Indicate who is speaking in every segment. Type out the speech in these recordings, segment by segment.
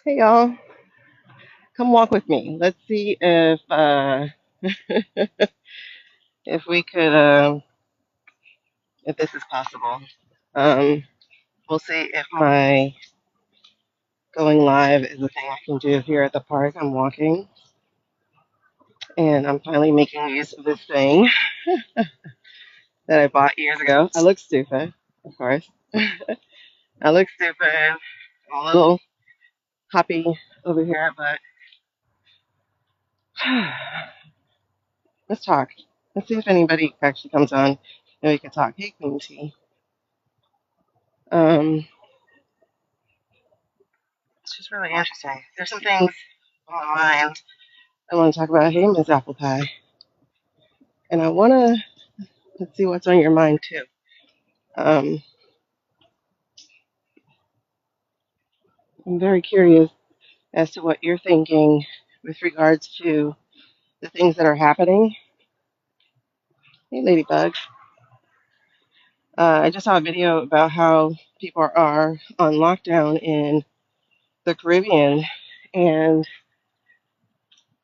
Speaker 1: Hey y'all, come walk with me. Let's see if we could if this is possible. Um, we'll see if my going live is a thing I can do here at the park. I'm walking, and I'm finally making use of this thing that I bought years ago. I look stupid, of course. I look stupid. I'm a little hoppy over here, but let's talk. Let's see if anybody actually comes on and we can talk. Hey, Queen T. Um, it's just really interesting. There's some things on my mind I want to talk about. Hey, Miss Apple Pie. And I want to let's see what's on your mind too. Um, I'm very curious as to what you're thinking with regards to the things that are happening. Hey, Ladybug. I just saw a video about how people are on lockdown in the Caribbean, and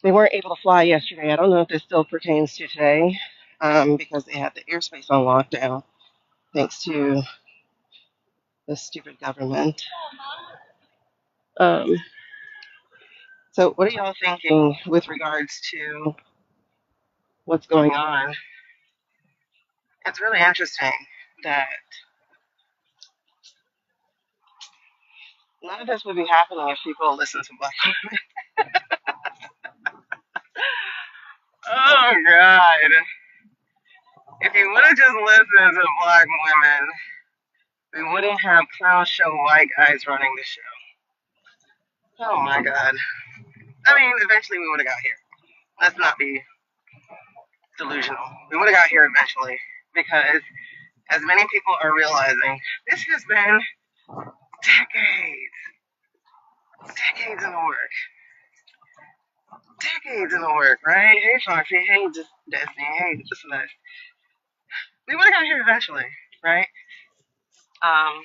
Speaker 1: they weren't able to fly yesterday. I don't know if this still pertains to today, because they had the airspace on lockdown thanks to the stupid government. Um, so, what are y'all thinking with regards to what's going on? It's really interesting that none of this would be happening if people listen to Black women. Oh, God. If you would have just listened to Black women, we wouldn't have clown show white guys running the show. Oh, my God. I mean, eventually we would have got here. Let's not be delusional. We would have got here eventually because, as many people are realizing, this has been decades, decades in the work, decades in the work, right? Hey, Foxy. Hey, just Destiny. Hey, this and that. We would have got here eventually, right? Um,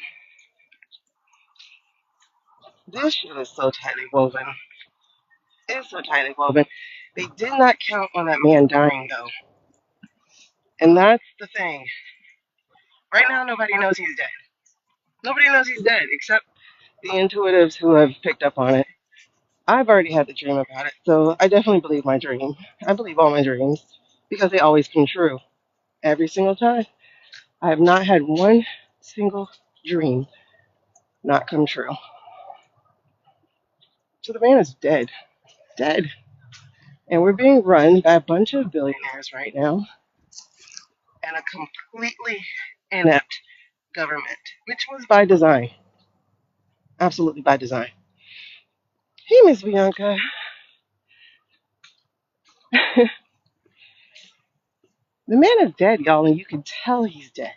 Speaker 1: this shit is so tightly woven. It's so tightly woven. They did not count on that man dying, though. And that's the thing. Right now, nobody knows he's dead. Nobody knows he's dead except the intuitives who have picked up on it. I've already had the dream about it, so I definitely believe my dream. I believe all my dreams because they always come true every single time. I have not had one single dream not come true. So the man is dead. Dead. And we're being run by a bunch of billionaires right now and a completely inept government, which was by design. Absolutely by design. Hey, Miss Bianca. The man is dead, y'all, and you can tell he's dead.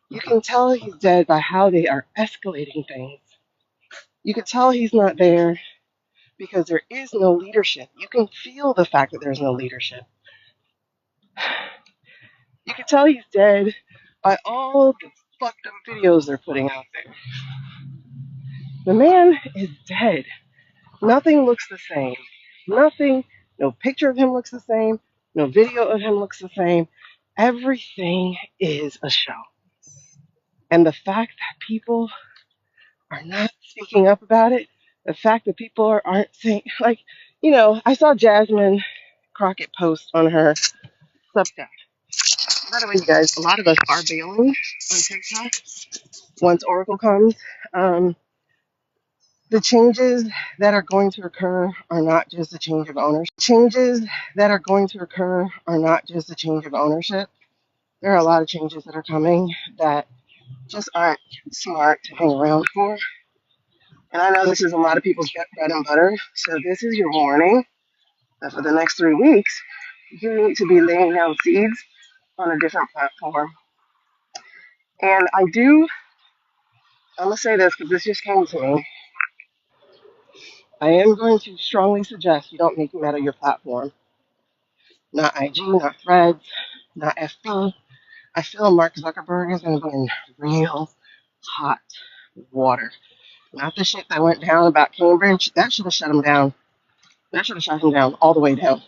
Speaker 1: You can tell he's dead by how they are escalating things. You can tell he's not there because there is no leadership. You can feel the fact that there's no leadership. You can tell he's dead by all the fucked up videos they're putting out there. The man is dead. Nothing looks the same. Nothing, no picture of him looks the same. No video of him looks the same. Everything is a show. And the fact that people are not speaking up about it, the fact that people aren't saying, like, I saw Jasmine Crockett post on her Substack. By the way, you guys, a lot of us are bailing on TikTok once Oracle comes. Um, the changes that are going to occur are not just a change of ownership. Changes that are going to occur are not just a change of ownership. There are a lot of changes that are coming that just aren't smart to hang around for. And I know this is a lot of people's bread and butter. So this is your warning that for the next 3 weeks, you need to be laying down seeds on a different platform. And I'm going to say this because this just came to me. I am going to strongly suggest you don't make Meta your platform. Not IG, not Threads, not FB. I feel Mark Zuckerberg is going to be in real hot water Not the shit that went down about Cambridge. That should have shut him down. That should have shut him down all the way down.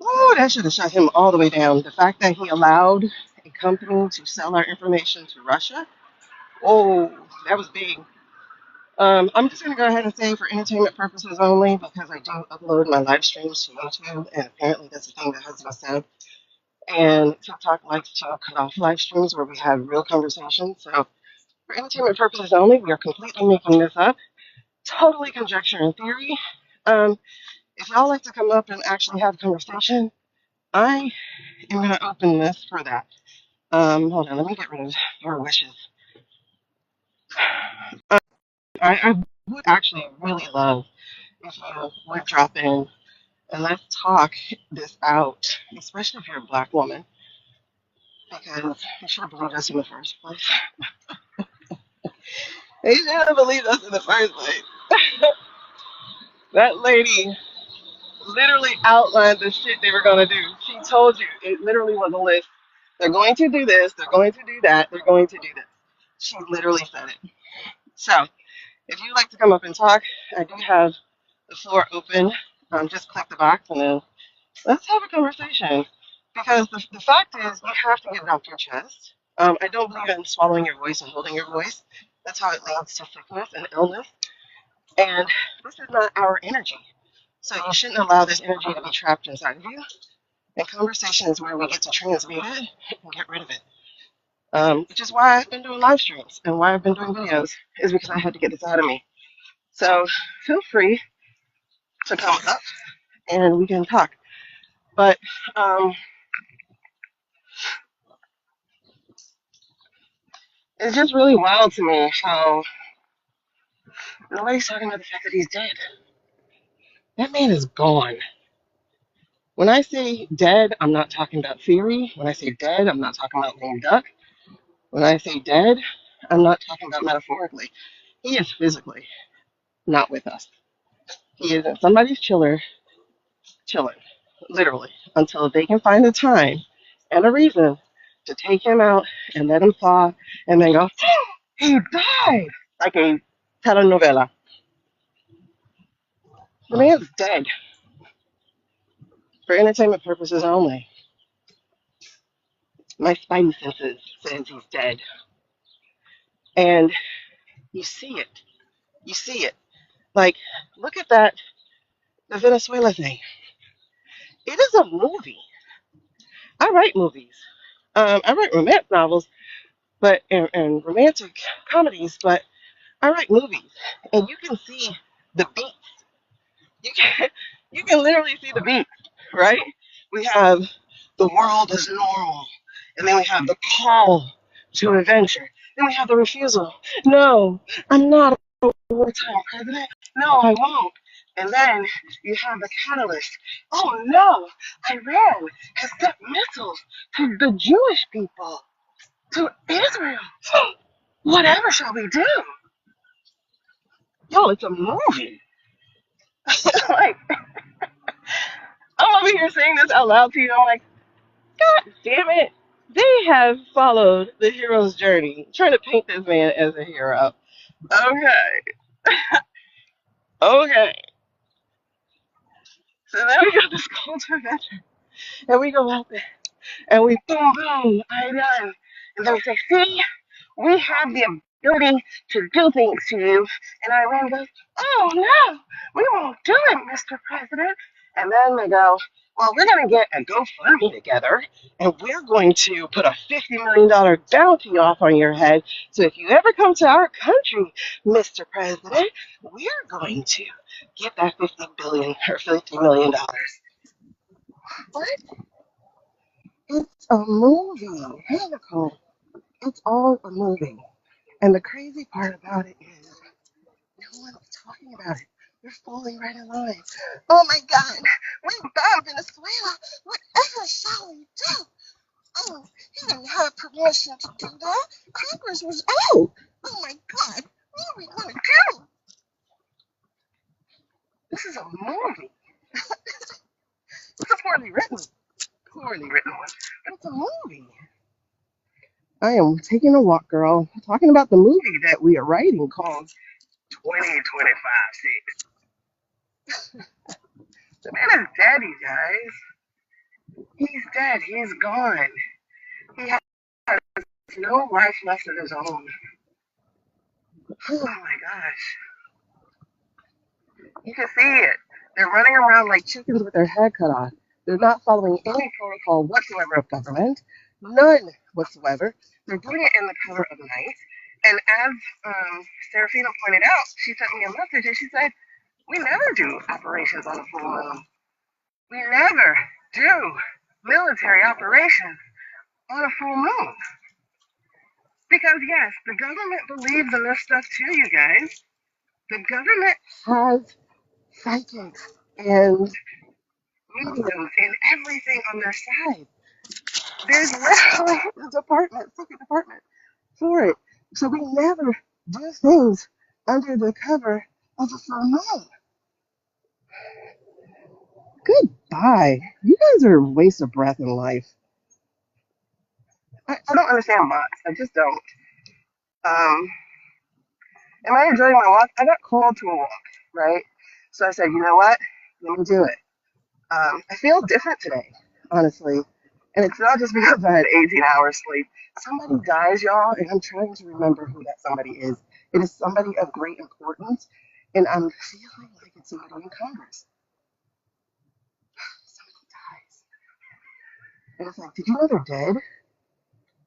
Speaker 1: Oh, that should have shut him all the way down. The fact that he allowed a company to sell our information to Russia. Oh, that was big. I'm just going to go ahead and say for entertainment purposes only because I do upload my live streams to YouTube, and apparently that's a thing that has been said. And TikTok likes to cut off live streams where we have real conversations. So for entertainment purposes only, we are completely making this up. Totally conjecture and theory. If y'all like to come up and actually have a conversation, I am going to open this for that. Hold on, let me get rid of your wishes. I would actually really love if you would drop in and let's talk this out, especially if you're a black woman, because you should have believed us in the first place. They should have believed us in the first place. That lady literally outlined the shit they were going to do. She told you. It literally was a list. They're going to do this. They're going to do that. They're going to do this. She literally said it. So, if you'd like to come up and talk, I do have the floor open. Just click the box and then let's have a conversation. Because the fact is, you have to get it off your chest. I don't believe in swallowing your voice and holding your voice. That's how it leads to sickness and illness. And this is not our energy. So you shouldn't allow this energy to be trapped inside of you. And conversation is where we get to transmute it and get rid of it. Which is why I've been doing live streams and why I've been doing videos is because I had to get this out of me. So feel free to come up and we can talk. But it's just really wild to me how nobody's talking about the fact that he's dead. That man is gone. When I say dead, I'm not talking about theory. When I say dead, I'm not talking about lame duck. When I say dead, I'm not talking about metaphorically. He is physically not with us. He is in somebody's chilling, literally, until they can find a time and a reason to take him out and let him thaw and then go, he died! Like a telenovela. The man's dead for entertainment purposes only. My spidey senses says he's dead. And you see it. You see it. Like, look at that, the Venezuela thing. It is a movie. I write movies. I write romance novels, but and romantic comedies, but I write movies, and you can see the beats. You can you can literally see the beats, right? We have the world is normal, and then we have the call to adventure. Then we have the refusal. No, I'm not a wartime president. No, I won't. And then you have the catalyst. Oh no, Iran has sent missiles to the Jewish people, to Israel. Whatever shall we do? Yo, it's a movie. Like, I'm over here saying this out loud to you. I'm like, God damn it. They have followed the hero's journey, trying to paint this man as a hero. Okay, okay. So then we got this call to adventure, and we go out there, and we boom, boom, I done. And then we say, see, we have the ability to do things to you. And Iran goes, oh no, we won't do it, Mr. President. And then they go, well, we're going to get a GoFundMe together and we're going to put a $50 million bounty off on your head. So if you ever come to our country, Mr. President, we're going to get that 50 billion or $50 million. What? It's a movie. Hey, Nicole. It's all a movie. And the crazy part about it is no one's talking about it. You're falling right in line. Oh my God, we bombed Venezuela. Whatever shall we do? Oh, he didn't have permission to do that. Congress was out. Oh my God, what are we going to do? This is a movie. It's a poorly written one, but it's a movie. I am taking a walk, girl. Talking about the movie that we are writing called 2025 The man is dead, you guys. He's dead. He's gone. He has no life left of his own. Oh my gosh. You can see it. They're running around like chickens with their head cut off. They're not following any protocol whatsoever of government. None whatsoever. They're doing it in the cover of night. And as Serafina pointed out, she sent me a message and she said, we never do operations on a full moon. We never do military operations on a full moon. Because, yes, the government believes in this stuff too, you guys. The government has psychics and mediums and everything on their side. There's literally a department, secret department for it. So we never do things under the cover of a full moon. Goodbye. You guys are a waste of breath in life. I don't understand bots. I just don't. Um, am I enjoying my walk? I got called to a walk, right? So I said, you know what? Let me do it. I feel different today, honestly. And it's not just because I had 18 hours sleep. Somebody dies, y'all, and I'm trying to remember who that somebody is. It is somebody of great importance, and I'm feeling like it's somebody in Congress. Somebody dies. And it's like, did you know they're dead?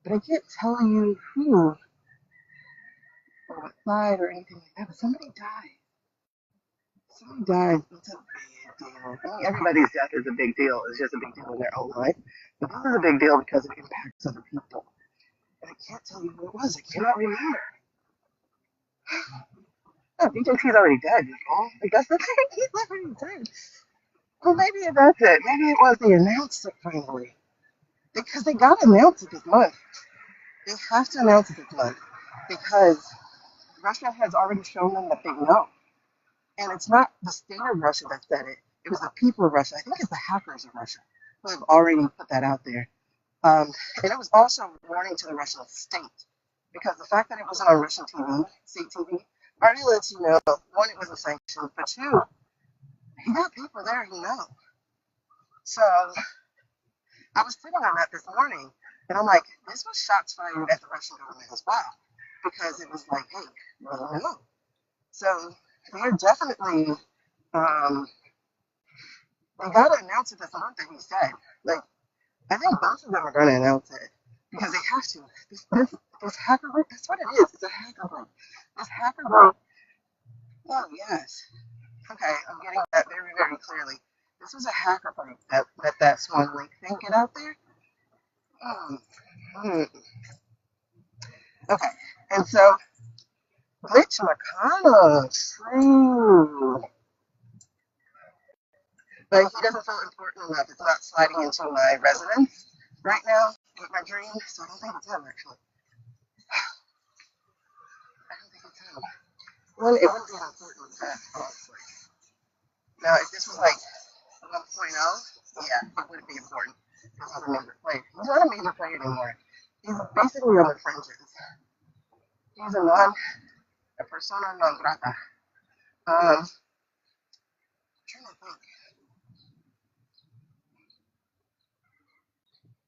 Speaker 1: But I can't tell you who or what side or anything like that, but somebody died. Somebody dies. It's a big deal. I mean, everybody's death is a big deal. It's just a big deal in their own life. But this is a big deal because it impacts other people. And I can't tell you who it was. I cannot remember. Oh, BJT's already dead, you know? Like, that's the thing. He's already dead. Well, maybe that's it. Maybe it was they announced it finally. Because they got to announce it this month. They have to announce it this month. Because Russia has already shown them that they know. And it's not the state of Russia that said it. It was the people of Russia. I think it's the hackers of Russia who have already put that out there. And it was also a warning to the Russian state. Because the fact that it wasn't on Russian TV, state TV, already lets you know, one, it wasn't sanctioned, but two, he got people there he knows. So I was sitting on that this morning, and I'm like, this was shots fired at the Russian government as well. Because it was like, hey, well, no. So they're definitely, they got to announce it this month that he said. Like, I think both of them are going to announce it. Because they have to. This hacker group, that's what it is. It's a hacker group. This hacker group, oh, yes. Okay, I'm getting that very, very clearly. This was a hacker group that let that Swan Lake thing get out there. Hmm. Okay, and so Mitch McConnell, true. But he doesn't feel important enough. It's not sliding into my residence right now with my dream, so I don't think it's him, actually. I don't think it's him. Well, it wouldn't be an important test, honestly. Now, if this was like 1.0, yeah, it wouldn't be important. Because he's a major player. He's not a major player anymore. He's basically on the fringes. He's a persona non grata. I'm trying to think.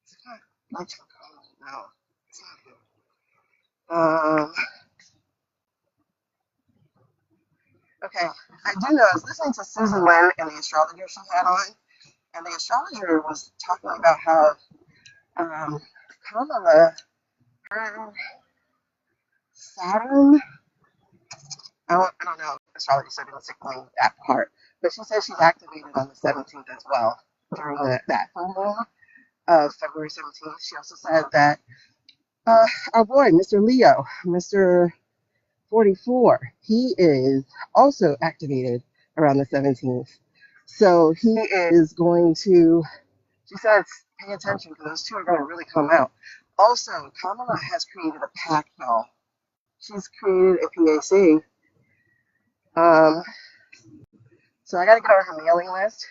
Speaker 1: It's not Mitch McConnell. No, it's not him. Okay, I do know. I was listening to Susan Lynn and the astrologer she had on, and the astrologer was talking about how Kamala, her Saturn, I don't know astrology, so I didn't explain that part, but she says she's activated on the 17th as well during that full moon of February 17th. She also said that our boy, Mr. Leo, Mr. 44, he is also activated around the 17th. So he is going to, she says, pay attention because those two are going to really come out. Also, Kamala has created a pack, y'all. She's created a PAC. So I got to get on her mailing list.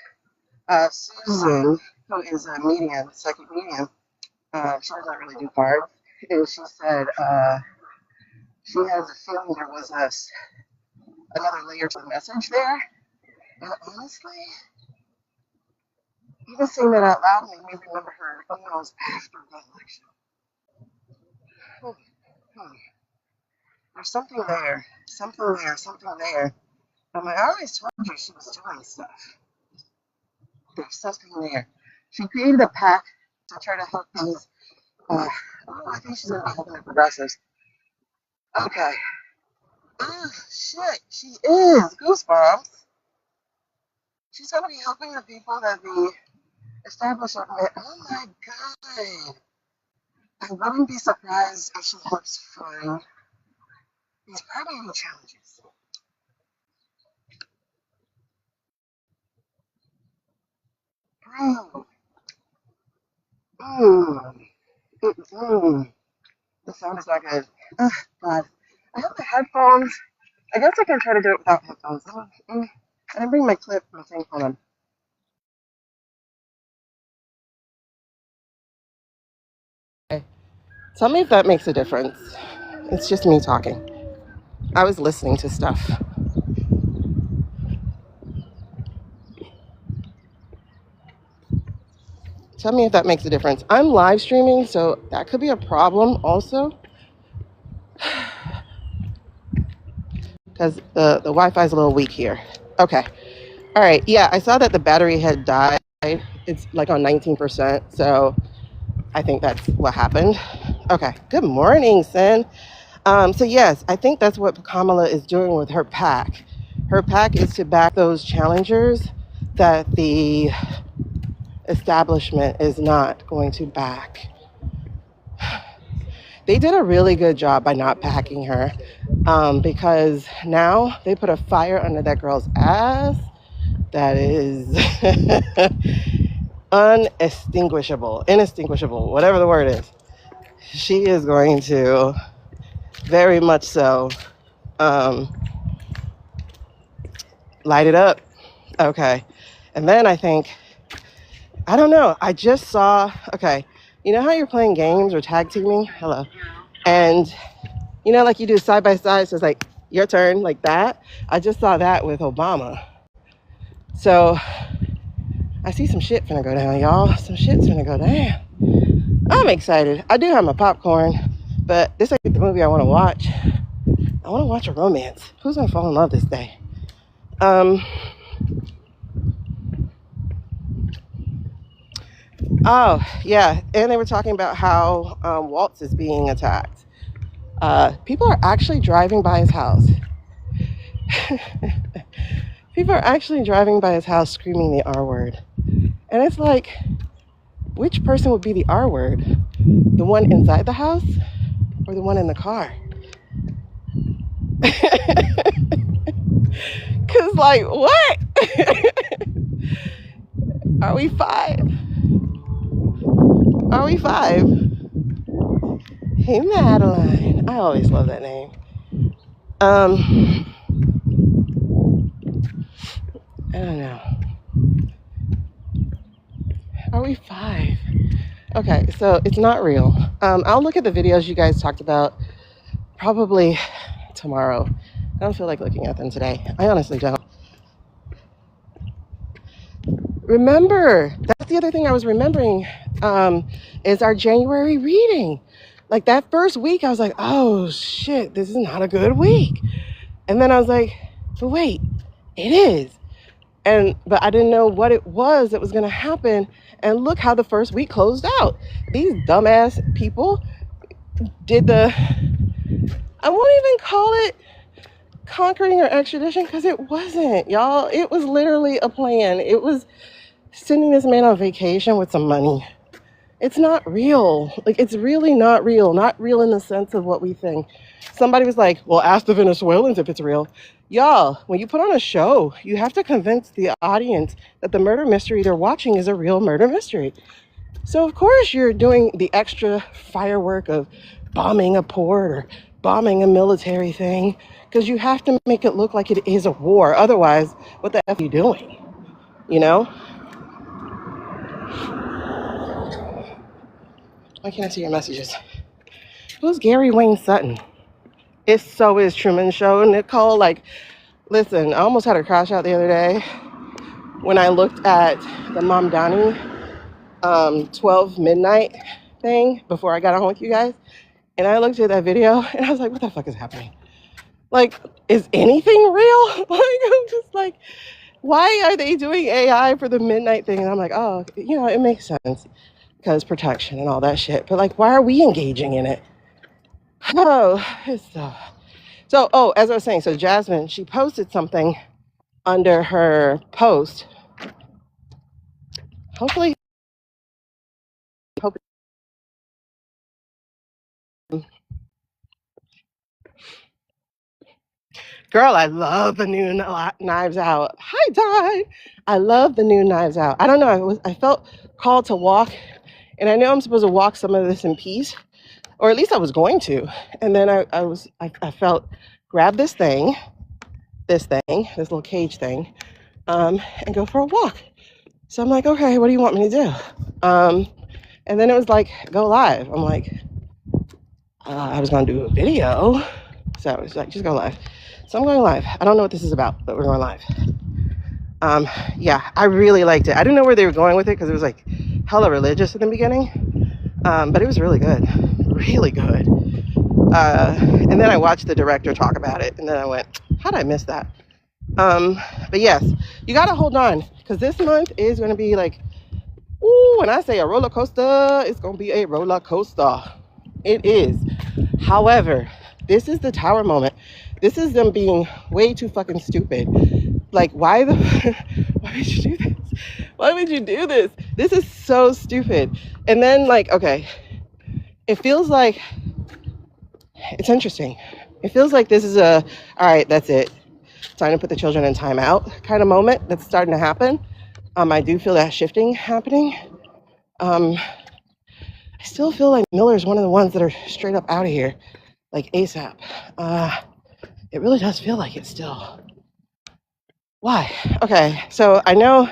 Speaker 1: Susan, who is a medium, psychic medium, she doesn't really do cards. is she said she has a feeling there was another layer to the message there. And honestly, even saying that out loud made me remember her emails after the election. Hmm, hmm. There's something there, something there, something there. I always told you she was doing stuff. There's something there. She created a pack to try to help these. Oh, I think she's gonna be helping the progressives. Okay. Oh shit, she is goosebumps. She's gonna be helping the people that the establishment. Oh my god! I wouldn't be surprised if she helps find these primary challenges. Bro, mm, the sound is not good. Oh god, I have the headphones. I guess I can try to do it without headphones. I didn't bring my clip. My thing. Hold on. Okay. Tell me if that makes a difference. It's just me talking. I was listening to stuff. Tell me if that makes a difference. I'm live streaming, so that could be a problem also. Because the Wi-Fi is a little weak here. Okay. All right. Yeah, I saw that the battery had died. It's like on 19%. So I think that's what happened. Okay. Good morning, Sin. So yes, I think that's what Kamala is doing with her PAC. Her PAC is to back those challengers that the establishment is not going to back. They did a really good job by not packing her, because now they put a fire under that girl's ass that is inextinguishable, whatever the word is. She is going to very much so light it up. Okay. And then I think, I don't know, I just saw, okay, you know how you're playing games or tag teaming? Hello. And you know, like you do side by side, so it's like your turn, like that. I just saw that with Obama. So I see some shit finna go down, y'all. Some shit's finna go down. I'm excited. I do have my popcorn, but this ain't the movie I want to watch. I want to watch a romance. Who's gonna fall in love this day? Oh yeah, and they were talking about how Waltz is being attacked. People are actually driving by his house. People are actually driving by his house screaming the R word. And it's like, which person would be the R word? The one inside the house or the one in the car? Cause like, what? Are we five? Are we five? Hey Madeline. I always love that name. I don't know. Are we five? Okay, so it's not real. I'll look at the videos you guys talked about probably tomorrow. I don't feel like looking at them today. I honestly don't. Remember, that's the other thing I was remembering, is our January reading. Like that first week, I was like, oh shit, this is not a good week. And then I was like, but wait, it is. But I didn't know what it was that was going to happen. And look how the first week closed out. These dumbass people did I won't even call it conquering or extradition, because it wasn't, y'all. It was literally a plan. It was sending this man on vacation with some money. It's not real. Like, it's really not real. Not real in the sense of what we think. Somebody was like, well, ask the Venezuelans if it's real. Y'all, when you put on a show, you have to convince the audience that the murder mystery they're watching is a real murder mystery. So, of course, you're doing the extra firework of bombing a port or bombing a military thing, because you have to make it look like it is a war. Otherwise, what the F are you doing? You know? Why can't I see your messages? Who's Gary Wayne Sutton? It so is Truman Show. Nicole, like, listen, I almost had a crash out the other day when I looked at the Mom Donnie 12 midnight thing before I got on with you guys. And I looked at that video and I was like, what the fuck is happening? Like, is anything real? Like, I'm just like, why are they doing AI for the midnight thing? And I'm like, oh, you know, it makes sense because protection and all that shit. But like, why are we engaging in it? Oh, it's so, oh, as I was saying, so Jasmine, she posted something under her post. Hopefully, girl, I love the new Knives Out. Hi, Di. I love the new Knives Out. I don't know. I felt called to walk, and I know I'm supposed to walk some of this in peace, or at least I was going to. And then I felt grab this little cage thing, and go for a walk. So I'm like, okay, what do you want me to do? And then it was like, go live. I'm like, I was going to do a video. So it was like, just go live. So I'm going live. I don't know what this is about, but we're going live. Yeah, I really liked it. I didn't know where they were going with it because it was like hella religious in the beginning. But it was really good. Really good. And then I watched the director talk about it. And then I went, how did I miss that? But yes, you got to hold on because this month is going to be like, ooh, when I say a roller coaster, it's going to be a roller coaster. It is. However, this is the tower moment. This is them being way too fucking stupid. Like, why would you do this? Why would you do this? This is so stupid. And then, like, okay, it feels like, it's interesting. It feels like this is all right, that's it. Time to put the children in timeout kind of moment that's starting to happen. I do feel that shifting happening. I still feel like Miller's one of the ones that are straight up out of here, like ASAP. It really does feel like it still. Why? Okay, so I know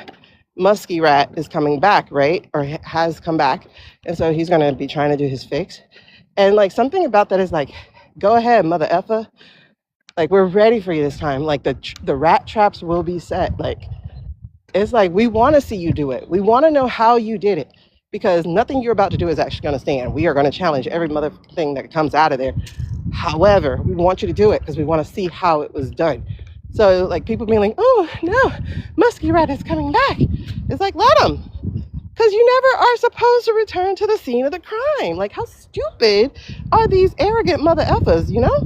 Speaker 1: Muskie Rat is coming back, right? Or has come back. And so he's going to be trying to do his fix. And like something about that is like, go ahead, mother effer. Like, we're ready for you this time. Like the rat traps will be set. Like, it's like, we want to see you do it. We want to know how you did it. Because nothing you're about to do is actually going to stand. We are going to challenge every mother thing that comes out of there. However, we want you to do it because we want to see how it was done. So, like, people being like, oh, no, Muskie Rat is coming back. It's like, let him. Because you never are supposed to return to the scene of the crime. Like, how stupid are these arrogant mother effers, you know?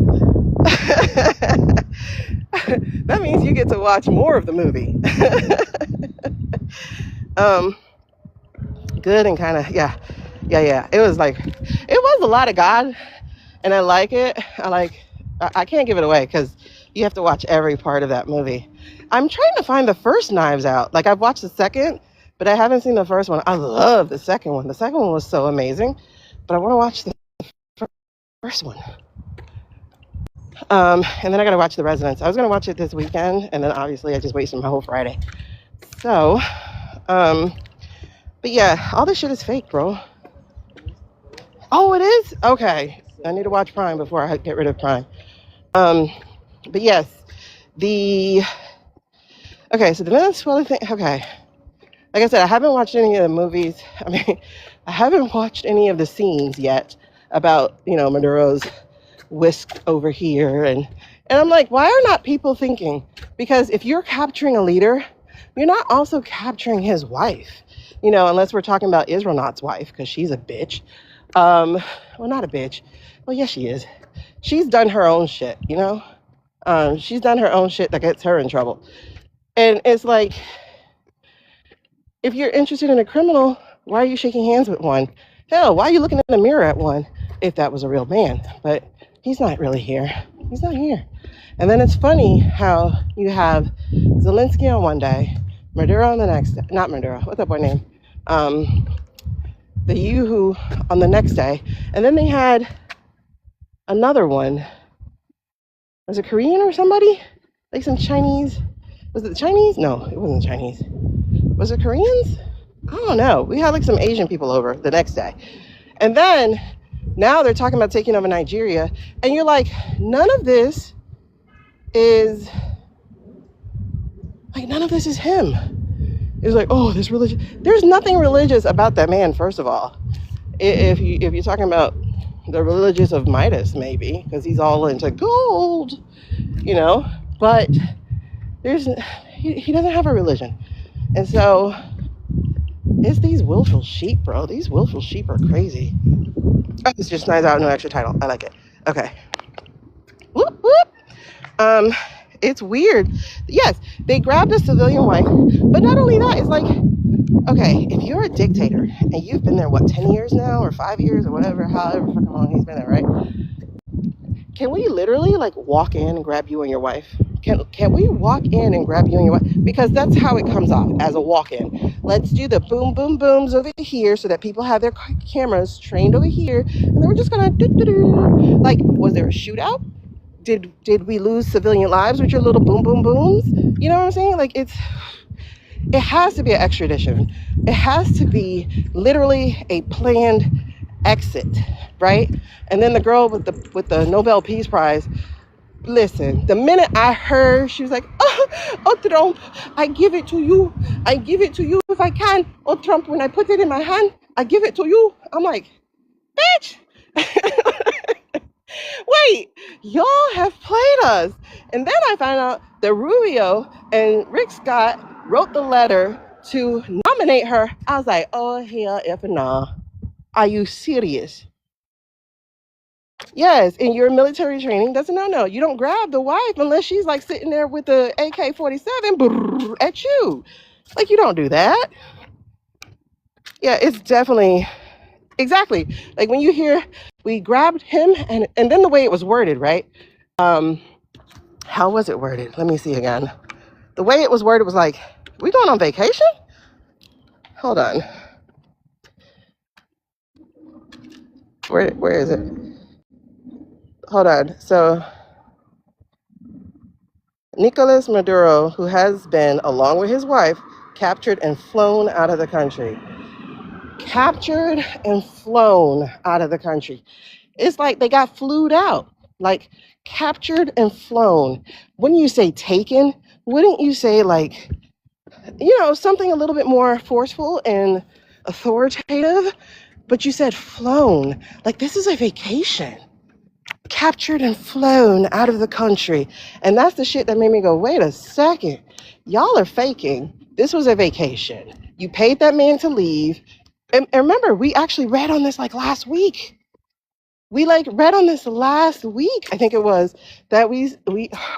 Speaker 1: That means you get to watch more of the movie. Good and kind of, yeah. It was like, it was a lot of God. And I like it. I can't give it away because you have to watch every part of that movie. I'm trying to find the first Knives Out. Like, I've watched the second, but I haven't seen the first one. I love the second one. The second one was so amazing, but I want to watch the first one. And then I got to watch The Residence. I was going to watch it this weekend, and then obviously I just wasted my whole Friday. So, but yeah, all this shit is fake, bro. Oh, it is? Okay. I need to watch Prime before I get rid of Prime. But yes, okay, so the Venezuela thing, okay. Like I said, I haven't watched any of the movies. I mean, I haven't watched any of the scenes yet about, you know, Maduro's whisked over here. And I'm like, why are not people thinking? Because if you're capturing a leader, you're not also capturing his wife. You know, unless we're talking about Israelnaut's wife, because she's a bitch. Well, not a bitch. Well, yes, she is. She's done her own shit, you know? She's done her own shit that gets her in trouble. And it's like, if you're interested in a criminal, why are you shaking hands with one? Hell, why are you looking in the mirror at one if that was a real man? But he's not really here. He's not here. And then it's funny how you have Zelensky on one day, Maduro on the next day. Not Maduro, what's that boy name? The Yuhu on the next day. And then they had another one. Was it Korean or somebody? Like some Chinese. Was it the Chinese? No, it wasn't Chinese. Was it Koreans? I don't know. We had like some Asian people over the next day. And then Now they're talking about taking over Nigeria. And you're like, none of this is him. It's like, oh, this religion. There's nothing religious about that man, first of all. If you're talking about the religious of Midas, maybe, because he's all into gold, But he doesn't have a religion. And so it's these willful sheep, bro. These willful sheep are crazy. Oh, it's just nice out, no extra title. I like it. Okay. Whoop, whoop. It's weird. Yes, they grabbed a civilian wife, but not only that, it's like, okay, if you're a dictator and you've been there, 10 years now, or 5 years, or whatever, however fucking long he's been there, right? Can we literally walk in and grab you and your wife? Can we walk in and grab you and your wife? Because that's how it comes off, as a walk-in. Let's do the boom, boom, booms over here so that people have their cameras trained over here, and then we're just gonna do. Was there a shootout? Did we lose civilian lives with your little boom, boom, booms? You know what I'm saying? It has to be an extradition. It has to be literally a planned exit, right? And then the girl with the Nobel Peace Prize, listen, the minute I heard, she was like, oh, Trump, I give it to you. I give it to you if I can. Oh, Trump, when I put it in my hand, I give it to you. I'm like, bitch. Wait, y'all have played us. And then I found out that Rubio and Rick Scott wrote the letter to nominate her. I was like, oh, hell, if nah. Are you serious? Yes, in your military training, that's a no. You don't grab the wife unless she's sitting there with the AK-47 at you. You don't do that. Yeah, it's definitely, exactly. When you hear, we grabbed him, and then the way it was worded, right? How was it worded? Let me see again. The way it was worded was we going on vacation? Hold on. Where is it? Hold on. So Nicolas Maduro, who has been, along with his wife, captured and flown out of the country. Captured and flown out of the country. It's they got flued out. Captured and flown. Wouldn't you say taken? Wouldn't you say something a little bit more forceful and authoritative? But you said flown. This is a vacation. Captured and flown out of the country. And that's the shit that made me go, wait a second. Y'all are faking. This was a vacation. You paid that man to leave. And remember, we actually read on this last week. We read on this last week, I think it was, that we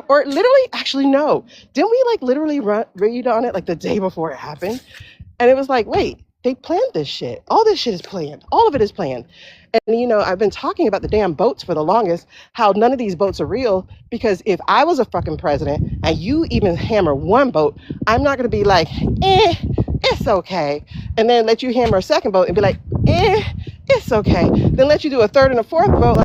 Speaker 1: or literally, actually no. Didn't we literally read on it the day before it happened? And it was wait, they planned this shit. All this shit is planned. All of it is planned. And, I've been talking about the damn boats for the longest, how none of these boats are real, because if I was a fucking president and you even hammer one boat, I'm not going to be it's okay. And then let you hammer a second boat and be it's okay. Then let you do a third and a fourth boat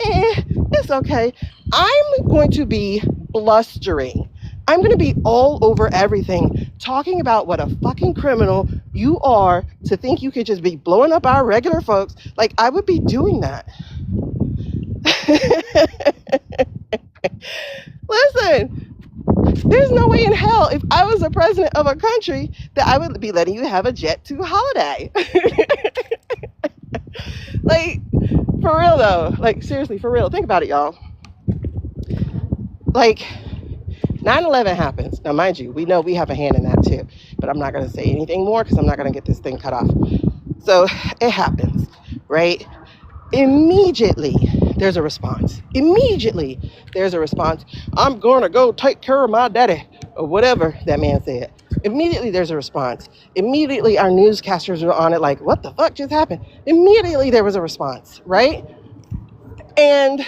Speaker 1: it's okay. I'm going to be blustering. I'm going to be all over everything, talking about what a fucking criminal you are to think you could just be blowing up our regular folks. I would be doing that. Listen, there's no way in hell if I was a president of a country that I would be letting you have a jet to holiday. For real though, seriously, for real. Think about it, y'all. 9/11 happens. Now, mind you, we know we have a hand in that too, but I'm not going to say anything more because I'm not going to get this thing cut off. So it happens, right? Immediately, there's a response. Immediately, there's a response. I'm going to go take care of my daddy, or whatever that man said. Immediately, there's a response. Immediately, our newscasters were on it what the fuck just happened? Immediately, there was a response, right? And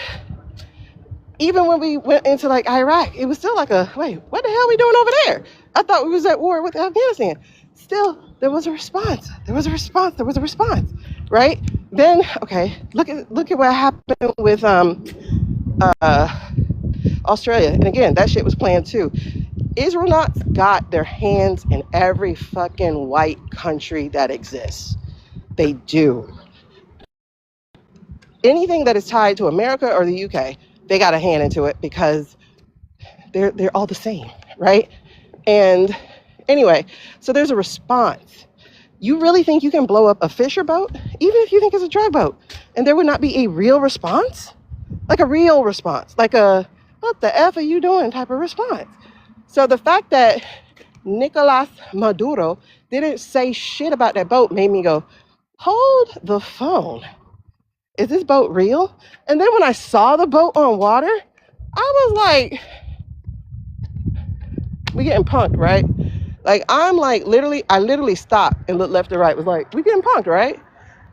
Speaker 1: even when we went into Iraq, it was still wait, what the hell are we doing over there? I thought we was at war with Afghanistan. Still, there was a response. There was a response, right? Then, okay, look at what happened with Australia. And again, that shit was planned too. Israelites got their hands in every fucking white country that exists. They do. anything that is tied to America or the UK, they got a hand into it because they're all the same, right? And anyway, so there's a response. You really think you can blow up a fisher boat, even if you think it's a drag boat, and there would not be a real response? Like a real response, like a what the F are you doing type of response. So the fact that Nicolas Maduro didn't say shit about that boat made me go, hold the phone. Is this boat real? And then when I saw the boat on water, I was like, we getting punked, right? Like, I'm like, I literally stopped and looked left and right. Was like, we getting punked, right?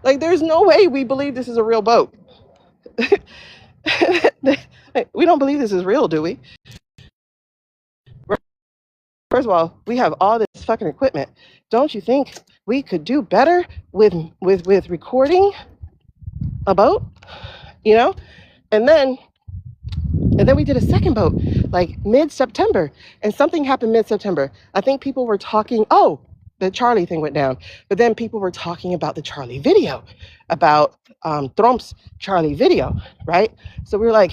Speaker 1: Like, there's no way we believe this is a real boat. We don't believe this is real, do we? First of all, we have all this fucking equipment. Don't you think we could do better with recording a boat? You know? And then we did a second boat, like mid-September, and something happened mid-September. I think people were talking, the Charlie thing went down, but then people were talking about the Charlie video, about Trump's Charlie video, right? So we were like,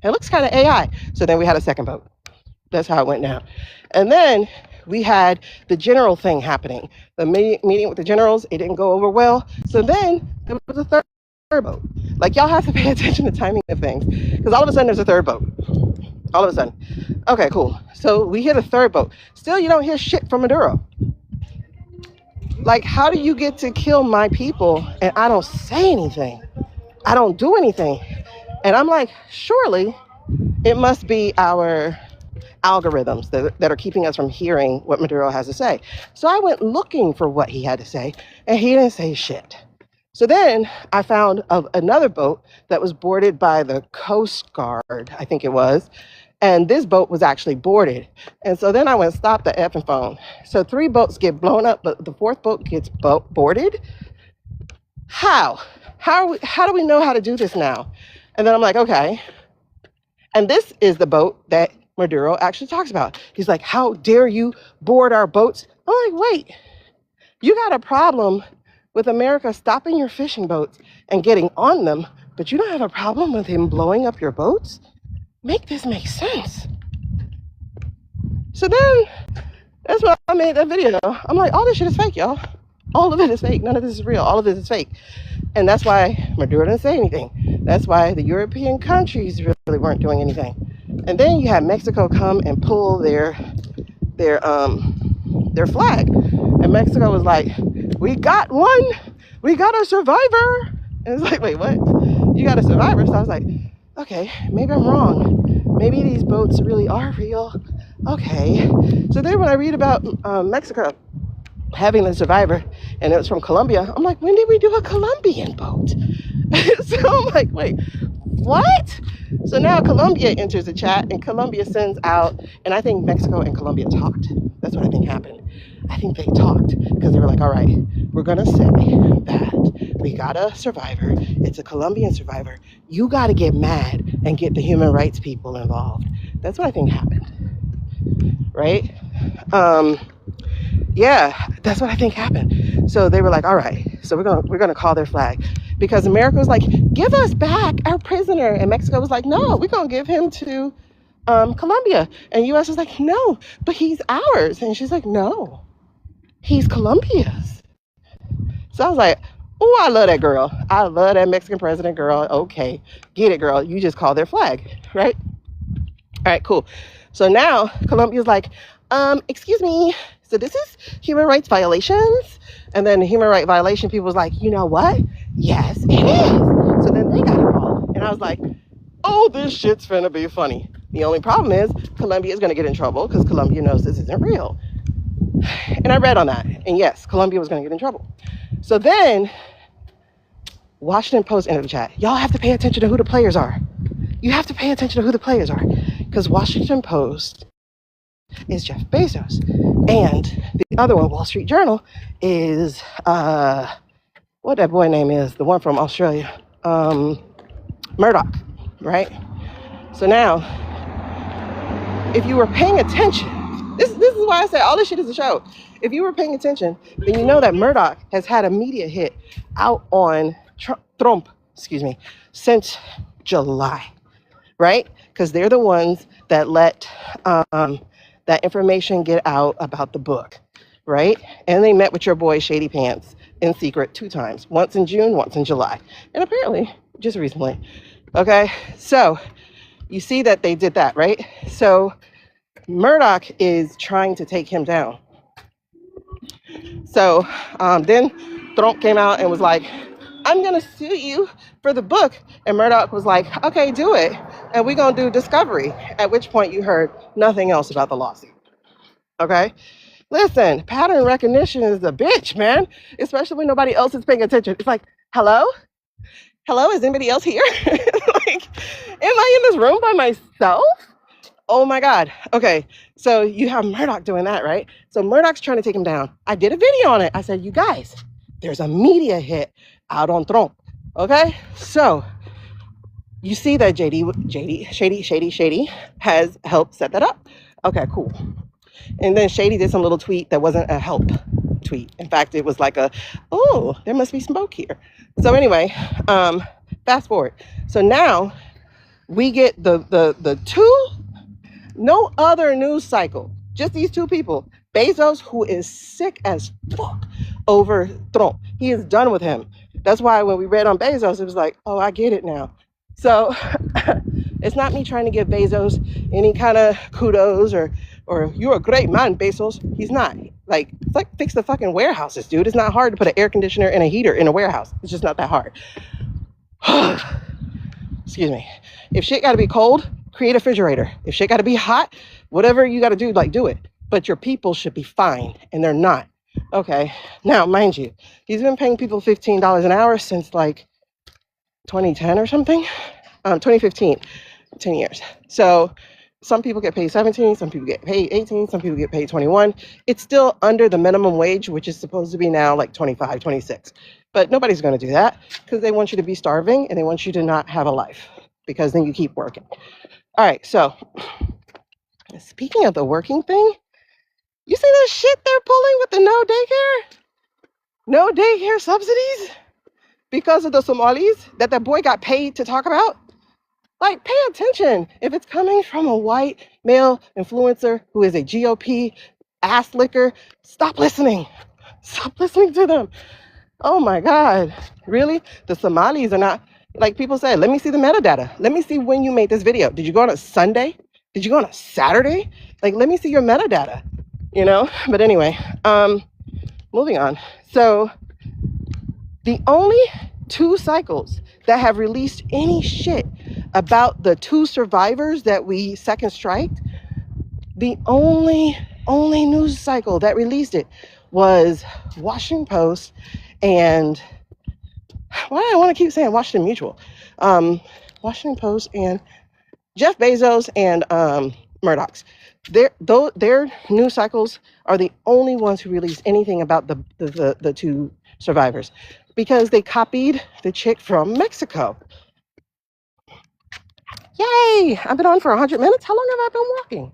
Speaker 1: it looks kind of AI. So then we had a second boat. That's how it went down. And then we had the general thing happening. The meeting with the generals, it didn't go over well. So then there was a third boat. Like, y'all have to pay attention to timing of things, because all of a sudden there's a third boat. All of a sudden. Okay, cool. So we hit a third boat. Still, you don't hear shit from Maduro. Like, how do you get to kill my people and I don't say anything? I don't do anything. And I'm like, surely it must be our algorithms that are keeping us from hearing what Maduro has to say. So I went looking for what he had to say, and he didn't say shit. So then I found another boat that was boarded by the Coast Guard, I think it was, and this boat was actually boarded. And so then I went stop the effing phone. So 3 boats get blown up, but the 4th boat gets boarded. How do we know how to do this now? And then I'm like, okay. And this is the boat that Maduro actually talks about. He's like, how dare you board our boats? I'm like, wait, you got a problem with America stopping your fishing boats and getting on them, but you don't have a problem with him blowing up your boats? Make this make sense. So then, that's why I made that video. I'm like, all this shit is fake, y'all. All of it is fake. None of this is real. All of this is fake. And that's why Maduro didn't say anything. That's why the European countries really weren't doing anything. And then you had Mexico come and pull their flag. And Mexico was like, we got one. We got a survivor. And it's like, wait, what? You got a survivor? So I was like, okay, maybe I'm wrong. Maybe these boats really are real. Okay. So then when I read about Mexico having the survivor, and it was from Colombia, I'm like, when did we do a Colombian boat? So I'm like, wait, what? So now Colombia enters the chat, and Colombia sends out, and I think Mexico and Colombia talked. That's what I think happened. I think they talked because they were like, all right, we're going to say that we got a survivor. It's a Colombian survivor. You got to get mad and get the human rights people involved. That's what I think happened, right? Yeah, that's what I think happened. So they were like, all right, so we're gonna call their flag, because America was like, give us back our prisoner, and Mexico was like, no, we're gonna give him to Colombia, and U.S. was like, no, but he's ours, and she's like, no, he's Colombia's. So I was like, oh, I love that girl. I love that Mexican president girl. Okay, get it, girl. You just call their flag, right? All right, cool. So now Colombia's like, excuse me. So this is human rights violations. And then the human rights violation people was like, you know what? Yes, it is. So then they got involved. And I was like, oh, this shit's finna be funny. The only problem is Colombia is going to get in trouble because Colombia knows this isn't real. And I read on that. And yes, Colombia was going to get in trouble. So then Washington Post entered the chat. Y'all have to pay attention to who the players are. You have to pay attention to who the players are. Because Washington Post is Jeff Bezos. And the other one, Wall Street Journal, is, what that boy name is, the one from Australia, Murdoch, right? So now, if you were paying attention, this is why I say all this shit is a show. If you were paying attention, then you know that Murdoch has had a media hit out on Trump since July, right? Because they're the ones that let that information get out about the book, right? And they met with your boy Shady Pants in secret 2 times, once in June, once in July, and apparently just recently. Okay, so you see that they did that, right? So Murdoch is trying to take him down. So then Trump came out and was like, I'm going to sue you for the book. And Murdoch was like, okay, do it. And we're going to do discovery. At which point you heard nothing else about the lawsuit. Okay? Listen, pattern recognition is a bitch, man. Especially when nobody else is paying attention. It's like, hello? Hello? Is anybody else here? Like, am I in this room by myself? Oh my God. Okay. So you have Murdoch doing that, right? So Murdoch's trying to take him down. I did a video on it. I said, you guys, there's a media hit out on Trump. Okay. So you see that Shady has helped set that up. Okay, cool. And then Shady did some little tweet that wasn't a help tweet. In fact, it was like oh, there must be smoke here. So anyway, fast forward. So now we get the two. No other news cycle, just these 2 people. Bezos, who is sick as fuck over Trump. He is done with him. That's why when we read on Bezos, it was like, oh, I get it now. So it's not me trying to give Bezos any kind of kudos or you're a great man, Bezos. He's not. Like fix the fucking warehouses, dude. It's not hard to put an air conditioner and a heater in a warehouse. It's just not that hard. Excuse me. If shit got to be cold, create a refrigerator. If shit got to be hot, whatever you got to do, like do it. But your people should be fine, and they're not. Okay. Now, mind you, he's been paying people $15 an hour since like 2010 or something. 2015, 10 years. So some people get paid 17, some people get paid 18, some people get paid 21. It's still under the minimum wage, which is supposed to be now like 25, 26. But nobody's going to do that because they want you to be starving and they want you to not have a life because then you keep working. All right, so speaking of the working thing, you see that shit they're pulling with the no daycare subsidies because of the Somalis that boy got paid to talk about? Like, pay attention. If it's coming from a white male influencer who is a GOP ass licker, stop listening. Stop listening to them. Oh my God. Really? The Somalis are not, like people said, let me see the metadata. Let me see when you made this video. Did you go on a Sunday? Did you go on a Saturday? Like, let me see your metadata, you know? But anyway, moving on. So the only 2 cycles that have released any shit about the 2 survivors that we second striked, the only news cycle that released it was Washington Post and why do I want to keep saying Washington Mutual? Washington Post and Jeff Bezos and Murdoch's. Their news cycles are the only ones who released anything about the 2 survivors because they copied the chick from Mexico. Yay! I've been on for 100 minutes. How long have I been walking?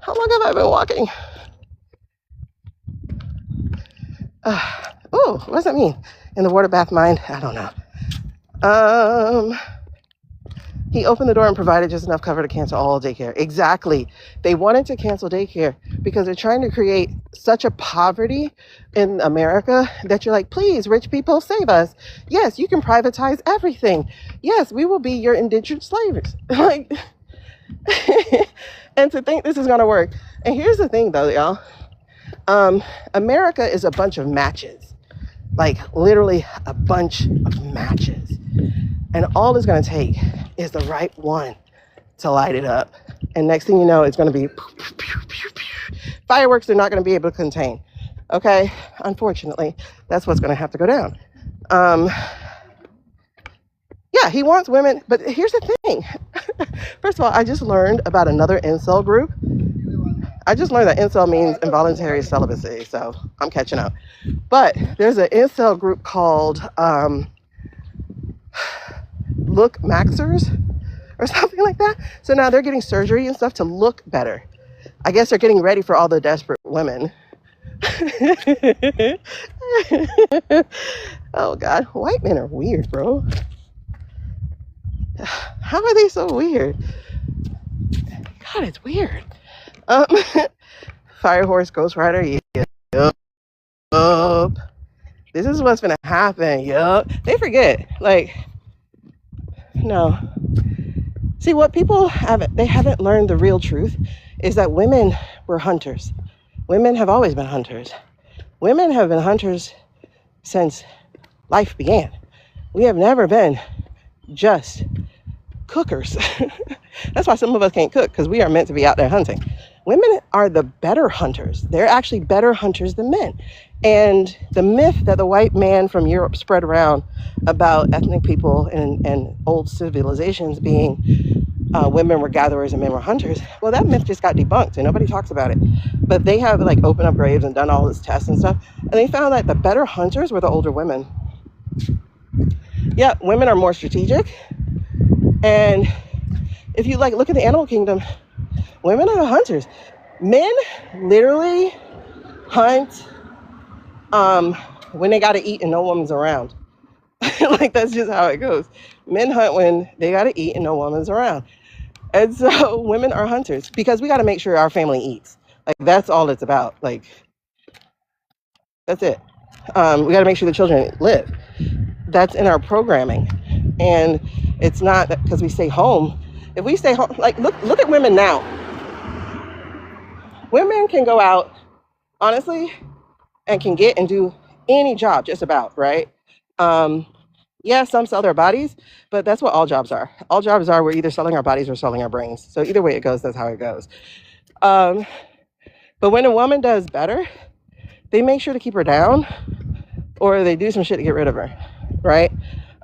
Speaker 1: How long have I been walking? Oh, what does that mean? In the water bath mind? I don't know. He opened the door and provided just enough cover to cancel all daycare. Exactly. They wanted to cancel daycare because they're trying to create such a poverty in America that you're like, please, rich people, save us. Yes, you can privatize everything. Yes, we will be your indentured slaves. Like, and to think this is going to work. And here's the thing, though, y'all. America is a bunch of matches. Like, literally a bunch of matches. And all it's going to take is the right one to light it up. And next thing you know, it's going to be fireworks they're not going to be able to contain. Okay? Unfortunately, that's what's going to have to go down. Yeah, he wants women. But here's the thing. First of all, I just learned about another incel group. I just learned that incel means involuntary celibacy. So I'm catching up. But there's an incel group called... look maxers or something like that. So now they're getting surgery and stuff to look better. I guess they're getting ready for all the desperate women. I Oh God, white men are weird, bro. How are they so weird? God, it's weird. Um, Fire Horse Ghost Rider. Yup. This is what's gonna happen. Yup. They forget. Like, no. See, what people haven't learned the real truth is that women were hunters. Women have always been hunters. Women have been hunters since life began. We have never been just cookers. That's why some of us can't cook, because we are meant to be out there hunting. Women are the better hunters. They're actually better hunters than men. And the myth that the white man from Europe spread around about ethnic people and old civilizations being women were gatherers and men were hunters, well, that myth just got debunked and nobody talks about it. But they have like opened up graves and done all this tests and stuff, and they found that the better hunters were the older women. Yeah, women are more strategic. And if you like look at the animal kingdom, women are the hunters. Men literally hunt when they got to eat and no woman's around. Like, that's just how it goes. Men hunt when they got to eat and no woman's around. And so women are hunters because we got to make sure our family eats. Like, that's all it's about. Like, that's it. We got to make sure the children live. That's in our programming. And it's not because we stay home. If we stay home, like, look at women now. Women can go out, honestly, and can get and do any job, just about, right? Yeah, some sell their bodies, but that's what all jobs are. All jobs are, we're either selling our bodies or selling our brains. So either way it goes, that's how it goes. But when a woman does better, they make sure to keep her down, or they do some shit to get rid of her, right?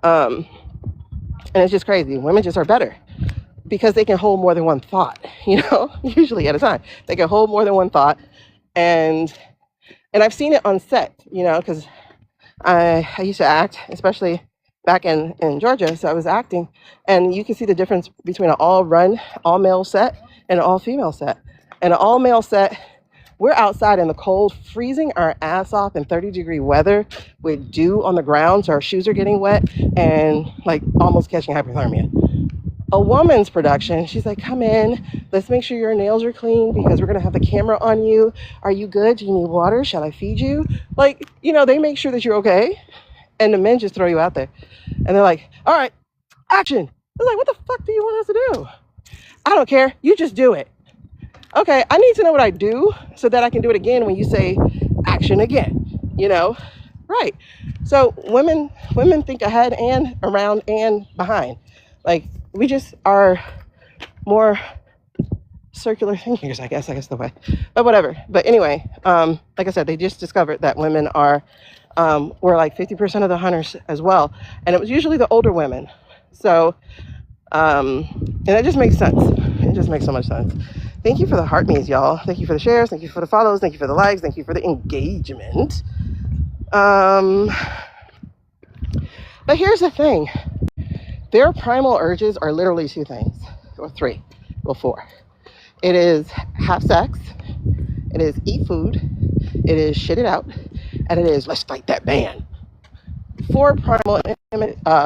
Speaker 1: And it's just crazy. Women just are better because they can hold more than one thought, usually at a time. They can hold more than one thought. And I've seen it on set, because I used to act, especially back in Georgia. So I was acting, and you can see the difference between an all male set and an all female set. And an all male set, we're outside in the cold, freezing our ass off in 30-degree weather with dew on the ground. So our shoes are getting wet and like almost catching hypothermia. A woman's production, she's like, come in, let's make sure your nails are clean because we're going to have the camera on you. Are you good? Do you need water? Shall I feed you? Like, they make sure that you're okay. And the men just throw you out there. And they're like, all right, action. I was like, what the fuck do you want us to do? I don't care. You just do it. Okay, I need to know what I do so that I can do it again when you say action again, Right. So women think ahead and around and behind. Like, we just are more circular thinkers, I guess the way. But whatever. But anyway, like I said, they just discovered that women were like 50% of the hunters as well. And it was usually the older women. So, and it just makes sense. It just makes so much sense. Thank you for the heart me's, y'all. Thank you for the shares. Thank you for the follows. Thank you for the likes. Thank you for the engagement. But here's the thing. Their primal urges are literally two things, or three, or four. It is have sex. It is eat food. It is shit it out. And it is let's fight that man. 4 primal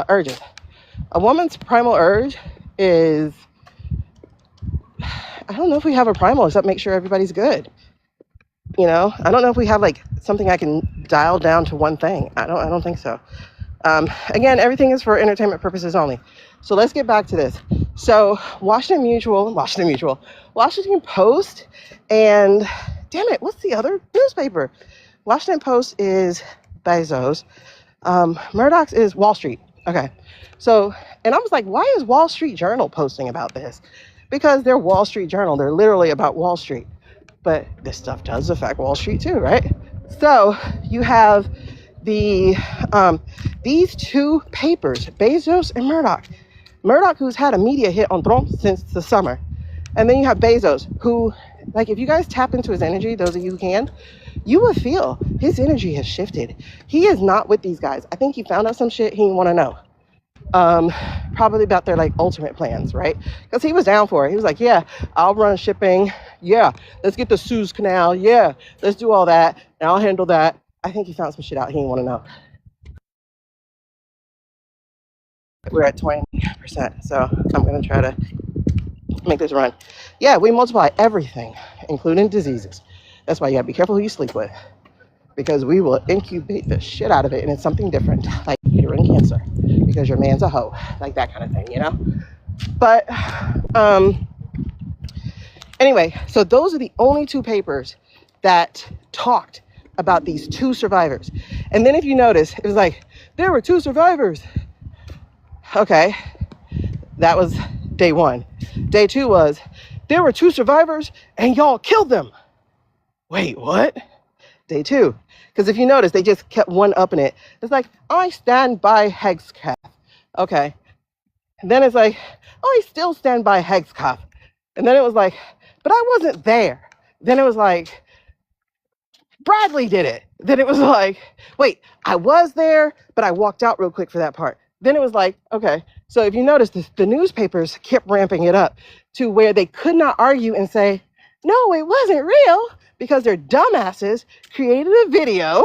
Speaker 1: urges. A woman's primal urge is, I don't know if we have a primal except make sure everybody's good. I don't know if we have like something I can dial down to one thing. I don't think so. Again, everything is for entertainment purposes only. So let's get back to this. So Washington Post, and damn it, what's the other newspaper? Washington Post is Bezos. Murdoch's is Wall Street. Okay. So, and I was like, why is Wall Street Journal posting about this? Because they're Wall Street Journal. They're literally about Wall Street. But this stuff does affect Wall Street too, right? So you have these two papers, Bezos and Murdoch. Murdoch, who's had a media hit on Trump since the summer. And then you have Bezos, who, like, if you guys tap into his energy, those of you who can, you will feel his energy has shifted. He is not with these guys. I think he found out some shit he didn't want to know. Probably about their like ultimate plans, right? Because he was down for it. He was like, yeah, I'll run shipping. Yeah, let's get the Suez Canal. Yeah, let's do all that. And I'll handle that. I think he found some shit out he didn't want to know. We're at 20%, so I'm going to try to make this run. Yeah, we multiply everything, including diseases. That's why you got to be careful who you sleep with, because we will incubate the shit out of it, and it's something different, like uterine cancer, because your man's a hoe, like that kind of thing, you know? But anyway, so those are the only two papers that talked about these two survivors. And then if you notice, it was like, there were two survivors. Okay, that was day one. Day two was, there were two survivors and y'all killed them. Wait, what? Day two. Because if you notice, they just kept one up in it. It's like, I stand by Hexcath. Okay. And then it's like, I still stand by Hexcath. And then it was like, but I wasn't there. Then it was like, Bradley did it. Then it was like, wait, I was there, but I walked out real quick for that part. Then it was like, okay. So if you notice, the newspapers kept ramping it up to where they could not argue and say, no, it wasn't real, because their dumbasses created a video,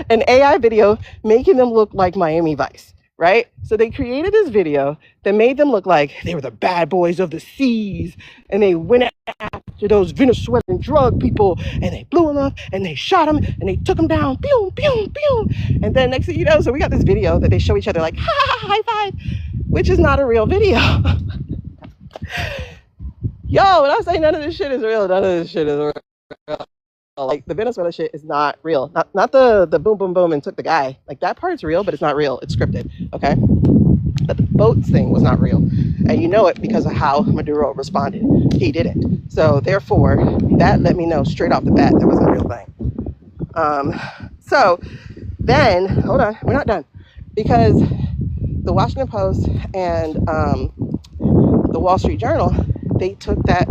Speaker 1: an AI video making them look like Miami Vice, right? So they created this video that made them look like they were the bad boys of the seas, and they went after those Venezuelan drug people, and they blew them up, and they shot them, and they took them down, pew, pew, pew. And then next thing you know, so we got this video that they show each other like, ha, ha, ha, high five, which is not a real video. Yo, when I say none of this shit is real, none of this shit is real. Like, the Venezuela shit is not real. Not the boom, boom, boom and took the guy. Like, that part's real, but it's not real. It's scripted, okay? But the boats thing was not real. And you know it because of how Maduro responded. He didn't. So, therefore, that let me know straight off the bat that wasn't a real thing. So, then, hold on, we're not done. Because the Washington Post and the Wall Street Journal, they took that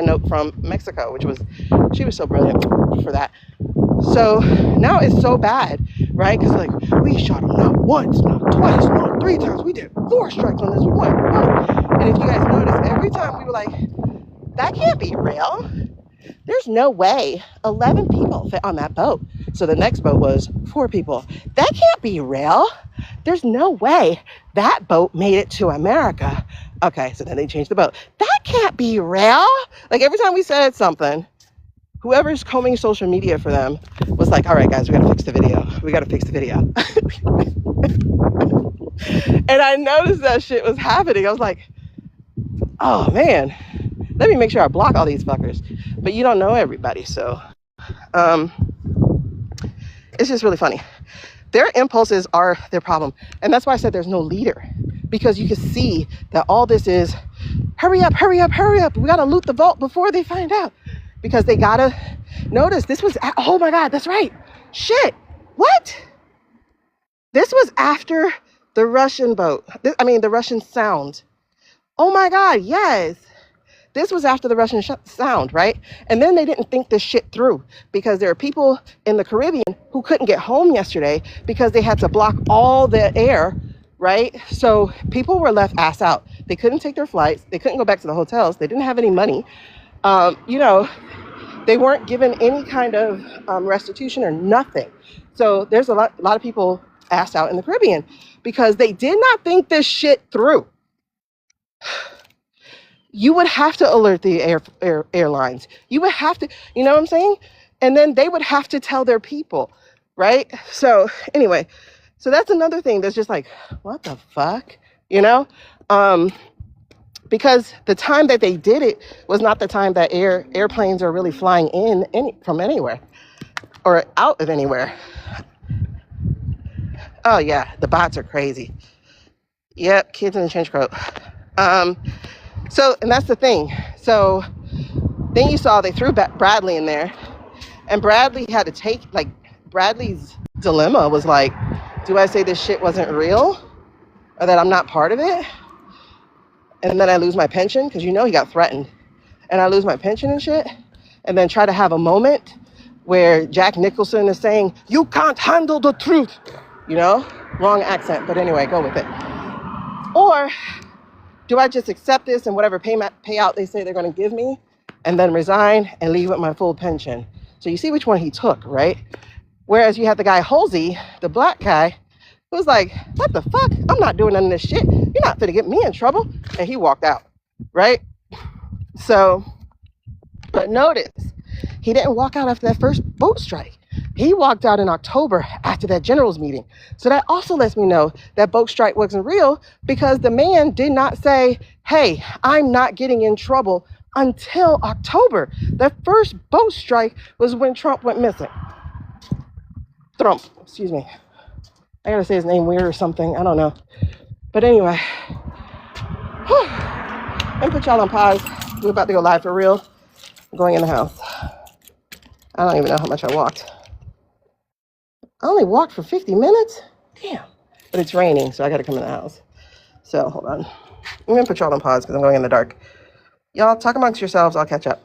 Speaker 1: note from Mexico, she was so brilliant for that. So now it's so bad, right? Because like, we shot him not once, not twice, not three times. We did 4 strikes on this one boat. And if you guys notice, every time we were like, that can't be real. There's no way 11 people fit on that boat. So the next boat was 4 people. That can't be real. There's no way that boat made it to America. Okay, so then they changed the boat. That can't be real. Like, every time we said something, whoever's combing social media for them was like, all right, guys, we got to fix the video. We got to fix the video. And I noticed that shit was happening. I was like, oh, man, let me make sure I block all these fuckers. But you don't know everybody, so it's just really funny. Their impulses are their problem. And that's why I said there's no leader. Because you can see that all this is, hurry up, hurry up, hurry up. We got to loot the vault before they find out. Because they got to notice this was, oh my God, that's right. Shit. What? This was after the Russian boat. The Russian sound. Oh my God, yes. This was after the Russian sound, right? And then they didn't think this shit through, because there are people in the Caribbean who couldn't get home yesterday because they had to block all the air, right? So people were left ass out. They couldn't take their flights. They couldn't go back to the hotels. They didn't have any money. They weren't given any kind of restitution or nothing. So there's a lot of people ass out in the Caribbean because they did not think this shit through. You would have to alert the airlines. You would have to, you know what I'm saying? And then they would have to tell their people, right? So anyway, so that's another thing that's just like, what the fuck, you know? Because the time that they did it was not the time that airplanes are really flying from anywhere or out of anywhere. Oh yeah, the bots are crazy. Yep, kids in the trench coat. So, and that's the thing. So then you saw they threw Bradley in there, and Bradley had to take, like, Bradley's dilemma was like, do I say this shit wasn't real or that I'm not part of it? And then I lose my pension, because he got threatened, and I lose my pension and shit, and then try to have a moment where Jack Nicholson is saying, you can't handle the truth, wrong accent, but anyway, go with it. Or do I just accept this and whatever payout they say they're going to give me, and then resign and leave with my full pension? So you see which one he took, right? Whereas you had the guy Halsey, the black guy, who was like, what the fuck? I'm not doing none of this shit. You're not gonna get me in trouble. And he walked out, right? So, but notice, he didn't walk out after that first boat strike. He walked out in October after that generals meeting. So that also lets me know that boat strike wasn't real, because the man did not say, hey, I'm not getting in trouble until October. The first boat strike was when Trump went missing. Trump, excuse me. I gotta say his name weird or something. I don't know. But anyway, and put y'all on pause. We're about to go live for real. I'm going in the house. I don't even know how much I walked. I only walked for 50 minutes? Damn. But it's raining, so I gotta come in the house. So hold on. I'm gonna put y'all on pause because I'm going in the dark. Y'all talk amongst yourselves. I'll catch up.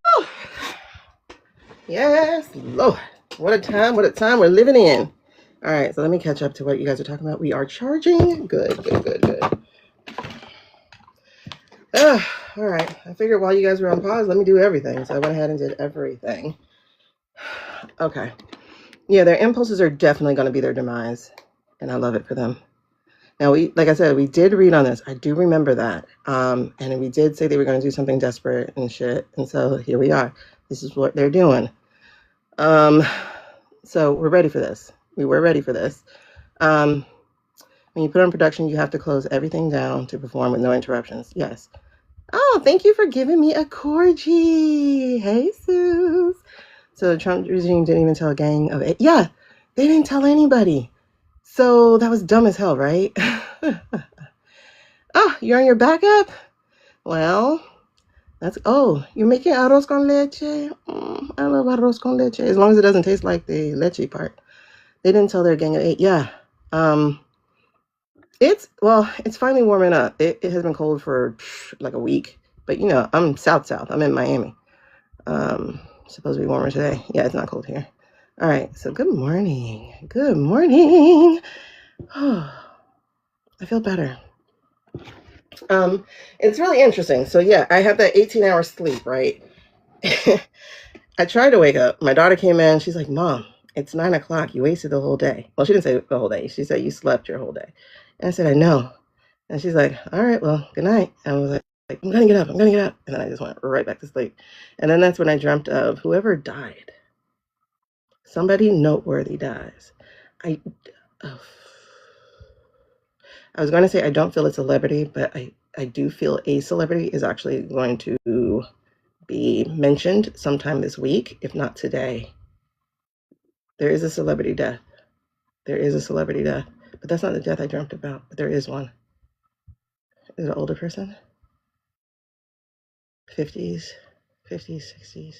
Speaker 1: Oh, yes, Lord. What a time we're living in. All right, so let me catch up to what you guys are talking about. We are charging. Good, good, good, good. All right, I figured while you guys were on pause, let me do everything. So I went ahead and did everything. Okay. Yeah, their impulses are definitely going to be their demise, and I love it for them. Now, like I said, we did read on this. I do remember that. And we did say they were going to do something desperate and shit. And so here we are. This is what they're doing. So we're ready for this. We were ready for this. When you put on production, you have to close everything down to perform with no interruptions. Yes. Oh, thank you for giving me a corgi. Hey, Suze. So the Trump regime didn't even tell a gang of 8. Yeah, they didn't tell anybody. So that was dumb as hell, right? Oh, you're on your backup? Well, you're making arroz con leche? I love arroz con leche, as long as it doesn't taste like the leche part. They didn't tell their gang of 8. Yeah. It's finally warming up. It has been cold for like a week, but I'm south. I'm in Miami. Supposed to be warmer today. Yeah, it's not cold here. All right. So good morning. Good morning. Oh, I feel better. It's really interesting. So yeah, I had that 18-hour sleep, right? I tried to wake up. My daughter came in. She's like, Mom, it's 9 o'clock. You wasted the whole day. Well, she didn't say the whole day. She said you slept your whole day. And I said, I know. And she's like, all right, well, good night. And I was like, I'm going to get up. I'm going to get up. And then I just went right back to sleep. And then that's when I dreamt of whoever died. Somebody noteworthy dies. I was going to say I don't feel a celebrity, but I do feel a celebrity is actually going to be mentioned sometime this week, if not today. There is a celebrity death. There is a celebrity death. But that's not the death I dreamt about. But there is one. Is it an older person? 50s, 60s.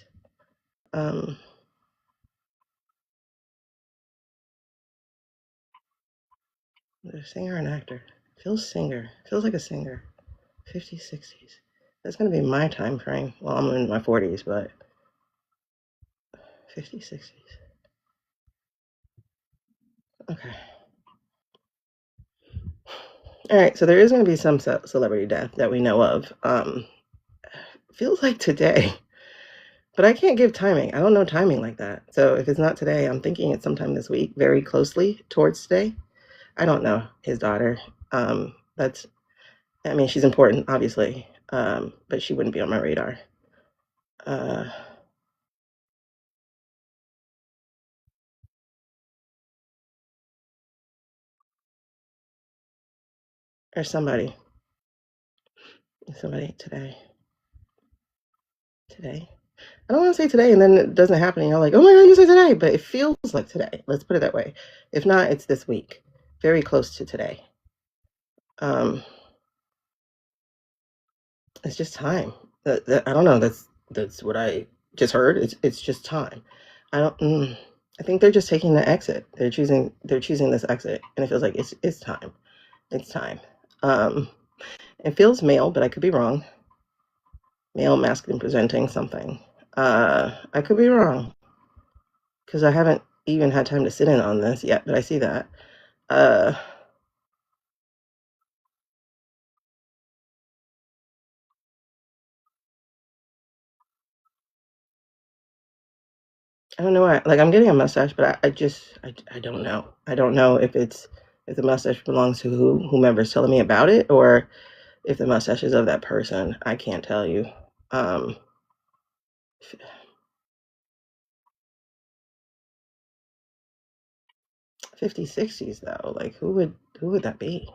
Speaker 1: A singer or an actor? Feels like a singer. 50s, 60s. That's going to be my time frame. Well, I'm in my 40s, but 50s, 60s. Okay. All right, so there is going to be some celebrity death that we know of. Feels like today, but I can't give timing. I don't know timing like that. So if it's not today, I'm thinking it's sometime this week, very closely towards today. I don't know his daughter. She's important, obviously, but she wouldn't be on my radar. Or somebody today. I don't want to say today, and then it doesn't happen, and you're like, oh my God, you said today, but it feels like today. Let's put it that way. If not, it's this week, very close to today. It's just time. I don't know. That's what I just heard. It's just time. I don't. I think they're just taking the exit. They're choosing this exit, and it feels like it's time. It's time. It feels male, but I could be wrong. Male, masculine, presenting something. I could be wrong because I haven't even had time to sit in on this yet, but I see that. I don't know why. Like I'm getting a mustache, but I don't know. I don't know if the mustache belongs to whomever's telling me about it, or if the mustache is of that person. I can't tell you. 50s, 60s though. Like who would that be?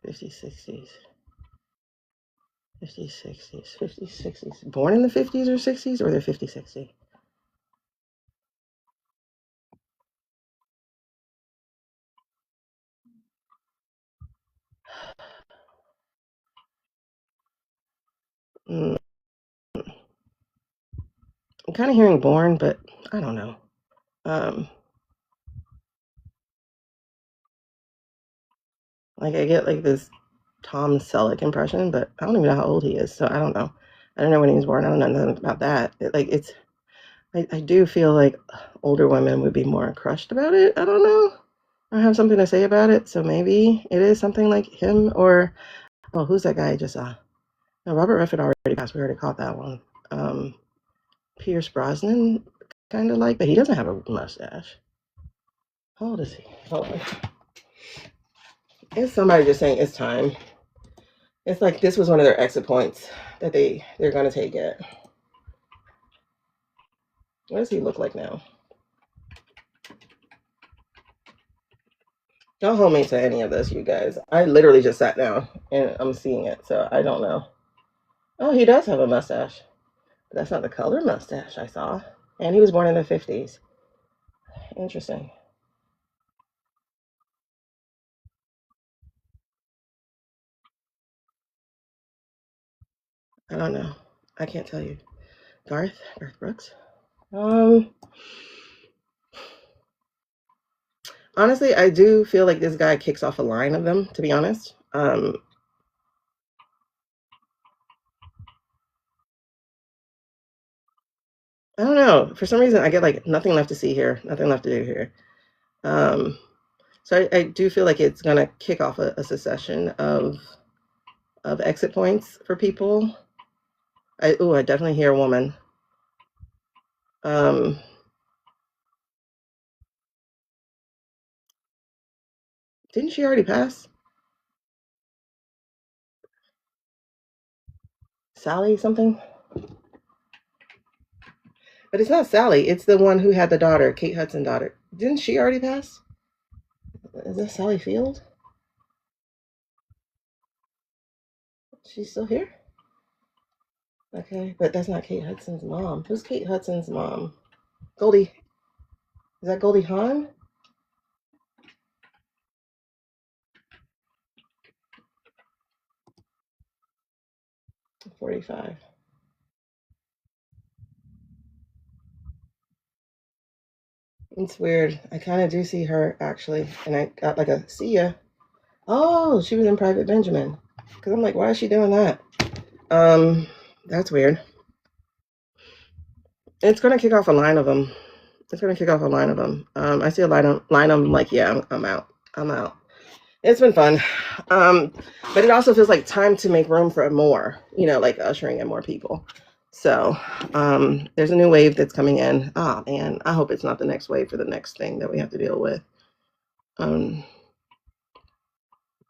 Speaker 1: 50s, 60s. 50s, 60s, 50s, 60s. Born in the 50s or 60s, or they're 50, 60? Mm, I'm kind of hearing born, but I don't know. Like I get like this Tom Selleck impression, but I don't even know how old he is, so I don't know. I don't know when he was born. I don't know nothing about that. I do feel like older women would be more crushed about it. I don't know. I have something to say about it, so maybe it is something like him or, oh, who's that guy I just saw? No, Robert Redford already passed. We already caught that one. Pierce Brosnan, kind of like, but he doesn't have a mustache. How old is he? Hold on. It's somebody just saying it's time. It's like this was one of their exit points that they're gonna take it. What does he look like now? Don't hold me to any of this, you guys. I literally just sat down and I'm seeing it, so I don't know. Oh, he does have a mustache. But that's not the color mustache I saw. And he was born in the 50s. Interesting. I don't know. I can't tell you. Garth Brooks? Um, Honestly, I do feel like this guy kicks off a line of them, to be honest. I don't know. For some reason, I get like nothing left to see here, nothing left to do here. So I do feel like it's gonna kick off a succession of exit points for people. I definitely hear a woman. Um, didn't she already pass? Sally something? But it's not Sally. It's the one who had the daughter, Kate Hudson's daughter. Didn't she already pass? Is that Sally Field? She's still here? Okay, but that's not Kate Hudson's mom. Who's Kate Hudson's mom? Goldie. Is that Goldie Hawn? 45. It's weird. I kind of do see her actually, and I got like a see ya. Oh, she was in Private Benjamin. Because I'm like, why is she doing that? Um, that's weird. It's gonna kick off a line of them. It's gonna kick off a line of them. I see a line of them. Like, yeah, I'm out. I'm out. It's been fun, but it also feels like time to make room for more. You know, like ushering in more people. So there's a new wave that's coming in. Oh man, I hope it's not the next wave for the next thing that we have to deal with. You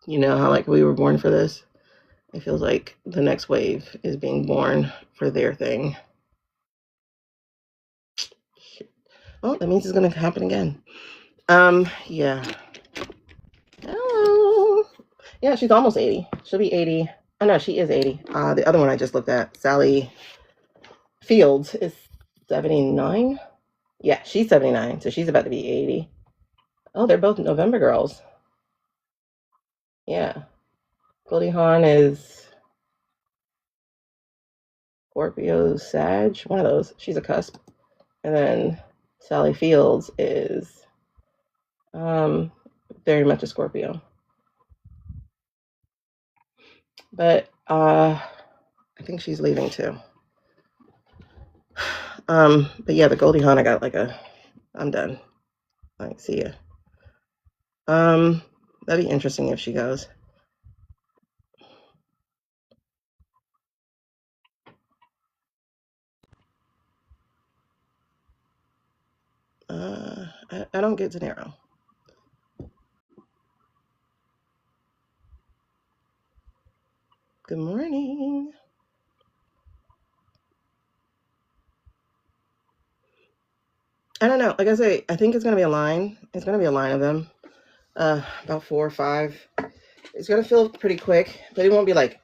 Speaker 1: know how like we were born for this? It feels like the next wave is being born for their thing. Oh, that means it's gonna happen again. Yeah. Hello. Yeah, she's almost 80. She'll be 80. Oh no, she is 80. The other one I just looked at, Sally Fields, is 79. Yeah, she's 79, so she's about to be 80. Oh, they're both November girls. Yeah. Goldie Hawn is Scorpio Sag, one of those. She's a cusp. And then Sally Fields is very much a Scorpio. But I think she's leaving too. But yeah, the Goldie Hawn, I got like I'm done. Like, see ya. That'd be interesting if she goes. I don't get De Niro. Good morning. I don't know. Like I say, I think it's gonna be a line. It's gonna be a line of them. About 4 or 5. It's gonna feel pretty quick, but it won't be like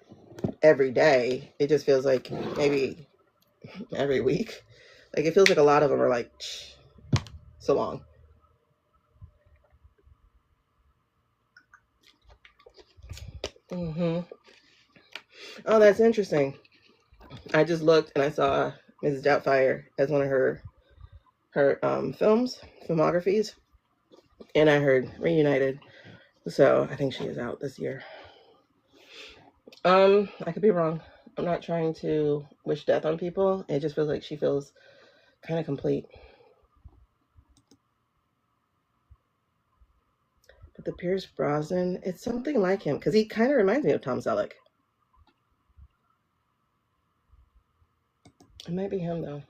Speaker 1: every day. It just feels like maybe every week. Like it feels like a lot of them are like so long. Oh, that's interesting. I just looked and I saw Mrs. Doubtfire as one of her filmographies, and I heard Reunited. So I think she is out this year. I could be wrong. I'm not trying to wish death on people. It just feels like she feels kind of complete. But the Pierce Brosnan, it's something like him because he kind of reminds me of Tom Selleck. It might be him though,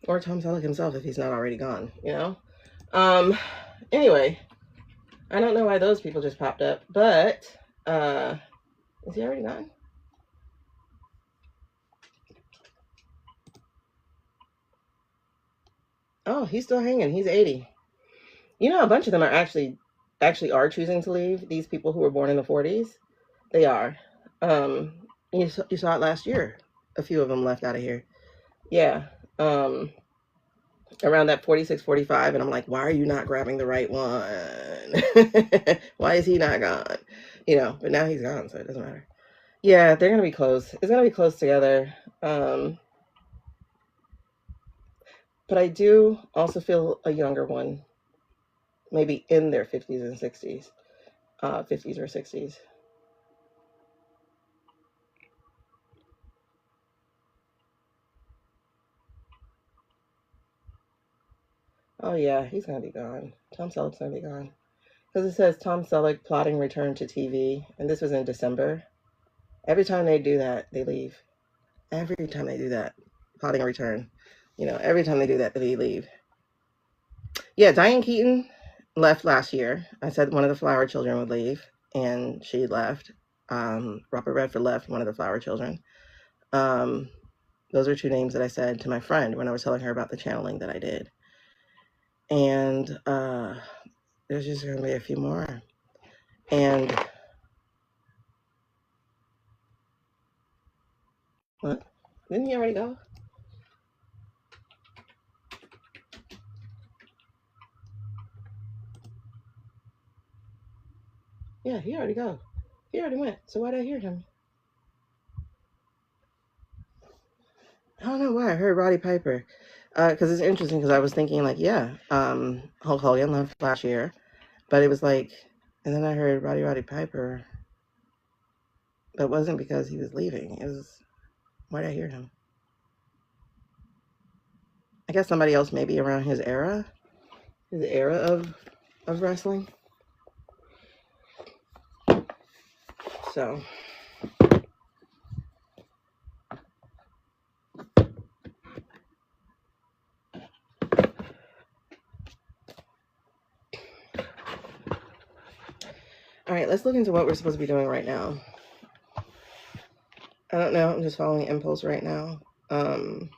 Speaker 1: or Tom Selleck himself if he's not already gone. You know. Anyway, I don't know why those people just popped up, but is he already gone? Oh, he's still hanging. He's 80. You know, a bunch of them are actually are choosing to leave. These people who were born in the 40s, they are. You saw it last year. A few of them left out of here. Yeah. Around that 46, 45, and I'm like, why are you not grabbing the right one? Why is he not gone? You know, but now he's gone, so it doesn't matter. Yeah, they're gonna be close. It's gonna be close together. But I do also feel a younger one, maybe in their 50s and 60s, 50s or 60s. Oh yeah, he's gonna be gone. Tom Selleck's gonna be gone. Because it says Tom Selleck plotting return to TV, and this was in December. Every time they do that, they leave. Every time they do that, plotting a return. You know, every time they do that, they leave. Yeah, Diane Keaton left last year. I said one of the Flower Children would leave, and she left. Robert Redford left, one of the Flower Children. Those are two names that I said to my friend when I was telling her about the channeling that I did. And there's just going to be a few more. And what? Didn't he already go? Yeah, he already go. He already went. So why did I hear him? I don't know why I heard Roddy Piper. Because it's interesting because I was thinking like, yeah, Hulk Hogan left last year. But it was like, and then I heard Roddy Piper. But it wasn't because he was leaving. It was, why did I hear him? I guess somebody else maybe around his era of wrestling. So all right, let's look into what we're supposed to be doing right now. I don't know. I'm just following impulse right now. All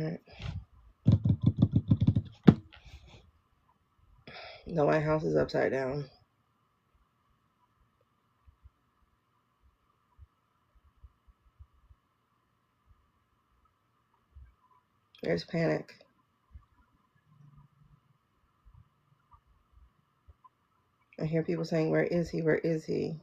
Speaker 1: right. No, my house is upside down. There's panic. I hear people saying, where is he? Where is he?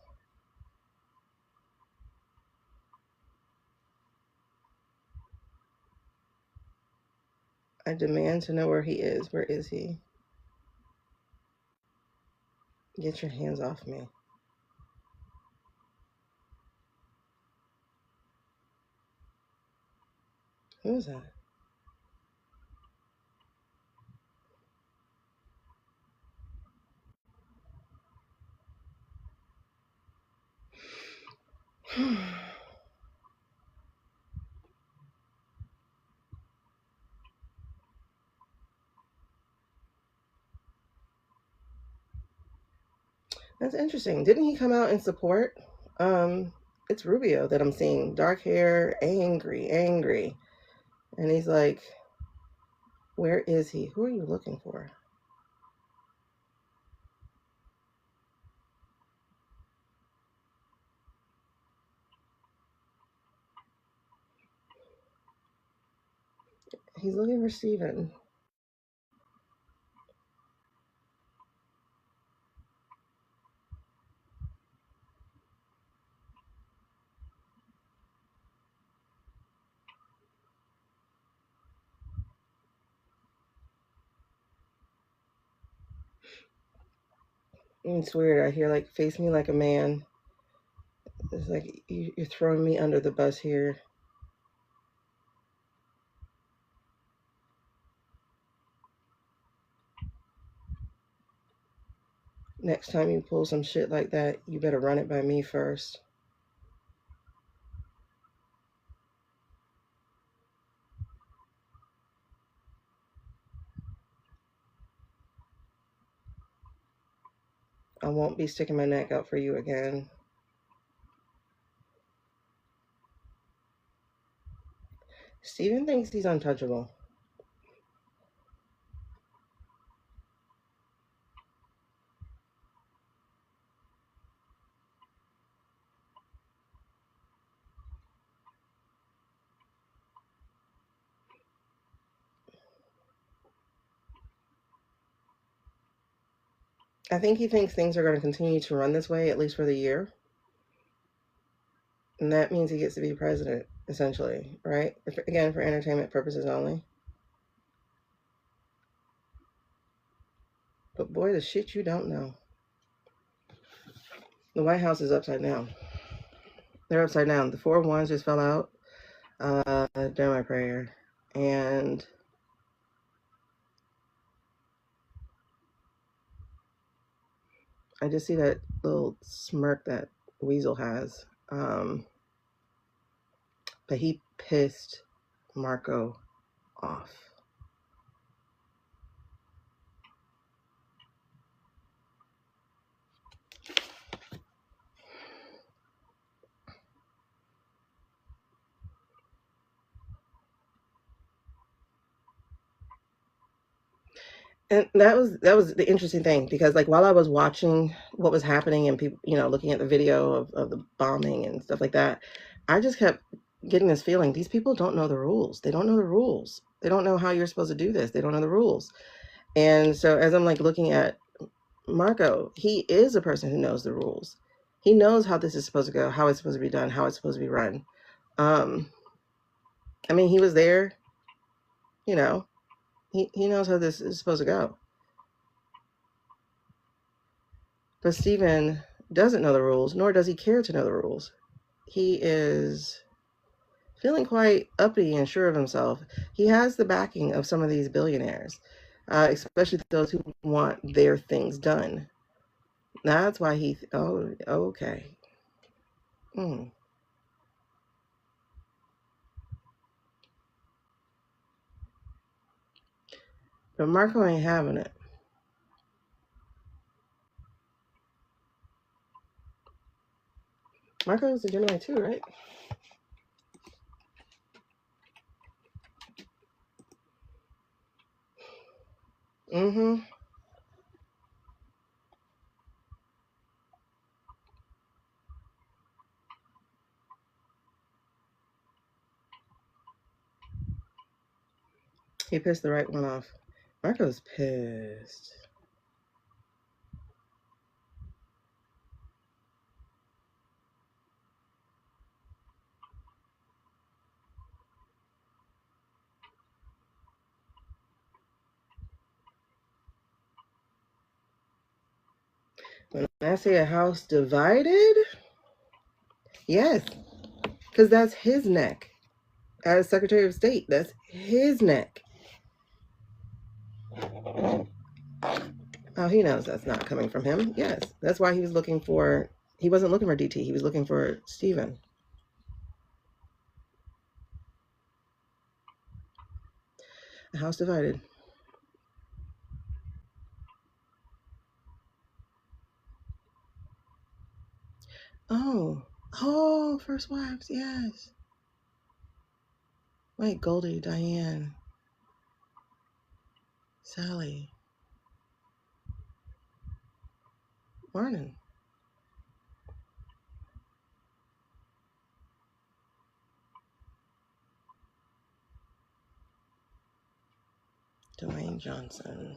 Speaker 1: I demand to know where he is. Where is he? Get your hands off me. Who is that? That's interesting. Didn't he come out in support? It's Rubio that I'm seeing. Dark hair, angry. And he's like, where is he? Who are you looking for? He's looking for Steven. It's weird. I hear like, face me like a man. It's like, you're throwing me under the bus here. Next time you pull some shit like that, you better run it by me first. I won't be sticking my neck out for you again. Steven thinks he's untouchable. I think he thinks things are going to continue to run this way, at least for the year. And that means he gets to be president, essentially, right? Again, for entertainment purposes only. But boy, the shit you don't know. The White House is upside down. They're upside down. The 4 of Wands just fell out during my prayer. And I just see that little smirk that Weasel has. But he pissed Marco off. And that was the interesting thing, because like while I was watching what was happening and people, looking at the video of the bombing and stuff like that, I just kept getting this feeling these people don't know the rules. They don't know the rules. They don't know how you're supposed to do this. They don't know the rules. And so as I'm like looking at Marco, he is a person who knows the rules. He knows how this is supposed to go, how it's supposed to be done, how it's supposed to be run. I mean, he was there, he knows how this is supposed to go. But Steven doesn't know the rules, nor does he care to know the rules. He is feeling quite uppity and sure of himself. He has the backing of some of these billionaires, especially those who want their things done. That's why okay. But Marco ain't having it. Marco is a Gemini too, right? Mm-hmm. He pissed the right one off. Marco's pissed. When I say a house divided, yes, because that's his neck. As Secretary of State, that's his neck. Oh, he knows that's not coming from him. Yes, that's why he was looking for, he wasn't looking for DT, he was looking for Stephen. A house divided. Oh, First Wives, yes. Wait, Goldie, Diane, Sally. Morning. Dwayne Johnson.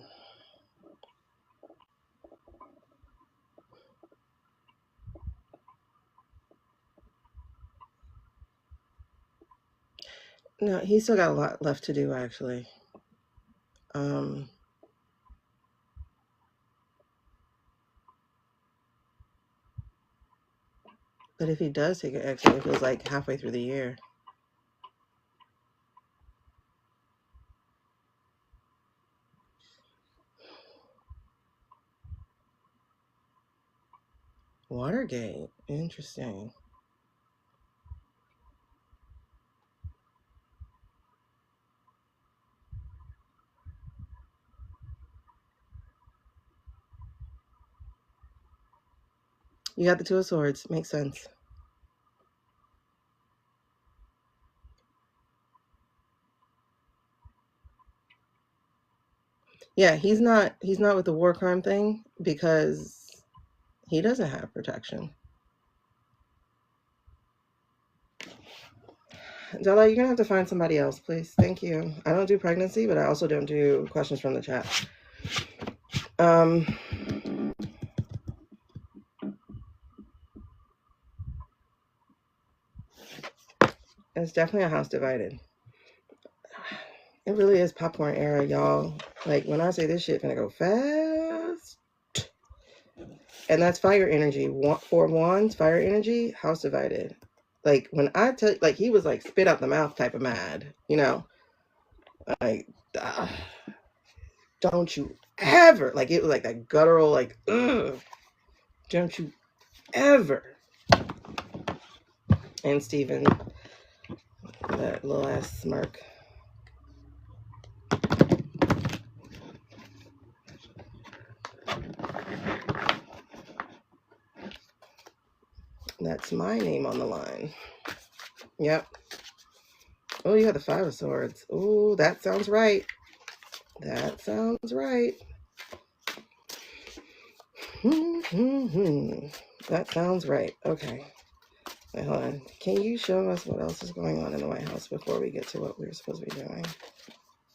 Speaker 1: No, he's still got a lot left to do, actually. But if he does take an exit, it feels like halfway through the year. Watergate. Interesting. You got the Two of Swords. Makes sense. Yeah, he's not with the war crime thing because he doesn't have protection. Della, you're gonna have to find somebody else, please. Thank you. I don't do pregnancy, but I also don't do questions from the chat. It's definitely a house divided. It really is popcorn era, y'all. Like, when I say this shit gonna go fast. And that's fire energy. 4 of Wands, fire energy, house divided. Like, when I tell, like, he was like spit out the mouth type of mad, you know? Like, don't you ever, like, it was like that guttural, like, ugh, don't you ever. And Stephen, that little ass smirk. That's my name on the line. Yep. Oh, you have the 5 of Swords. Oh, that sounds right. That sounds right. That sounds right. Okay. Wait, hold on. Can you show us what else is going on in the White House before we get to what we're supposed to be doing?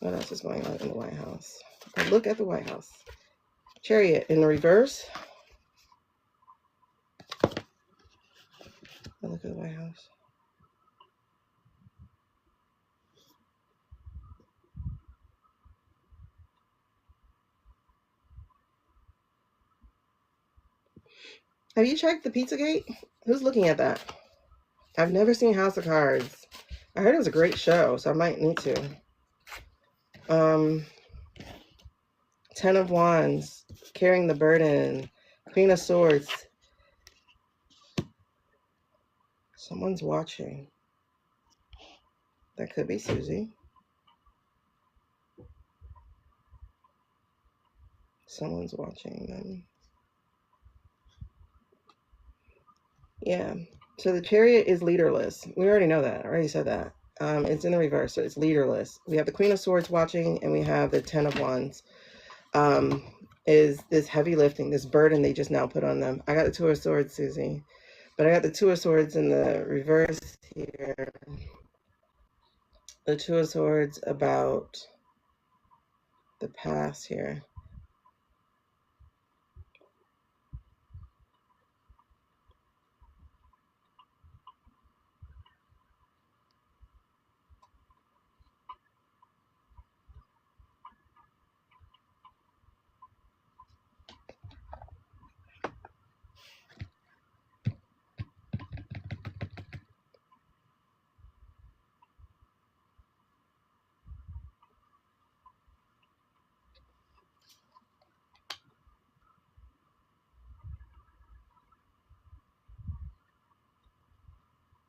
Speaker 1: What else is going on in the White House? Look at the White House. Chariot in the reverse. Look at the White House. Have you checked the Pizzagate? Who's looking at that? I've never seen House of Cards. I heard it was a great show, so I might need to. 10 of Wands, carrying the burden. Queen of Swords. Someone's watching. That could be Susie. Someone's watching them. Yeah. So the Chariot is leaderless. We already know that. I already said that. It's in the reverse, so it's leaderless. We have the Queen of Swords watching, and we have the 10 of Wands. Is this heavy lifting, this burden they just now put on them. I got the 2 of Swords, Susie. But I got the 2 of Swords in the reverse here. The 2 of Swords about the past here.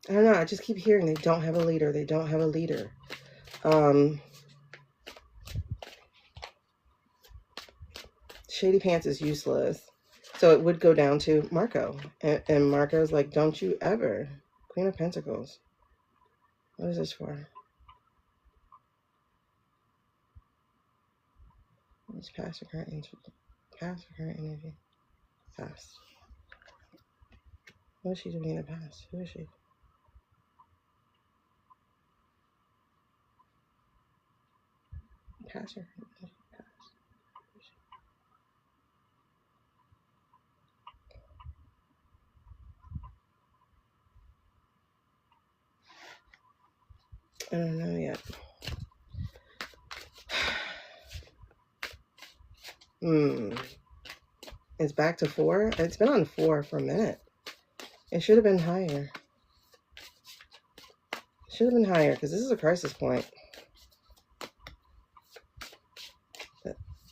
Speaker 1: I don't know. I just keep hearing they don't have a leader. They don't have a leader. Shady Pants is useless. So it would go down to Marco. And Marco's like, don't you ever. Queen of Pentacles. What is this for? Let's pass the current energy. Pass the current energy. Pass. What is she doing in the past? Who is she? Pass her. Pass. I don't know yet. It's back to 4. It's been on 4 for a minute. It should have been higher. Should have been higher because this is a crisis point.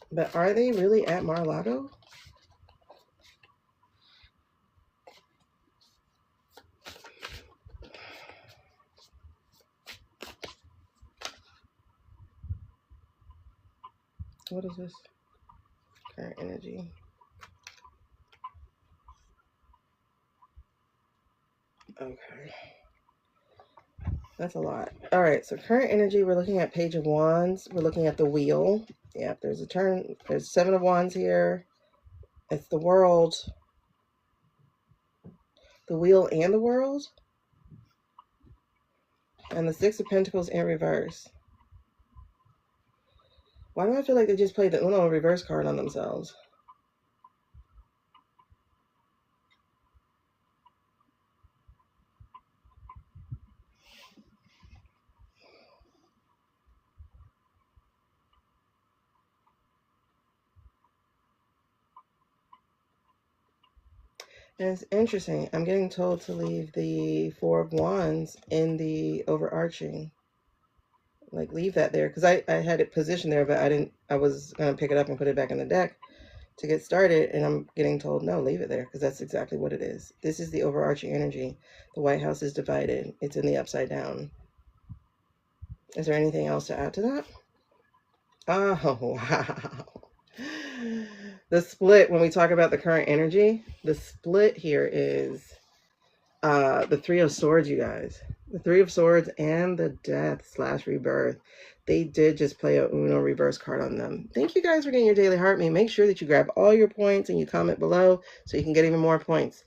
Speaker 1: But are they really at Mar-a-Lago? What is this? Current energy. Okay. That's a lot. All right, so current energy, we're looking at Page of Wands. We're looking at the wheel. Yeah, there's a turn. There's 7 of Wands here. It's the world. The wheel and the world. And the 6 of Pentacles in reverse. Why do I feel like they just played the Uno reverse card on themselves? And it's interesting. I'm getting told to leave the 4 of Wands in the overarching. Like, leave that there. Because I had it positioned there, but I was going to pick it up and put it back in the deck to get started. And I'm getting told, no, leave it there. Because that's exactly what it is. This is the overarching energy. The White House is divided. It's in the upside down. Is there anything else to add to that? Oh, wow. The split, when we talk about the current energy, the split here is the 3 of Swords, you guys. The 3 of Swords and the Death/Rebirth. They did just play a Uno reverse card on them. Thank you guys for getting your daily heart me. Make sure that you grab all your points and you comment below so you can get even more points.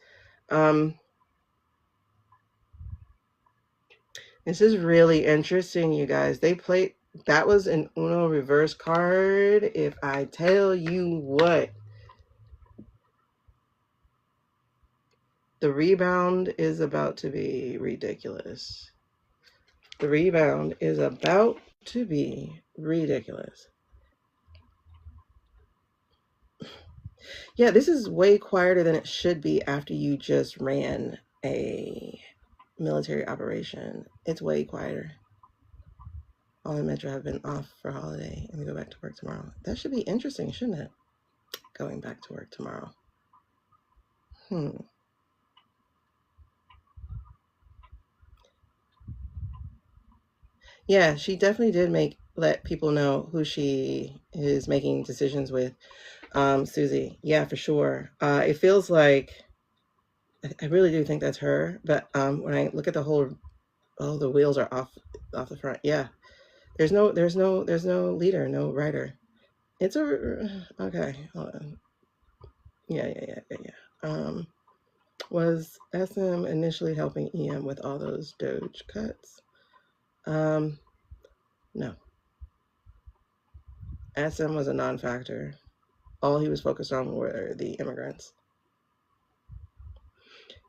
Speaker 1: This is really interesting, you guys. They played, that was an Uno reverse card. If I tell you what, the rebound is about to be ridiculous. The rebound is about to be ridiculous. Yeah, this is way quieter than it should be after you just ran a military operation. It's way quieter. All the Metro have been off for holiday and we go back to work tomorrow. That should be interesting, shouldn't it? Going back to work tomorrow. Yeah, she definitely did let people know who she is making decisions with. Susie, yeah, for sure. It feels like, I really do think that's her, but when I look at the whole, oh, the wheels are off the front. Yeah, there's no leader, no writer. It's okay. Hold on. Yeah. Was SM initially helping EM with all those Doge cuts? No. SM was a non-factor. All he was focused on were the immigrants.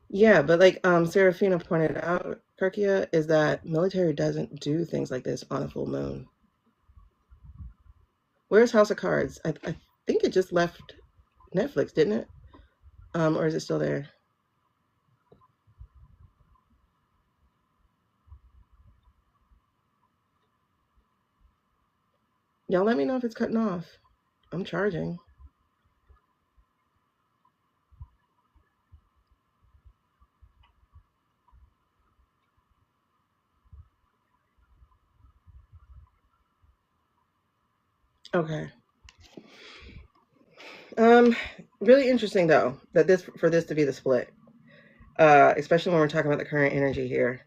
Speaker 1: Yeah, but like Serafina pointed out, Kirkia, is that military doesn't do things like this on a full moon. Where's House of Cards? I think it just left Netflix, didn't it? Or is it still there? Y'all let me know if it's cutting off. I'm charging. Okay. Really interesting though that this to be the split, especially when we're talking about the current energy here.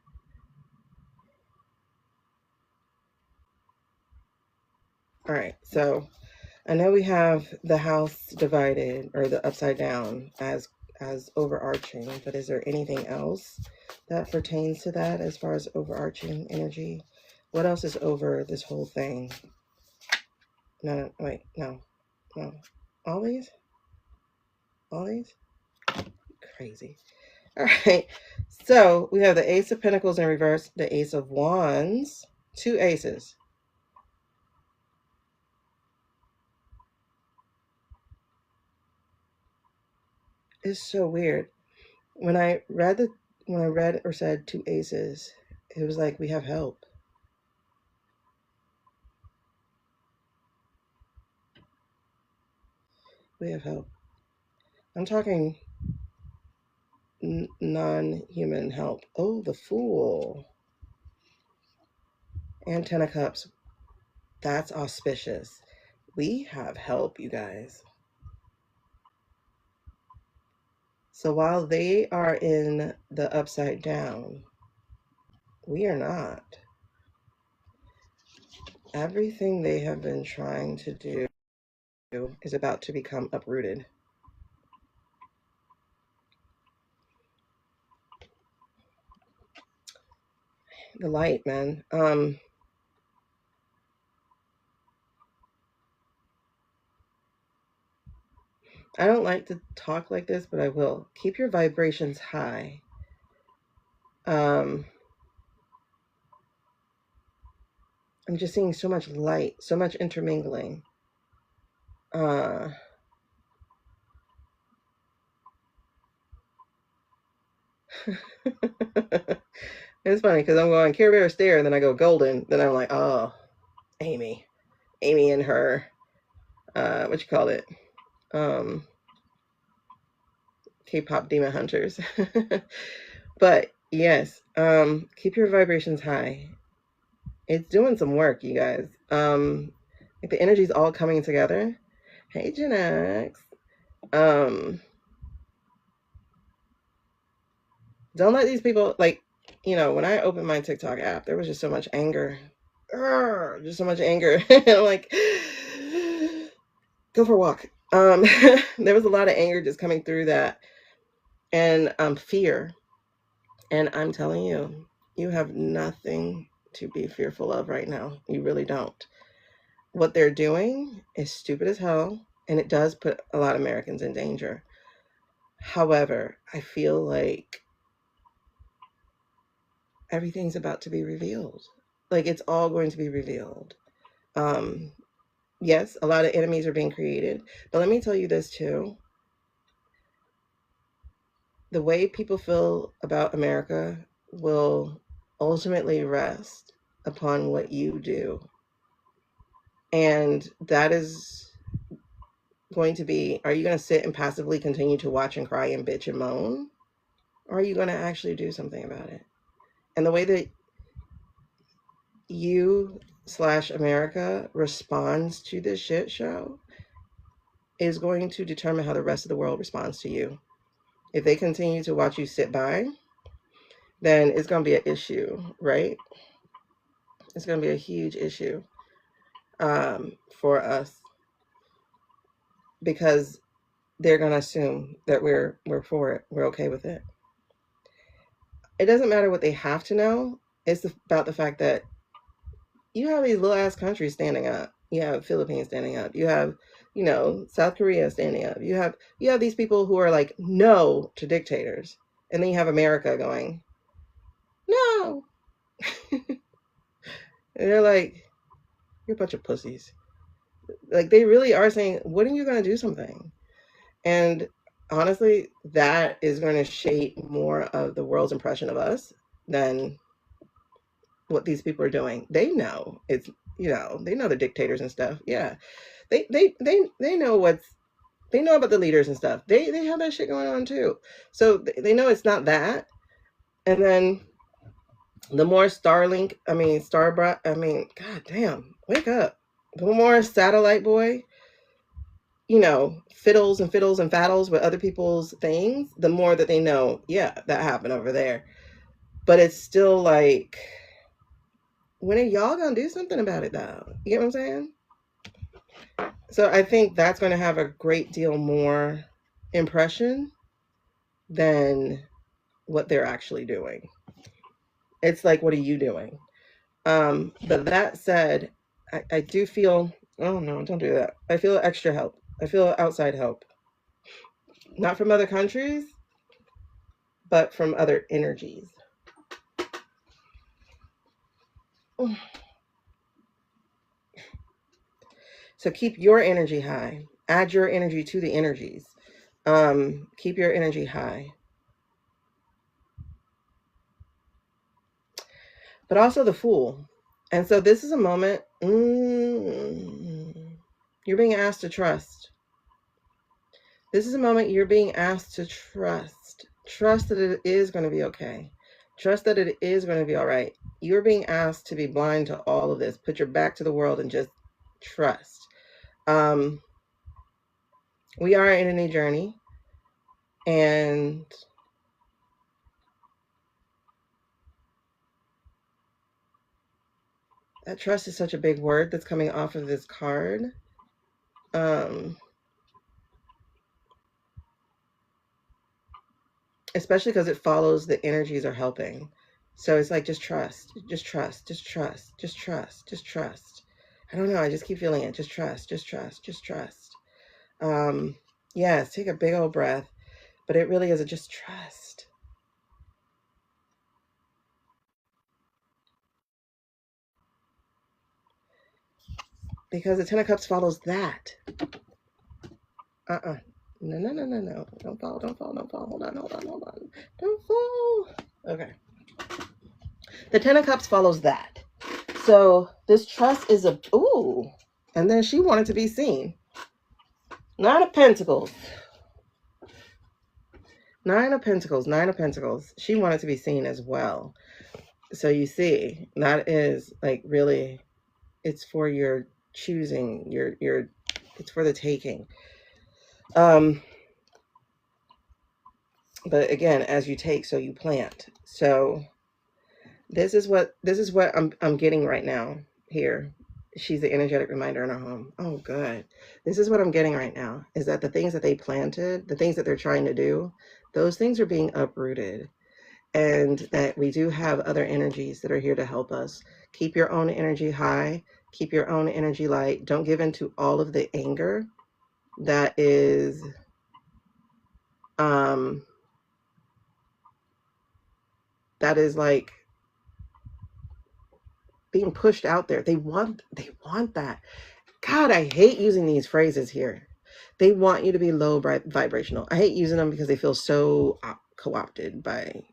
Speaker 1: All right, so I know we have the house divided or the upside down as overarching, but is there anything else that pertains to that as far as overarching energy? What else is over this whole thing? No, wait, no. All these? Crazy. All right. So we have the Ace of Pentacles in reverse, the Ace of Wands, 2 aces. It's so weird. When I read or said 2 aces, it was like we have help. We have help. I'm talking non-human help. Oh, the Fool. And 10 of Cups. That's auspicious. We have help, you guys. So while they are in the upside down, we are not. Everything they have been trying to do is about to become uprooted. The light, man. I don't like to talk like this, but I will. Keep your vibrations high. I'm just seeing so much light, so much intermingling. It's funny because I'm going Care Bear Stare, and then I go Golden. Then I'm like, oh, Amy and her, what you call it? K-pop demon hunters. But yes, keep your vibrations high. It's doing some work, you guys. Like the energy's all coming together. Hey, Gen X. Don't let these people, like, when I opened my TikTok app, there was just so much anger. Just so much anger. I'm like, go for a walk. There was a lot of anger just coming through that, and fear. And I'm telling you, you have nothing to be fearful of right now. You really don't. What they're doing is stupid as hell, and it does put a lot of Americans in danger. However, I feel like everything's about to be revealed. Like, it's all going to be revealed. Yes, a lot of enemies are being created, but let me tell you this too. The way people feel about America will ultimately rest upon what you do. And that is going to be, are you going to sit and passively continue to watch and cry and bitch and moan? Or are you going to actually do something about it? And the way that you/America responds to this shit show is going to determine how the rest of the world responds to you. If they continue to watch you sit by, then it's going to be an issue, right? It's going to be a huge issue for us, because they're going to assume that we're for it. We're okay with it. It doesn't matter what they have to know. It's about the fact that you have these little ass countries standing up.
Speaker 2: You have Philippines standing up. You have, South Korea standing up. You have these people who are like no to dictators. And then you have America going, no. And they're like, you're a bunch of pussies. Like, they really are saying, when are you going to do something? And honestly, that is going to shape more of the world's impression of us than what these people are doing. They know it's, they know the dictators and stuff. Yeah. They know they know about the leaders and stuff. They have that shit going on too. So they know it's not that. And then the more Starlink, god damn, wake up. The more satellite boy, fiddles and fiddles and faddles with other people's things, the more that they know, yeah, that happened over there. But it's still like, when are y'all gonna do something about it though? You get what I'm saying? So I think that's going to have a great deal more impression than what they're actually doing. It's like, what are you doing? But that said, I do feel, oh no, don't do that. I feel extra help. I feel outside help. Not from other countries, but from other energies. So keep your energy high. Add your energy to the energies. Keep your energy high. But also the Fool. And so this is a moment, you're being asked to trust. This is a moment you're being asked to trust. Trust that it is going to be okay. Trust that it is going to be all right. You're being asked to be blind to all of this. Put your back to the world and just trust. We are in a new journey. And that trust is such a big word that's coming off of this card. Especially because it follows the energies are helping. So it's like, just trust, just trust, just trust, just trust, just trust. I don't know. I just keep feeling it. Just trust, just trust, just trust. Yes, take a big old breath, but it really is a just trust. Because the Ten of Cups follows that. No. Don't fall. Hold on. Don't fall. Okay. The Ten of Cups follows that. So this trust is and then she wanted to be seen. Nine of Pentacles. Nine of Pentacles. She wanted to be seen as well. So you see, that is like, really, it's for your choosing, it's for the taking. But again, as you take, so you plant. So this is what I'm getting right now here. She's the energetic reminder in our home. Oh, good. This is what I'm getting right now, is that the things that they planted, the things that they're trying to do, those things are being uprooted. And that we do have other energies that are here to help us. Keep your own energy high. Keep your own energy light. Don't give in to all of the anger that is like being pushed out there. They want that. God, I hate using these phrases here. They want you to be low vibrational. I hate using them because they feel so co-opted by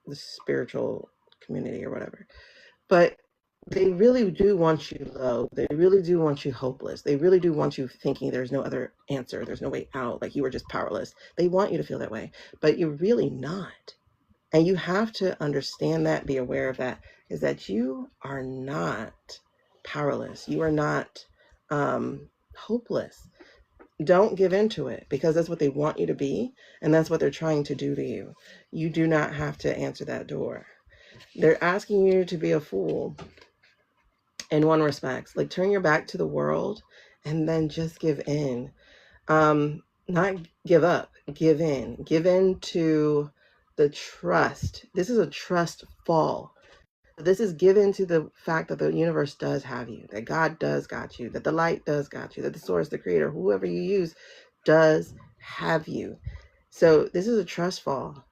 Speaker 2: the spiritual community or whatever. But they really do want you low. They really do want you hopeless. They really do want you thinking there's no other answer. There's no way out. Like you were just powerless. They want you to feel that way, but you're really not. And you have to understand that, be aware of that, is that you are not powerless. You are not hopeless. Don't give into it, because that's what they want you to be. And that's what they're trying to do to you. You do not have to answer that door. They're asking you to be a fool in one respect, like turn your back to the world and then just give in. Not give up, give in to the trust. This is a trust fall. This is given to the fact that the universe does have you, that God does got you, that the light does got you, that the source, the creator, whoever you use does have you. So this is a trust fall.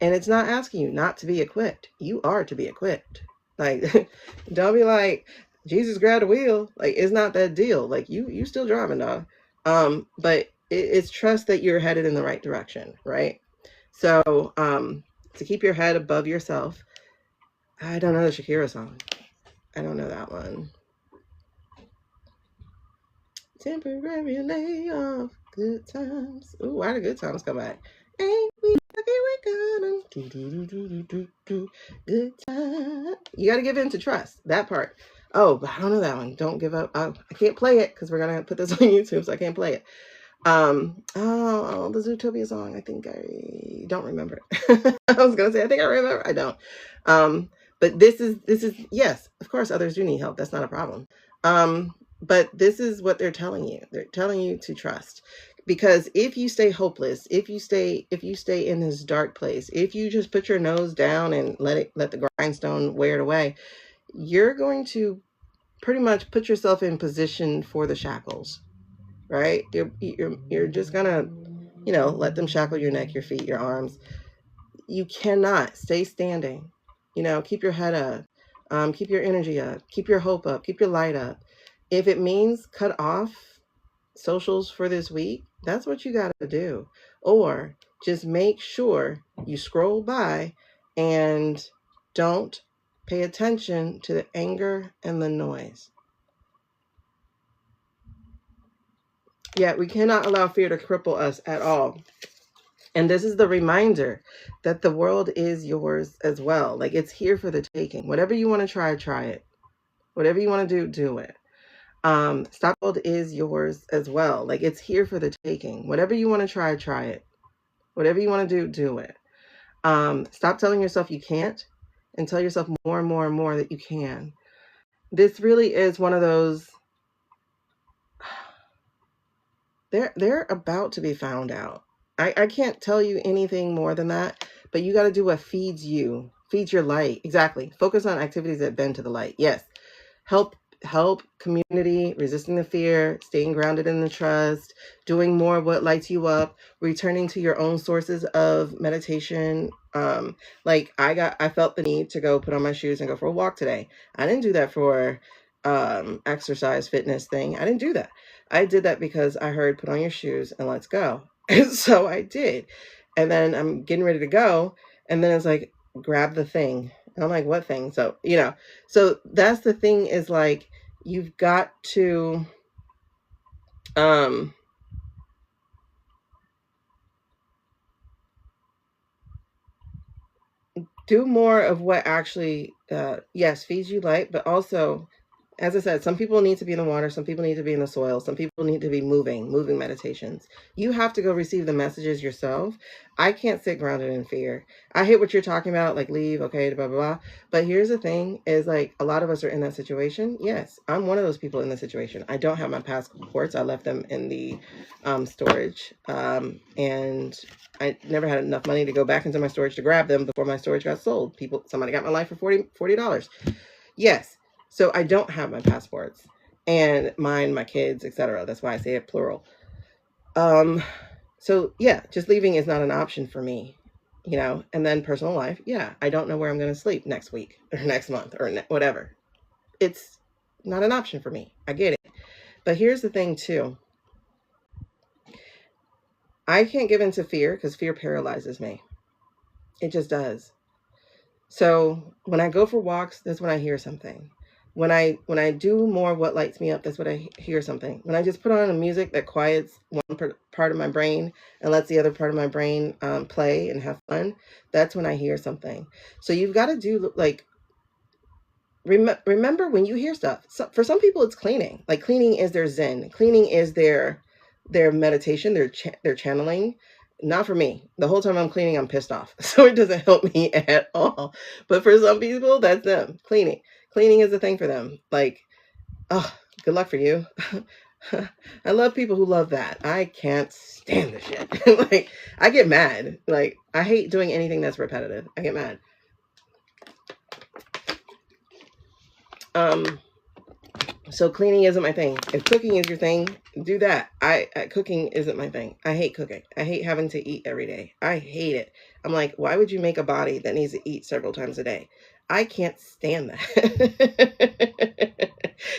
Speaker 2: And it's not asking you not to be equipped. You are to be equipped. Like, don't be like, Jesus grabbed the wheel. Like, it's not that deal. Like, you still driving, dog. But it's trust that you're headed in the right direction, right? So, to keep your head above yourself. I don't know the Shakira song. I don't know that one. Temporary layoff, good times. Ooh, why the good times come back? Ain't we lucky we got them? Good time. You got to give in to trust. That part. Oh, but I don't know that one. Don't give up. I can't play it because we're gonna put this on YouTube, so I can't play it. Oh, the Zootopia song. I think I don't remember. I was gonna say I think I remember. I don't. But this is yes, of course others do need help. That's not a problem. But this is what they're telling you. They're telling you to trust. Because if you stay hopeless, if you stay in this dark place, if you just put your nose down and let the grindstone wear it away, you're going to pretty much put yourself in position for the shackles, right? You're just gonna, let them shackle your neck, your feet, your arms. You cannot stay standing. Keep your head up, keep your energy up, keep your hope up, keep your light up. If it means cut off socials for this week, that's what you got to do. Or just make sure you scroll by and don't pay attention to the anger and the noise. Yeah, we cannot allow fear to cripple us at all. And this is the reminder that the world is yours as well. Like, it's here for the taking. Whatever you want to try it. Whatever you want to do it. Stop world is yours as well. Like, it's here for the taking. Whatever you want to try it. Whatever you want to do it. Stop telling yourself you can't and tell yourself more and more and more that you can. This really is one of those, they're about to be found out. I can't tell you anything more than that, but you got to do what feeds you, feeds your light. Exactly. Focus on activities that bend to the light. Yes. Help community, resisting the fear, staying grounded in the trust, doing more what lights you up, returning to your own sources of meditation. Like I felt the need to go put on my shoes and go for a walk today. I didn't do that for exercise fitness thing. I didn't do that. I did that because I heard put on your shoes and let's go. And so I did. And then I'm getting ready to go. And then it's like, grab the thing. And I'm like, what thing? So, so that's the thing is like, you've got to, do more of what actually, yes, feeds you light, but also, as I said, some people need to be in the water. Some people need to be in the soil. Some people need to be moving meditations. You have to go receive the messages yourself. I can't sit grounded in fear. I hate what you're talking about, like leave, okay, blah, blah, blah. But here's the thing is like a lot of us are in that situation. Yes, I'm one of those people in the situation. I don't have my passports. I left them in the storage. And I never had enough money to go back into my storage to grab them before my storage got sold. Somebody got my life for $40. Yes. So I don't have my passports and mine, my kids, etc. That's why I say it plural. So yeah, just leaving is not an option for me, and then personal life. Yeah. I don't know where I'm going to sleep next week or next month or whatever. It's not an option for me. I get it. But here's the thing too. I can't give in to fear because fear paralyzes me. It just does. So when I go for walks, that's when I hear something. When I do more what lights me up, that's when I hear something. When I just put on a music that quiets one part of my brain and lets the other part of my brain play and have fun, that's when I hear something. So you've got to do like, remember when you hear stuff. So for some people, it's cleaning. Like cleaning is their zen. Cleaning is their meditation, their channeling. Not for me. The whole time I'm cleaning, I'm pissed off. So it doesn't help me at all. But for some people, that's them. Cleaning is a thing for them. Like, oh, good luck for you. I love people who love that. I can't stand the shit. Like, I get mad. Like, I hate doing anything that's repetitive. I get mad. So cleaning isn't my thing. If cooking is your thing, do that. Cooking isn't my thing. I hate cooking. I hate having to eat every day. I hate it. I'm like, why would you make a body that needs to eat several times a day? I can't stand that.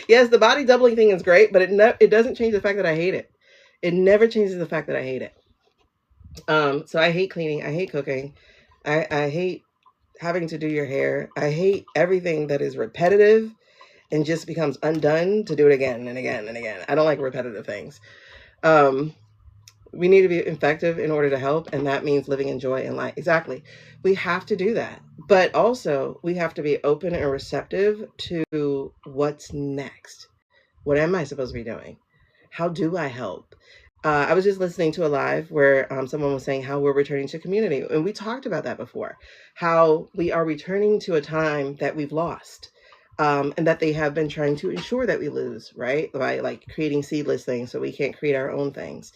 Speaker 2: Yes, the body doubling thing is great, but it doesn't change the fact that I hate it. It never changes the fact that I hate it. So I hate cleaning. I hate cooking. I hate having to do your hair. I hate everything that is repetitive and just becomes undone to do it again and again and again. I don't like repetitive things. We need to be effective in order to help, and that means living in joy and light. Exactly. We have to do that. But also, we have to be open and receptive to what's next. What am I supposed to be doing? How do I help? I was just listening to a live where someone was saying how we're returning to community. And we talked about that before, how we are returning to a time that we've lost. And that they have been trying to ensure that we lose, right? By like creating seedless things so we can't create our own things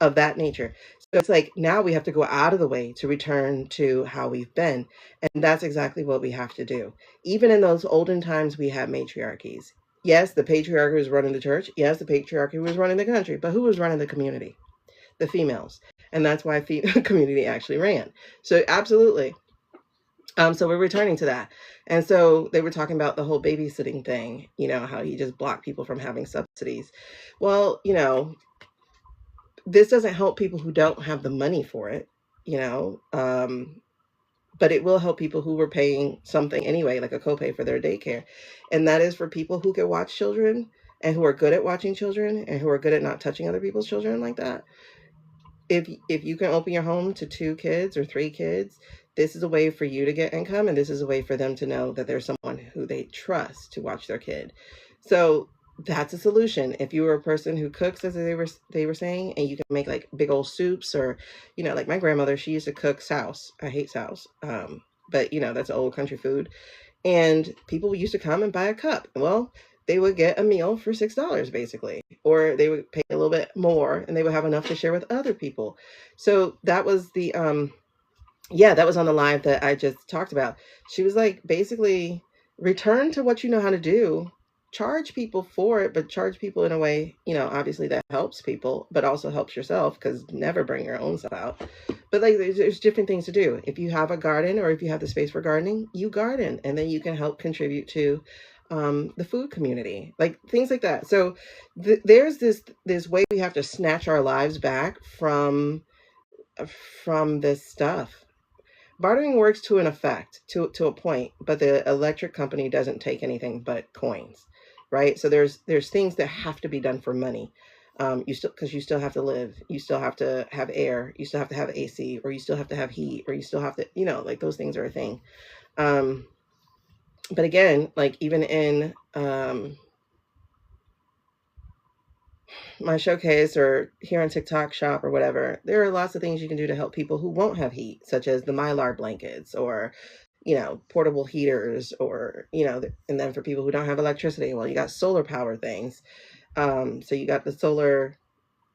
Speaker 2: of that nature. So it's like now we have to go out of the way to return to how we've been. And that's exactly what we have to do. Even in those olden times, we had matriarchies. Yes, the patriarchy was running the church. Yes, the patriarchy was running the country. But who was running the community? The females. And that's why community actually ran. So absolutely. So we're returning to that. And so they were talking about the whole babysitting thing, how he just blocked people from having subsidies. Well, this doesn't help people who don't have the money for it, but it will help people who were paying something anyway, like a copay for their daycare. And that is for people who can watch children and who are good at watching children and who are good at not touching other people's children like that. If you can open your home to 2 kids or 3 kids, this is a way for you to get income, and this is a way for them to know that there's someone who they trust to watch their kid. So that's a solution. If you were a person who cooks, as they were saying, and you can make like big old soups, or like my grandmother, she used to cook souse. I hate souse, but that's old country food, and people used to come and buy a cup. Well, they would get a meal for $6 basically, or they would pay a little bit more and they would have enough to share with other people. So that was the that was on the live that I just talked about. She was like, basically, return to what you know how to do, charge people for it, but charge people in a way, obviously that helps people, but also helps yourself, because never bring your own stuff out. But like, there's different things to do. If you have a garden, or if you have the space for gardening, you garden, and then you can help contribute to the food community, like things like that. So there's this way we have to snatch our lives back from this stuff. Bartering works to an effect, to a point, but the electric company doesn't take anything but coins, right? So there's things that have to be done for money. Because you still have to live, you still have to have air, you still have to have AC, or you still have to have heat, or you still have to, like those things are a thing. But again, like even in my showcase or here on TikTok shop or whatever, there are lots of things you can do to help people who won't have heat, such as the Mylar blankets, or portable heaters, or and then for people who don't have electricity, well, you got solar power things. So you got the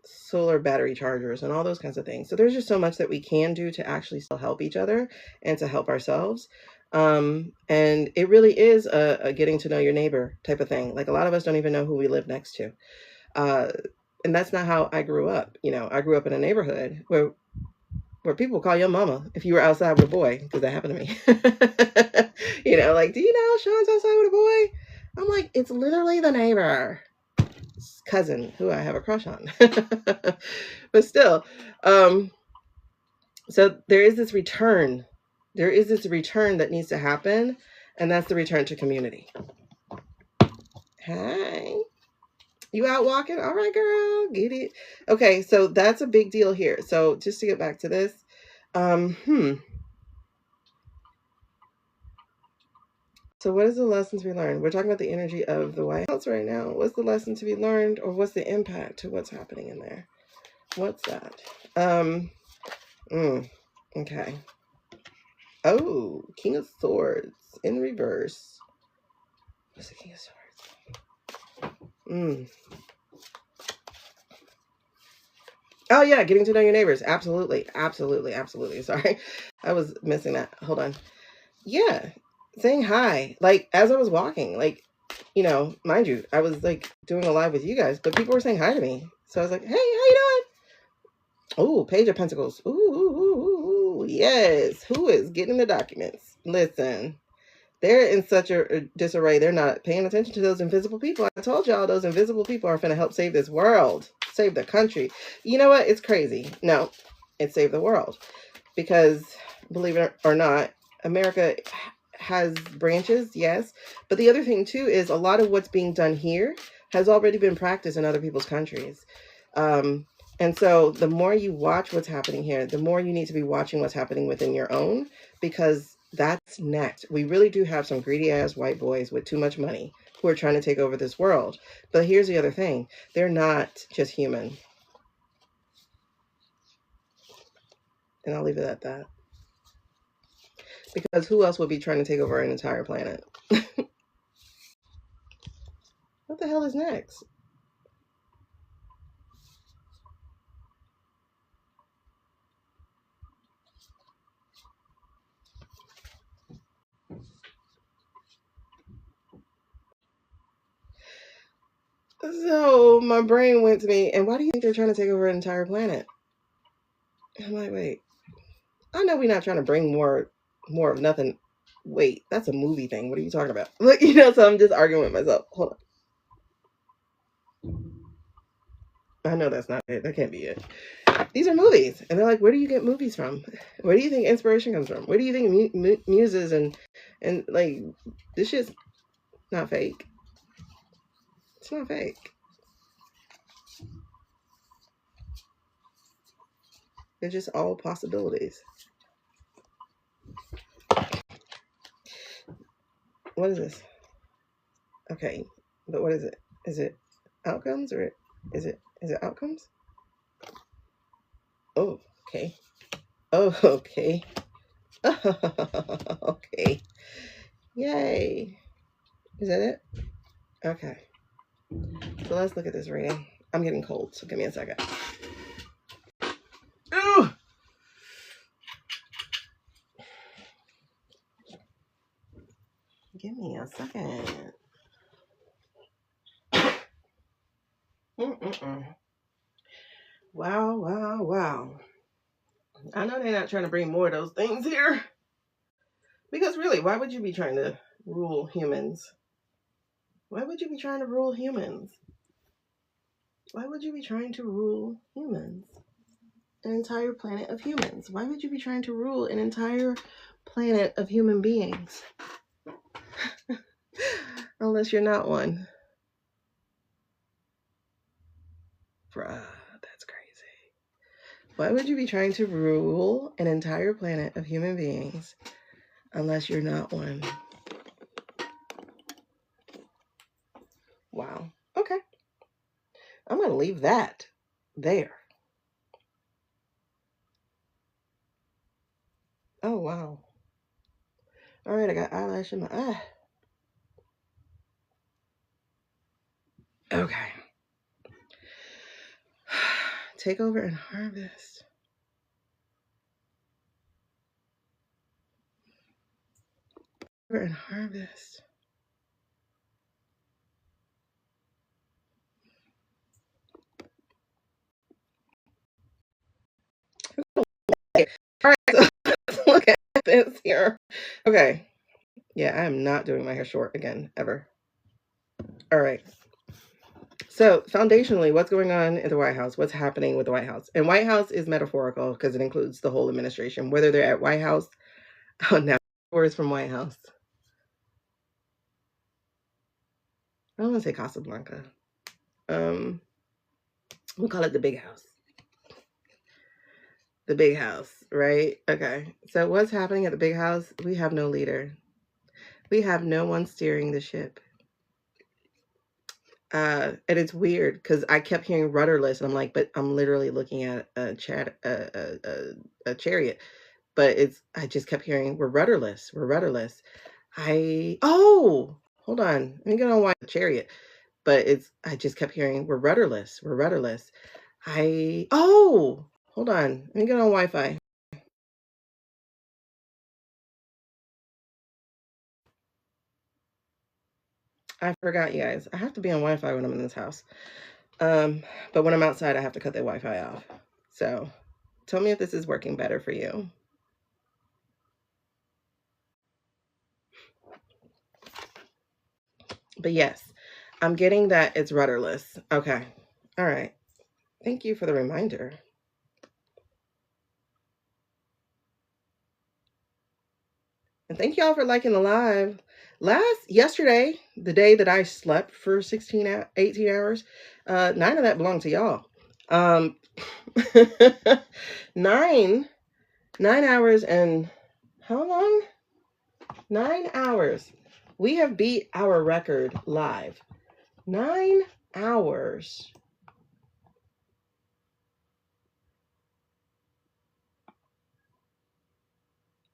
Speaker 2: solar battery chargers and all those kinds of things. So there's just so much that we can do to actually still help each other and to help ourselves. And it really is a getting to know your neighbor type of thing. Like, a lot of us don't even know who we live next to. And that's not how I grew up. I grew up in a neighborhood where people call your mama if you were outside with a boy, because that happened to me. Like, do you know Sean's outside with a boy? I'm like, it's literally the neighbor cousin who I have a crush on. But still, so there is this return. There is this return that needs to happen, and that's the return to community. Hi. You out walking? All right, girl. Get it. Okay, so that's a big deal here. So just to get back to this, So what is the lessons we learned? We're talking about the energy of the White House right now. What's the lesson to be learned, or what's the impact to what's happening in there? What's that? Okay. Oh, King of Swords in reverse. What's the King of Swords? Oh yeah, getting to know your neighbors. Absolutely. Sorry, I was missing that. Hold on. Yeah, saying hi. Like, as I was walking, like, you know, mind you, I was like doing a live with you guys, but people were saying hi to me. So I was like, hey, how you doing? Oh, Page of Pentacles. Ooh, yes. Who is getting the documents? Listen, they're in such a disarray. They're not paying attention to those invisible people. I told y'all those invisible people are going to help save this world, save the country. You know what? It's crazy. No, it saved the world. Because, believe it or not, America has branches, yes. But the other thing, too, is a lot of what's being done here has already been practiced in other people's countries. And so the more you watch what's happening here, the more you need to be watching what's happening within your own, because that's next. We really do have some greedy ass white boys with too much money who are trying to take over this world. But here's the other thing. They're not just human. And I'll leave it at that. Because who else would be trying to take over an entire planet? What the hell is next? So my brain went to me, and why do you think they're trying to take over an entire planet? I'm like, wait, I know we're not trying to bring more of nothing. Wait, that's a movie thing. What are you talking about? Look, you know, so I'm just arguing with myself. Hold on. I know that's not it. That can't be it. These are movies. And they're like, where do you get movies from? Where do you think inspiration comes from? Where do you think muses and like, this shit's not fake. It's not fake. They're just all possibilities. What is this? Okay, but what is it? Is it outcomes or is it outcomes? Oh, okay. Oh, okay. Okay. Yay. Is that it? Okay. So let's look at this reading. I'm getting cold, so give me a second. Ooh! Give me a second. Wow, wow, wow. I know they're not trying to bring more of those things here. Because really, why would you be trying to rule humans? Why would you be trying to rule humans? Why would you be trying to rule humans? An entire planet of humans. Why would you be trying to rule an entire planet of human beings? Unless you're not one. Bruh, that's crazy. Why would you be trying to rule an entire planet of human beings unless you're not one? Wow. Okay. I'm going to leave that there. Oh, wow. All right, I got eyelash in my eye. Okay. Take over and harvest. Over and harvest. Okay. All right, so let's look at this here. Okay. Yeah, I am not doing my hair short again, ever. All right. So, foundationally, what's going on in the White House? What's happening with the White House? And White House is metaphorical because it includes the whole administration, whether they're at White House. Oh, now, words from White House. I don't want to say Casablanca. We'll call it the big house. The big house, right? Okay. So, what's happening at the big house? We have no leader. We have no one steering the ship. And it's weird because I kept hearing rudderless, and I'm like, but I'm literally looking at a chariot. But I just kept hearing, we're rudderless. We're rudderless. Hold on. Let me get on chariot. But I just kept hearing, we're rudderless. We're rudderless. Hold on. Let me get on Wi-Fi. I forgot, you guys. I have to be on Wi-Fi when I'm in this house. But when I'm outside, I have to cut the Wi-Fi off. So tell me if this is working better for you. But yes, I'm getting that it's rudderless. Okay. All right. Thank you for the reminder. And thank y'all for liking the live. Yesterday, the day that I slept for 18 hours, 9 of that belonged to y'all. Um, 9 hours and how long? 9 hours. We have beat our record live. 9 hours.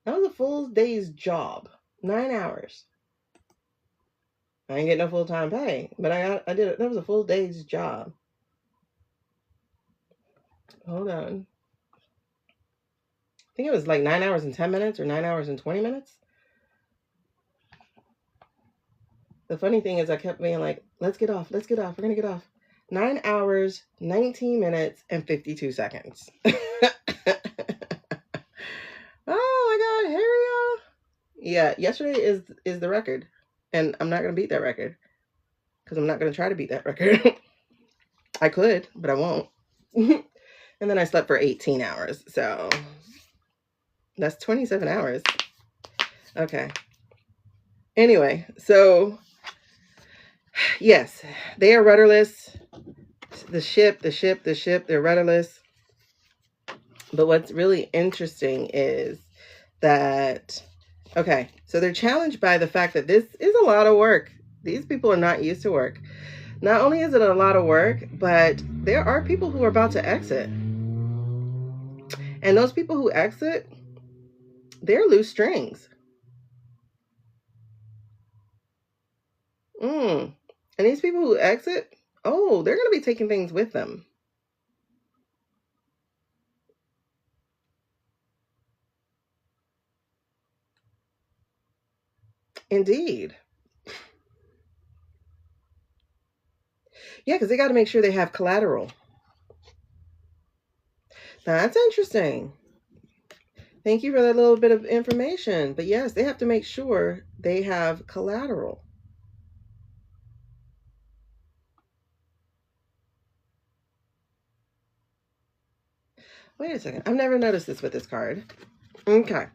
Speaker 2: That was a full day's job. 9 hours. I ain't getting no full-time pay, but I did it. That was a full day's job. Hold on. I think it was like 9 hours and 10 minutes or 9 hours and 20 minutes. The funny thing is I kept being like, let's get off. We're going to get off. 9 hours, 19 minutes, and 52 seconds. Oh my God, Harry. Yeah, yesterday is the record. And I'm not going to beat that record. Because I'm not going to try to beat that record. I could, but I won't. And then I slept for 18 hours. So that's 27 hours. Okay. Anyway, so yes, they are rudderless. The ship, they're rudderless. But what's really interesting is that, okay, so they're challenged by the fact that this is a lot of work. These people are not used to work. Not only is it a lot of work, but there are people who are about to exit. And those people who exit, they're loose strings. And these people who exit, oh, they're going to be taking things with them. Indeed. Yeah, because they got to make sure they have collateral. That's interesting. Thank you for that little bit of information. But yes, they have to make sure they have collateral. Wait a second. I've never noticed this with this card. Okay.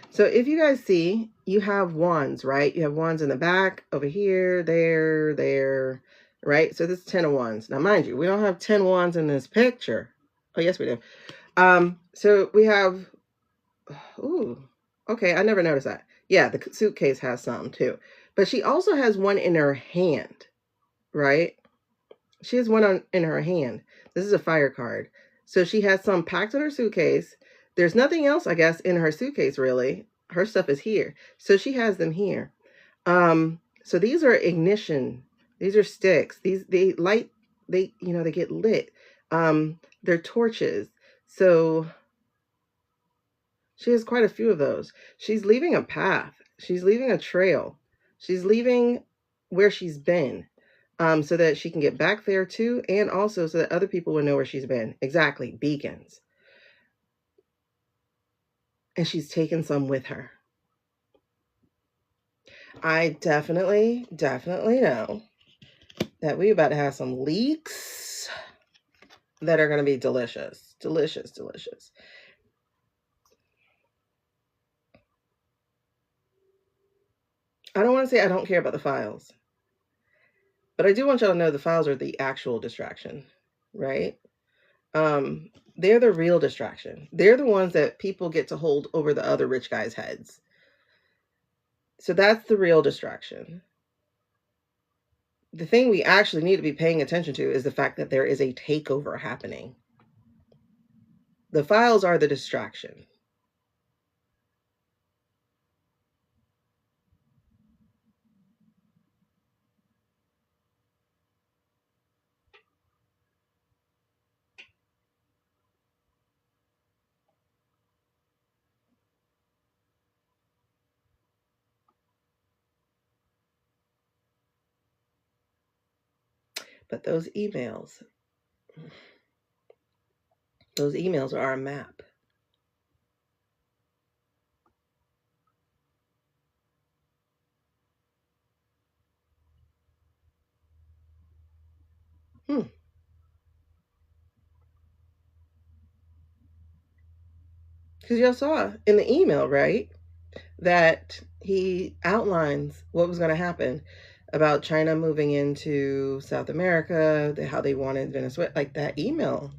Speaker 2: So if you guys see, you have wands, right? You have wands in the back, over here, there, right? So this is 10 of wands. Now, mind you, we don't have 10 wands in this picture. Oh, yes, we do. So we have, ooh, okay, I never noticed that. Yeah, the suitcase has some too. But she also has one in her hand, right? She has one in her hand. This is a fire card. So she has some packed in her suitcase. There's nothing else, I guess, in her suitcase, really. Her stuff is here. So she has them here. So these are ignition. These are sticks. They light, they get lit. They're torches. So she has quite a few of those. She's leaving a path. She's leaving a trail. She's leaving where she's been. So that she can get back there too, and also so that other people will know where she's been. Exactly, beacons. And she's taken some with her. I definitely know that we're about to have some leaks that are going to be delicious. Delicious, delicious. I don't want to say I don't care about the files, but I do want y'all to know the files are the actual distraction, right? They're the real distraction. They're the ones that people get to hold over the other rich guys' heads. So that's the real distraction. The thing we actually need to be paying attention to is the fact that there is a takeover happening. The files are the distraction. But those emails are a map. Because y'all saw in the email, right, that he outlines what was going to happen about China moving into South America, how they wanted Venezuela, like that email.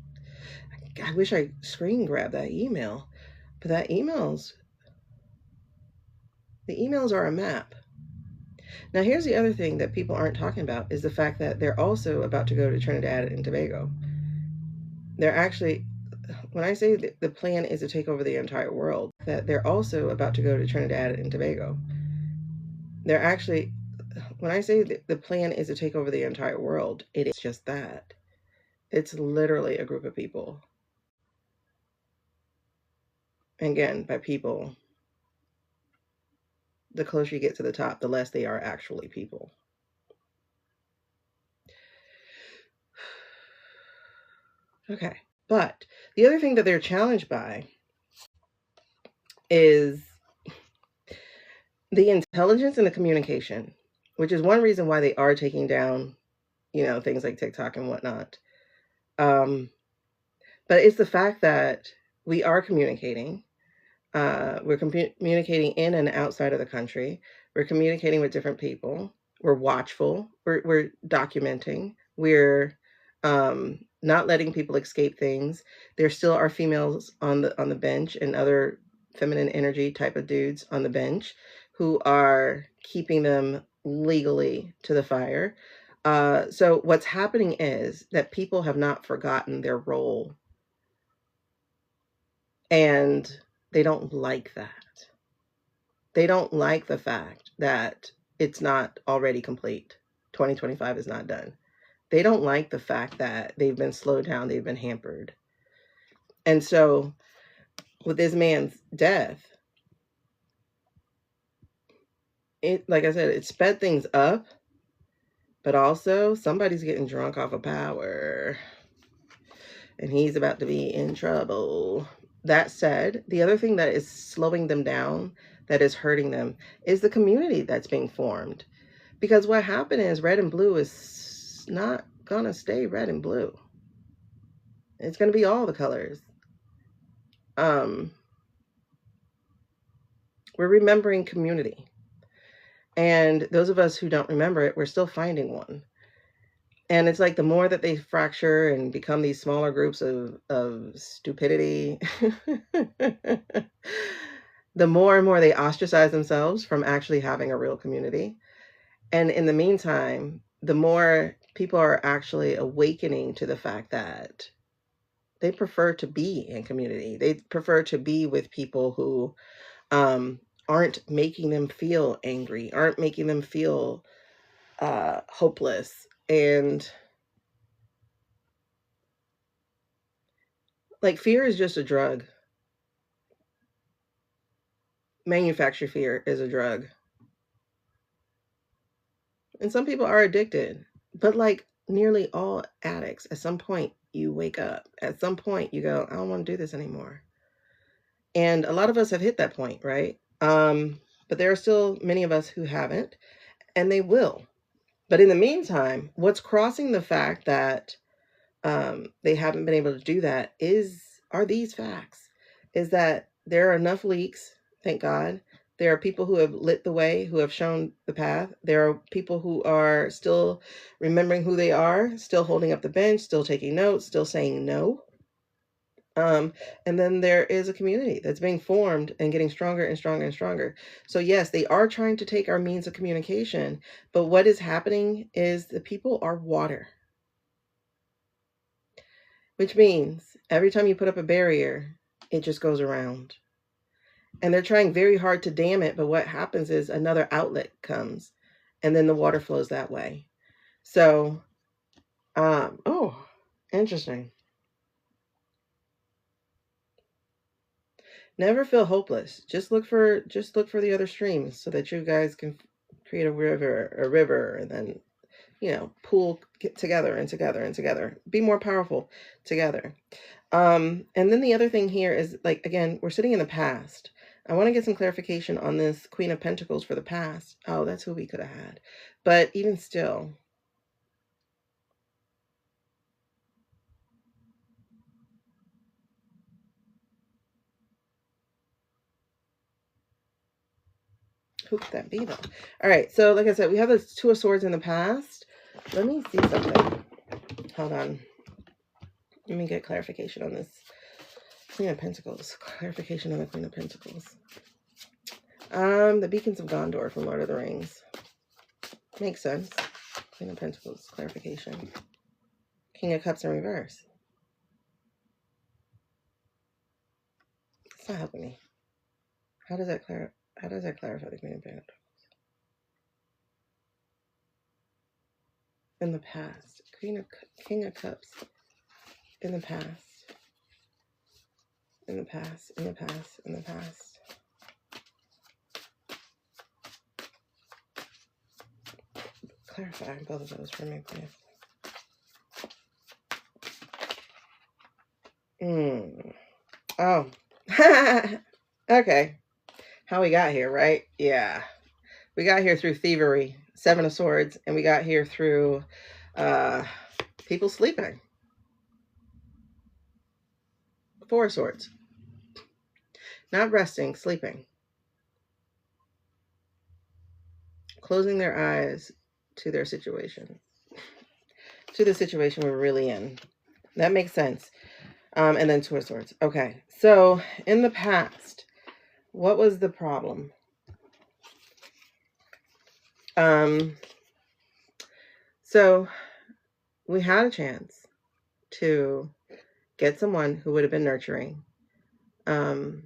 Speaker 2: I wish I screen grabbed that email, but the emails are a map. Now, here's the other thing that people aren't talking about is the fact that they're also about to go to Trinidad and Tobago. They're actually, when I say the plan is to take over the entire world, that they're also about to go to Trinidad and Tobago. They're actually, when I say the plan is to take over the entire world, it is just that. It's literally a group of people. And again, by people, the closer you get to the top, the less they are actually people. Okay. But the other thing that they're challenged by is the intelligence and the communication, which is one reason why they are taking down, things like TikTok and whatnot. But it's the fact that we are communicating. We're communicating in and outside of the country. We're communicating with different people. We're watchful. We're documenting. We're not letting people escape things. There still are females on the bench and other feminine energy type of dudes on the bench who are keeping them legally to the fire. So what's happening is that people have not forgotten their role, and they don't like that. They don't like the fact that it's not already complete. 2025 is not done. They don't like the fact that they've been slowed down, they've been hampered. And so with this man's death, it, like I said, it sped things up, but also somebody's getting drunk off of power and he's about to be in trouble. That said, the other thing that is slowing them down, that is hurting them, is the community that's being formed. Because what happened is red and blue is not going to stay red and blue. It's going to be all the colors. We're remembering community. And those of us who don't remember it, we're still finding one. And it's like the more that they fracture and become these smaller groups of stupidity, the more and more they ostracize themselves from actually having a real community. And in the meantime, the more people are actually awakening to the fact that they prefer to be in community. They prefer to be with people who aren't making them feel angry, aren't making them feel hopeless. And like fear is just a drug. Manufactured fear is a drug. And some people are addicted. But like nearly all addicts, at some point you wake up. At some point you go, I don't want to do this anymore. And a lot of us have hit that point, right? But there are still many of us who haven't, and they will. But in the meantime, what's crossing the fact that they haven't been able to do that are these facts. Is that there are enough leaks, thank God. There are people who have lit the way, who have shown the path. There are people who are still remembering who they are, still holding up the bench, still taking notes, still saying no. And then there is a community that's being formed and getting stronger and stronger and stronger. So yes, they are trying to take our means of communication, but what is happening is the people are water. Which means every time you put up a barrier, it just goes around. And they're trying very hard to dam it, but what happens is another outlet comes and then the water flows that way. So, interesting. Never feel hopeless. Just look for the other streams so that you guys can create a river, and then pool together and together and together, be more powerful together. And then the other thing here is, like, again, we're sitting in the past. I want to get some clarification on this Queen of Pentacles for the past. Oh, that's who we could have had. But even still, who could that be, though? All right, so like I said, we have this Two of Swords in the past. Let me see something. Hold on. Let me get clarification on this Queen of Pentacles. Clarification on the Queen of Pentacles. The Beacons of Gondor from Lord of the Rings. Makes sense. Queen of Pentacles, clarification. King of Cups in reverse. It's not helping me. How does that clarify the Queen of Pentacles? In the past. King of Cups. In the past. In the past. In the past. In the past. Clarify both of those for me, please. Oh. Okay. How we got here, right? Yeah. We got here through thievery, Seven of Swords, and we got here through people sleeping. Four of Swords. Not resting, sleeping. Closing their eyes to their situation. To the situation we're really in. That makes sense. And then Two of Swords. Okay. So in the past, what was the problem? So we had a chance to get someone who would have been nurturing, to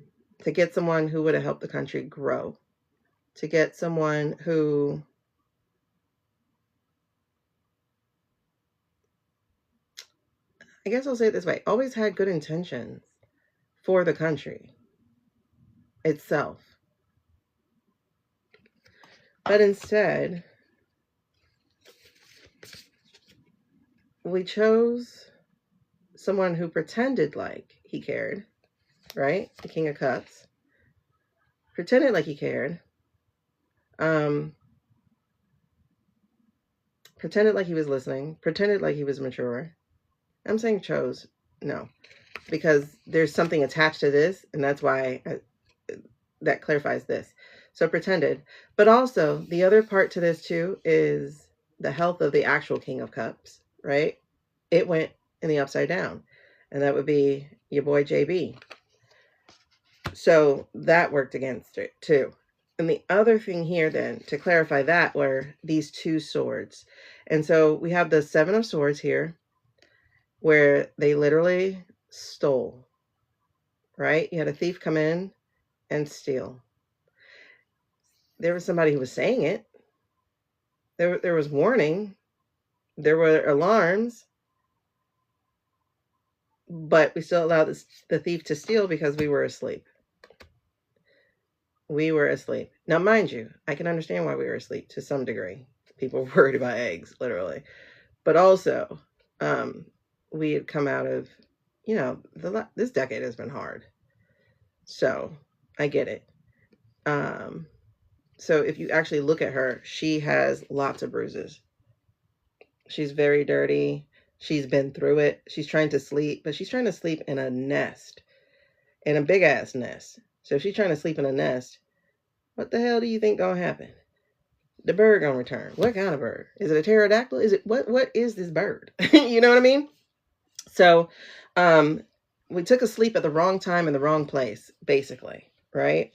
Speaker 2: get someone who would have helped the country grow, to get someone who, I guess I'll say it this way, always had good intentions for the country itself. But instead, we chose someone who pretended like he cared, right? The King of Cups. Pretended like he cared. Pretended like he was listening. Pretended like he was mature. I'm saying chose. No. Because there's something attached to this, and that's why that clarifies this. So pretended. But also, the other part to this too is the health of the actual King of Cups, right? It went in the upside down. And that would be your boy JB. So that worked against it too. And the other thing here then, to clarify that, were these two swords. And so we have the Seven of Swords here, where they literally stole, right? You had a thief come in and steal. There was somebody who was saying it. There was warning. There were alarms. But we still allowed the thief to steal because we were asleep. We were asleep. Now, mind you, I can understand why we were asleep to some degree. People were worried about eggs, literally. But also, we had come out of, this decade has been hard. So I get it. So if you actually look at her, she has lots of bruises. She's very dirty. She's been through it. She's trying to sleep, but she's trying to sleep in a nest, in a big ass nest. So if she's trying to sleep in a nest, what the hell do you think gonna happen? The bird gonna return. What kind of bird? Is it a pterodactyl? Is it what is this bird? You know what I mean? So we took a sleep at the wrong time in the wrong place, basically, right?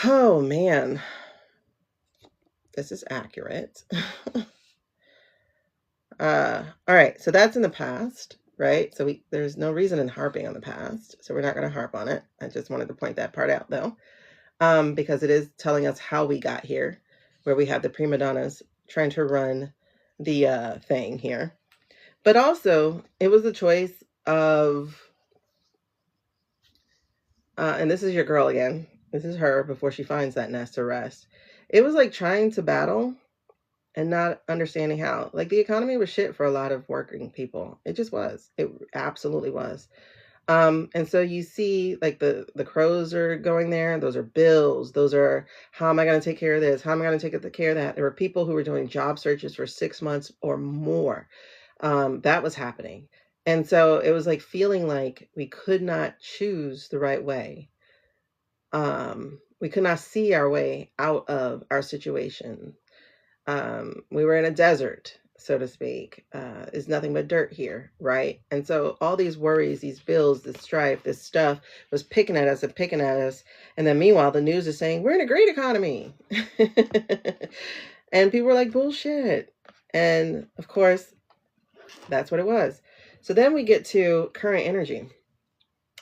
Speaker 2: Oh man. This is accurate. All right, so that's in the past, right? So there's no reason in harping on the past, so we're not going to harp on it. I just wanted to point that part out, though, because it is telling us how we got here, where we have the prima donnas trying to run the thing here. But also, it was the choice of, and this is your girl again. This is her before she finds that nest to rest. It was like trying to battle and not understanding how. Like, the economy was shit for a lot of working people. It just was. It absolutely was. And so you see, like, the crows are going there. Those are bills. Those are, how am I going to take care of this? How am I going to take care of that? There were people who were doing job searches for 6 months or more. That was happening. And so it was like feeling like we could not choose the right way. We could not see our way out of our situation. We were in a desert, so to speak. It's nothing but dirt here, right? And so all these worries, these bills, this strife, this stuff was picking at us and picking at us. And then meanwhile, the news is saying we're in a great economy. And people were like, bullshit. And of course, that's what it was. So then we get to current energy.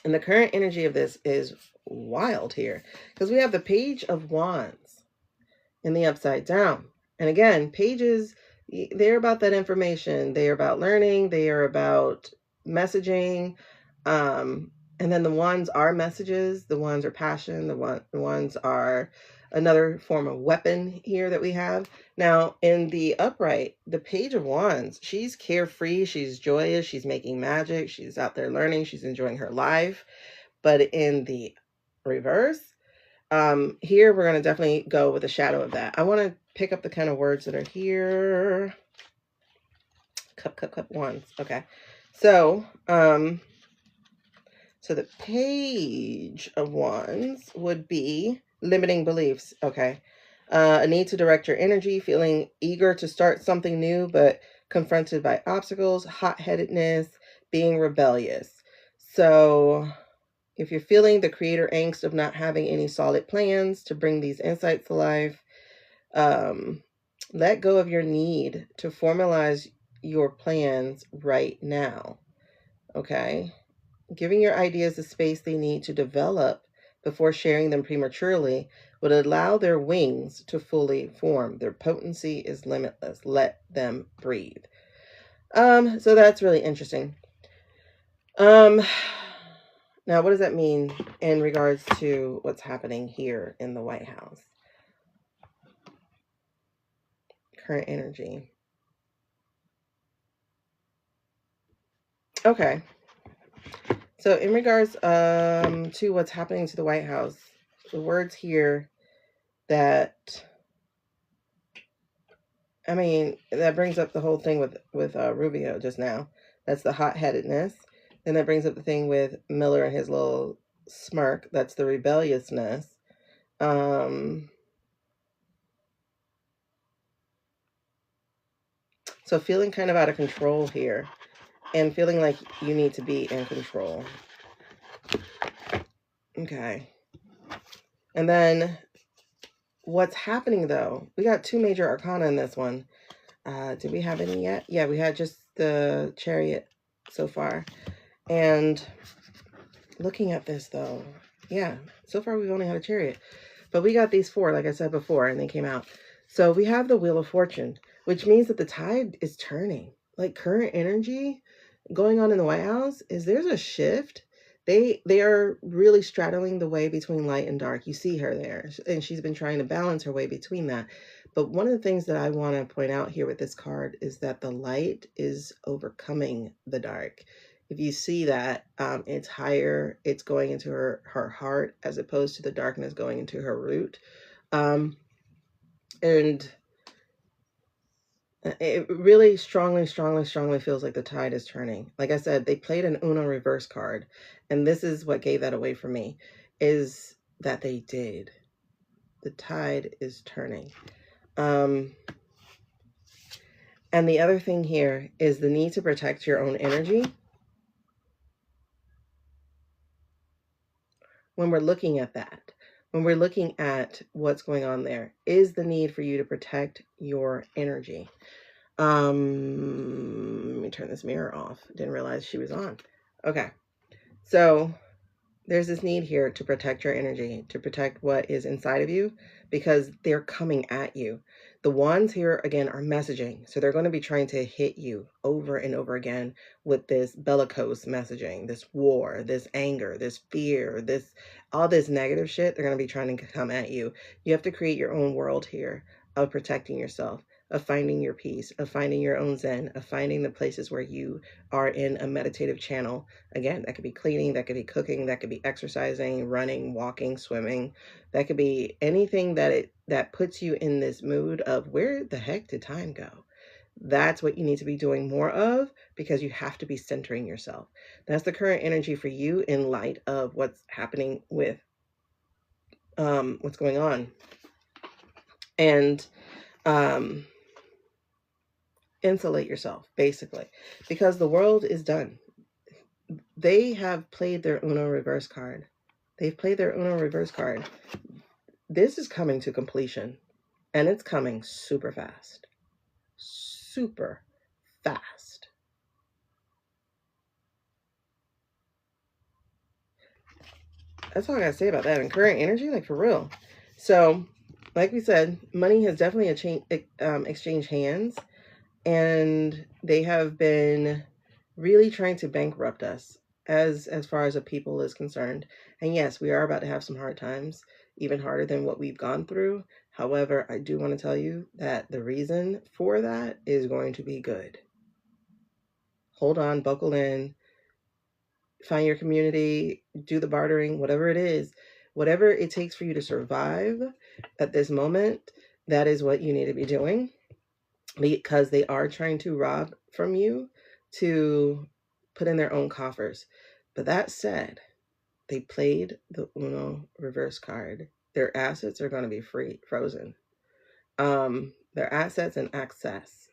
Speaker 2: And the current energy of this is wild here, because we have the Page of Wands in the upside down. And again, pages, they're about that information. They are about learning. They are about messaging. And then the wands are messages. The wands are passion. The wands are another form of weapon here that we have. Now, in the upright, the Page of Wands, she's carefree. She's joyous. She's making magic. She's out there learning. She's enjoying her life. But in the reverse, here we're going to definitely go with the shadow of that. I want to pick up the kind of words that are here. Cup, wands. Okay. So, so the Page of Wands would be limiting beliefs. Okay. A need to direct your energy, feeling eager to start something new, but confronted by obstacles, hot-headedness, being rebellious. So if you're feeling the creator angst of not having any solid plans to bring these insights to life, let go of your need to formalize your plans right now. Okay? Giving your ideas the space they need to develop before sharing them prematurely would allow their wings to fully form. Their potency is limitless. Let them breathe. So that's really interesting. Now, what does that mean in regards to what's happening here in the White House? Current energy. Okay. So in regards to what's happening to the White House, the words here that, I mean, that brings up the whole thing with Rubio just now. That's the hot-headedness. Then that brings up the thing with Miller and his little smirk. That's the rebelliousness. So feeling kind of out of control here and feeling like you need to be in control. Okay. And then what's happening though? We got 2 major arcana in this one. Did we have any yet? Yeah, we had just the Chariot so far. And looking at this though, yeah, so far we've only had a Chariot. But we got these 4, like I said before, and they came out. So we have the Wheel of Fortune, which means that the tide is turning. Like, current energy going on in the White House is there's a shift. They are really straddling the way between light and dark. You see her there, and she's been trying to balance her way between that. But one of the things that I want to point out here with this card is that the light is overcoming the dark. If you see that, it's higher, it's going into her heart as opposed to the darkness going into her root. And it really strongly feels like the tide is turning. Like I said, they played an Uno reverse card, and this is what gave that away for me, is that they did. The tide is turning. And the other thing here is the need to protect your own energy. When we're looking at that, when we're looking at what's going on there, is the need for you to protect your energy. Let me turn this mirror off. Didn't realize she was on. Okay. So there's this need here to protect your energy, to protect what is inside of you, because they're coming at you. The wands here, again, are messaging. So they're going to be trying to hit you over and over again with this bellicose messaging, this war, this anger, this fear, all this negative shit. They're going to be trying to come at you. You have to create your own world here of protecting yourself. of finding your peace, of finding your own zen, of finding the places where you are in a meditative channel. Again, that could be cleaning, that could be cooking, that could be exercising, running, walking, swimming. That could be anything that puts you in this mood of where the heck did time go? That's what you need to be doing more of, because you have to be centering yourself. That's the current energy for you in light of what's happening with what's going on. And insulate yourself, basically, because the world is done. They have played their Uno reverse card. They've played their Uno reverse card. This is coming to completion, and it's coming super fast. Super fast. That's all I gotta say about that. And current energy, like for real. So, like we said, money has definitely exchanged hands, and they have been really trying to bankrupt us as far as a people is concerned. And yes, we are about to have some hard times, even harder than what we've gone through. However, I do want to tell you that the reason for that is going to be good. Hold on, buckle in, find your community, do the bartering, whatever it is, whatever it takes for you to survive at this moment, that is what you need to be doing, because they are trying to rob from you to put in their own coffers. But that said, they played the Uno reverse card. Their assets are going to be frozen. Their assets and access.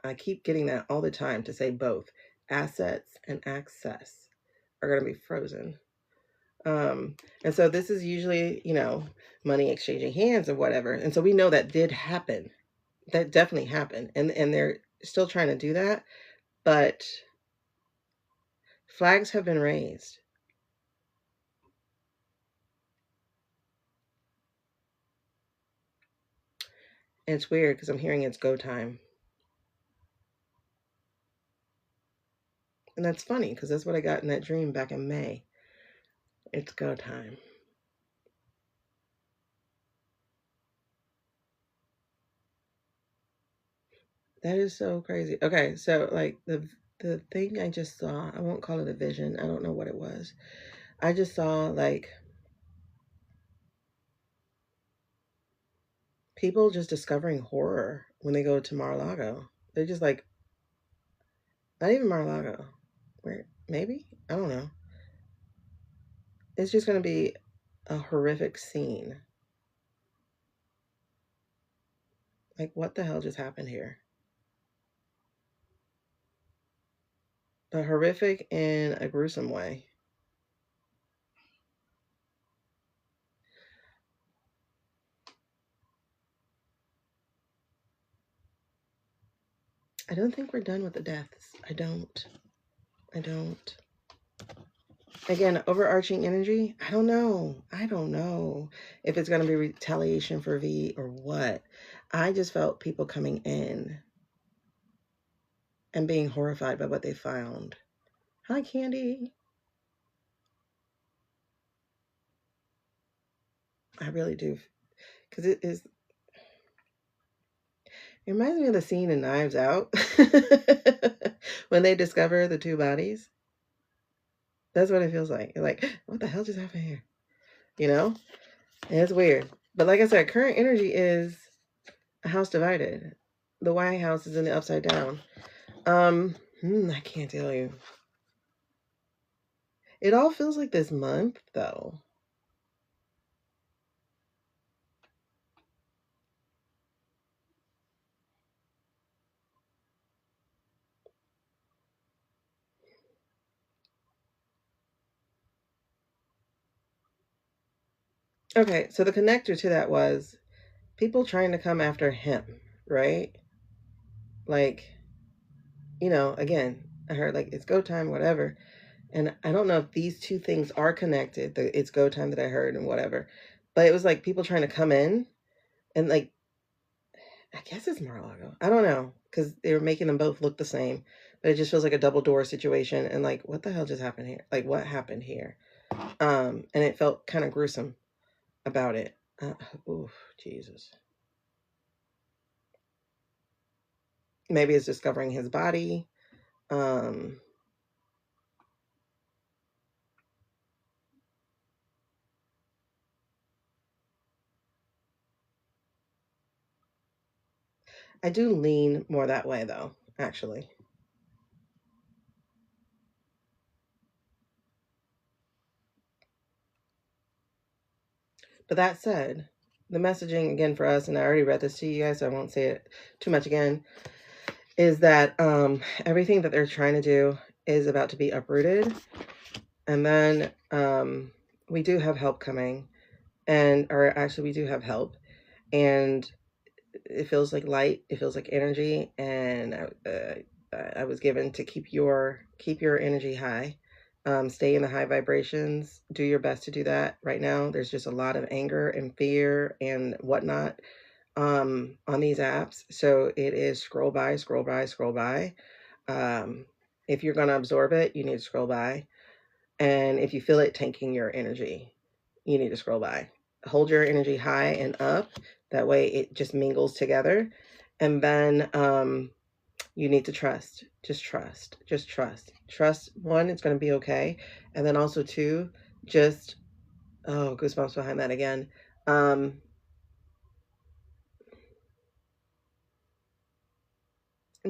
Speaker 2: I keep getting that all the time to say both. Assets and access are going to be frozen. And so this is usually, money exchanging hands or whatever. And so we know that did happen. That definitely happened. And they're still trying to do that. But flags have been raised. And it's weird because I'm hearing it's go time. And that's funny because that's what I got in that dream back in May. It's go time. That is so crazy. Okay, so like the thing I just saw, I won't call it a vision. I don't know what it was. I just saw like people just discovering horror when they go to Mar-a-Lago. They're just like, not even Mar-a-Lago. Where maybe? I don't know. It's just gonna be a horrific scene. Like, what the hell just happened here? A horrific in a gruesome way. I don't think we're done with the deaths. I don't. Again, overarching energy, I don't know. I don't know if it's going to be retaliation for V or what. I just felt people coming in and being horrified by what they found. Hi, Candy. I really do. Because it reminds me of the scene in Knives Out when they discover the two bodies. That's what it feels like. You're like, what the hell just happened here? And it's weird. But like I said, current energy is a house divided. The White House is in the upside down. I can't tell you. It all feels like this month, though. Okay, so the connector to that was people trying to come after him, right? Like, again, I heard like it's go time, whatever. And I don't know if these two things are connected, the it's go time that I heard and whatever. But it was like people trying to come in and like, I guess it's Mar-a-Lago. I don't know, because they were making them both look the same. But it just feels like a double door situation. And like, what the hell just happened here? Like, what happened here? And it felt kind of gruesome about it. Oof, Jesus. Maybe it's discovering his body. I do lean more that way, though, actually. But that said, the messaging again for us, and I already read this to you guys, so I won't say it too much again, is that everything that they're trying to do is about to be uprooted. And then we do have help coming, or actually, we do have help. And it feels like light, it feels like energy, and I was given to keep your energy high, stay in the high vibrations, do your best to do that. Right now there's just a lot of anger and fear and whatnot on these apps, so it is scroll by, scroll by, scroll by. If you're going to absorb it, you need to scroll by, and if you feel it tanking your energy, you need to scroll by. Hold your energy high and up. That way it just mingles together. And then you need to trust. Just trust. Just trust. Trust, one, it's going to be okay. And then also, two, just, oh, goosebumps behind that again. And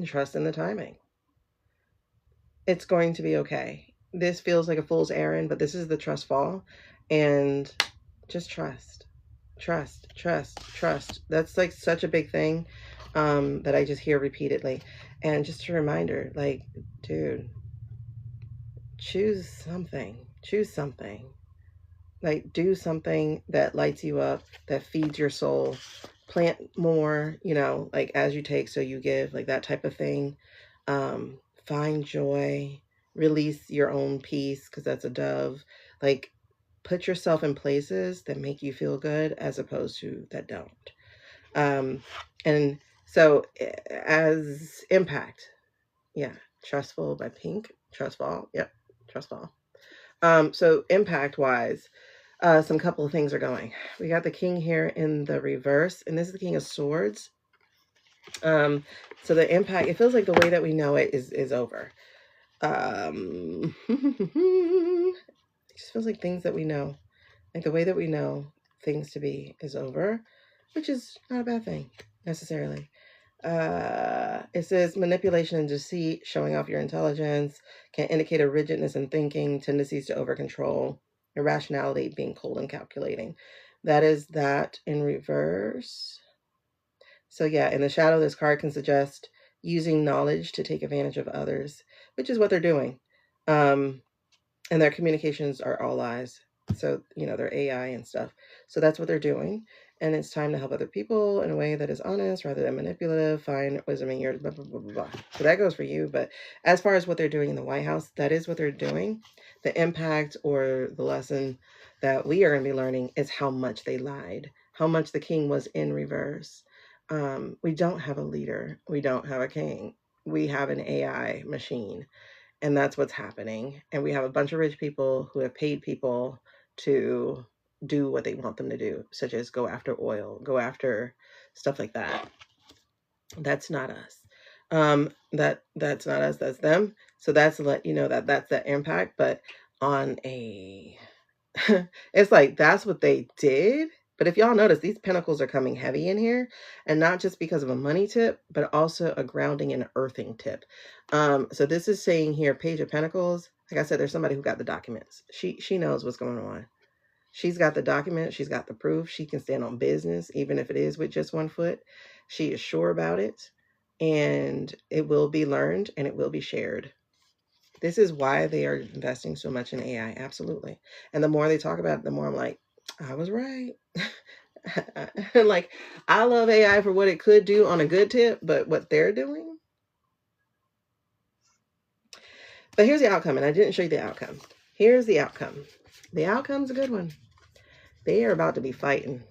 Speaker 2: trust in the timing. It's going to be okay. This feels like a fool's errand, but this is the trust fall. And just trust. Trust, trust, trust. That's like such a big thing that I just hear repeatedly. And just a reminder, like, dude, choose something. Choose something. Like, do something that lights you up, that feeds your soul. Plant more, like as you take, so you give, like that type of thing. Find joy, release your own peace, because that's a dove. Like, put yourself in places that make you feel good as opposed to that don't. And so as impact, yeah, Trustful by Pink, Trustfall, yep, Trustfall. So impact wise, some couple of things are going. We got the King here in the reverse, and this is the King of Swords. So the impact, it feels like the way that we know it is over. It just feels like things that we know, like the way that we know things to be is over, which is not a bad thing necessarily. It says manipulation and deceit, showing off your intelligence, can indicate a rigidness in thinking, tendencies to over control, irrationality, being cold and calculating. That is that in reverse. So yeah, in the shadow, this card can suggest using knowledge to take advantage of others, which is what they're doing. And their communications are all lies. So, they're AI and stuff. So that's what they're doing. And it's time to help other people in a way that is honest rather than manipulative. Find wisdom in yours, blah, blah, blah, blah, blah. So that goes for you. But as far as what they're doing in the White House, that is what they're doing. The impact or the lesson that we are going to be learning is how much they lied, how much the king was in reverse. We don't have a leader. We don't have a king. We have an AI machine. And that's what's happening. And we have a bunch of rich people who have paid people to do what they want them to do, such as go after oil, go after stuff like that. That's not us. That's not us, that's them. So that's to let you know that that's the impact. But on a it's like that's what they did. But if y'all notice, these pentacles are coming heavy in here, and not just because of a money tip, but also a grounding and earthing tip. So this is saying here, Page of Pentacles. Like I said, there's somebody who got the documents. She knows what's going on. She's got the documents. She's got the proof. She can stand on business, even if it is with just one foot. She is sure about it, and it will be learned and it will be shared. This is why they are investing so much in AI. Absolutely. And the more they talk about it, the more I'm like, I was right. Like, I love AI for what it could do on a good tip, but what they're doing. But here's the outcome, and I didn't show you the outcome. Here's the outcome. The outcome's a good one. They are about to be fighting.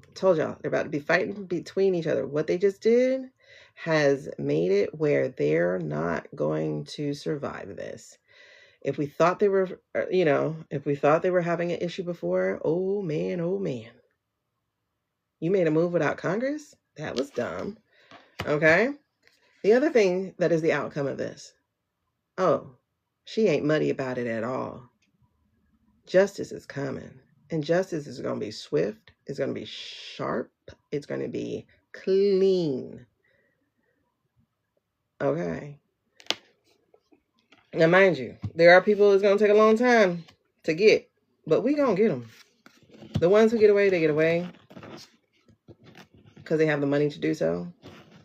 Speaker 2: I told y'all, they're about to be fighting between each other. What they just did has made it where they're not going to survive this. If we thought they were, if we thought they were having an issue before, oh man, you made a move without Congress? That was dumb. Okay. The other thing that is the outcome of this, oh, she ain't muddy about it at all. Justice is coming. And justice is going to be swift. It's going to be sharp. It's going to be clean. Okay. Now, mind you, there are people it's going to take a long time to get, but we going to get them. The ones who get away, they get away because they have the money to do so.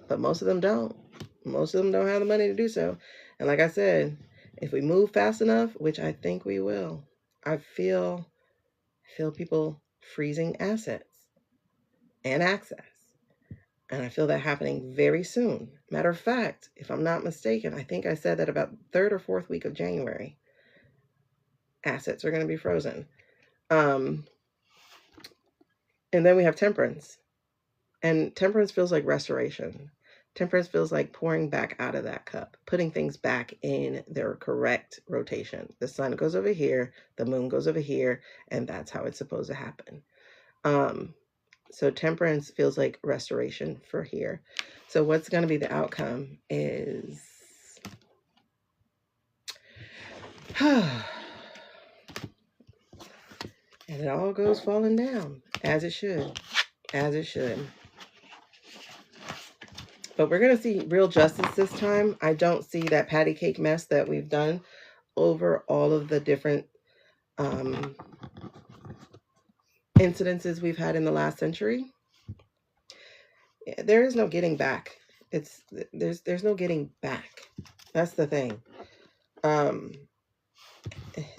Speaker 2: But most of them don't. Most of them don't have the money to do so. And like I said, if we move fast enough, which I think we will, I feel people freezing assets and access. And I feel that happening very soon. Matter of fact, if I'm not mistaken, I think I said that about third or fourth week of January, assets are going to be frozen. And then we have temperance. And temperance feels like restoration. Temperance feels like pouring back out of that cup, putting things back in their correct rotation. The sun goes over here, the moon goes over here, and that's how it's supposed to happen. So temperance feels like restoration for here. So what's going to be the outcome is and it all goes falling down as it should, as it should. But we're going to see real justice this time. I don't see that patty cake mess that we've done over all of the different incidences we've had in the last century. There is no getting back. There's no getting back. That's the thing.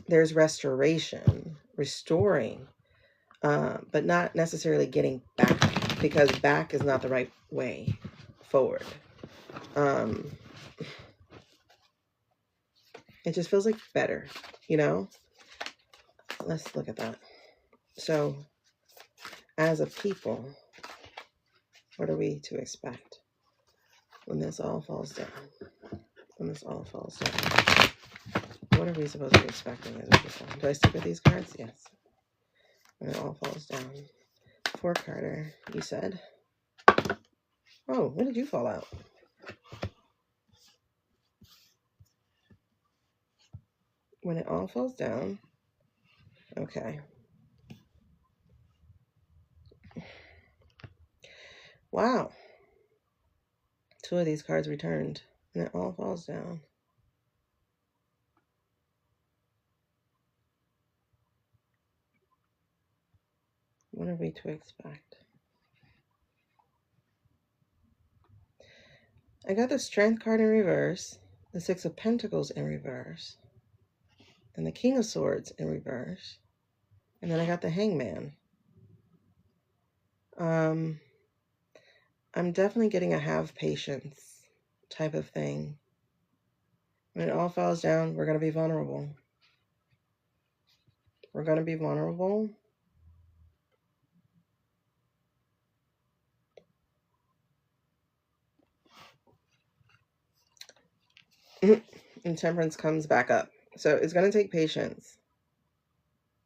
Speaker 2: There's restoration, restoring, but not necessarily getting back, because back is not the right way forward. It just feels like better, you know? Let's look at that. So, as a people, what are we to expect when this all falls down? When this all falls down, what are we supposed to be expecting as a people? Do I stick with these cards? Yes. When it all falls down. 4-carder, you said. Oh, when did you fall out? When it all falls down. Okay. Wow. 2 of these cards returned. And it all falls down. What are we to expect? I got the Strength card in reverse, the 6 of Pentacles in reverse, and the King of Swords in reverse, and then I got the Hangman. I'm definitely getting a have patience type of thing. When it all falls down, we're going to be vulnerable. We're going to be vulnerable. And Temperance comes back up. So it's going to take patience.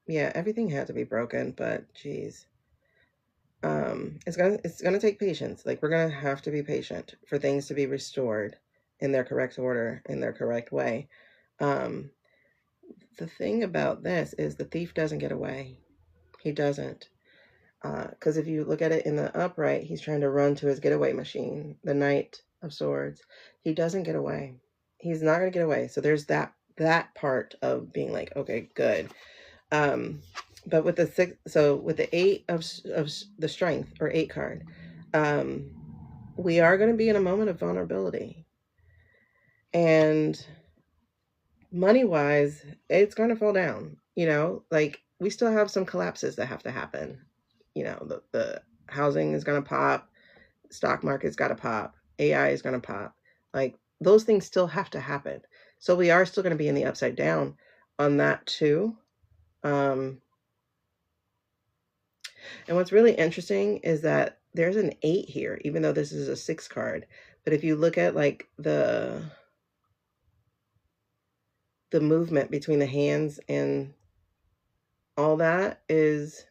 Speaker 2: Yeah, everything had to be broken, but geez. It's gonna take patience. Like, we're gonna have to be patient for things to be restored in their correct order, in their correct way. The thing about this is the thief doesn't get away. He doesn't. Because if you look at it in the upright, he's trying to run to his getaway machine, the Knight of Swords. He doesn't get away. He's not gonna get away. So there's that part of being like, okay, good. But with the 6, so with the 8 of the Strength, or 8 card, we are going to be in a moment of vulnerability. And money-wise, it's going to fall down. You know, like, we still have some collapses that have to happen. You know, the housing is going to pop, stock market's got to pop, AI is going to pop. Like, those things still have to happen. So we are still going to be in the upside down on that too. And what's really interesting is that there's an 8 here, even though this is a 6 card. But if you look at like the movement between the hands and all that is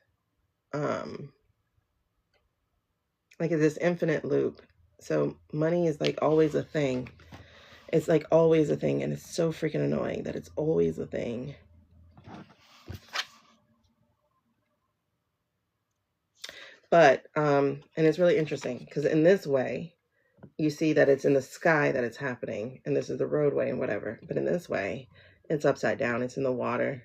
Speaker 2: like this infinite loop. So money is like always a thing. It's like always a thing, and it's so freaking annoying that it's always a thing. But and it's really interesting because in this way, you see that it's in the sky that it's happening, and this is the roadway and whatever. But in this way, it's upside down. It's in the water.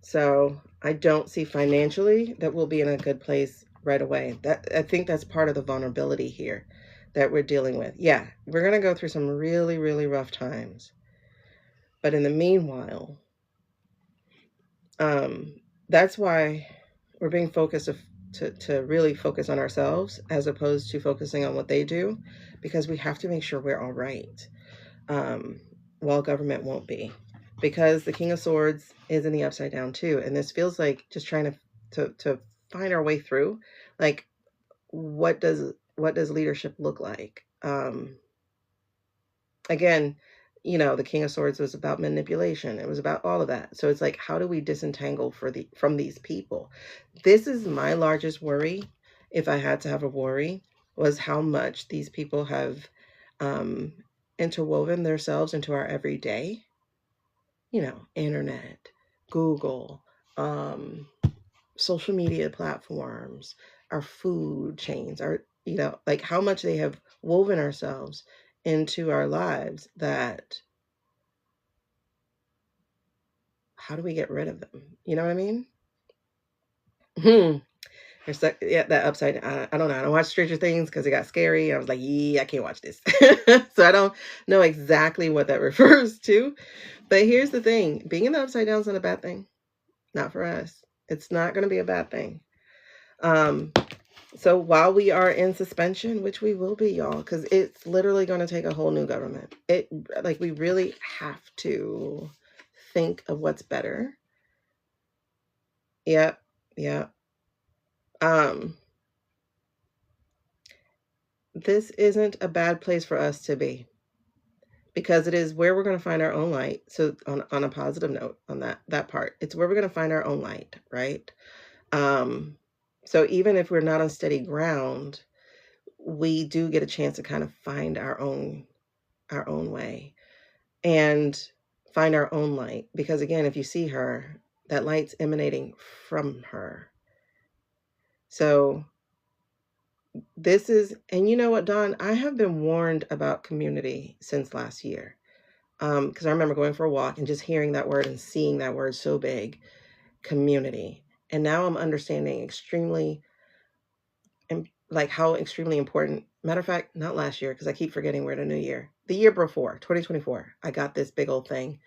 Speaker 2: So I don't see financially that we'll be in a good place right away. That I think that's part of the vulnerability here that we're dealing with. Yeah, we're gonna go through some really, really rough times. But in the meanwhile, that's why we're being focused to really focus on ourselves as opposed to focusing on what they do, because we have to make sure we're all right, while government won't be, because the King of Swords is in the upside down too, and this feels like just trying to find our way through, like what does leadership look like? Again, the King of Swords was about manipulation. It was about all of that. So it's like, how do we disentangle from these people? This is my largest worry. If I had to have a worry, was how much these people have interwoven themselves into our everyday, internet, Google, social media platforms, our food chains, our, like how much they have woven ourselves into our lives, that how do we get rid of them? You know what I mean? There's that upside. I don't know. I don't watch Stranger Things because it got scary. I was like, yeah, I can't watch this. So I don't know exactly what that refers to. But here's the thing: being in the upside down is not a bad thing. Not for us. It's not going to be a bad thing. So while we are in suspension, which we will be, y'all, because it's literally going to take a whole new government. We really have to think of what's better. Yep. Yeah. This isn't a bad place for us to be, because it is where we're going to find our own light. So on a positive note on that part, it's where we're going to find our own light, right? So even if we're not on steady ground, we do get a chance to kind of find our own way and find our own light. Because again, if you see her, that light's emanating from her. So this is, and you know what, Dawn, I have been warned about community since last year. Because I remember going for a walk and just hearing that word and seeing that word so big, community. And now I'm understanding extremely, like how extremely important. Matter of fact, not last year, because I keep forgetting we're in a new year. The year before, 2024, I got this big old thing.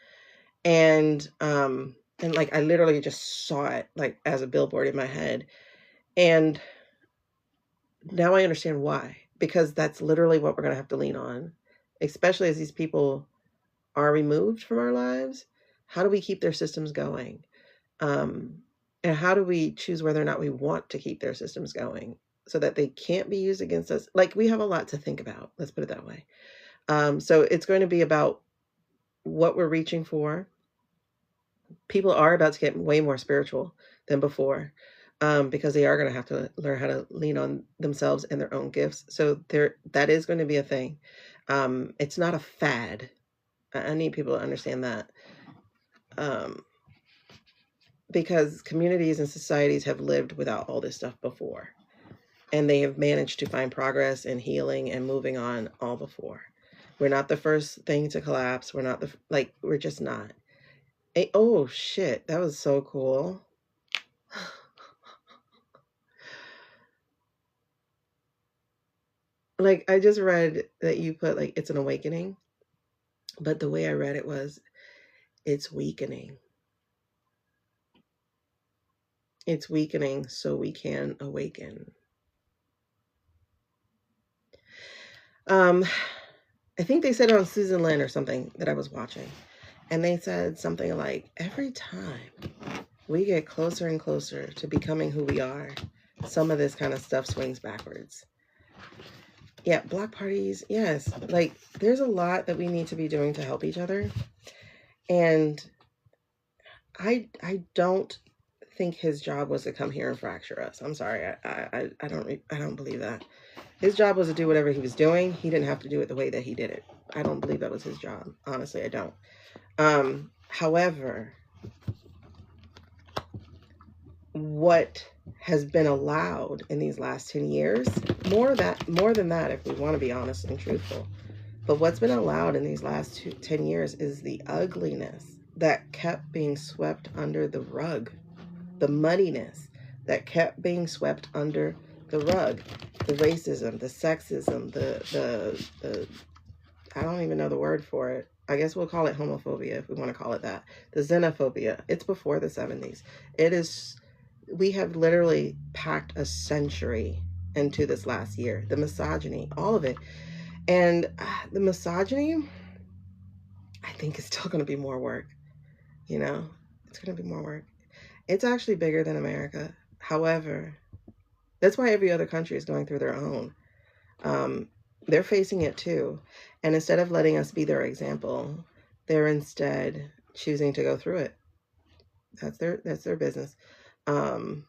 Speaker 2: And like I literally just saw it like as a billboard in my head. And now I understand why, because that's literally what we're going to have to lean on, especially as these people are removed from our lives. How do we keep their systems going? And how do we choose whether or not we want to keep their systems going so that they can't be used against us? Like, we have a lot to think about. Let's put it that way. So it's going to be about what we're reaching for. People are about to get way more spiritual than before, because they are going to have to learn how to lean on themselves and their own gifts. So that is going to be a thing. It's not a fad. I need people to understand that. Because communities and societies have lived without all this stuff before, and they have managed to find progress and healing and moving on all before. We're not the first thing to collapse. We're not we're just not. Oh shit, that was so cool. Like, I just read that you put like it's an awakening, but the way I read it was it's weakening. It's weakening so we can awaken. I think they said it on Susan Lynn or something that I was watching. And they said something like, every time we get closer and closer to becoming who we are, some of this kind of stuff swings backwards. Yeah, block parties, yes. Like, there's a lot that we need to be doing to help each other. And I don't think his job was to come here and fracture us. I'm sorry. I don't believe that. His job was to do whatever he was doing. He didn't have to do it the way that he did it. I don't believe that was his job. Honestly, I don't. However, what has been allowed in these last 10 years, more than that, if we want to be honest and truthful, but what's been allowed in these last 10 years is the ugliness that kept being swept under the rug, the muddiness that kept being swept under the rug, the racism, the sexism, the I don't even know the word for it. I guess we'll call it homophobia if we want to call it that. The xenophobia. It's before the 70s. It is, we have literally packed a century into this last year. The misogyny, all of it. And the misogyny, I think, is still going to be more work. You know, it's going to be more work. It's actually bigger than America. However, that's why every other country is going through their own. They're facing it too. And instead of letting us be their example, they're instead choosing to go through it. That's their business. I'm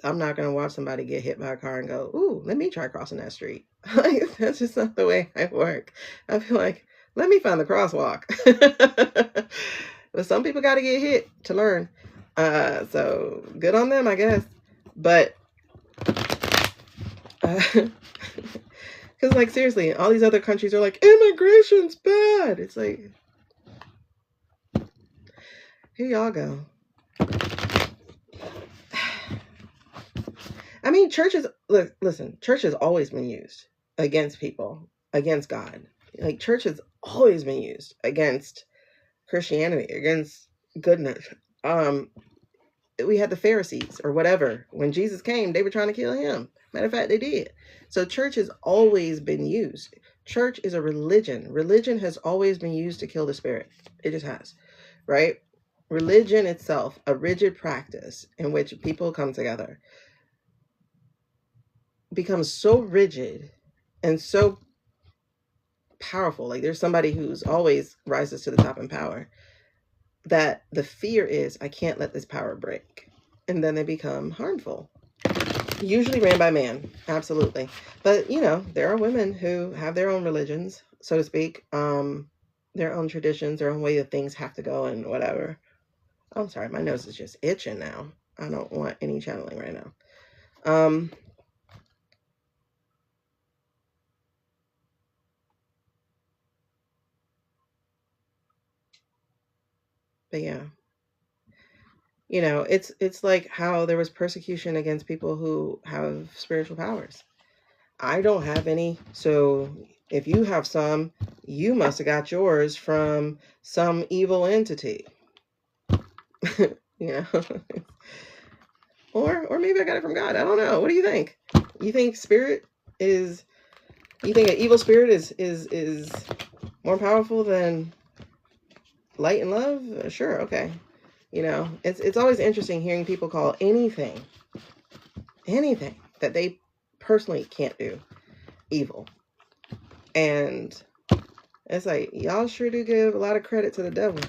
Speaker 2: not going to watch somebody get hit by a car and go, ooh, let me try crossing that street. Like, that's just not the way I work. I feel like, let me find the crosswalk. But some people got to get hit to learn. So good on them, I guess. But, because, like, seriously, all these other countries are like, immigration's bad. It's like, here y'all go. I mean, churches, look, listen, church has always been used against people, against God. Like, church has always been used against Christianity, against goodness. We had the Pharisees or whatever. When Jesus came, they were trying to kill him. Matter of fact, they did. So church has always been used. Church is a religion. Religion has always been used to kill the spirit. It just has, right? Religion itself, a rigid practice in which people come together, becomes so rigid and so powerful. Like, there's somebody who's always rises to the top in power, that the fear is, I can't let this power break. And then they become harmful. Usually ran by man, absolutely. But, you know, there are women who have their own religions, so to speak, their own traditions, their own way that things have to go and whatever. I'm sorry, my nose is just itching now. I don't want any channeling right now. But yeah, you know, it's like how there was persecution against people who have spiritual powers. I don't have any, so if you have some, you must have got yours from some evil entity. You know, or maybe I got it from God. I don't know. What do you think? You think you think an evil spirit is more powerful than light and love? Sure, okay. You know, it's always interesting hearing people call anything that they personally can't do evil. And it's like, y'all sure do give a lot of credit to the devil.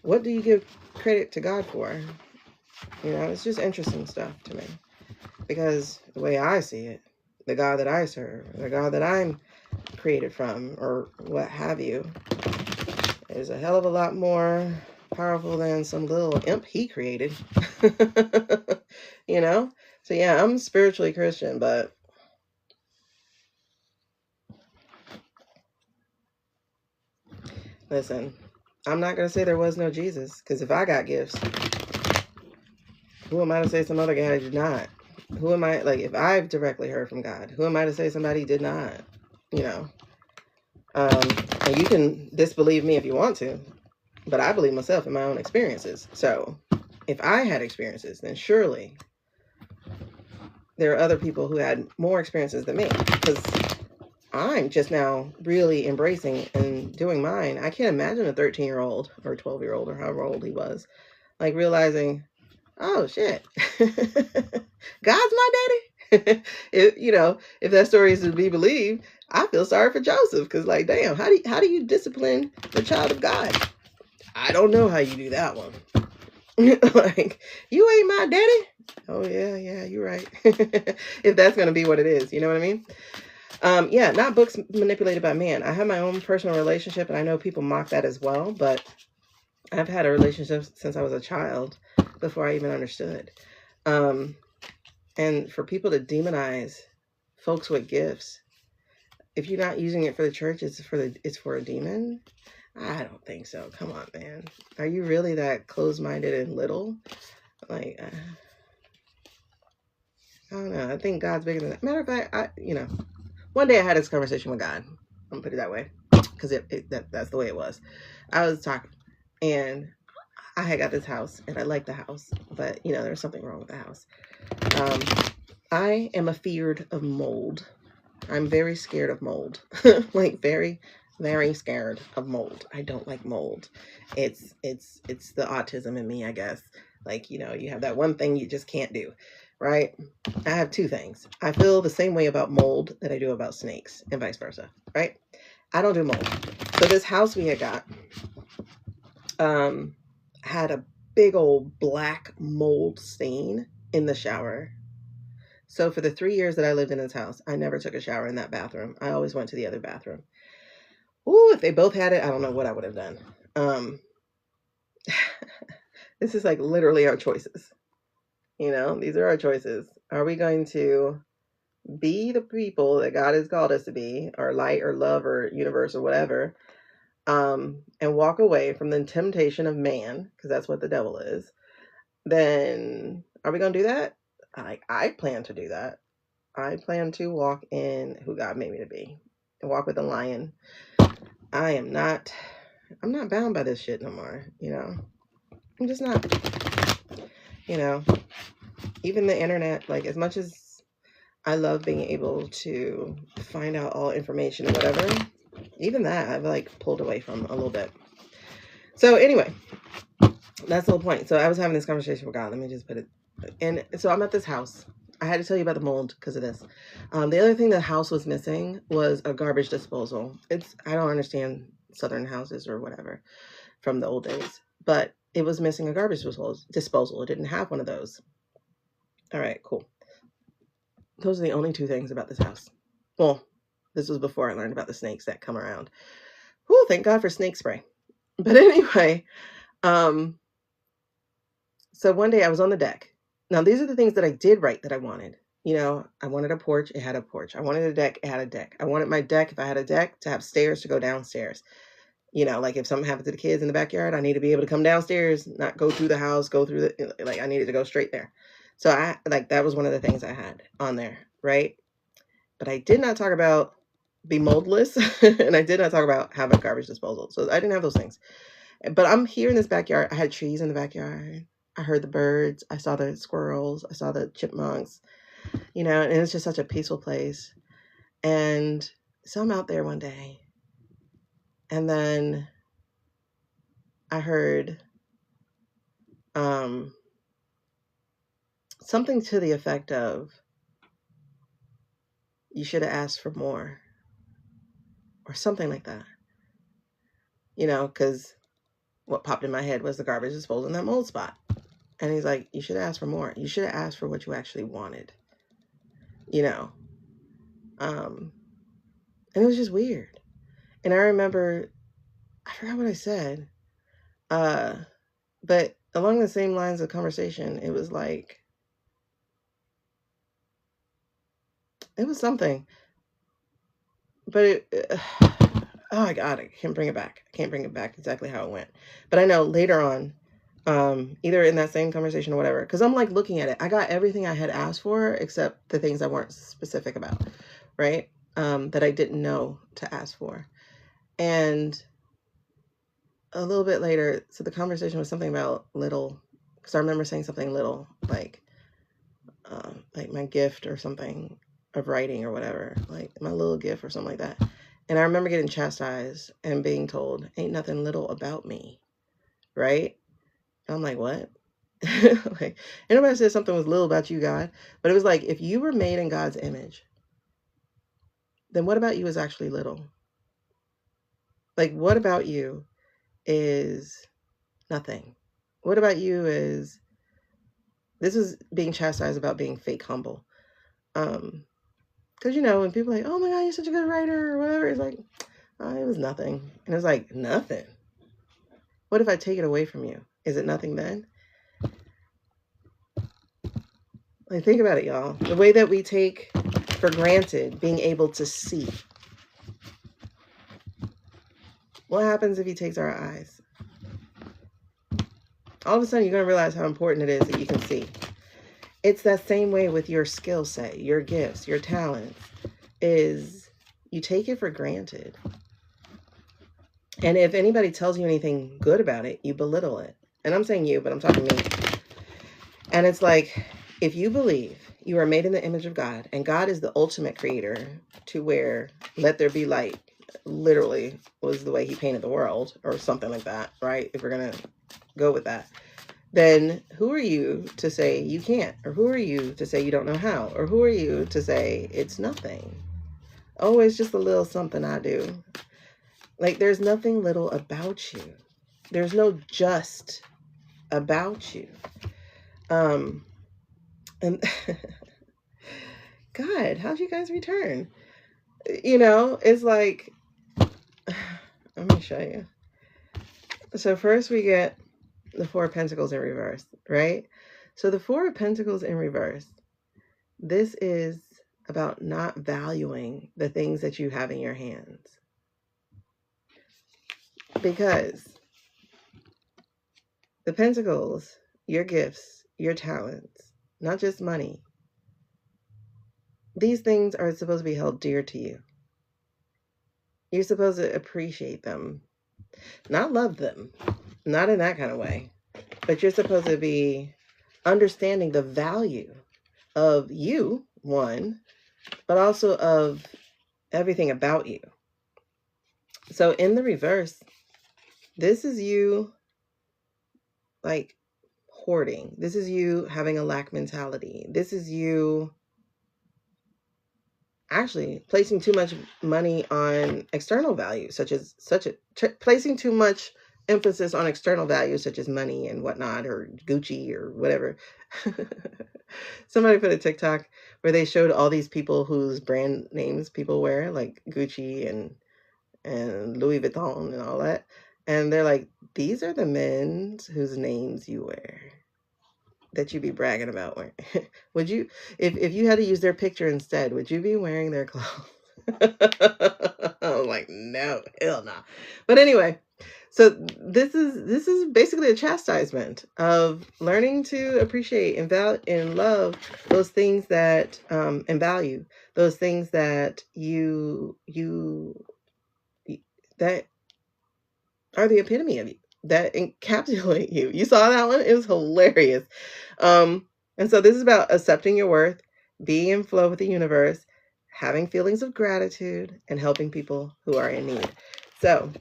Speaker 2: What do you give credit to God for? You know, it's just interesting stuff to me. Because the way I see it, the God that I serve, the God that I'm created from, or what have you, is a hell of a lot more powerful than some little imp he created. You know? So yeah, I'm spiritually Christian, but listen, I'm not going to say there was no Jesus, because if I got gifts, who am I to say some other guy did not? Who am I, like, if I've directly heard from God, who am I to say somebody did not? You know? And you can disbelieve me if you want to, but I believe myself in my own experiences. So if I had experiences, then surely there are other people who had more experiences than me, because I'm just now really embracing and doing mine. I can't imagine a 13-year-old or 12-year-old or however old he was, like, realizing, oh shit, God's my daddy. If that story is to be believed, I feel sorry for Joseph, because, like, damn, how do you discipline the child of God? I don't know how you do that one. Like, you ain't my daddy. Oh yeah, you're right. If that's gonna be what it is, you know what I mean? Yeah, not books manipulated by man. I have my own personal relationship, and I know people mock that as well, but I've had a relationship since I was a child before I even understood. Um, and for people to demonize folks with gifts, if you're not using it for the church, it's for a demon. I don't think so. Come on, man. Are you really that closed-minded and little? Like, I don't know. I think God's bigger than that. Matter of fact, one day I had this conversation with God. I'm gonna put it that way, because that's the way it was. I was talking, and I had got this house, and I liked the house, but there's something wrong with the house. I am afeared of mold. I'm very scared of mold. Like very, very scared of mold. I don't like mold. It's the autism in me, I guess. Like, you have that one thing you just can't do, right? I have two things. I feel the same way about mold that I do about snakes, and vice versa, right? I don't do mold. So this house we had got had a big old black mold stain in the shower. So for the 3 years that I lived in this house, I never took a shower in that bathroom. I always went to the other bathroom. Ooh, if they both had it, I don't know what I would have done. This is like literally our choices. These are our choices. Are we going to be the people that God has called us to be, or light or love or universe or whatever, and walk away from the temptation of man, because that's what the devil is? Then are we going to do that? I plan to do that. I plan to walk in who God made me to be and walk with the lion. I'm not bound by this shit no more. I'm just not. Even the internet, like, as much as I love being able to find out all information or whatever, even that I've like pulled away from a little bit. So anyway, that's the whole point. So I was having this conversation with God. Let me just put it. And so I'm at this house. I had to tell you about the mold because of this. The other thing the house was missing was a garbage disposal. I don't understand Southern houses or whatever from the old days, but it was missing a garbage disposal. It didn't have one of those. All right, cool. Those are the only two things about this house. Well, this was before I learned about the snakes that come around. Whew, thank God for snake spray. But anyway, so one day I was on the deck. Now, these are the things that I did right that I wanted. I wanted a porch. It had a porch. I wanted a deck. It had a deck. I wanted my deck, if I had a deck, to have stairs to go downstairs. Like if something happened to the kids in the backyard, I need to be able to come downstairs, not go through the house, I needed to go straight there. So that was one of the things I had on there, right? But I did not talk about be moldless, and I did not talk about have a garbage disposal. So I didn't have those things. But I'm here in this backyard. I had trees in the backyard. I heard the birds. I saw the squirrels. I saw the chipmunks, and it's just such a peaceful place. And so I'm out there one day, and then I heard something to the effect of, you should have asked for more, or something like that. Because what popped in my head was the garbage disposal in that mold spot. And he's like, you should ask for more. You should have asked for what you actually wanted. And it was just weird. And I remember, I forgot what I said. But along the same lines of conversation, it was like, it was something. But oh my God, I can't bring it back. I can't bring it back exactly how it went. But I know later on, either in that same conversation or whatever, because I'm like looking at it, I got everything I had asked for except the things I weren't specific about, right? That I didn't know to ask for. And a little bit later, so the conversation was something about little, because I remember saying something little, like my gift or something of writing or whatever, like my little gift or something like that. And I remember getting chastised and being told, ain't nothing little about me, right? And I'm like, what? Like, anybody said something was little about you, God? But it was like, if you were made in God's image, then what about you is actually little? Like, what about you is nothing? What about you is This is being chastised about being fake humble. Because, you know, when people are like, oh my God, you're such a good writer or whatever, it's like, oh, it was nothing. And it's like, nothing. What if I take it away from you? Is it nothing then? Like, think about it, y'all. The way that we take for granted being able to see. What happens if he takes our eyes? All of a sudden, you're going to realize how important it is that you can see. It's that same way with your skill set, your gifts, your talents, is you take it for granted. And if anybody tells you anything good about it, you belittle it. And I'm saying you, but I'm talking me. And it's like, if you believe you are made in the image of God, and God is the ultimate creator, to where let there be light literally was the way he painted the world, or something like that, right? If we're going to go with that, then who are you to say you can't? Or who are you to say you don't know how? Or who are you to say it's nothing? Oh, it's just a little something I do. Like, there's nothing little about you. There's no just about you. And God, how'd you guys return? You know, it's like, let me show you. So first we get the Four of Pentacles in reverse, right? So the Four of Pentacles in reverse, this is about not valuing the things that you have in your hands. Because the Pentacles, your gifts, your talents, not just money, these things are supposed to be held dear to you. You're supposed to appreciate them, not love them, not in that kind of way, but you're supposed to be understanding the value of you, one, but also of everything about you. So in the reverse, this is you like hoarding. This is you having a lack mentality. This is you actually placing too much money on external values, placing too much emphasis on external values such as money and whatnot, or Gucci or whatever. Somebody put a TikTok where they showed all these people whose brand names people wear, like Gucci and Louis Vuitton and all that. And they're like, these are the men whose names you wear, that you be bragging about wearing. Would you, if you had to use their picture instead, would you be wearing their clothes? I'm like, no, hell no. But anyway, so this is basically a chastisement of learning to appreciate and love those things that and value those things that you that are the epitome of you, that encapsulate you. You saw that one? It was hilarious. And so this is about accepting your worth, being in flow with the universe, having feelings of gratitude, and helping people who are in need. So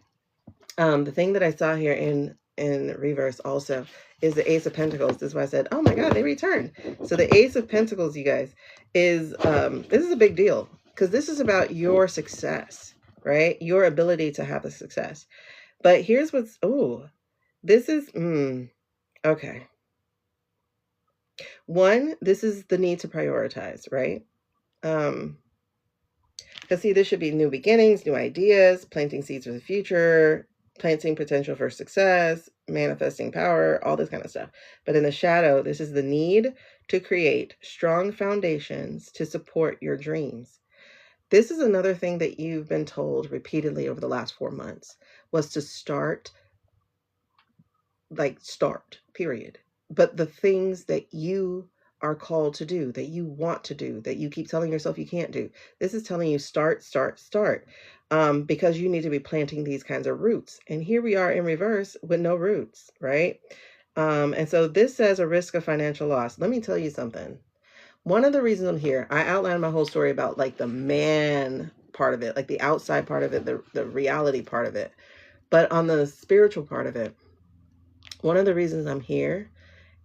Speaker 2: the thing that I saw here in reverse also is the Ace of Pentacles. This is why I said, oh my God, they returned. So the Ace of Pentacles, you guys, is this is a big deal, because this is about your success, right? Your ability to have a success. But here's what's, this is, okay. One, this is the need to prioritize, right? Because see, this should be new beginnings, new ideas, planting seeds for the future, planting potential for success, manifesting power, all this kind of stuff. But in the shadow, this is the need to create strong foundations to support your dreams. This is another thing that you've been told repeatedly over the last 4 months, was to start, period. But the things that you are called to do, that you want to do, that you keep telling yourself you can't do, this is telling you start, because you need to be planting these kinds of roots. And here we are in reverse with no roots, right? And so this says a risk of financial loss. Let me tell you something. One of the reasons I'm here, I outlined my whole story about like the man part of it, like the outside part of it, the reality part of it. But on the spiritual part of it, one of the reasons I'm here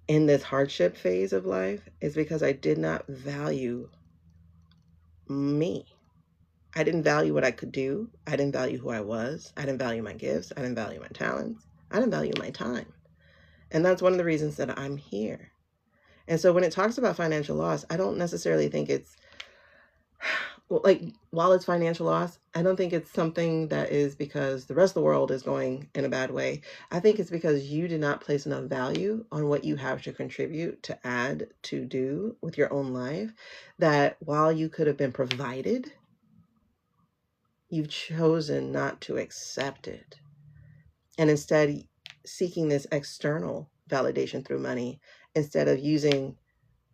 Speaker 2: in this hardship phase of life is because I did not value me. I didn't value what I could do. I didn't value who I was. I didn't value my gifts. I didn't value my talents. I didn't value my time. And that's one of the reasons that I'm here. And so when it talks about financial loss, I don't necessarily think it's like, while it's financial loss, I don't think it's something that is because the rest of the world is going in a bad way. I think it's because you did not place enough value on what you have to contribute, to add, to do with your own life, that while you could have been provided, you've chosen not to accept it. And instead seeking this external validation through money, instead of using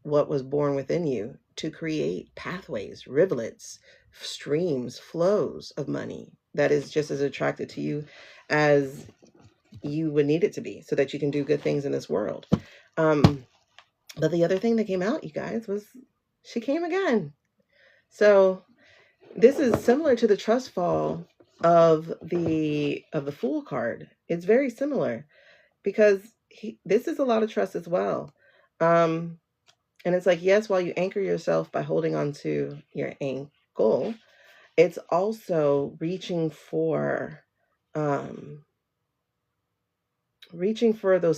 Speaker 2: what was born within you to create pathways, rivulets, streams, flows of money that is just as attracted to you as you would need it to be, so that you can do good things in this world. But the other thing that came out, you guys, was she came again. So this is similar to the trust fall of the Fool card. It's very similar, because this is a lot of trust as well. And it's like, yes, while you anchor yourself by holding on to your ankle, it's also reaching for those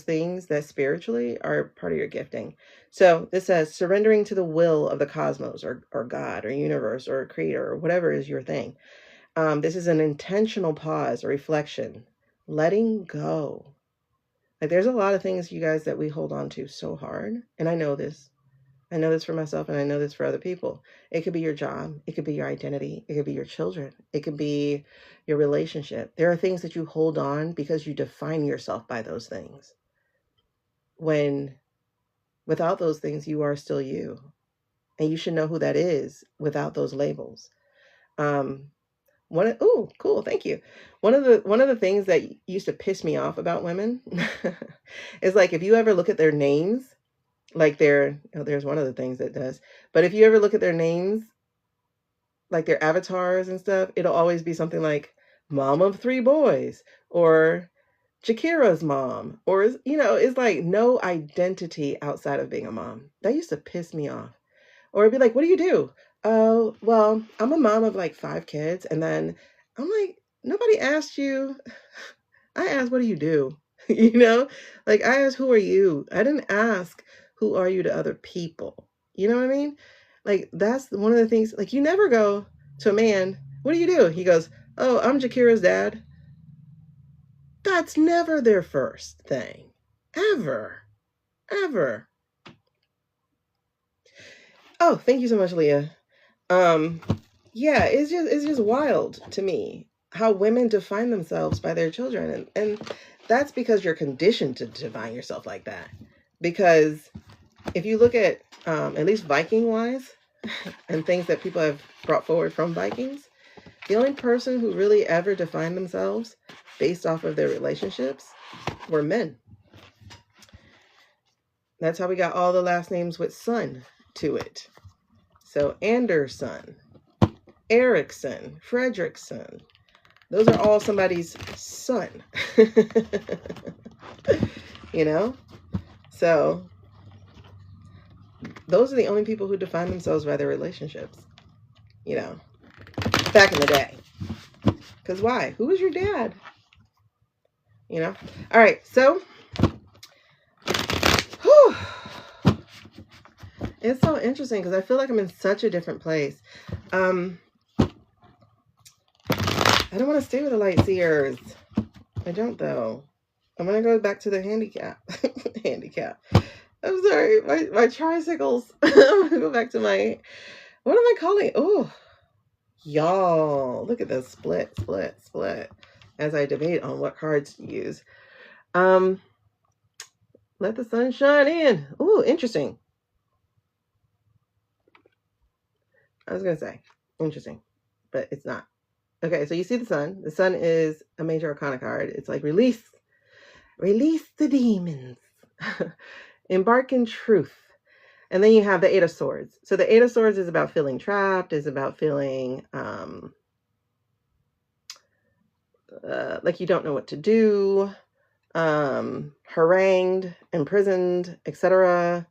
Speaker 2: things that spiritually are part of your gifting. So this says surrendering to the will of the cosmos, or God, or universe, or creator, or whatever is your thing. This is an intentional pause, or reflection, letting go. Like, there's a lot of things, you guys, that we hold on to so hard. And I know this. I know this for myself, and I know this for other people. It could be your job. It could be your identity. It could be your children. It could be your relationship. There are things that you hold on because you define yourself by those things. When without those things, you are still you. And you should know who that is without those labels. Oh, cool, thank you. One of the things that used to piss me off about women is, like, if you ever look at their names, like there's one of the things that does, but if you ever look at their names, like their avatars and stuff, it'll always be something like mom of 3 boys, or Jakira's mom, or, it's like no identity outside of being a mom. That used to piss me off. Or it'd be like, what do you do? Oh, well, I'm a mom of like 5 kids. And then I'm like, nobody asked you. I asked, what do you do? Like, I asked, who are you? I didn't ask, who are you to other people? You know what I mean? Like, that's one of the things, like, you never go to a man, what do you do? He goes, oh, I'm Jakira's dad. That's never their first thing. Ever. Ever. Oh, thank you so much, Leah. Yeah, it's just wild to me how women define themselves by their children. And that's because you're conditioned to define yourself like that. Because if you look at least Viking wise, and things that people have brought forward from Vikings, the only person who really ever defined themselves based off of their relationships were men. That's how we got all the last names with son to it. So Anderson, Erickson, Fredrickson, those are all somebody's son. So those are the only people who define themselves by their relationships, back in the day. Because why? Who was your dad? All right, so whew, it's so interesting because I feel like I'm in such a different place. I don't want to stay with the light seers. I don't, though. I'm going to go back to the handicap. I'm sorry, my tricycles. I'm going to go back to my, what am I calling it? Oh, y'all, look at this split as I debate on what cards to use. Let the sun shine in. Ooh, interesting. I was going to say interesting, but it's not. Okay, so you see the sun. The sun is a major arcana card. It's like release the demons, embark in truth. And then you have the 8 of Swords. So the 8 of Swords is about feeling trapped, is about feeling like you don't know what to do, harangued, imprisoned, etc.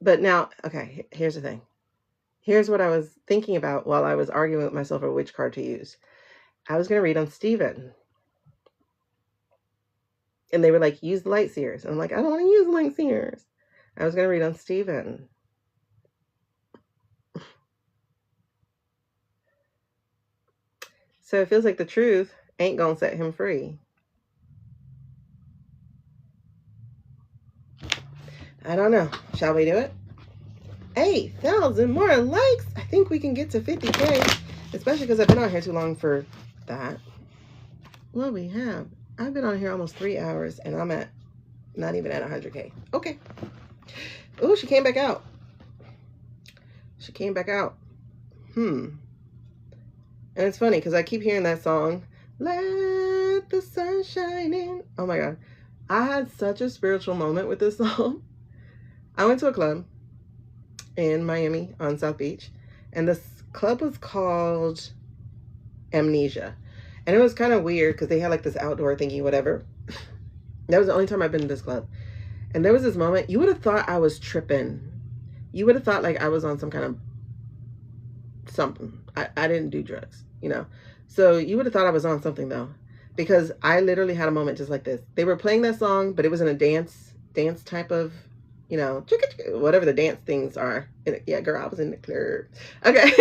Speaker 2: But now, okay, here's the thing. Here's what I was thinking about while I was arguing with myself over which card to use. I was going to read on Stephen. And they were like, use the light seers. And I'm like, I don't want to use light seers. I was going to read on Stephen. So it feels like the truth ain't going to set him free. I don't know. Shall we do it? 8,000 more likes. I think we can get to 50K, especially because I've been on here too long for that. Well, we have. I've been on here almost 3 hours, and I'm at not even at 100K. Okay. Oh, she came back out. She came back out. And it's funny because I keep hearing that song, Let the Sun Shine In. Oh my God. I had such a spiritual moment with this song. I went to a club in Miami on South Beach, and this club was called Amnesia. And it was kind of weird because they had like this outdoor thingy, whatever. That was the only time I've been to this club. And there was this moment, you would have thought I was tripping. You would have thought like I was on some kind of something. I didn't do drugs, you know. So you would have thought I was on something though, because I literally had a moment just like this. They were playing that song, but it was in a dance type of, you know, whatever the dance things are. Yeah, girl, I was in the club. Okay.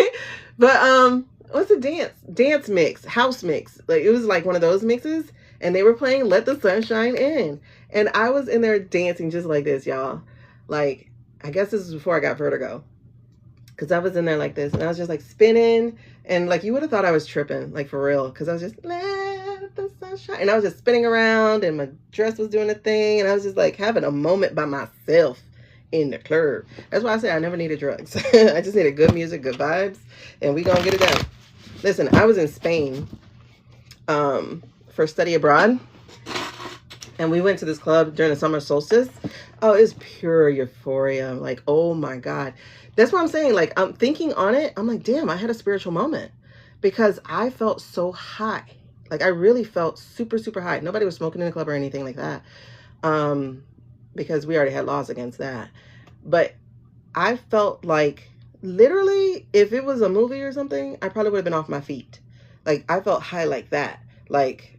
Speaker 2: But what's the dance mix, house mix? Like it was like one of those mixes, and they were playing Let the Sun Shine In, and I was in there dancing just like this, y'all. Like, I guess this was before I got vertigo, because I was in there like this, and I was just like spinning, and like you would have thought I was tripping, like for real, because I was just let the sun shine, and I was just spinning around, and my dress was doing a thing, and I was just like having a moment by myself in the club. That's why I say I never needed drugs. I just needed good music, good vibes, and we gonna get it done. Listen, I was in Spain for study abroad, and we went to this club during the summer solstice. Oh, it's pure euphoria. Like, oh my God. That's what I'm saying. Like, I'm thinking on it. I'm like, damn, I had a spiritual moment because I felt so high. Like, I really felt super, super high. Nobody was smoking in the club or anything like that, because we already had laws against that. But I felt like literally, if it was a movie or something, I probably would have been off my feet. Like, I felt high like that. Like,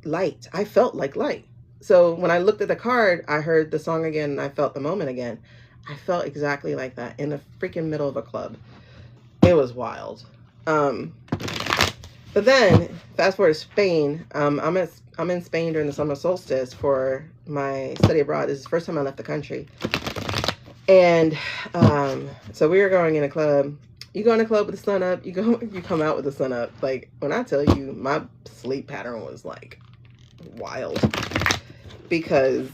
Speaker 2: light. I felt like light. So when I looked at the card, I heard the song again, and I felt the moment again. I felt exactly like that in the freaking middle of a club. It was wild. But then fast forward to Spain. I'm in Spain during the summer solstice for my study abroad. This is the first time I left the country. And so we were going in a club. You go in a club with the sun up, you come out with the sun up. Like, when I tell you, my sleep pattern was like wild, because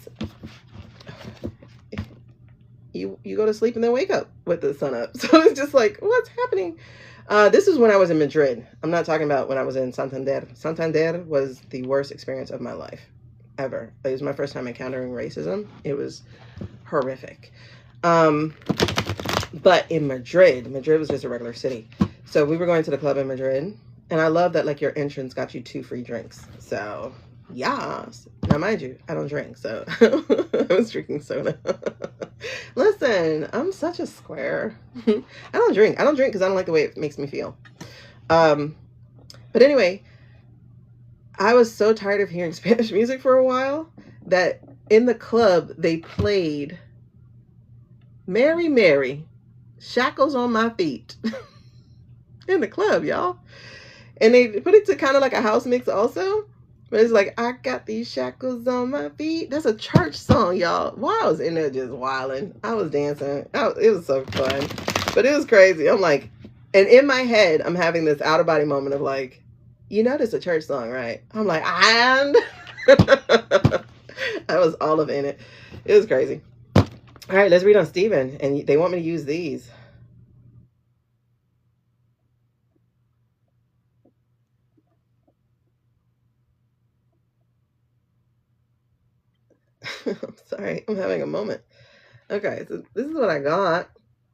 Speaker 2: you go to sleep and then wake up with the sun up. So it's just like, what's happening? This is when I was in Madrid. I'm not talking about when I was in Santander. Santander was the worst experience of my life ever. It was my first time encountering racism. It was horrific. But in Madrid was just a regular city. So we were going to the club in Madrid, and I love that, like, your entrance got you 2 free drinks. So yes. Now, mind you, I don't drink, so I was drinking soda. Listen, I'm such a square. I don't drink because I don't like the way it makes me feel. But anyway, I was so tired of hearing Spanish music for a while that in the club they played Mary Mary, Shackles on My Feet. In the club, y'all. And they put it to kind of like a house mix also. But it's like, I got these shackles on my feet. That's a church song, y'all. While I was in there just wilding, I was dancing. It was so fun. But it was crazy. I'm like, and in my head, I'm having this out of body moment of like, you know, this is a church song, right? I'm like, and I was all of in it. It was crazy. All right, let's read on Stephen. And they want me to use these. I'm sorry, I'm having a moment. Okay, so this is what I got.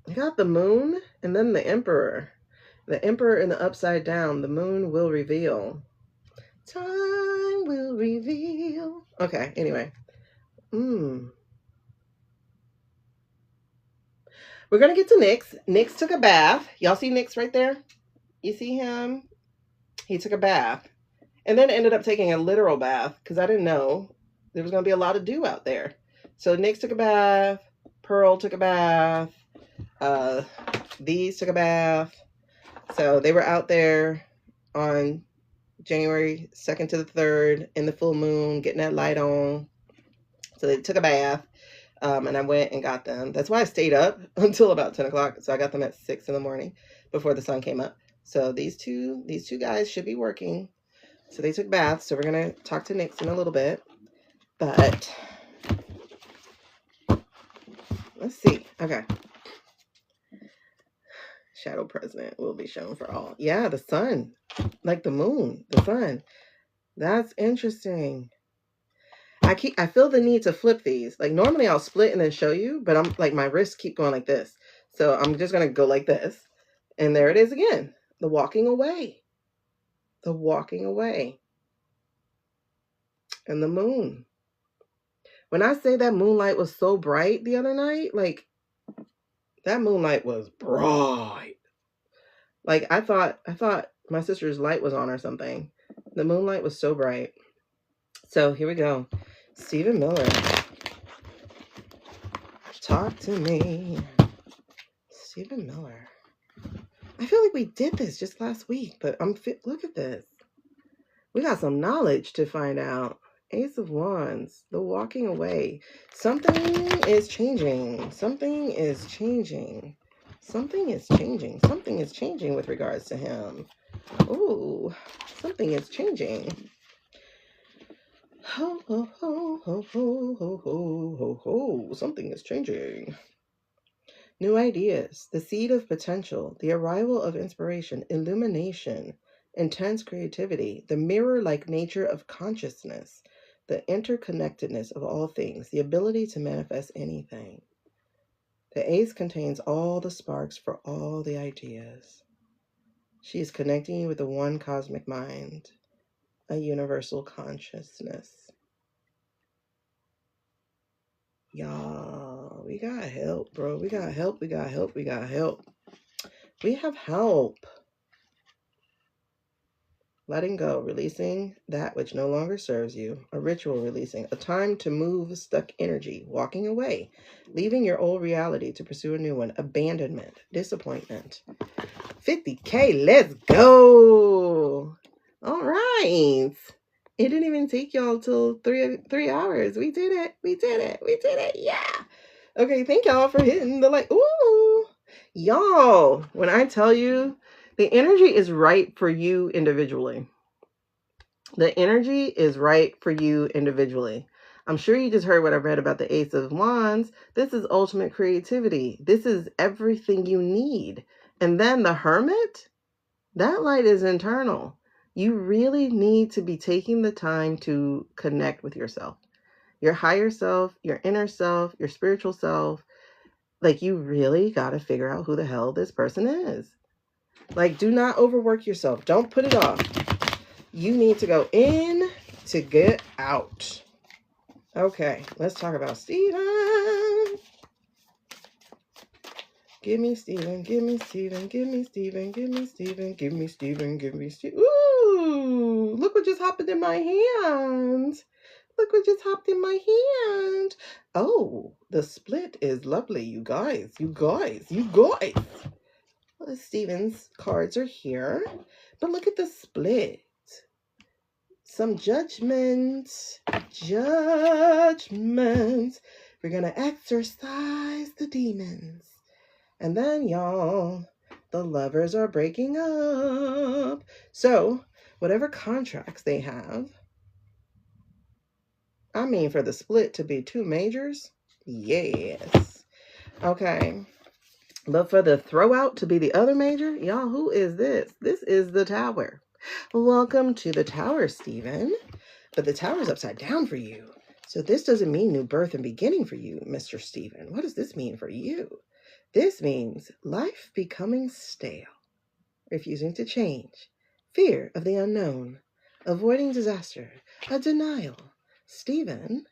Speaker 2: I got the moon and then the emperor. The emperor in the upside down. The moon will reveal. Time will reveal. Okay, anyway. We're going to get to Nyx. Nyx took a bath. Y'all see Nyx right there? You see him? He took a bath. And then ended up taking a literal bath because I didn't know there was going to be a lot of dew out there. So Nyx took a bath, Pearl took a bath. These took a bath. So they were out there on January 2nd to the 3rd in the full moon, getting that light on. So they took a bath. And I went and got them. That's why I stayed up until about 10 o'clock. So I got them at 6 in the morning before the sun came up. So these two guys should be working. So they took baths. So we're going to talk to Nix in a little bit. But let's see. Okay. Shadow president will be shown for all. Yeah, the sun. Like the moon. The sun. That's interesting. I feel the need to flip these. Like normally I'll split and then show you, but I'm like my wrists keep going like this. So I'm just gonna go like this. And there it is again. The walking away. The walking away. And the moon. When I say that moonlight was so bright the other night, like that moonlight was bright. Like I thought my sister's light was on or something. The moonlight was so bright. So here we go. Stephen Miller. Talk to me. Stephen Miller. I feel like we did this just last week, but look at this. We got some knowledge to find out. Ace of Wands, the walking away. Something is changing. Something is changing. Something is changing. Something is changing with regards to him. Ooh, something is changing. Ho, ho, ho, ho, ho, ho, ho, ho, ho. Something is changing. New ideas, the seed of potential, the arrival of inspiration, illumination, intense creativity, the mirror-like nature of consciousness, the interconnectedness of all things, the ability to manifest anything. The ace contains all the sparks for all the ideas. She is connecting you with the one cosmic mind, a universal consciousness. Y'all, we got help, bro. We got help. We got help. We got help. We have help. Letting go, releasing that which no longer serves you, a ritual releasing, a time to move stuck energy, walking away, leaving your old reality to pursue a new one, abandonment, disappointment. 50K, let's go. All right. It didn't even take y'all till 3 hours. We did it. We did it. We did it. Yeah. Okay, thank y'all for hitting the like. Ooh. Y'all, when I tell you, the energy is right for you individually. The energy is right for you individually. I'm sure you just heard what I read about the Ace of Wands. This is ultimate creativity. This is everything you need. And then the Hermit, that light is internal. You really need to be taking the time to connect with yourself, your higher self, your inner self, your spiritual self. Like you really got to figure out who the hell this person is. Like, do not overwork yourself. Don't put it off. You need to go in to get out. Okay, let's talk about Stephen. Give me Stephen, give me Stephen, give me Stephen, give me Stephen, give me Stephen, give me Stephen. Ooh, look what just happened in my hand. Look what just hopped in my hand. Oh, the split is lovely, you guys. You guys, you guys. Well, Stephen's cards are here, but look at the split. Some judgment. We're going to exorcise the demons. And then, y'all, the lovers are breaking up. So, whatever contracts they have, I mean, for the split to be 2 majors, yes. Okay. But for the throw out to be the other major, y'all, who is this? This is the Tower. Welcome to the Tower, Stephen. But the Tower's upside down for you. So this doesn't mean new birth and beginning for you, Mr. Stephen. What does this mean for you? This means life becoming stale, refusing to change, fear of the unknown, avoiding disaster, a denial. Stephen,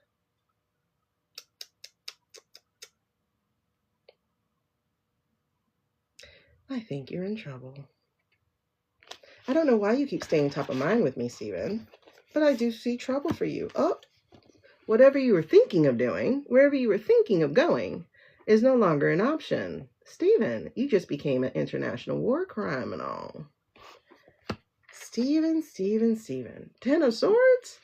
Speaker 2: I think you're in trouble. I don't know why you keep staying top of mind with me, Stephen, but I do see trouble for you. Oh, whatever you were thinking of doing, wherever you were thinking of going, is no longer an option. Stephen, you just became an international war criminal. Stephen. 10 of Swords?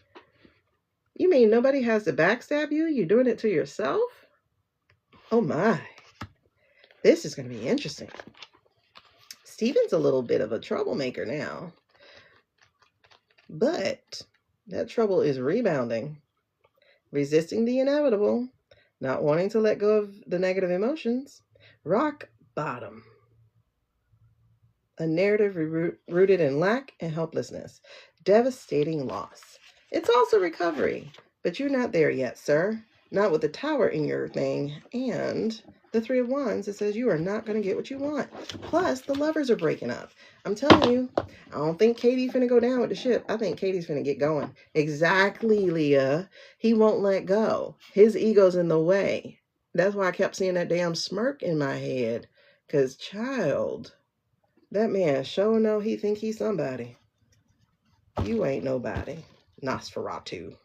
Speaker 2: You mean nobody has to backstab you? You're doing it to yourself? Oh my. This is going to be interesting. Stephen's a little bit of a troublemaker now. But that trouble is rebounding. Resisting the inevitable. Not wanting to let go of the negative emotions. Rock bottom. A narrative rooted in lack and helplessness. Devastating loss. It's also recovery. But you're not there yet, sir. Not with the tower in your thing. And the 3 of Wands, it says you are not going to get what you want. Plus, the lovers are breaking up. I'm telling you, I don't think Katie's finna go down with the ship. I think Katie's finna get going. Exactly, Leah. He won't let go. His ego's in the way. That's why I kept seeing that damn smirk in my head. Because, child, that man sure know he think he's somebody. You ain't nobody. Nosferatu.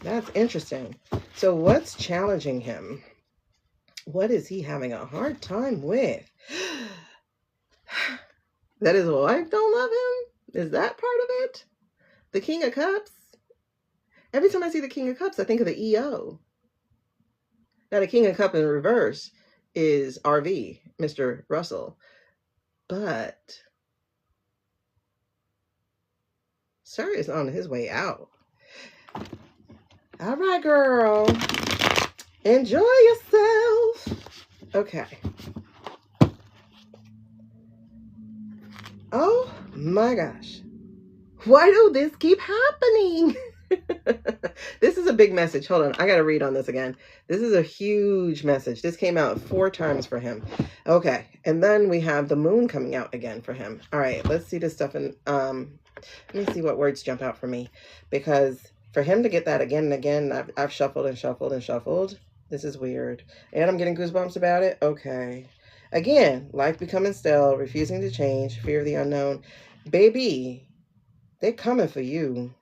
Speaker 2: That's interesting. So what's challenging him? What is he having a hard time with? That his wife don't love him? Is that part of it? The King of Cups? Every time I see the King of Cups, I think of the EO. Now, the King of Cups in reverse is RV, Mr. Russell. But Sir is on his way out. All right, girl. Enjoy yourself. Okay. Oh my gosh. Why do this keep happening? This is a big message. Hold on. I got to read on this again. This is a huge message. This came out 4 times for him. Okay. And then we have the moon coming out again for him. All right. Let's see this stuff. And let me see what words jump out for me. Because for him to get that again and again, I've shuffled and shuffled and shuffled. This is weird. And I'm getting goosebumps about it. Okay. Again, life becoming stale, refusing to change, fear of the unknown. Baby, they're coming for you.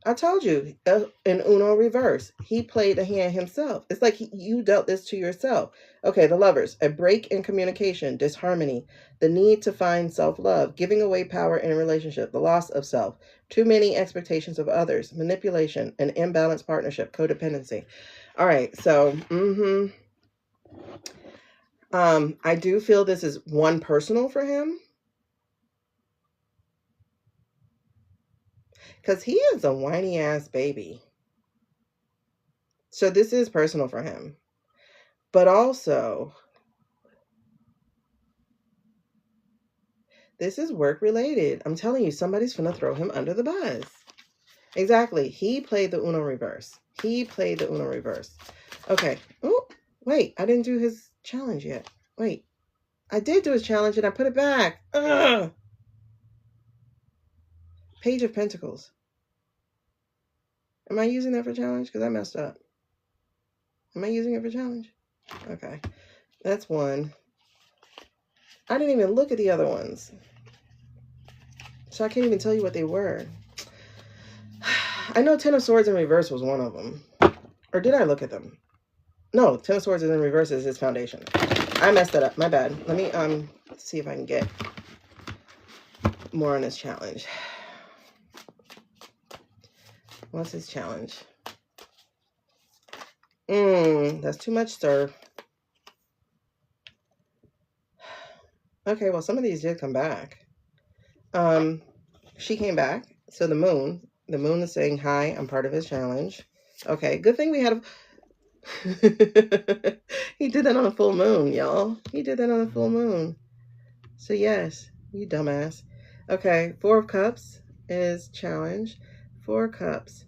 Speaker 2: I told you, in Uno reverse, he played the hand himself. It's like you dealt this to yourself. Okay, the lovers, a break in communication, disharmony, the need to find self-love, giving away power in a relationship, the loss of self, too many expectations of others, manipulation, an imbalanced partnership, codependency. All right, so, I do feel this is one personal for him. Because he is a whiny ass baby. So this is personal for him. But also, this is work related. I'm telling you, somebody's going to throw him under the bus. Exactly. He played the Uno reverse. Okay. Oh, wait. I didn't do his challenge yet. Wait. I did do his challenge and I put it back. Ugh. Page of Pentacles. Am I using that for challenge? Because I messed up. Am I using it for challenge? Okay. That's one. I didn't even look at the other ones. So I can't even tell you what they were. I know 10 of Swords in reverse was one of them. Or did I look at them? No, 10 of Swords is in reverse is his foundation. I messed that up. My bad. Let me see if I can get more on his challenge. What's his challenge? That's too much, sir. Okay, well, some of these did come back. She came back. So the moon is saying, hi, I'm part of his challenge. Okay, good thing we had he did that on a full moon, y'all. He did that on a full moon. So yes, you dumbass. Okay, 4 of Cups is challenge. 4 Cups.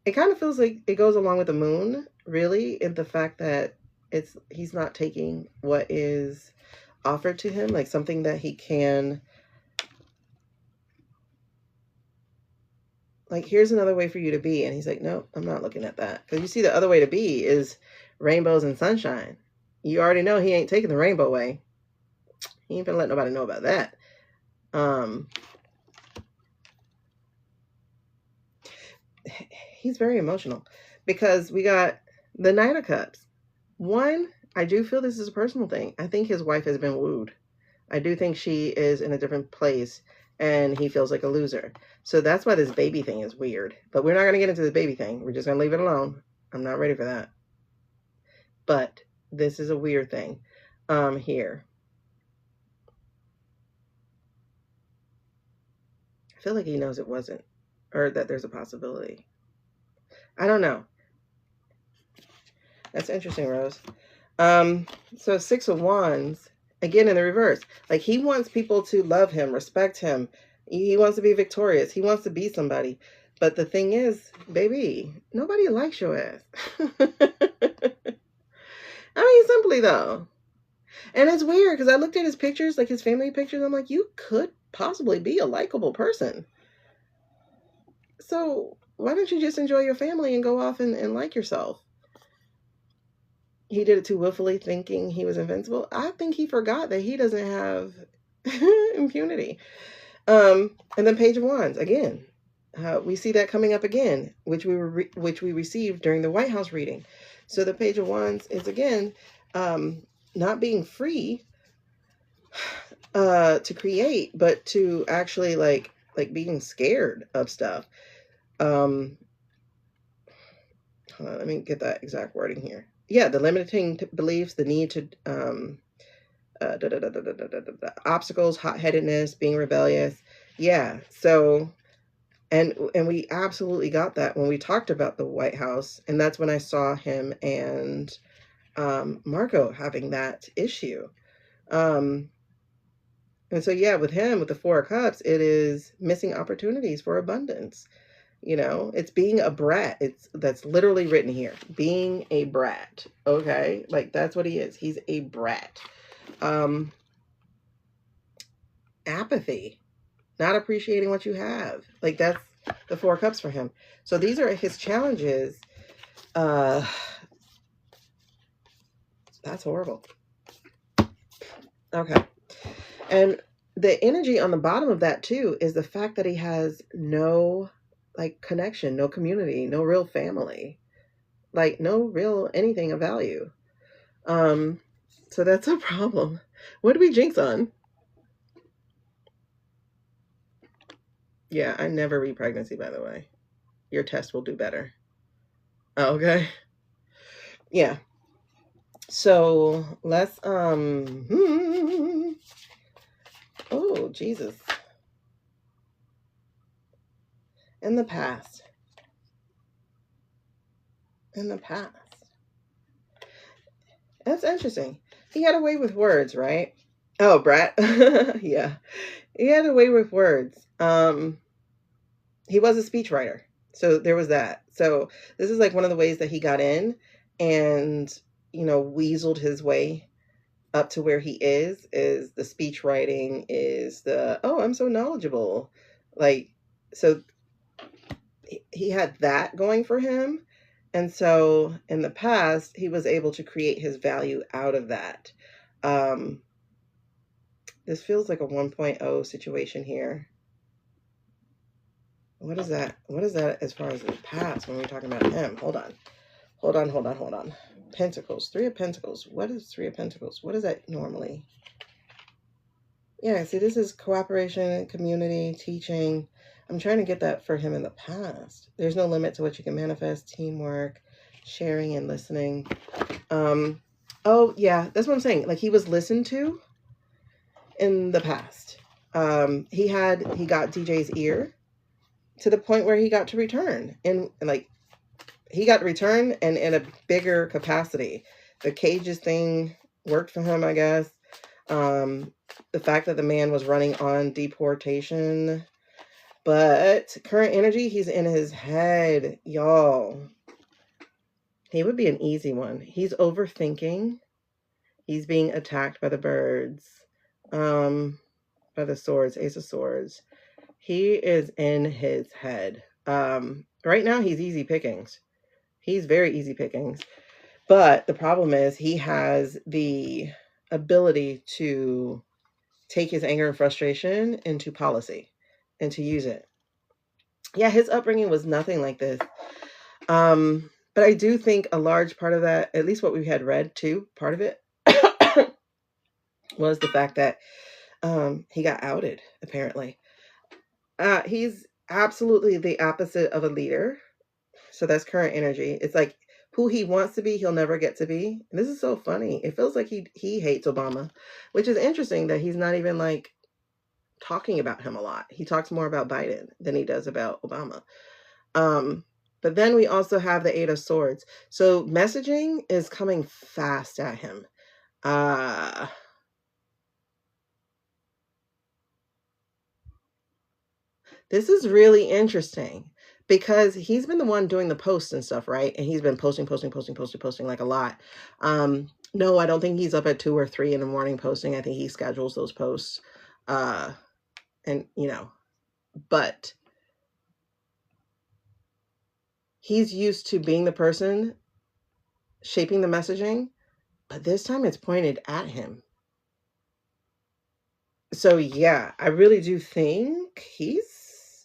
Speaker 2: It kind of feels like it goes along with the moon, really, in the fact that he's not taking what is offered to him, like something that he can, like, here's another way for you to be. And he's like, nope, I'm not looking at that. Because you see, the other way to be is rainbows and sunshine. You already know he ain't taking the rainbow way. He ain't gonna let nobody know about that. He's very emotional because we got the Knight of Cups. One, I do feel this is a personal thing. I think his wife has been wooed. I do think she is in a different place and he feels like a loser. So that's why this baby thing is weird. But we're not going to get into the baby thing. We're just going to leave it alone. I'm not ready for that. But this is a weird thing here. I feel like he knows it wasn't, or that there's a possibility. I don't know. That's interesting, Rose. So 6 of Wands, again in the reverse. Like he wants people to love him, respect him. He wants to be victorious. He wants to be somebody. But the thing is, baby, nobody likes your ass. I mean, simply though. And it's weird because I looked at his pictures, like his family pictures. I'm like, you could possibly be a likable person. So why don't you just enjoy your family and go off and like yourself? He did it too willfully, thinking he was invincible. I think he forgot that he doesn't have impunity. And then Page of Wands again. We see that coming up again, which we received during the White House reading. So the Page of Wands is again not being free to create, but to actually like being scared of stuff. Hold on, let me get that exact wording here. Yeah, the limiting beliefs, the need to obstacles, hot-headedness, being rebellious. Yeah, so and we absolutely got that when we talked about the White House, and that's when I saw him and Marco having that issue. And so yeah, with him, with the 4 of Cups, it is missing opportunities for abundance. You know, it's being a brat. That's literally written here. Being a brat. Okay? Like that's what he is. He's a brat. Apathy. Not appreciating what you have. Like that's the 4 of Cups for him. So these are his challenges. That's horrible. Okay. And the energy on the bottom of that too is the fact that he has no like connection, no community, no real family, like no real anything of value. So that's a problem. What do we jinx on? Yeah, I never read pregnancy, by the way. Your test will do better. Oh, okay. Yeah. So let's oh Jesus. In the past. That's interesting. He had a way with words, right? Oh, brat. Yeah. He had a way with words. He was a speechwriter. So there was that. So this is like one of the ways that he got in and, you know, weaseled his way up to where he is the speech writing, is the, oh, I'm so knowledgeable. Like, so he had that going for him. And so in the past, he was able to create his value out of that. This feels like a 1.0 situation here. What is that? What is that as far as the past when we're talking about him? Hold on. Pentacles. 3 of Pentacles. What is 3 of Pentacles? What is that normally? Yeah, see, this is cooperation, community, teaching. I'm trying to get that for him in the past. There's no limit to what you can manifest. Teamwork, sharing, and listening. Oh, yeah, that's what I'm saying. Like, he was listened to in the past. He got DJ's ear to the point where he got to return. And like, he got to return and in a bigger capacity. The cages thing worked for him, I guess. The fact that the man was running on deportation. But current energy, he's in his head, y'all. He would be an easy one. He's overthinking. He's being attacked by the birds. By the swords, Ace of Swords. He is in his head. Right now, he's easy pickings. He's very easy pickings. But the problem is he has the ability to take his anger and frustration into policy and to use it. Yeah, his upbringing was nothing like this. But I do think a large part of that, at least what we had read too, part of it was the fact that he got outed, apparently. He's absolutely the opposite of a leader. So that's current energy. It's like who he wants to be, he'll never get to be. And this is so funny. It feels like he hates Obama, which is interesting that he's not even like talking about him a lot. He talks more about Biden than he does about Obama. But then we also have the Eight of Swords. So messaging is coming fast at him. This is really interesting because he's been the one doing the posts and stuff, right? And he's been posting like a lot. No, I don't think he's up at 2 or 3 in the morning posting. I think he schedules those posts. And but he's used to being the person shaping the messaging, but this time it's pointed at him. So yeah, I really do think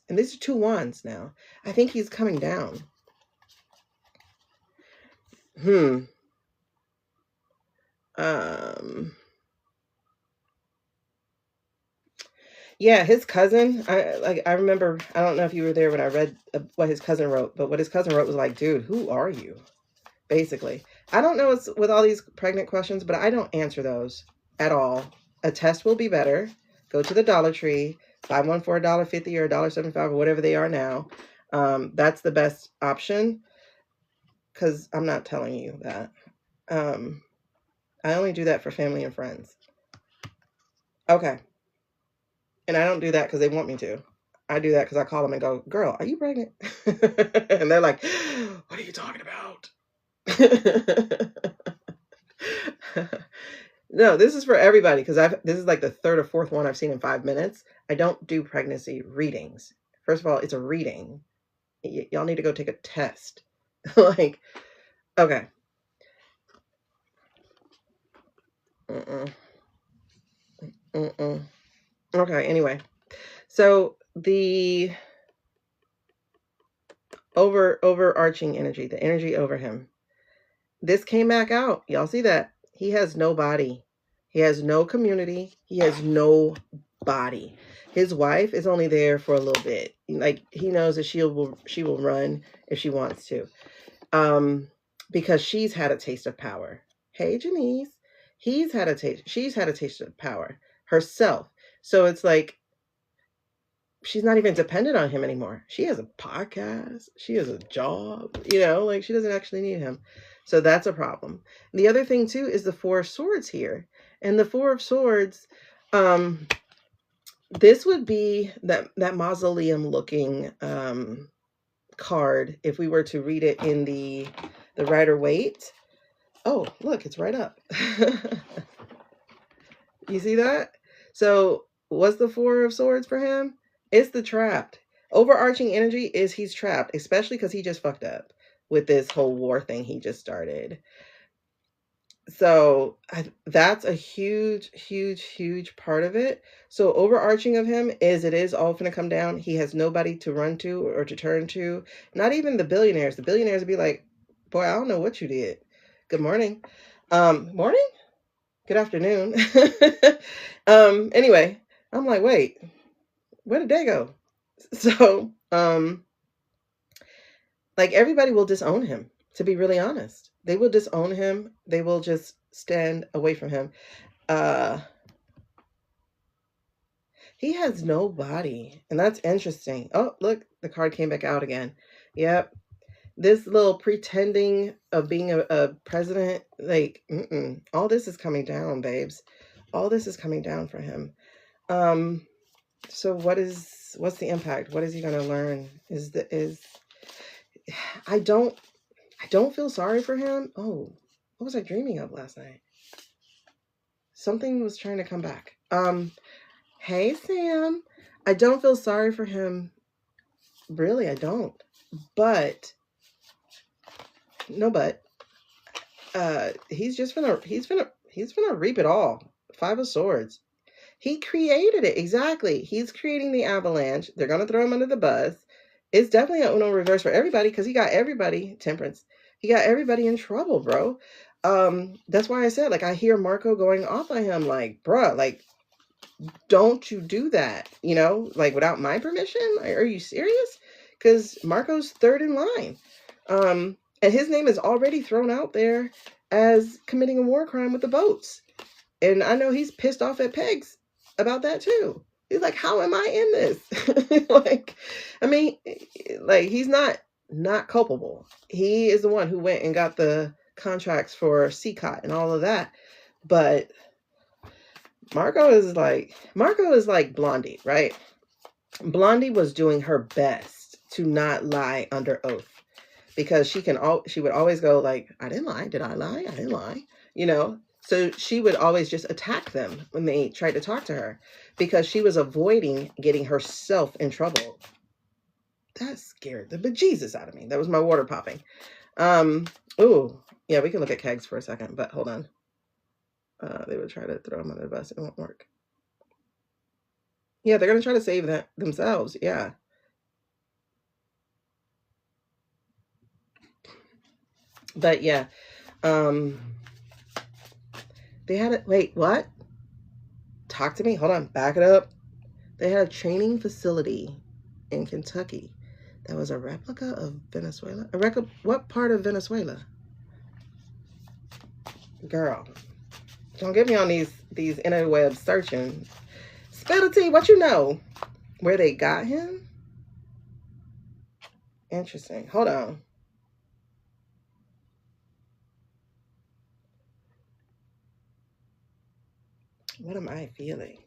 Speaker 2: and these are 2 wands now. I think he's coming down. Yeah, his cousin, I remember, I don't know if you were there when I read what his cousin wrote, but what his cousin wrote was like, dude, who are you? Basically. I don't know what's with all these pregnant questions, but I don't answer those at all. A test will be better. Go to the Dollar Tree, buy one for $1.50 or $1.75 or whatever they are now. That's the best option because I'm not telling you that. I only do that for family and friends. Okay. And I don't do that because they want me to. I do that because I call them and go, girl, are you pregnant? And they're like, what are you talking about? No, this is for everybody because this is like the 3rd or 4th one I've seen in 5 minutes. I don't do pregnancy readings. First of all, it's a reading. Y'all need to go take a test. Like, okay. Okay, anyway. So the overarching energy, the energy over him. This came back out. Y'all see that? He has no body. He has no community. He has no body. His wife is only there for a little bit. Like he knows that she will run if she wants to. Because she's had a taste of power. Hey, Janice. She's had a taste of power herself. So it's like she's not even dependent on him anymore. She has a podcast. She has a job, like she doesn't actually need him. So that's a problem. The other thing too is the 4 of Swords here. And the 4 of Swords, this would be that mausoleum looking card if we were to read it in the Rider-Waite. Oh, look, it's right up. You see that? So what's the 4 of Swords for him? It's the trapped. Overarching energy is he's trapped, especially because he just fucked up with this whole war thing he just started. So that's a huge, huge, huge part of it. So overarching of him is it is all going to come down. He has nobody to run to or to turn to. Not even the billionaires. The billionaires would be like, boy, I don't know what you did. Good morning. Morning? Good afternoon. Anyway, I'm like, wait, where did they go? So, like everybody will disown him, to be really honest. They will disown him. They will just stand away from him. He has no body, and that's interesting. Oh, look, the card came back out again. Yep. This little pretending of being a president, like, all this is coming down, babes. All this is coming down for him. So what's the impact? What is he going to learn? I don't feel sorry for him. Oh, what was I dreaming of last night? Something was trying to come back. Hey, Sam. I don't feel sorry for him. Really, I don't. But he's gonna reap it all. 5 of Swords. He created it. Exactly. He's creating the avalanche. They're gonna throw him under the bus. It's definitely a Uno reverse for everybody because he got everybody, temperance. He got everybody in trouble, bro. That's why I said, like, I hear Marco going off on him, like, bruh, like, don't you do that, you know, like without my permission? Like, are you serious? Because Marco's third in line. And his name is already thrown out there as committing a war crime with the votes. And I know he's pissed off at Pegs about that too. He's like, how am I in this? Like, I mean, like, he's not culpable. He is the one who went and got the contracts for CCOT and all of that. But Marco is like Blondie, right? Blondie was doing her best to not lie under oath because she would always go like, I didn't lie. Did I lie? I didn't lie. You know? So she would always just attack them when they tried to talk to her because she was avoiding getting herself in trouble. That scared the bejesus out of me. That was my water popping. Ooh, yeah, we can look at kegs for a second, but hold on. They would try to throw him under the bus. It won't work. Yeah, they're going to try to save that themselves. Yeah. But yeah, they had it. Wait, what? Talk to me. Hold on. Back it up. They had a training facility in Kentucky that was a replica of Venezuela. What part of Venezuela? Girl, don't get me on these interwebs searching. Spill the tea. What you know? Where they got him? Interesting. Hold on. What am I feeling?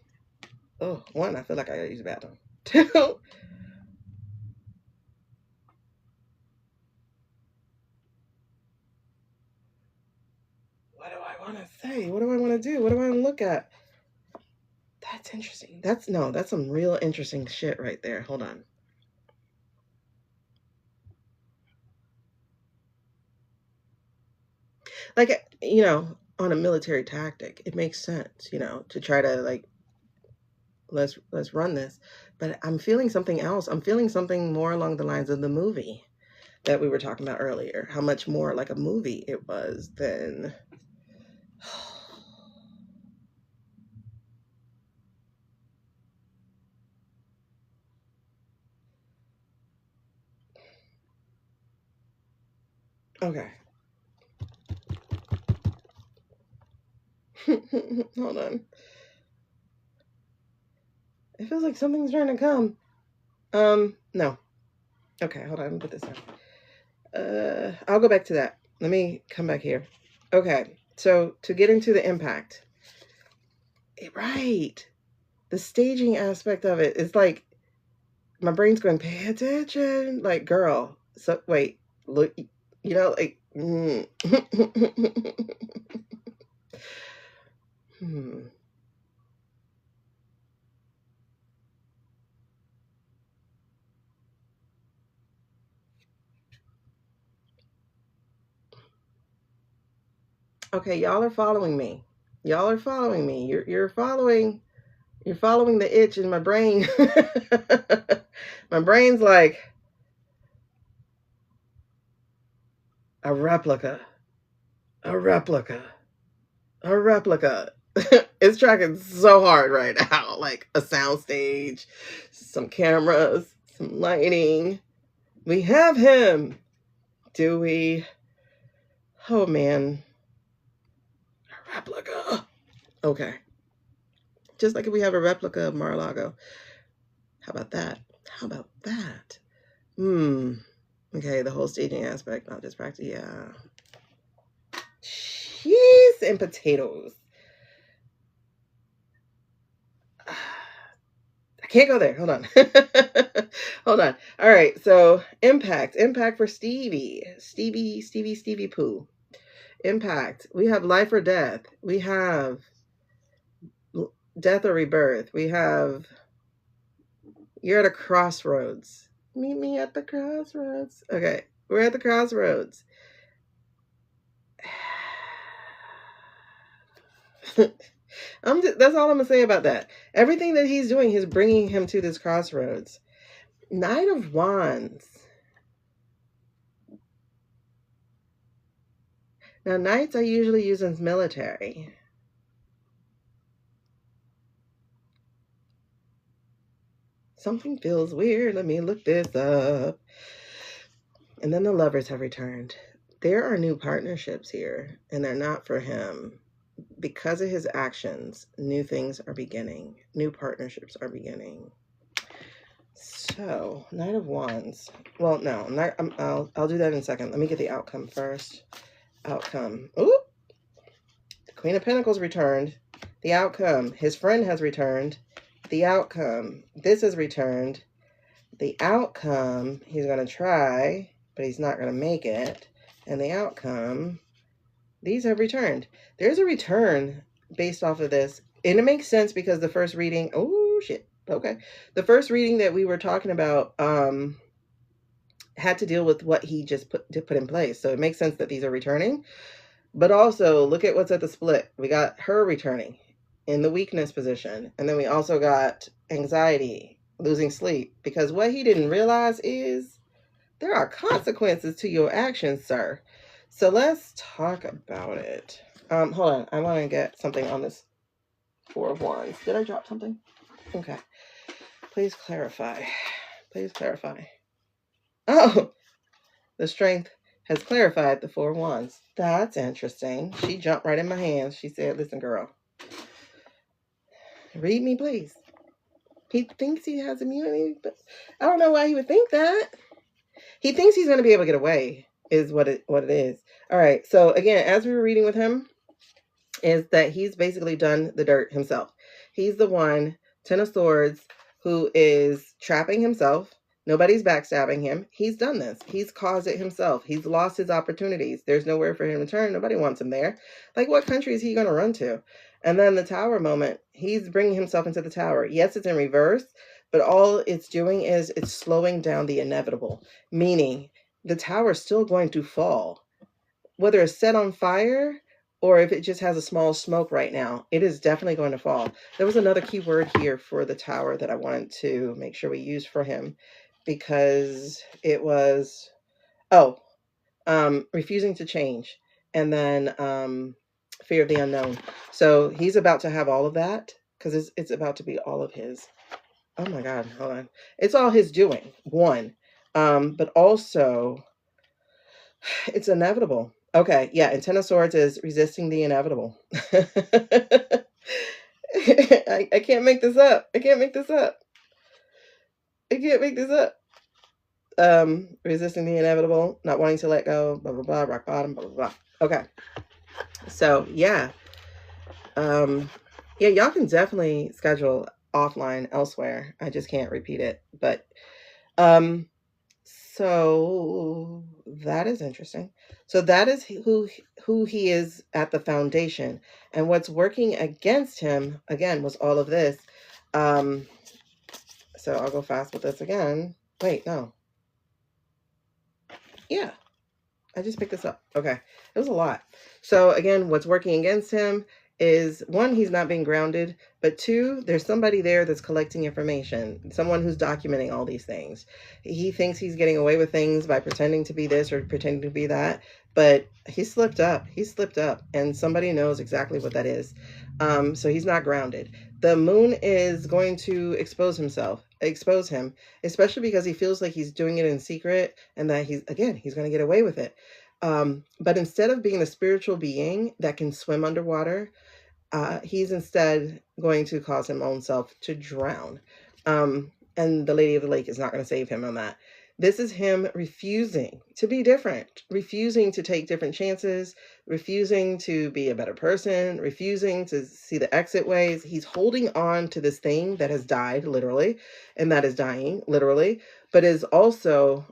Speaker 2: Oh, one, I feel like I gotta use the bathroom. Two, what do I want to say? What do I want to do? What do I want to look at? That's interesting. That's some real interesting shit right there. Hold on. Like, you know, on a military tactic, it makes sense, you know, to try to like, let's run this. But I'm feeling something else. I'm feeling something more along the lines of the movie that we were talking about earlier. How much more like a movie it was than. Okay. Hold on. It feels like something's trying to come. No. Okay, hold on. Let me put this down. I'll go back to that. Let me come back here. Okay, so to get into the impact. Right. The staging aspect of it is like, my brain's going, pay attention. Like, girl. So, wait. Look, you know, like, Okay, y'all are following me. Y'all are following me. You're following the itch in my brain. My brain's like, a replica. A replica. A replica. It's tracking so hard right now. Like a soundstage, some cameras, some lighting. We have him. Do we? Oh man. A replica. Okay. Just like if we have a replica of Mar-a-Lago. How about that? How about that? Okay, the whole staging aspect, not just practice. Yeah. Cheese and potatoes. I can't go there. Hold on. Hold on. All right. So impact for Stevie Pooh. Impact. We have life or death. We have death or rebirth. We have you're at a crossroads. Meet me at the crossroads. Okay. We're at the crossroads. That's all I'm gonna say about that. Everything that he's doing is bringing him to this crossroads. Knight of Wands. Now, knights are usually used in military. Something feels weird. Let me look this up. And then the lovers have returned. There are new partnerships here, and they're not for him. Because of his actions, new things are beginning. New partnerships are beginning. So, Knight of Wands. Well, no, I'll do that in a second. Let me get the outcome first. Outcome. Ooh! The Queen of Pentacles returned. The outcome. His friend has returned. The outcome. This has returned. The outcome. He's going to try, but he's not going to make it. And the outcome. These have returned. There's a return based off of this. And it makes sense because the first reading. Oh, shit. Okay. The first reading that we were talking about had to deal with what he just put in place. So it makes sense that these are returning. But also, look at what's at the split. We got her returning in the weakness position. And then we also got anxiety, losing sleep. Because what he didn't realize is there are consequences to your actions, sir. So let's talk about it. Hold on. I want to get something on this Four of Wands. Did I drop something? Okay. Please clarify. Please clarify. Oh, the Strength has clarified the Four of Wands. That's interesting. She jumped right in my hands. She said, listen, girl, read me, please. He thinks he has immunity, but I don't know why he would think that. He thinks he's going to be able to get away, is what it is. All right. So again, as we were reading with him, is that he's basically done the dirt himself. He's the one, Ten of Swords, who is trapping himself. Nobody's backstabbing him. He's done this. He's caused it himself. He's lost his opportunities. There's nowhere for him to turn. Nobody wants him there. Like, what country is he going to run to? And then the Tower moment, he's bringing himself into the Tower. Yes, it's in reverse, but all it's doing is it's slowing down the inevitable, meaning the Tower is still going to fall. Whether it's set on fire or if it just has a small smoke right now, it is definitely going to fall. There was another key word here for the Tower that I wanted to make sure we used for him, because it was, refusing to change, and then fear of the unknown. So he's about to have all of that, because it's about to be all of his. Oh my God, hold on. It's all his doing, one. But also, it's inevitable. Okay, yeah, and Ten of Swords is resisting the inevitable. I can't make this up. I can't make this up. I can't make this up. Resisting the inevitable, not wanting to let go, blah, blah, blah, rock bottom, blah, blah, blah. Okay. So, yeah. Yeah, y'all can definitely schedule offline elsewhere. I just can't repeat it. But, so that is interesting. So that is who he is at the foundation. And what's working against him, again, was all of this. So I'll go fast with this again. Wait, no. Yeah, I just picked this up. Okay, it was a lot. So again, what's working against him is, one, he's not being grounded, but two, there's somebody there that's collecting information, someone who's documenting all these things. He thinks he's getting away with things by pretending to be this or pretending to be that, but he slipped up. He slipped up, and somebody knows exactly what that is. So he's not grounded. The moon is going to expose him, especially because he feels like he's doing it in secret, and that he's going to get away with it. But instead of being the spiritual being that can swim underwater, he's instead going to cause his own self to drown. And the Lady of the Lake is not going to save him on that. This is him refusing to be different, refusing to take different chances, refusing to be a better person, refusing to see the exit ways. He's holding on to this thing that has died, literally, and that is dying, literally, but is also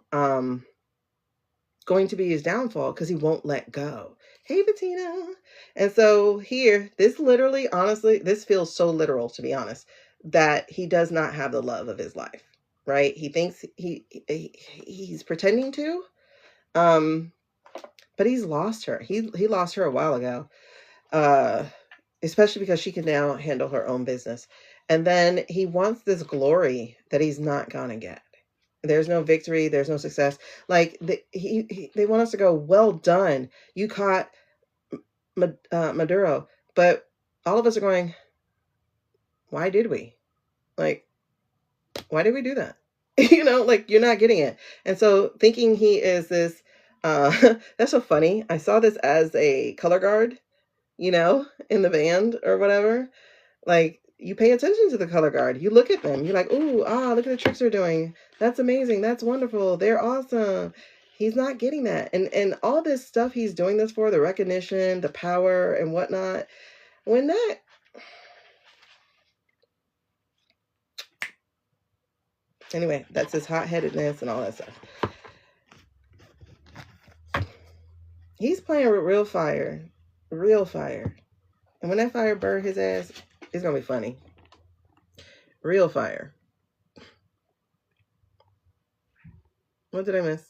Speaker 2: going to be his downfall because he won't let go. Hey, Bettina. And so here, this literally, honestly, this feels so literal, to be honest, that he does not have the love of his life, right? He thinks he's pretending to, but he's lost her. He lost her a while ago, especially because she can now handle her own business. And then he wants this glory that he's not going to get. There's no victory. There's no success. Like they want us to go, well done. You caught Maduro. But all of us are going, why did we? Like, why did we do that? Like you're not getting it. And so thinking he is this, that's so funny. I saw this as a color guard, in the band or whatever. Like, you pay attention to the color guard. You look at them. You're like, ooh, look at the tricks they're doing. That's amazing. That's wonderful. They're awesome. He's not getting that. And all this stuff he's doing this for, the recognition, the power and whatnot. Anyway, that's his hot-headedness and all that stuff. He's playing with real fire. Real fire. And when that fire burn his ass, it's going to be funny. Real fire. What did I miss?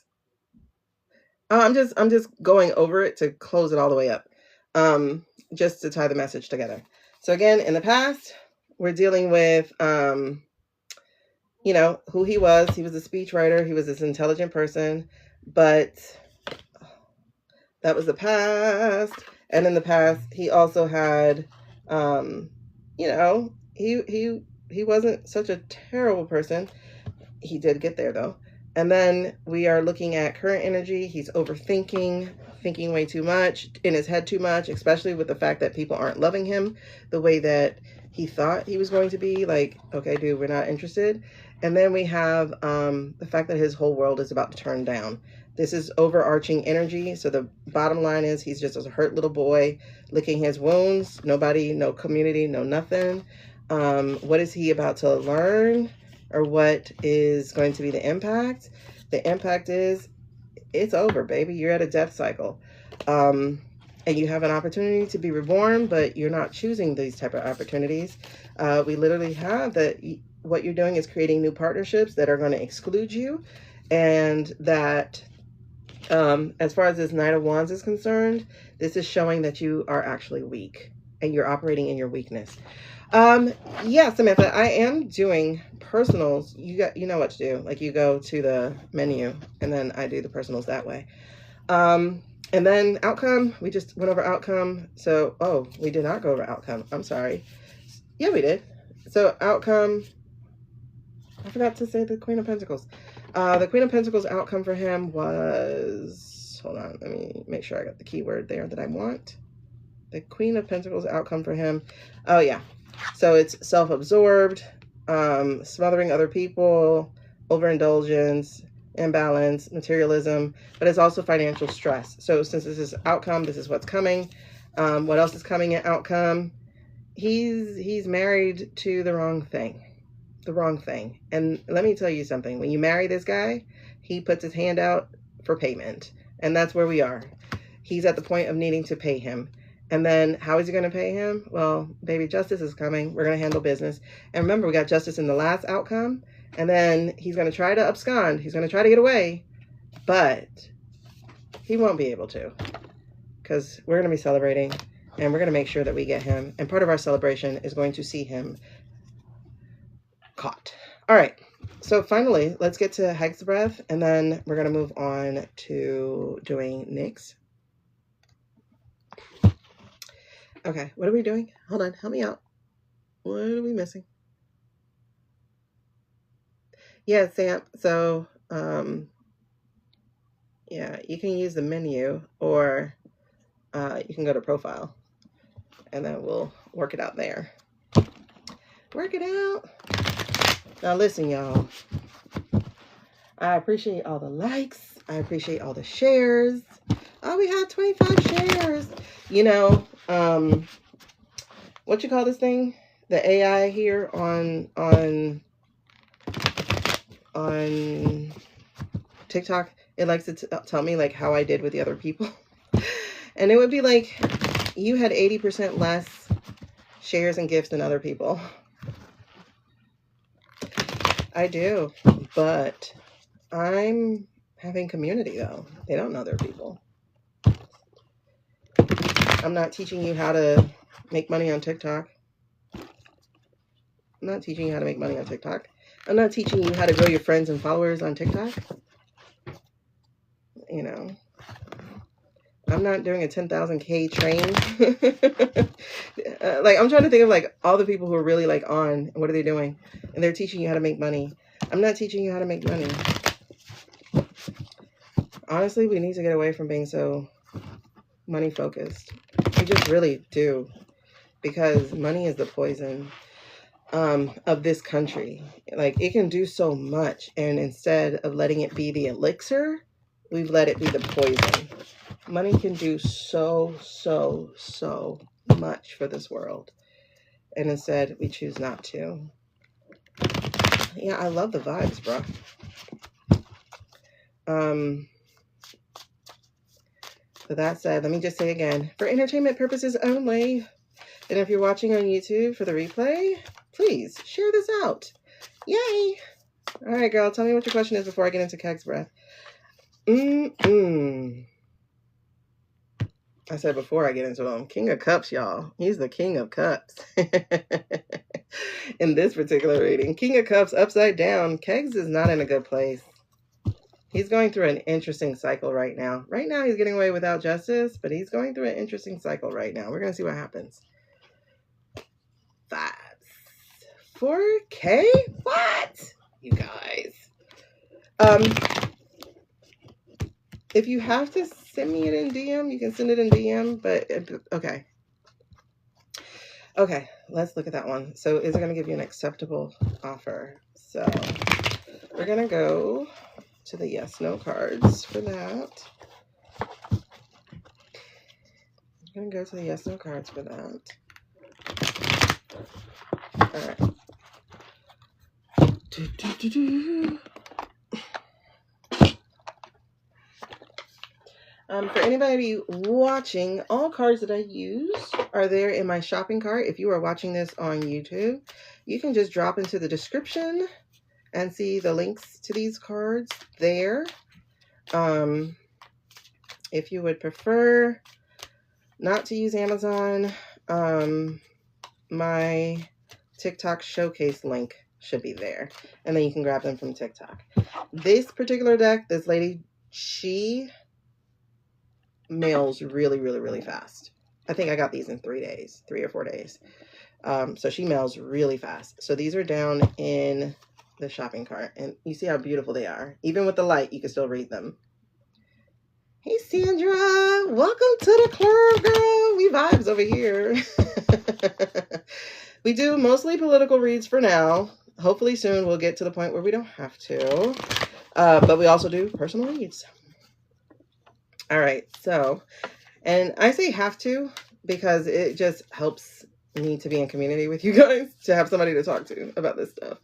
Speaker 2: Oh, I'm just going over it to close it all the way up. Just to tie the message together. So again, in the past, we're dealing with, who he was. He was a speechwriter. He was this intelligent person, but that was the past. And in the past, he also had, he wasn't such a terrible person. He did get there though. And then we are looking at current energy. He's overthinking, thinking way too much, in his head too much, especially with the fact that people aren't loving him the way that he thought he was going to be. Like, okay, dude, we're not interested. And then we have the fact that his whole world is about to turn down. This is overarching energy. So the bottom line is he's just a hurt little boy licking his wounds. Nobody, no community, no nothing. What is he about to learn? Or what is going to be the impact? The impact is it's over, baby. You're at a death cycle. And you have an opportunity to be reborn, but you're not choosing these type of opportunities. We literally have that. What you're doing is creating new partnerships that are going to exclude you. And that as far as this Knight of Wands is concerned, this is showing that you are actually weak and you're operating in your weakness. Yeah, Samantha, I am doing personals. You know what to do. Like, you go to the menu and then I do the personals that way. And then outcome, we just went over outcome. So, we did not go over outcome. I'm sorry. Yeah, we did. So outcome, I forgot to say the Queen of Pentacles. The Queen of Pentacles outcome for him was, hold on, let me make sure I got the keyword there that I want. The Queen of Pentacles outcome for him. Oh yeah. So it's self-absorbed, smothering other people, overindulgence, imbalance, materialism, but it's also financial stress. So since this is outcome, this is what's coming. What else is coming in outcome? He's married to the wrong thing. And let me tell you something. When you marry this guy, he puts his hand out for payment. And that's where we are. He's at the point of needing to pay him. And then how is he going to pay him? Well, baby, justice is coming. We're going to handle business. And remember, we got justice in the last outcome. And then he's going to try to abscond. He's going to try to get away. But he won't be able to. Because we're going to be celebrating. And we're going to make sure that we get him. And part of our celebration is going to see him caught. All right. So finally, let's get to Hex Breath. And then we're going to move on to doing Nyx. Okay, what are we doing? Hold on, help me out. What are we missing? Yeah, Sam. So, yeah, you can use the menu or you can go to profile and then we'll work it out there. Work it out. Now listen, y'all. I appreciate all the likes. I appreciate all the shares. Oh, we had 25 shares. What you call this thing? The AI here on TikTok, it likes to tell me like how I did with the other people. And it would be like, you had 80% less shares and gifts than other people. I do, but I'm having community though. They don't know their people. I'm not teaching you how to make money on TikTok. I'm not teaching you how to make money on TikTok. I'm not teaching you how to grow your friends and followers on TikTok. You know, I'm not doing a 10,000K train. Like, I'm trying to think of like all the people who are really like on, what are they doing? And they're teaching you how to make money. I'm not teaching you how to make money. Honestly, we need to get away from being so money focused. We just really do, because money is the poison of this country. Like, it can do so much, and instead of letting it be the elixir, we've let it be the poison. Money can do so much for this world, and instead we choose not to. Yeah, I love the vibes, bro. With that said, let me just say again, for entertainment purposes only. And if you're watching on YouTube for the replay, please share this out. Yay! All right, girl, tell me what your question is before I get into Keg's breath. I said before I get into them. King of Cups, y'all. He's the King of Cups. In this particular reading, King of Cups upside down. Kegs is not in a good place. He's going through an interesting cycle right now. Right now, he's getting away without justice, but he's going through an interesting cycle right now. We're going to see what happens. 5, 4K? What? You guys. If you have to send me it in DM, you can send it in DM, but okay. Okay, let's look at that one. So is it going to give you an acceptable offer? So we're going to go to the yes, no cards for that. I'm going to go to the yes, no cards for that. All right. For anybody watching, all cards that I use are there in my shopping cart. If you are watching this on YouTube, you can just drop into the description and see the links to these cards there. If you would prefer not to use Amazon, my TikTok showcase link should be there, and then you can grab them from TikTok. This particular deck, this lady, she mails really fast. I think I got these in 3 days, 3 or 4 days. So she mails really fast. So these are down in the shopping cart, and you see how beautiful they are. Even with the light, you can still read them. Hey Sandra, welcome to the club, girl. We vibes over here. We do mostly political reads for now. Hopefully soon we'll get to the point where we don't have to. But we also do personal reads. All right, so, and I say have to because it just helps me to be in community with you guys, to have somebody to talk to about this stuff.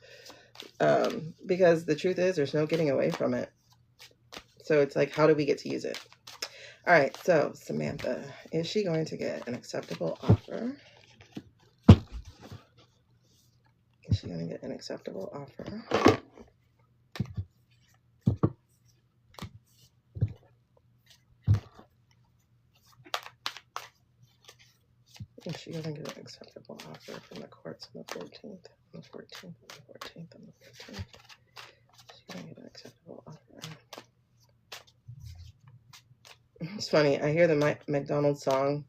Speaker 2: Because the truth is, there's no getting away from it. So it's like, how do we get to use it? All right, so Samantha, is she going to get an acceptable offer? Is she going to get an acceptable offer? Is she going to get an acceptable offer from the courts on the 14th, on the 14th, on the 14th, on the 14th? Is she going to get an acceptable offer? It's funny, I hear the McDonald's song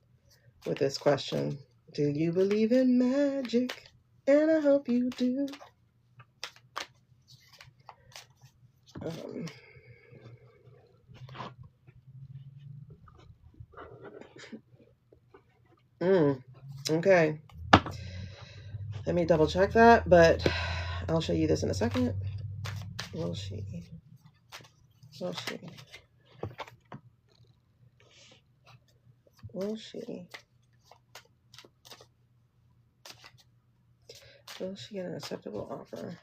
Speaker 2: with this question. Do you believe in magic? And I hope you do. Okay. Let me double check that, but I'll show you this in a second. Will she? Will she? Will she? Will she get an acceptable offer?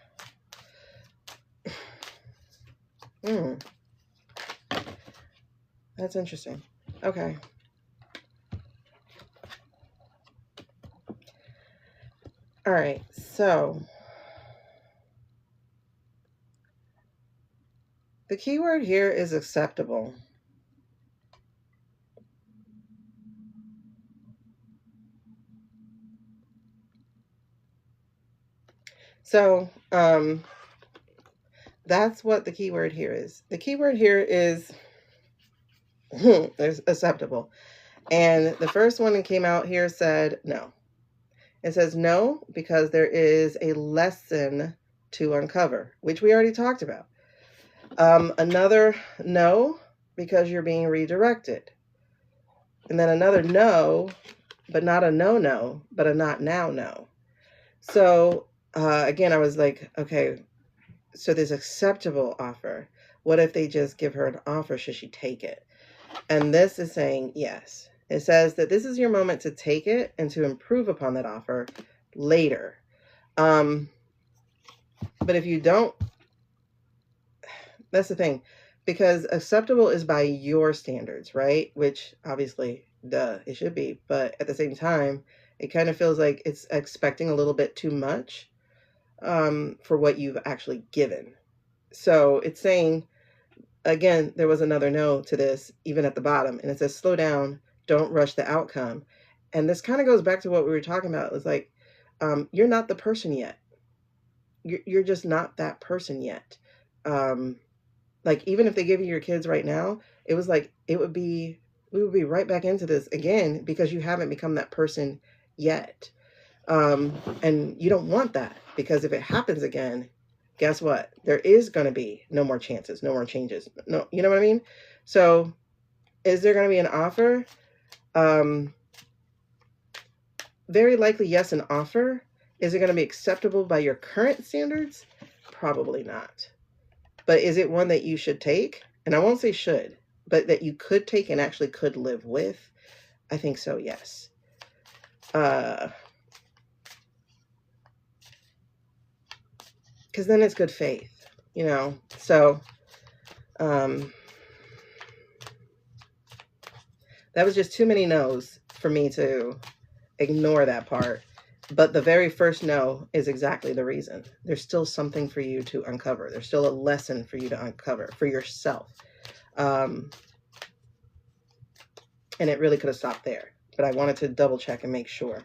Speaker 2: That's interesting. Okay. All right, so the key word here is acceptable. So that's what the keyword here is. The keyword here is there's acceptable. And the first one that came out here said no. It says no because there is a lesson to uncover, which we already talked about. Another no because you're being redirected. And then another no, but not a no, but a not now no. So again, I was like, okay, so there's acceptable offer. What if they just give her an offer? Should she take it? And this is saying yes. It says that this is your moment to take it and to improve upon that offer later. But if you don't, that's the thing, because acceptable is by your standards, right? Which obviously, duh, it should be. But at the same time, it kind of feels like it's expecting a little bit too much for what you've actually given. So it's saying, again, there was another no to this, even at the bottom. And it says, slow down, don't rush the outcome. And this kind of goes back to what we were talking about. It's like, you're not the person yet. You're just not that person yet. Like, even if they give you your kids right now, it was like, we would be right back into this again because you haven't become that person yet. And you don't want that, because if it happens again, guess what? There is going to be no more chances, no more changes. No, you know what I mean? So is there going to be an offer? Very likely, yes, an offer. Is it going to be acceptable by your current standards? Probably not. But is it one that you should take? And I won't say should, but that you could take and actually could live with? I think so, yes. Because then it's good faith, you know? So that was just too many no's for me to ignore that part. But the very first no is exactly the reason. There's still something for you to uncover. There's still a lesson for you to uncover for yourself. And it really could have stopped there. But I wanted to double check and make sure.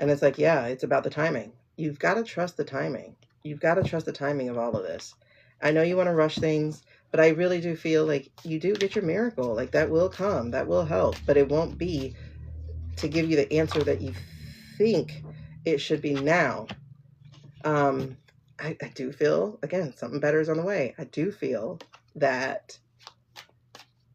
Speaker 2: And it's like, yeah, it's about the timing. You've got to trust the timing. You've got to trust the timing of all of this. I know you want to rush things, but I really do feel like you do get your miracle. Like, that will come, that will help, but it won't be to give you the answer that you think it should be now. I do feel, again, something better is on the way. I do feel that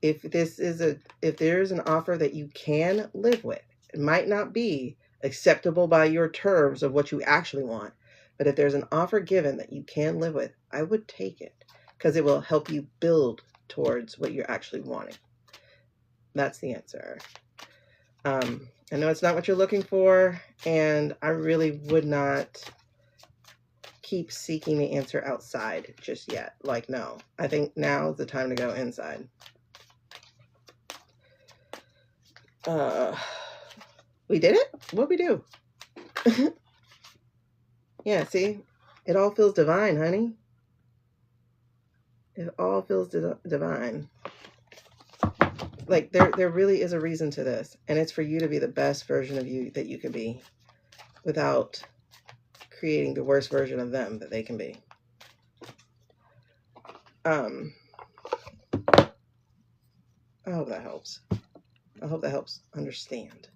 Speaker 2: if there's an offer that you can live with, it might not be acceptable by your terms of what you actually want, but if there's an offer given that you can live with, I would take it, because it will help you build towards what you're actually wanting. That's the answer. I know it's not what you're looking for, and I really would not keep seeking the answer outside just yet. Like, no, I think now is the time to go inside. We did it? What'd we do? Yeah, see? It all feels divine, honey. It all feels divine. Like, there really is a reason to this, and it's for you to be the best version of you that you can be without creating the worst version of them that they can be. I hope that helps. I hope that helps understand.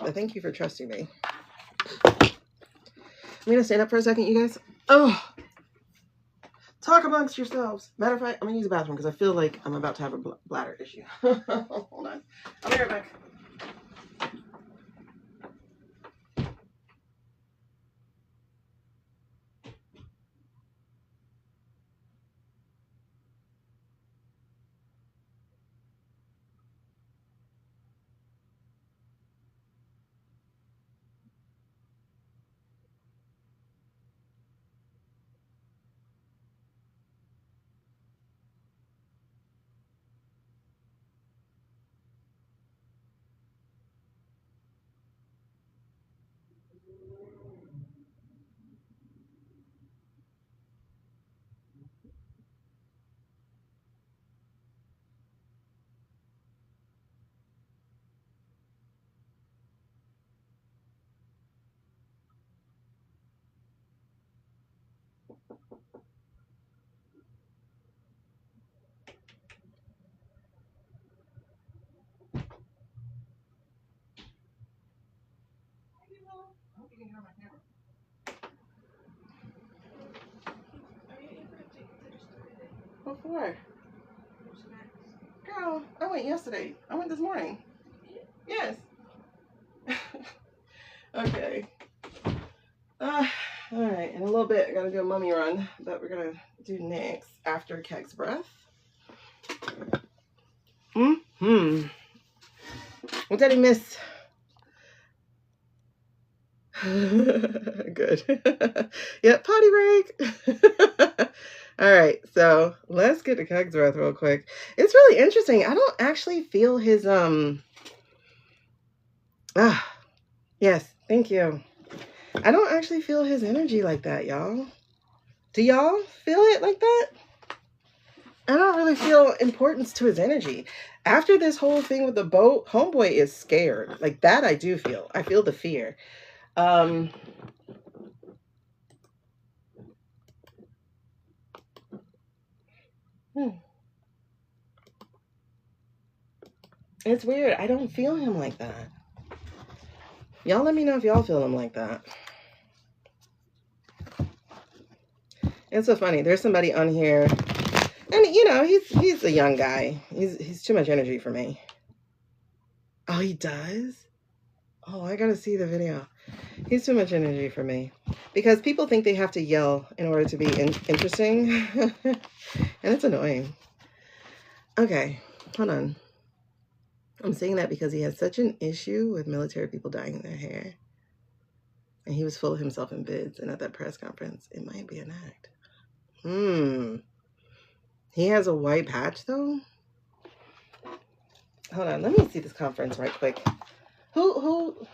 Speaker 2: But thank you for trusting me. I'm going to stand up for a second, you guys. Oh, talk amongst yourselves. Matter of fact, I'm going to use the bathroom because I feel like I'm about to have a bladder issue. Hold on. I'll be right back. What for? Girl, I went yesterday. I went this morning. Yes. Okay. All right. In a little bit, I gotta do a mummy run that we're gonna do next after Keg's breath. What did he miss? Good. Yep, potty break. All right, so let's get to Keg's breath real quick. It's really interesting. I don't actually feel his yes, thank you. I don't actually feel his energy like that, y'all. Do y'all feel it like that? I don't really feel importance to his energy. After this whole thing with the boat, homeboy is scared. Like that I do feel. I feel the fear. It's weird. I don't feel him like that. Y'all let me know if y'all feel him like that. It's so funny. There's somebody on here, and you know, he's a young guy. He's too much energy for me. Oh, he does? Oh, I gotta see the video. He's too much energy for me. Because people think they have to yell in order to be interesting. And it's annoying. Okay, hold on. I'm saying that because he has such an issue with military people dyeing their hair. And he was full of himself in bids. And at that press conference, it might be an act. He has a white patch, though? Hold on. Let me see this conference right quick. Hold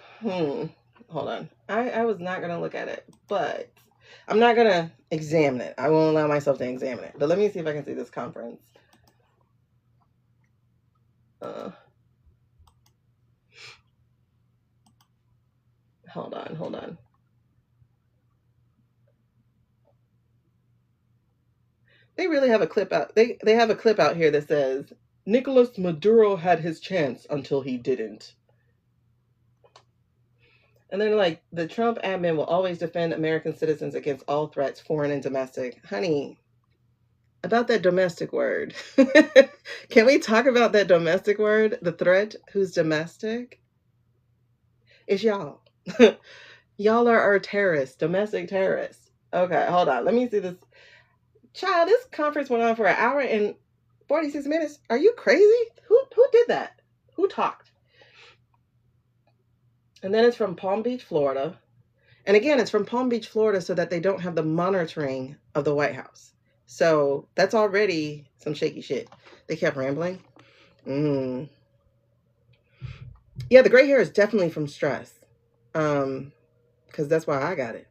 Speaker 2: on. I was not going to look at it, but I'm not going to examine it. I won't allow myself to examine it. But let me see if I can see this conference. Hold on. They really have a clip out. They have a clip out here that says, Nicolas Maduro had his chance until he didn't. And then like, the Trump admin will always defend American citizens against all threats, foreign and domestic. Honey, about that domestic word. Can we talk about that domestic word? The threat who's domestic? It's y'all. Y'all are our terrorists, domestic terrorists. Okay, hold on. Let me see this. Child, this conference went on for an hour and 46 minutes. Are you crazy? Who did that? Who talked? And then it's from Palm Beach, Florida. And again, it's from Palm Beach, Florida, so that they don't have the monitoring of the White House. So that's already some shaky shit. They kept rambling. Yeah, the gray hair is definitely from stress. Because that's why I got it.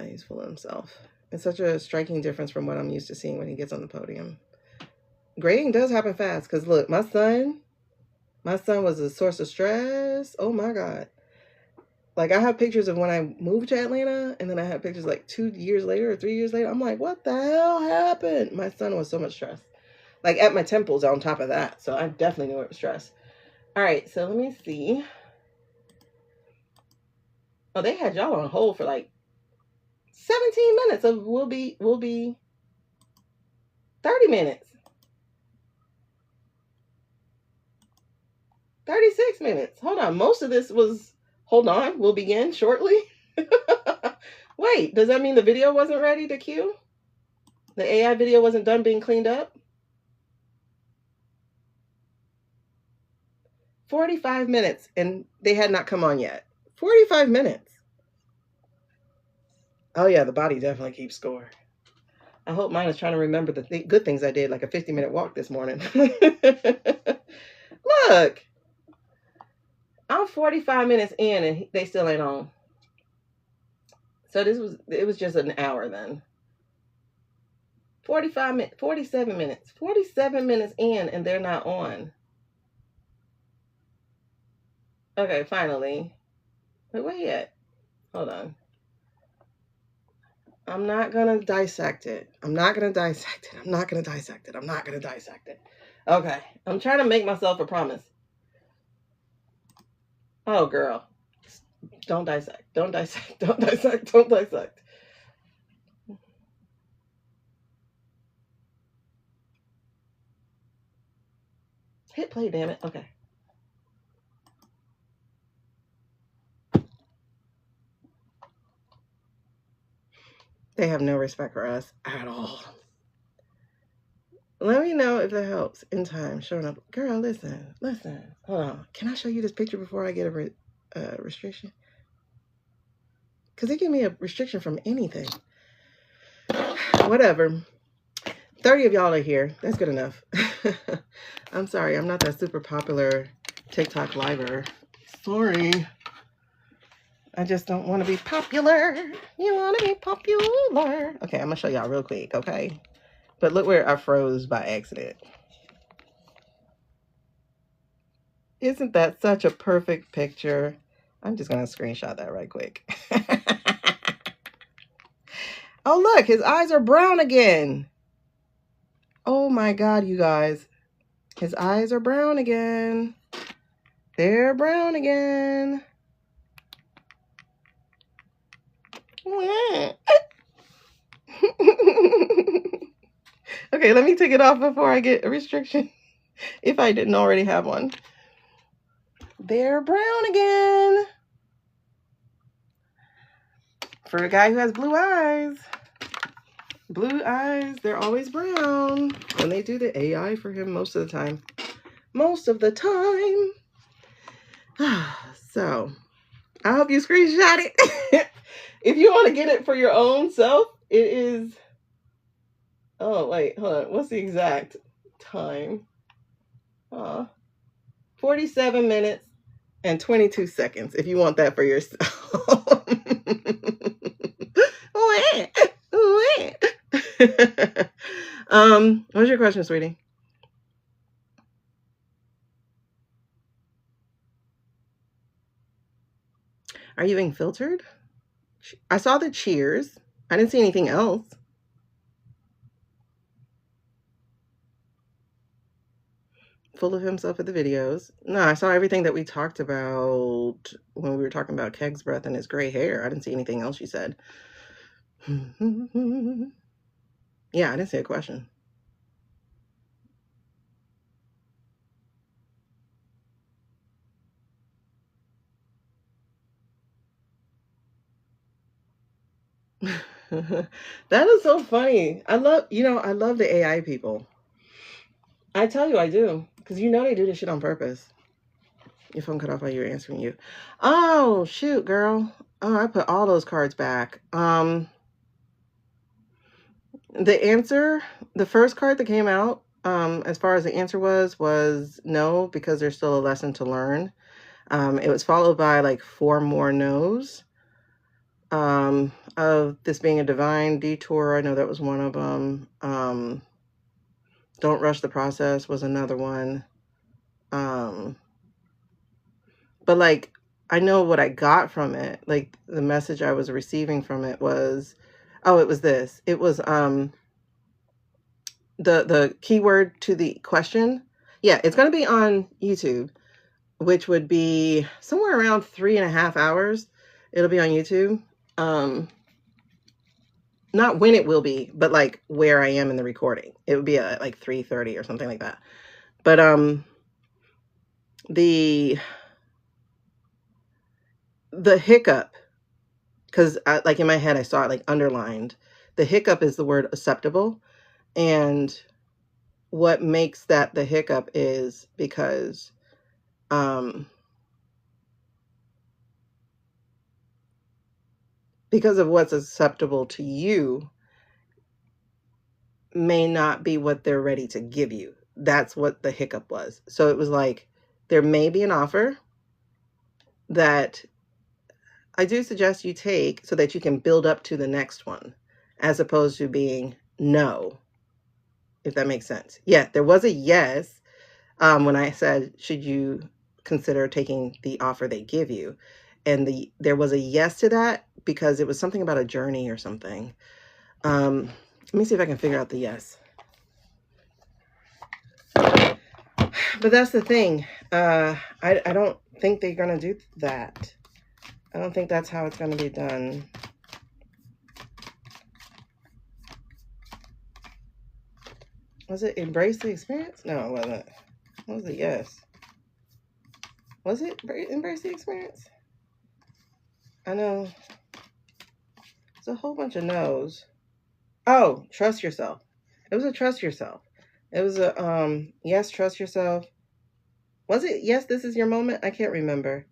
Speaker 2: He's full of himself. It's such a striking difference from what I'm used to seeing when he gets on the podium. Graying does happen fast. Because look, my son was a source of stress. Oh my God. Like, I have pictures of when I moved to Atlanta, and then I have pictures like 2 years later or 3 years later. I'm like, what the hell happened? My son was so much stress. Like, at my temples on top of that. So I definitely knew it was stress. All right, so let me see. Oh, they had y'all on hold for like 17 minutes of will be 30 minutes. 36 minutes. Hold on. Most of this was, hold on, we'll begin shortly. Wait, does that mean the video wasn't ready to cue? The AI video wasn't done being cleaned up? 45 minutes, and they had not come on yet. 45 minutes. Oh yeah, the body definitely keeps score. I hope mine is trying to remember the good things I did, like a 50-minute walk this morning. Look, I'm 45 minutes in, and they still ain't on. So it was just an hour then. 47 minutes. 47 minutes in, and they're not on. Okay, finally. Wait, where he at? Hold on. I'm not gonna dissect it. I'm not gonna dissect it. I'm not gonna dissect it. I'm not gonna dissect it. Okay. I'm trying to make myself a promise. Oh, girl. Don't dissect. Don't dissect. Don't dissect. Don't dissect. Hit play, damn it. Okay. They have no respect for us at all. Let me know if that helps in time. Showing up. Girl, listen. Listen. Hold on. Can I show you this picture before I get a restriction? Because they give me a restriction from anything. Whatever. 30 of y'all are here. That's good enough. I'm sorry. I'm not that super popular TikTok liver. Sorry. I just don't want to be popular. You want to be popular. Okay, I'm going to show y'all real quick, okay? But look where I froze by accident. Isn't that such a perfect picture? I'm just going to screenshot that right quick. Oh, look, his eyes are brown again. Oh my God, you guys. His eyes are brown again. They're brown again. Okay, let me take it off before I get a restriction. If I didn't already have one. They're brown again. For a guy who has blue eyes. Blue eyes, they're always brown. And they do the AI for him most of the time. Most of the time. So, I hope you screenshot it. If you want to get it for your own self, it is... Oh, wait, hold on. What's the exact time? 47 minutes and 22 seconds if you want that for yourself. What's your question, sweetie? Are you being filtered? I saw the cheers. I didn't see anything else. Full of himself at the videos. No, I saw everything that we talked about when we were talking about Keg's breath and his gray hair. I didn't see anything else you said. Yeah, I didn't see a question. That is so funny. I love the AI people. I tell you I do. Because they do this shit on purpose. Your phone cut off while you were answering you. Oh, shoot, girl. Oh, I put all those cards back. The answer, the first card that came out, as far as the answer was no, because there's still a lesson to learn. It was followed by like 4 more no's. Of this being a divine detour, I know that was one of them. Don't rush the process was another one. But like, I know what I got from it. Like the message I was receiving from it was, oh, it was this. It was the keyword to the question. Yeah, it's going to be on YouTube, which would be somewhere around 3.5 hours. It'll be on YouTube. Not when it will be, but like where I am in the recording. It would be at like 3:30 or something like that. But the hiccup, because like in my head I saw it like underlined. The hiccup is the word acceptable, and what makes that the hiccup is because of what's acceptable to you may not be what they're ready to give you. That's what the hiccup was. So it was like, there may be an offer that I do suggest you take so that you can build up to the next one, as opposed to being no, if that makes sense. Yeah, there was a yes when I said, should you consider taking the offer they give you? And there was a yes to that because it was something about a journey or something. Let me see if I can figure out the yes. But that's the thing. I don't think they're going to do that. I don't think that's how it's going to be done. Was it embrace the experience? No, it wasn't. What was it? Yes. Was it embrace the experience? I know. It's a whole bunch of no's. Oh, trust yourself. It was a trust yourself. It was a yes, trust yourself. Was it yes, this is your moment? I can't remember.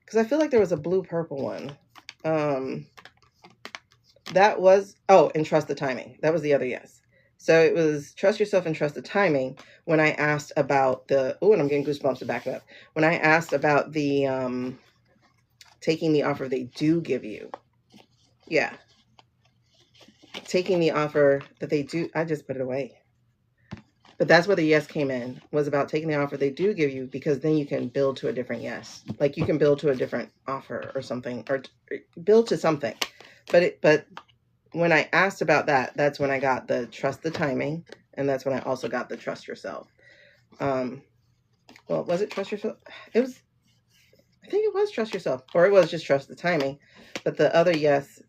Speaker 2: Because I feel like there was a blue purple one. That was, oh, and trust the timing. That was the other yes. So it was trust yourself and trust the timing when I asked about the, oh, and I'm getting goosebumps to back it up. When I asked about the taking the offer they do give you. Yeah. Taking the offer that they do, I just put it away. But that's where the yes came in, was about taking the offer they do give you, because then you can build to a different yes. Like you can build to a different offer or something, or build to something. But when I asked about that, that's when I got the trust the timing, and that's when I also got the trust yourself. Well, was it trust yourself? It was, I think it was trust yourself, or it was just trust the timing. But the other yes,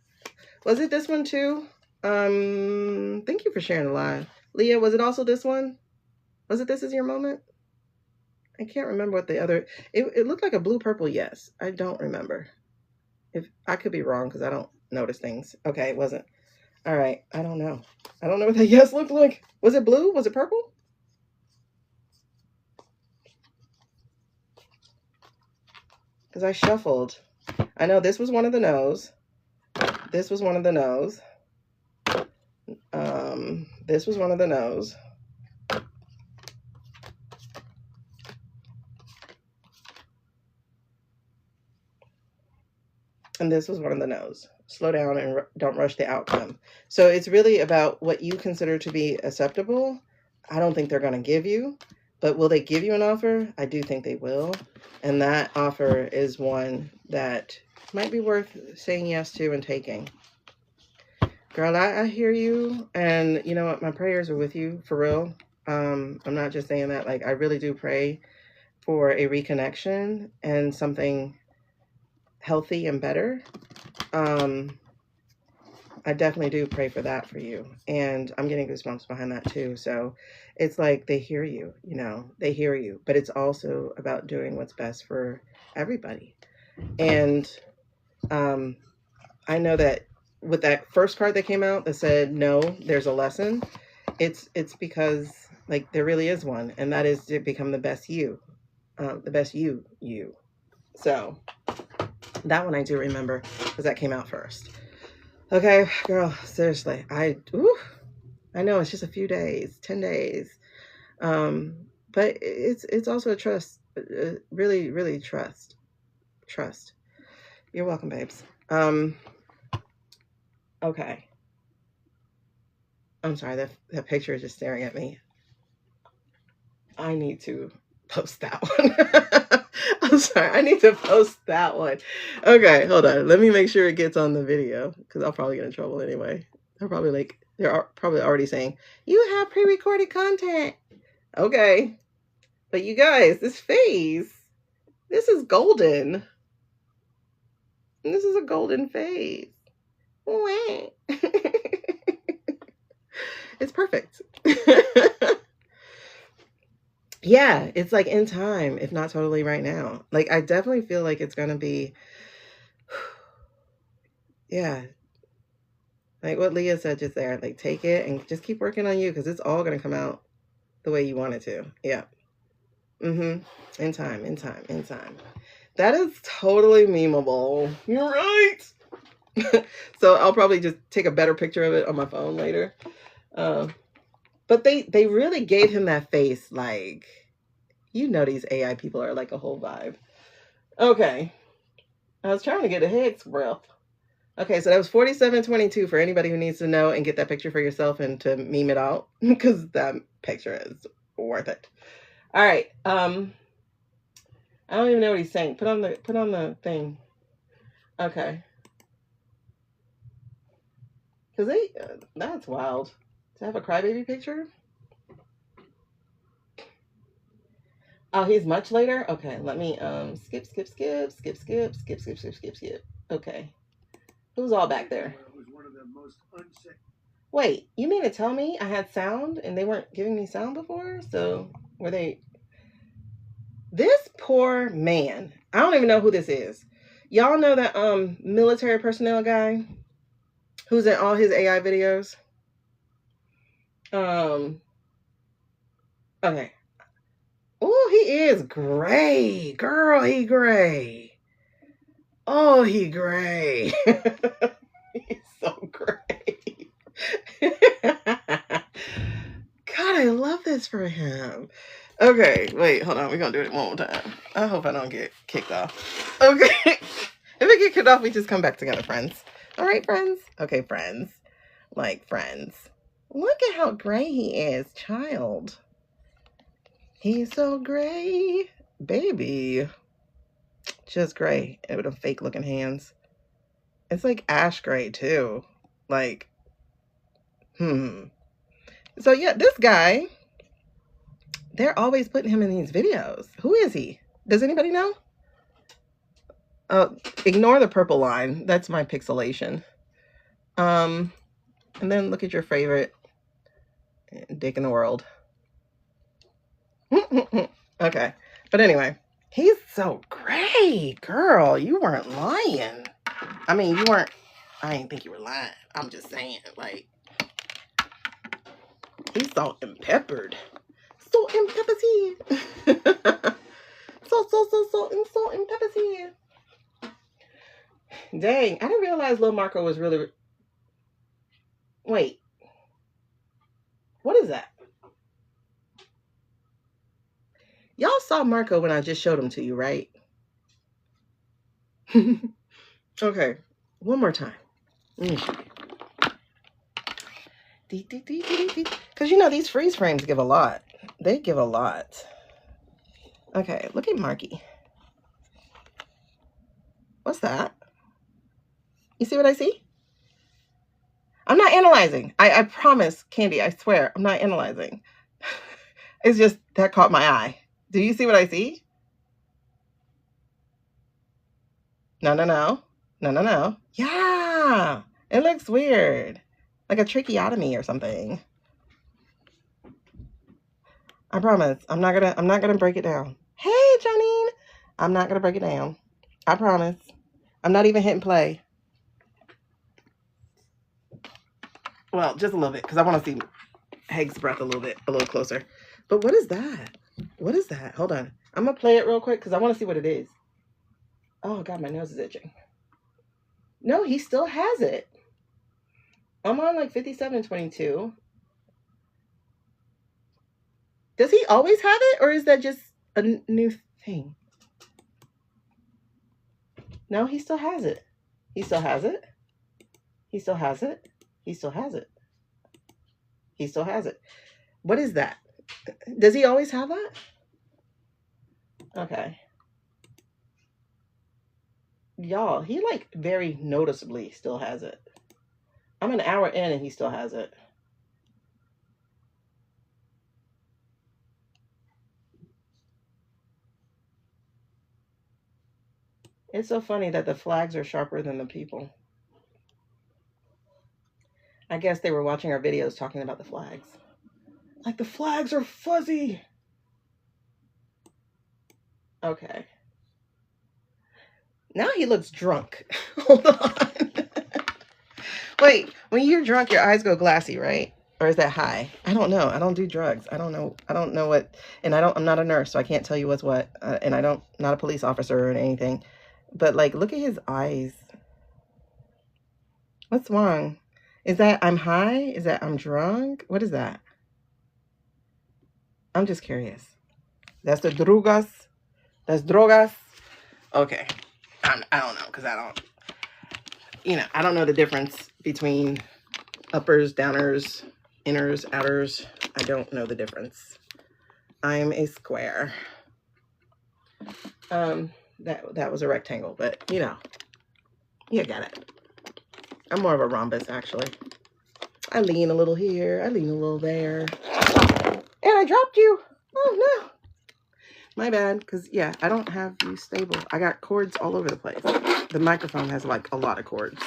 Speaker 2: was it this one too? Thank you for sharing the live. Leah, was it also this one? Was it this is your moment? I can't remember what the other, it looked like a blue purple yes. I don't remember. If I could be wrong because I don't notice things. Okay, it wasn't. All right, I don't know. I don't know what that yes looked like. Was it blue? Was it purple? Because I shuffled. I know this was one of the no's. This was one of the no's. This was one of the no's. And this was one of the no's. Slow down and don't rush the outcome. So it's really about what you consider to be acceptable. I don't think they're going to give you, but will they give you an offer? I do think they will. And that offer is one that might be worth saying yes to and taking. Girl, I hear you. And you know what? My prayers are with you, for real. I'm not just saying that. Like, I really do pray for a reconnection and something healthy and better. I definitely do pray for that for you. And I'm getting goosebumps behind that too. So it's like they hear you, you know, they hear you, but it's also about doing what's best for everybody. And I know that with that first card that came out that said, no, there's a lesson. It's because like there really is one, and that is to become the best you, the best you. So that one I do remember because that came out first. Okay, girl, seriously, I know it's just a few days, 10 days. But it's also a trust, really, really trust. You're welcome, babes. Okay. I'm sorry, that picture is just staring at me. I need to post that one. I'm sorry, I need to post that one. Okay, hold on. Let me make sure it gets on the video because I'll probably get in trouble anyway. They're probably already saying, you have pre-recorded content. Okay. But you guys, this face, this is golden. This is a golden face. It's perfect. Yeah, it's like in time, if not totally right now. Like, I definitely feel like it's going to be, yeah. Like what Leah said just there, like take it and just keep working on you because it's all going to come out the way you want it to. Yeah. In time. That is totally memeable. You're right. So I'll probably just take a better picture of it on my phone later. But they really gave him that face, like, you know, these AI people are like a whole vibe. Okay. I was trying to get a head breath. Okay, so that was 4722 for anybody who needs to know and get that picture for yourself and to meme it out because that picture is worth it. All right. I don't even know what he's saying. Put on the thing. Okay. Because they, that's wild. To have a crybaby picture? Oh, he's much later? Okay, let me skip. Okay. Who's all back there? Wait, you mean to tell me I had sound and they weren't giving me sound before? So were they? This poor man. I don't even know who this is. Y'all know that military personnel guy who's in all his AI videos? Okay. Oh, he is gray. Girl, he gray. Oh, he gray. He's so gray. God, I love this for him. Okay, wait, hold on. We're going to do it one more time. I hope I don't get kicked off. Okay. If I get kicked off, we just come back together, friends. All right, friends? Okay, friends. Like, friends. Look at how gray he is, child. He's so gray. Baby. Just gray. And with them fake looking hands. It's like ash gray, too. Like, So, yeah, this guy, they're always putting him in these videos. Who is he? Does anybody know? Ignore the purple line. That's my pixelation. And then look at your favorite dick in the world. Okay. But anyway, he's so gray. Girl, you weren't lying. I mean, you weren't. I didn't think you were lying. I'm just saying, like, he's salt and peppered. Salt and peppersy. Salt and peppersy. Dang, I didn't realize Lil Marco was really... Wait. What is that? Y'all saw Marco when I just showed him to you, right? Okay. One more time. Let me show you. Because, you know, these freeze frames give a lot. They give a lot. Okay, look at Marky. What's that? You see what I see? I'm not analyzing. I promise, Candy, I swear, I'm not analyzing. It's just that caught my eye. Do you see what I see? No. Yeah, it looks weird. Like a tracheotomy or something. I promise. I'm not gonna break it down. Hey, Janine. I'm not gonna break it down. I promise. I'm not even hitting play. Well, just a little bit, because I want to see Haig's breath a little closer. But what is that? What is that? Hold on. I'm gonna play it real quick because I want to see what it is. Oh God, my nose is itching. No, he still has it. I'm on like 5722. Does he always have it, or is that just a new thing? No, he still has it. He still has it. He still has it. He still has it. He still has it. What is that? Does he always have that? Okay. Y'all, he like very noticeably still has it. I'm an hour in and he still has it. It's so funny that the flags are sharper than the people. I guess they were watching our videos talking about the flags. Like, the flags are fuzzy. Okay. Now he looks drunk. Hold on. Wait, when you're drunk, your eyes go glassy, right? Or is that high? I don't know. I don't do drugs. I don't know what, and I'm not a nurse, so I can't tell you what's what. And not a police officer or anything. But like, look at his eyes. What's wrong? Is that I'm high? Is that I'm drunk? What is that? I'm just curious. That's the drogas. That's drogas. Okay. I don't know, because I don't know the difference between uppers, downers, inners, outers. I don't know the difference. I'm a square. That was a rectangle, but you know. You got it. I'm more of a rhombus, actually. I lean a little here. I lean a little there. And I dropped you. Oh, no. My bad. Because, yeah, I don't have you stable. I got cords all over the place. The microphone has, like, a lot of cords.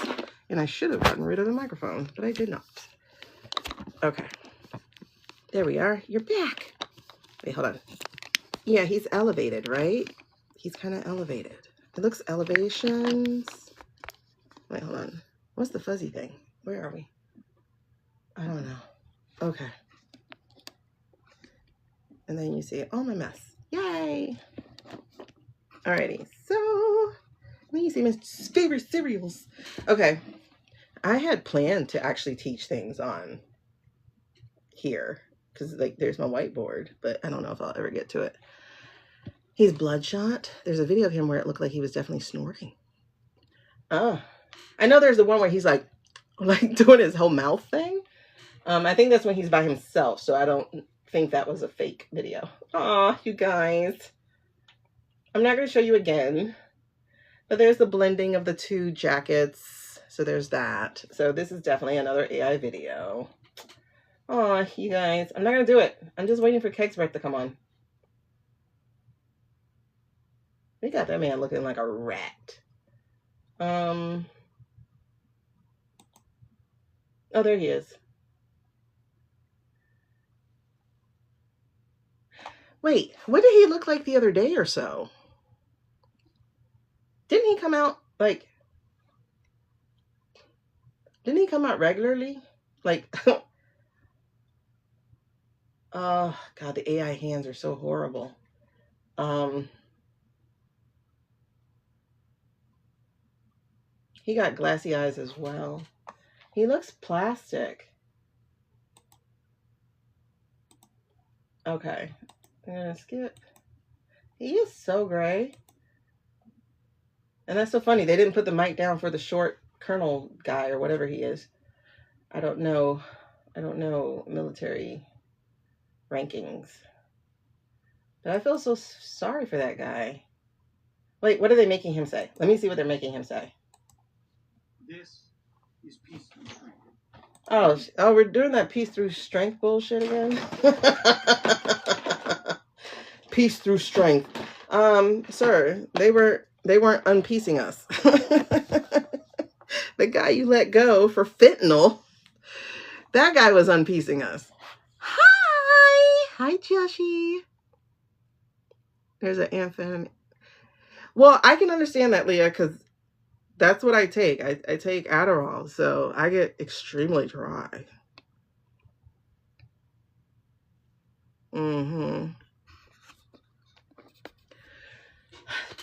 Speaker 2: And I should have gotten rid of the microphone, but I did not. Okay. There we are. You're back. Wait, hold on. Yeah, he's elevated, right? He's kind of elevated. It looks elevations. Wait, hold on. What's the fuzzy thing? Where are we? I don't know. Okay. And then you see all my mess. Yay! Alrighty. So, let me see my favorite cereals. Okay. I had planned to actually teach things on here. Because, like, there's my whiteboard. But I don't know if I'll ever get to it. He's bloodshot. There's a video of him where it looked like he was definitely snorting. Oh. I know there's the one where he's, like doing his whole mouth thing. I think that's when he's by himself, so I don't think that was a fake video. Aw, you guys. I'm not going to show you again, but there's the blending of the two jackets. So there's that. So this is definitely another AI video. Aw, you guys. I'm not going to do it. I'm just waiting for Keg's breath to come on. We got that man looking like a rat. Oh, there he is. Wait, what did he look like the other day or so? Didn't he come out, like, didn't he come out regularly? Like, oh, God, the AI hands are so horrible. He got glassy eyes as well. He looks plastic. Okay, I'm gonna skip. He is so gray. And that's so funny. They didn't put the mic down for the short colonel guy or whatever he is. I don't know military rankings. But I feel so sorry for that guy. Wait, what are they making him say? Let me see what they're making him say.
Speaker 3: This is peace through strength.
Speaker 2: Oh, we're doing that peace through strength bullshit again? Peace through strength. Sir, they weren't unpiecing us. The guy you let go for fentanyl, that guy was unpiecing us. Hi, Joshi. There's an anthem. Well, I can understand that, Leah, because that's what I take. I take Adderall, so I get extremely dry.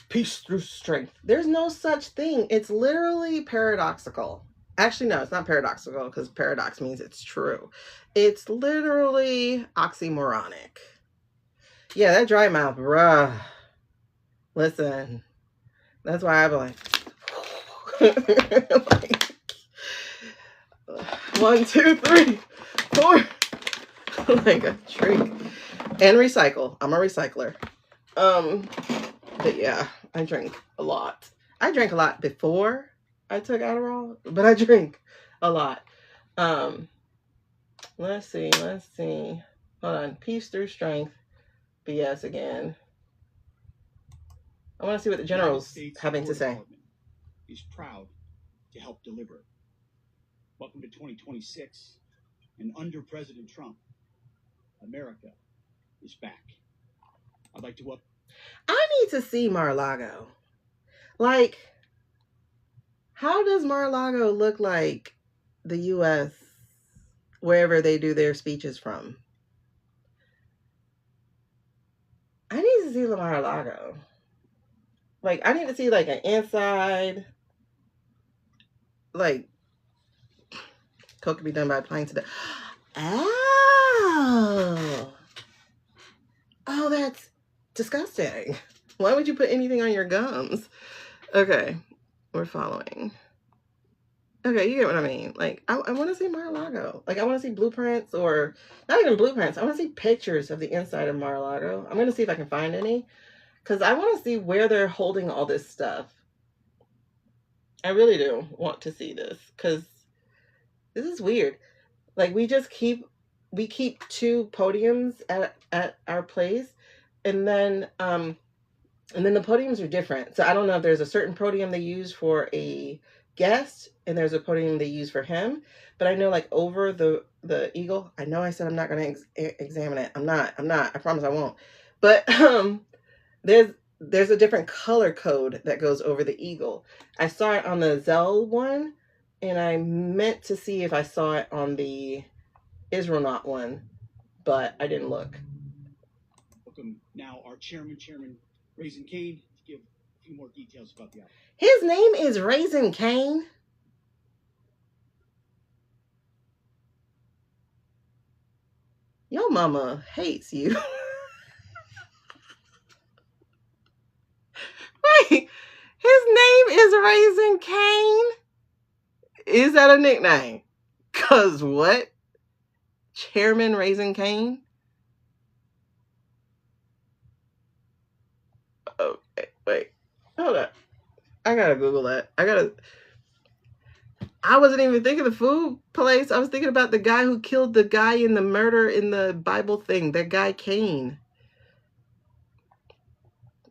Speaker 2: Peace through strength. There's no such thing. It's literally paradoxical. Actually, no, it's not paradoxical because paradox means it's true. It's literally oxymoronic. Yeah, that dry mouth, bruh. Listen, that's why I'm like, 1, 2, 3, 4, like a tree. And recycle. I'm a recycler. But yeah, I drink a lot. I drank a lot before I took Adderall, but I drink a lot. Let's see. Hold on. Peace through strength. BS again. I want to see what the general's having to say.
Speaker 3: Is proud to help deliver. Welcome to 2026, and under President Trump, America is back. I'd like to welcome.
Speaker 2: I need to see Mar-a-Lago. Like, how does Mar-a-Lago look like the U.S. wherever they do their speeches from? I need to see the Mar-a-Lago. Like, I need to see, like, an inside. Like, coke can be done by applying to the. Oh, that's disgusting. Why would you put anything on your gums? Okay, we're following. Okay, you get what I mean. Like, I want to see Mar-a-Lago. Like, I want to see blueprints, or not even blueprints. I want to see pictures of the inside of Mar-a-Lago. I'm going to see if I can find any, because I want to see where they're holding all this stuff. I really do want to see this because this is weird. Like we keep two podiums at our place, and then the podiums are different. So I don't know if there's a certain podium they use for a guest and there's a podium they use for him. But I know like over the eagle, I know I said I'm not going to examine it. I'm not. I promise I won't. But there's a different color code that goes over the eagle. I saw it on the Zell one, and I meant to see if I saw it on the Israelnaut one, but I didn't look.
Speaker 3: Welcome now our chairman, Raisin Kane, to give a few more details about the outcome.
Speaker 2: His name is Raisin Kane. Your mama hates you. Wait, his name is Raisin Kane? Is that a nickname? Cause what? Chairman Raisin Kane? Okay, wait. Hold up. I gotta Google that. I wasn't even thinking of the food place. I was thinking about the guy who killed the guy in the murder in the Bible thing. That guy Cain.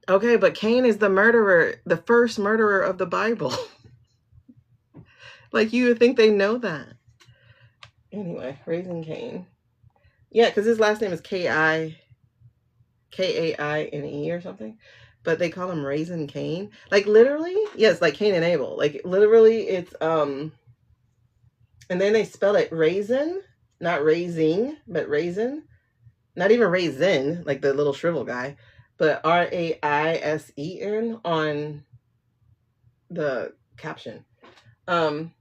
Speaker 2: Okay, but Cain is the murderer, the first murderer of the Bible. Like you would think they know that. Anyway, Raisin Kane. Yeah, because his last name is Kaine or something. But they call him Raisin Kane. Like literally, yes, like Cain and Abel. Like literally it's and then they spell it raisin, not raising, but raisin. Not even raisin, like the little shrivel guy, but RAISEN on the caption. Dang,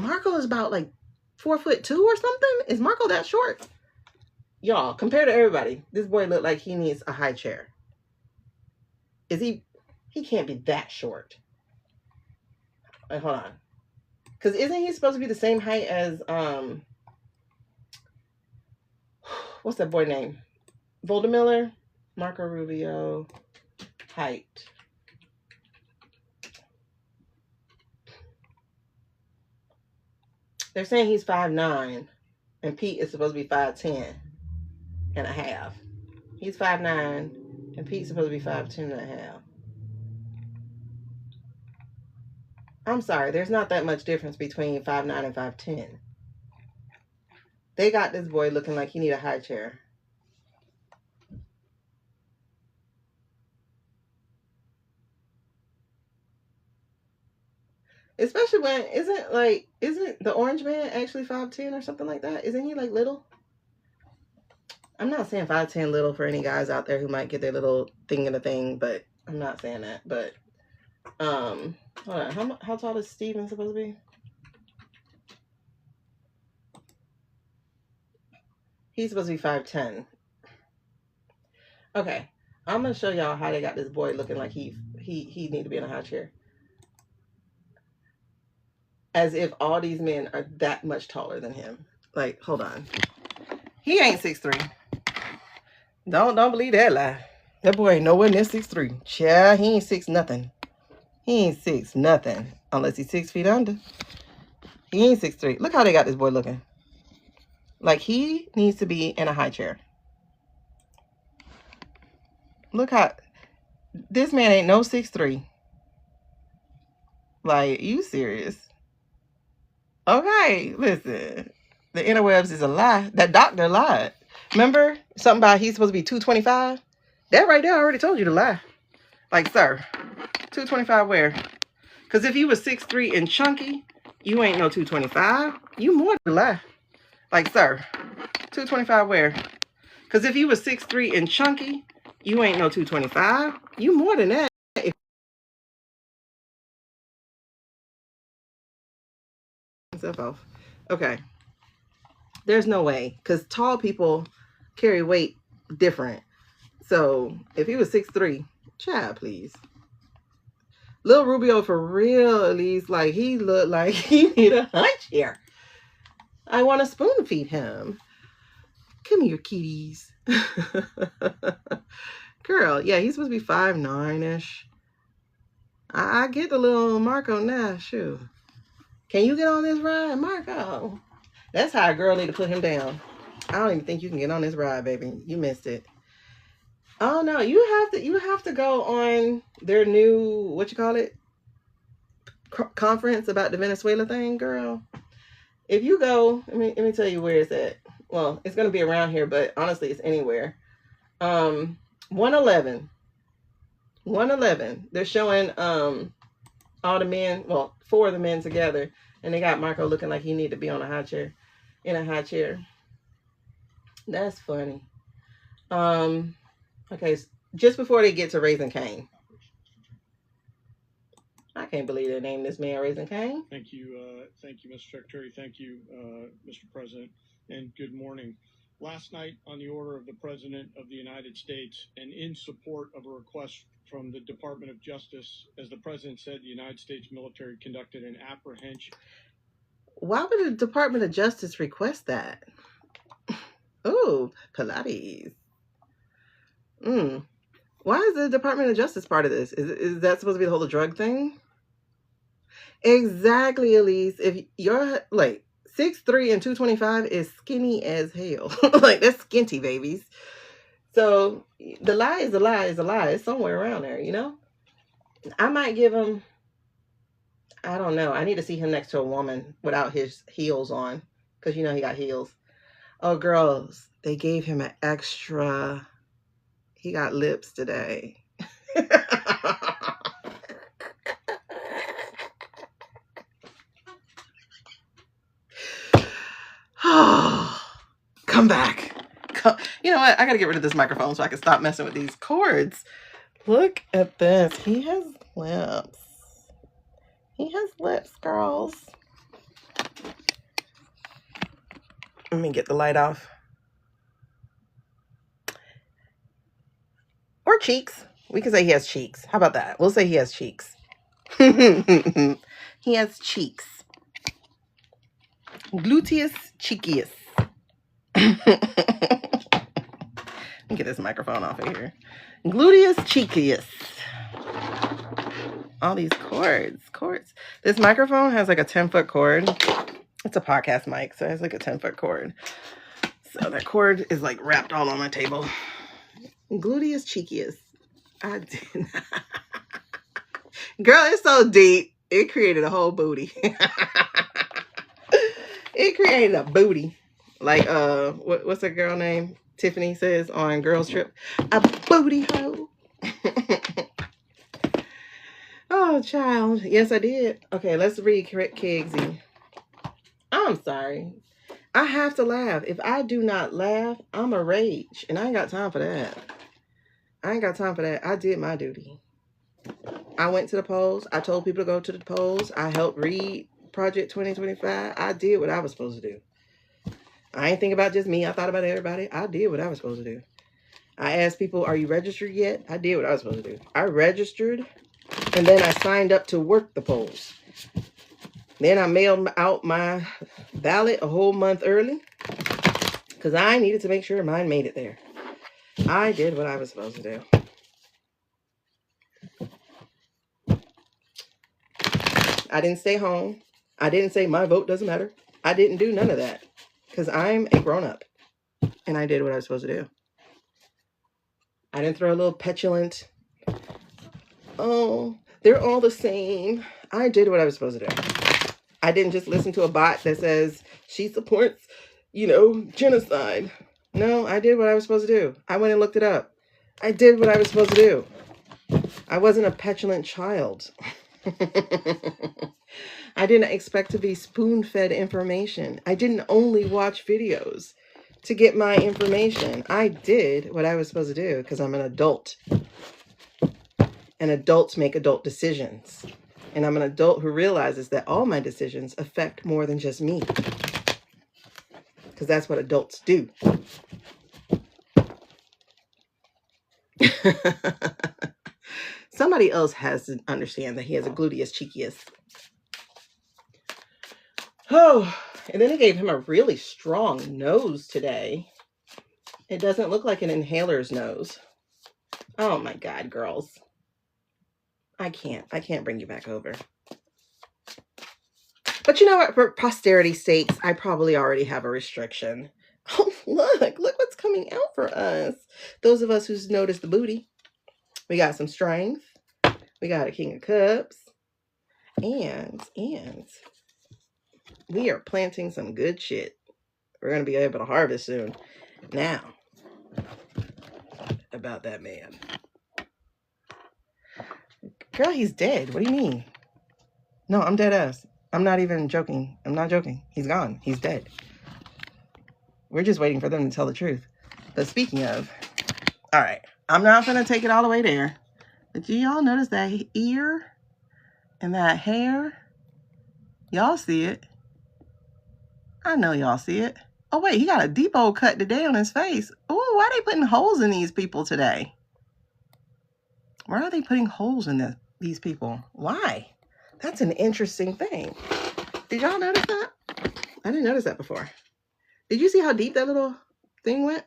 Speaker 2: Marco is about like 4'2" or something. Is Marco that short? Y'all, compared to everybody, this boy looked like he needs a high chair. Is he? He can't be that short. Wait, hold on. Because isn't he supposed to be the same height as what's that boy name? Voldemiller? Marco Rubio. Height. They're saying he's 5'9", and Pete is supposed to be 5'10" and a half. He's 5'9", and Pete's supposed to be 5'10" and a half. I'm sorry, there's not that much difference between 5'9" and 5'10". They got this boy looking like he need a high chair. Especially when isn't the orange man actually 5'10" or something like that? Isn't he like little? I'm not saying 5'10" little for any guys out there who might get their little thing in a thing, but I'm not saying that. But hold on, how tall is Steven supposed to be? He's supposed to be 5'10". Okay, I'm gonna show y'all how they got this boy looking like he need to be in a high chair. As if all these men are that much taller than him. Like, hold on. He ain't 6'3". Don't believe that lie. That boy ain't nowhere near 6'3". Child, he ain't 6 nothing. He ain't 6 nothing. Unless he's 6 feet under. He ain't 6'3". Look how they got this boy looking. Like he needs to be in a high chair. Look how this man ain't no 6'3". Like, you serious? Okay, listen. The interwebs is a lie. That doctor lied. Remember something about he's supposed to be 225? That right there, I already told you to lie. Like, sir, 225 where? Because if you was 6'3" and chunky, you ain't no 225. You more than lie. Like, sir, 225 where? Because if you was 6'3" and chunky, you ain't no 225. You more than that. Off. Okay. There's no way. Because tall people carry weight different. So if he was 6'3", child, please. Lil Rubio for real, at least, like he looked like he need a high chair. I want to spoon feed him. Come here, kitties. Girl, yeah, he's supposed to be 5'9"-ish. I get the little Marco now. Shoot. Can you get on this ride, Marco? That's how a girl need to put him down. I don't even think you can get on this ride, baby. You missed it. Oh no, you have to go on their new, what you call it, conference about the Venezuela thing, girl. If you go, let me tell you where it's at. Well, it's gonna be around here, but honestly, it's anywhere. 111. They're showing all the men, well, 4 of the men together, and they got Marco looking like he need to be on a high chair, in a high chair. That's funny. Okay, just before they get to Raising Cane. I can't believe they named this man Raising Cane.
Speaker 3: Thank you, Mr. Secretary. Thank you, Mr. President, and good morning. Last night, on the order of the President of the United States, and in support of a request from the Department of Justice, as the President said, the United States military conducted an apprehension.
Speaker 2: Why would the Department of Justice request that? Oh, Pilates. Why is the Department of Justice part of this? Is that supposed to be the whole drug thing? Exactly, Elise. If you're like 6'3" and 225 is skinny as hell. Like, that's skinty, babies. So the lie is a lie is a lie. It's somewhere around there, you know? I might give him, I don't know. I need to see him next to a woman without his heels on, because you know he got heels. Oh, girls, they gave him an extra. He got lips today. Come back. You know what? I gotta get rid of this microphone so I can stop messing with these cords. Look at this. He has lips. He has lips, girls. Let me get the light off. Or cheeks. We can say he has cheeks. How about that? We'll say he has cheeks. He has cheeks. Gluteus cheekius. Let me get this microphone off of here. Gluteus cheekius. All these cords. This microphone has like a 10-foot cord. It's a podcast mic, so it has like a 10-foot cord. So that cord is like wrapped all on my table. Gluteus cheekius. I did not. Girl, it's so deep. It created a whole booty. It created a booty. Like, what's that girl name? Tiffany says on Girls Trip. A booty hole. Oh, child. Yes, I did. Okay, let's read Kegsy. I'm sorry. I have to laugh. If I do not laugh, I'm a rage. And I ain't got time for that. I did my duty. I went to the polls. I told people to go to the polls. I helped read Project 2025. I did what I was supposed to do. I ain't think about just me. I thought about everybody. I did what I was supposed to do. I asked people, are you registered yet? I did what I was supposed to do. I registered, and then I signed up to work the polls. Then I mailed out my ballot a whole month early because I needed to make sure mine made it there. I did what I was supposed to do. I didn't stay home. I didn't say my vote doesn't matter. I didn't do none of that because I'm a grown-up and I did what I was supposed to do. I didn't throw a little petulant, oh, they're all the same. I did what I was supposed to do. I didn't just listen to a bot that says she supports, genocide. No, I did what I was supposed to do. I went and looked it up. I did what I was supposed to do. I wasn't a petulant child. I didn't expect to be spoon-fed information. I didn't only watch videos to get my information. I did what I was supposed to do because I'm an adult. And adults make adult decisions. And I'm an adult who realizes that all my decisions affect more than just me. Because that's what adults do. Somebody else has to understand that he has a gluteus cheekius. Oh, and then they gave him a really strong nose today. It doesn't look like an inhaler's nose. Oh my God, girls. I can't bring you back over. But you know what? For posterity's sakes, I probably already have a restriction. Oh, look what's coming out for us. Those of us who's noticed the booty. We got some strength. We got a King of Cups. And we are planting some good shit. We're going to be able to harvest soon. Now, about that man. Girl, he's dead. What do you mean? No, I'm dead ass. I'm not even joking. I'm not joking. He's gone. He's dead. We're just waiting for them to tell the truth. But speaking of, all right, I'm not going to take it all the way there. But do y'all notice that ear and that hair? Y'all see it. I know y'all see it. Oh, wait, he got a deep old cut today on his face. Oh, why are they putting holes in these people today? Why are they putting holes in these people? Why? That's an interesting thing. Did y'all notice that? I didn't notice that before. Did you see how deep that little thing went?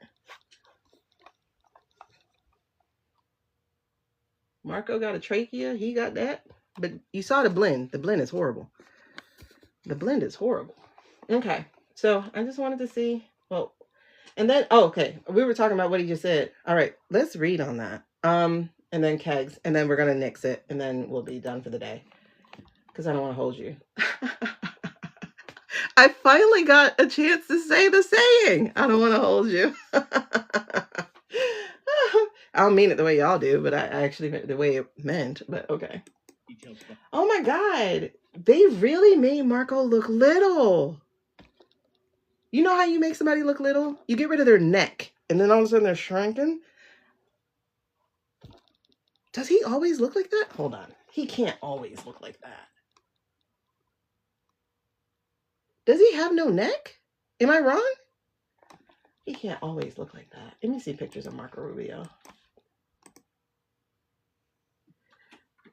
Speaker 2: Marco got a trachea. He got that. But you saw the blend. The blend is horrible. The blend is horrible. Okay. So I just wanted to see. Well, and then, oh, okay. We were talking about what he just said. All right. Let's read on that. And then kegs. And then we're going to nix it. And then we'll be done for the day. Because I don't want to hold you. I finally got a chance to say the saying. I don't want to hold you. I don't mean it the way y'all do, but I actually meant the way it meant. But okay. Oh my God. They really made Marco look little. You know how you make somebody look little? You get rid of their neck. And then all of a sudden they're shrinking. Does he always look like that? Hold on. He can't always look like that. Does he have no neck? Am I wrong? He can't always look like that. Let me see pictures of Marco Rubio.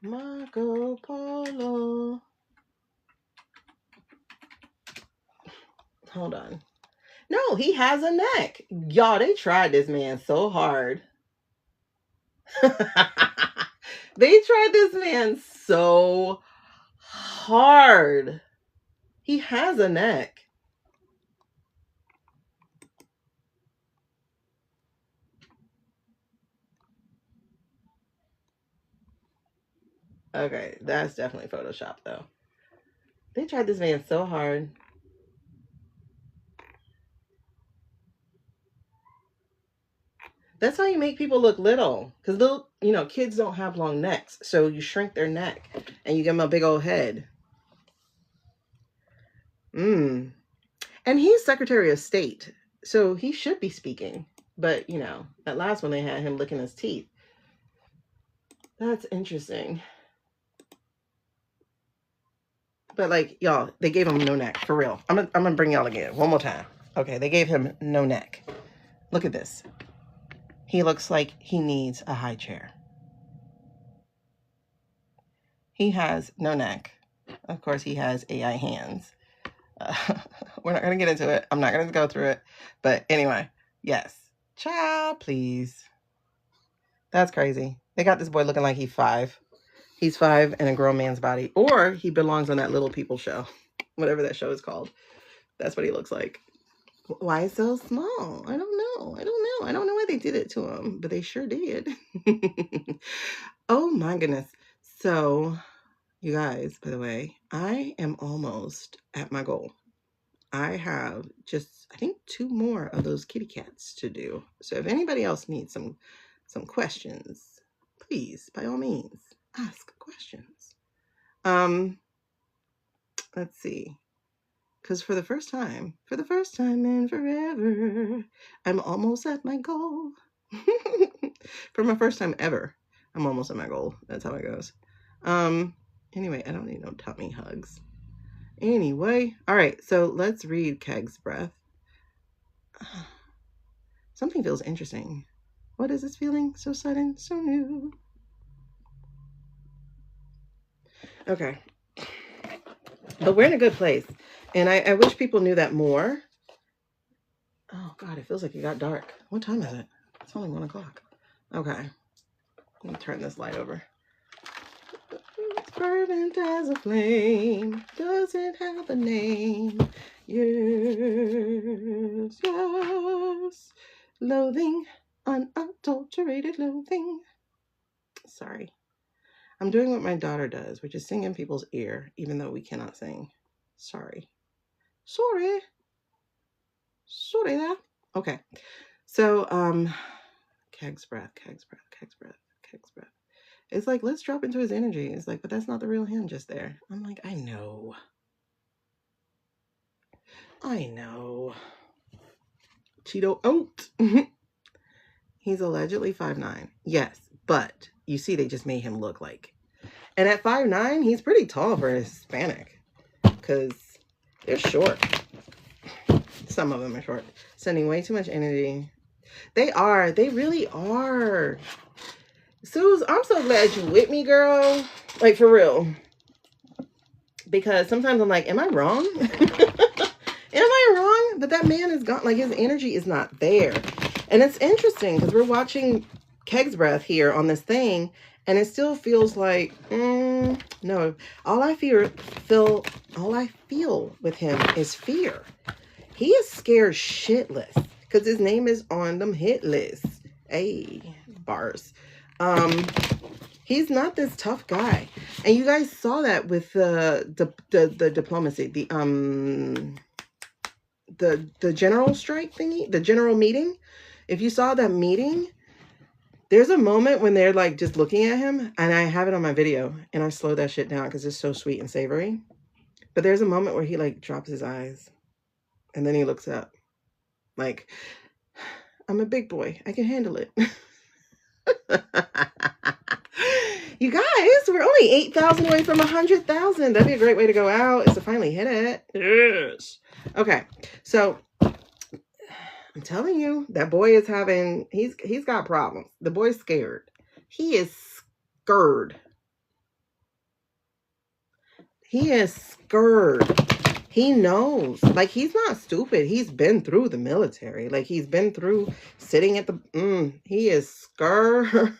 Speaker 2: Marco Polo. Hold on. No, he has a neck. Y'all, they tried this man so hard. They tried this man so hard. He has a neck. Okay, that's definitely Photoshop though. They tried this man so hard. That's how you make people look little. Because little, kids don't have long necks. So you shrink their neck and you give them a big old head. And he's Secretary of State. So he should be speaking. But, that last one they had him licking his teeth. That's interesting. But y'all, they gave him no neck. For real. I'm gonna bring y'all again. One more time. Okay, they gave him no neck. Look at this. He looks like he needs a high chair. He has no neck. Of course, he has AI hands. We're not going to get into it. I'm not going to go through it. But anyway, yes. Child, please. That's crazy. They got this boy looking like he's 5. He's 5 in a grown man's body. Or he belongs on that Little People show. Whatever that show is called. That's what he looks like. Why so small? I don't know. I don't know why they did it to him. But they sure did. Oh my goodness. So, you guys, by the way, I am almost at my goal. I have just, I think, 2 more of those kitty cats to do. So if anybody else needs some questions, please, by all means, ask questions. Let's see. Because for the first time in forever, I'm almost at my goal. For my first time ever, I'm almost at my goal. That's how it goes. Anyway, I don't need no tummy hugs. Anyway, all right, so let's read Keg's breath. Something feels interesting. What is this feeling? So sudden, so new. Okay. But we're in a good place. And I wish people knew that more. Oh, God, it feels like it got dark. What time is it? It's only 1 o'clock. Okay. Let me turn this light over. fervent as a flame, doesn't have a name. Yes, yes. Loathing, unadulterated loathing. Sorry. I'm doing what my daughter does, which is sing in people's ear, even though we cannot sing. Sorry. Sorry. Sorry there. Okay. So, Keg's breath, Keg's breath, Keg's breath, Keg's breath. It's like, let's drop into his energy. It's like, but that's not the real him just there. I'm like, I know. I know. Cheeto oat. He's allegedly 5'9". Yes, but you see, they just made him look like. And at 5'9", he's pretty tall for a Hispanic. Because they're short. Some of them are short. Sending way too much energy. They are. They really are. Suze, I'm so glad you with me, girl. Like, for real. Because sometimes I'm like, am I wrong? Am I wrong? But that man is gone. Like, his energy is not there. And it's interesting because we're watching Keg's breath here on this thing. And it still feels like, no. All I feel with him is fear. He is scared shitless because his name is on them hit lists. Hey, bars. He's not this tough guy. And you guys saw that with the diplomacy, the general strike thingy, the general meeting. If you saw that meeting, there's a moment when they're like just looking at him, and I have it on my video, and I slow that shit down because it's so sweet and savory. But there's a moment where he like drops his eyes, and then he looks up, like, I'm a big boy, I can handle it. You guys, we're only 8,000 away from 100,000. That'd be a great way to go out, is to finally hit it. Yes. Okay, so I'm telling you, that boy is having, he's got problems. The boy's scared. He is scared. He is scared. He knows. Like, he's not stupid. He's been through the military. Like, he's been through sitting at the, he is scared.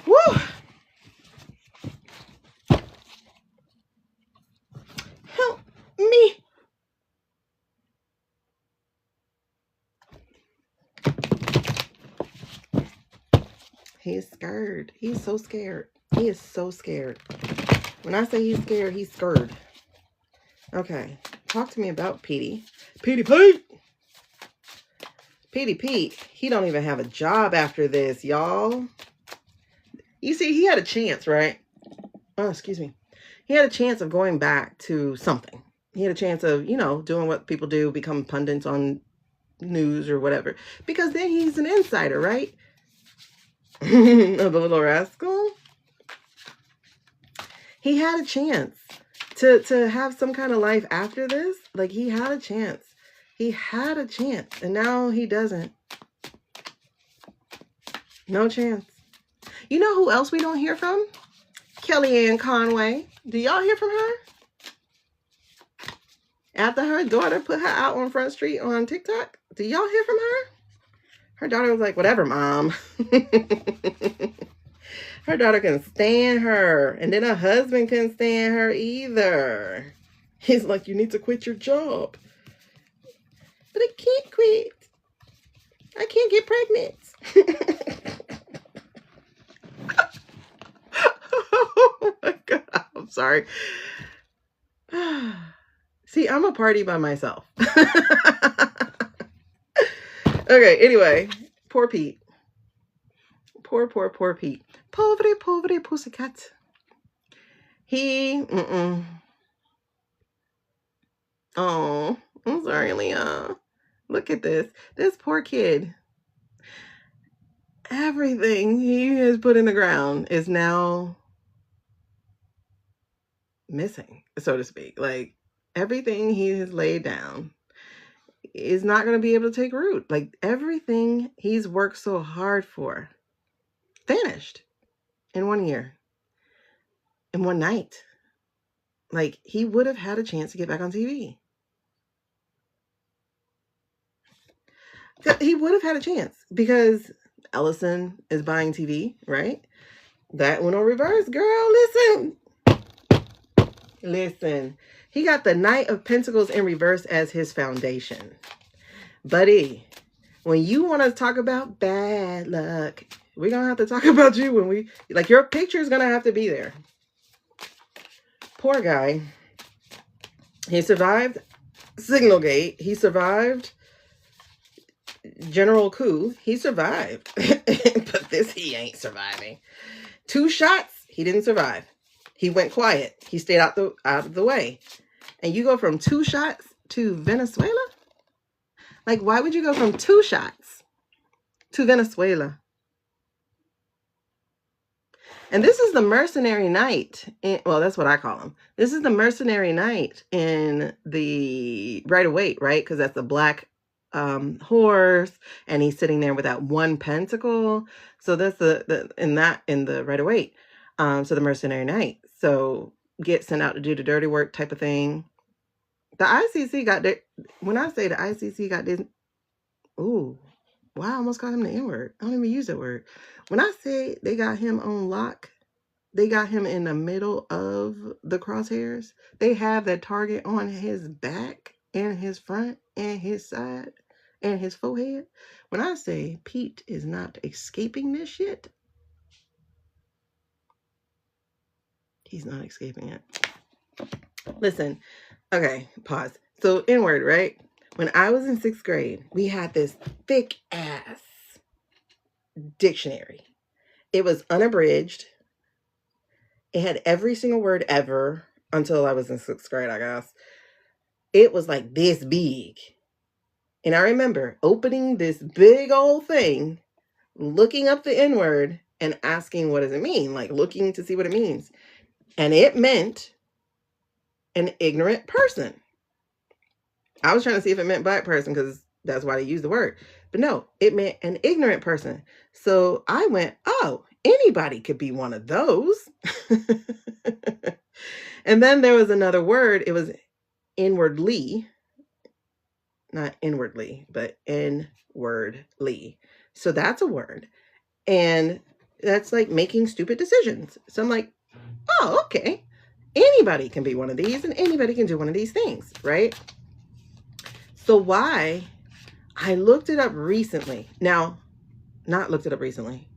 Speaker 2: Woo! Help me. He's scared. He's so scared. He is so scared. When I say he's scared, he's scared. Okay. Talk to me about Petey. Petey Pete. Petey Pete. He don't even have a job after this, y'all. You see, he had a chance, right? Oh, excuse me. He had a chance of going back to something. He had a chance of, you know, doing what people do, become pundits on news or whatever. Because then he's an insider, right? Of the little rascal. He had a chance to have some kind of life after this. Like, he had a chance. He had a chance. And now he doesn't. No chance. You know who else we don't hear from? Kellyanne Conway. Do y'all hear from her? After her daughter put her out on Front Street on TikTok? Do y'all hear from her? Her daughter was like, whatever, mom. Her daughter couldn't stand her. And then her husband couldn't stand her either. He's like, you need to quit your job. But I can't quit. I can't get pregnant. Oh my God. I'm sorry. See, I'm a party by myself. Okay, anyway. Poor Pete. Poor Pete. Pobre pussycat. He, Oh, I'm sorry, Leah. Look at this. This poor kid. Everything he has put in the ground is now missing, so to speak. Like, everything he has laid down is not going to be able to take root. Like, everything he's worked so hard for vanished in 1 year, in one night. Like, he would have had a chance to get back on TV. He would have had a chance because Ellison is buying TV, right? That went on reverse, girl. Listen. He got the Knight of Pentacles in reverse as his foundation. Buddy, when you want to talk about bad luck, we're going to have to talk about you when we, like, your picture is going to have to be there. Poor guy. He survived Signal Gate. He survived General Coup. He survived. But this, he ain't surviving. 2 shots, he didn't survive. He went quiet. He stayed out of the way. And you go from 2 shots to Venezuela? Like, why would you go from 2 shots to Venezuela? And this is the mercenary knight. Well, that's what I call him. This is the mercenary knight in the Rider-Waite, right? Because that's the black horse, and he's sitting there with that 1 pentacle. So that's in the Rider-Waite. So the mercenary knight. So get sent out to do the dirty work type of thing. The ICC got there. When I say the ICC got this, ooh, wow, I almost called him the N-word. I don't even use that word. When I say they got him on lock, they got him in the middle of the crosshairs. They have that target on his back and his front and his side and his forehead. When I say Pete is not escaping this shit, he's not escaping it. Listen, okay, pause. So N-word, right? When I was in 6th grade, we had this thick ass dictionary. It was unabridged. It had every single word ever until I was in 6th grade, I guess. It was like this big. And I remember opening this big old thing, looking up the N-word and asking, what does it mean? Like looking to see what it means. And it meant an ignorant person. I was trying to see if it meant black person because that's why they use the word. But no, it meant an ignorant person. So I went, oh, anybody could be one of those. And then there was another word. It was inwardly. Not inwardly, but inwardly. So that's a word. And that's like making stupid decisions. So I'm like, oh, okay. Anybody can be one of these and anybody can do one of these things, right? So why? I looked it up recently. Now, not looked it up recently.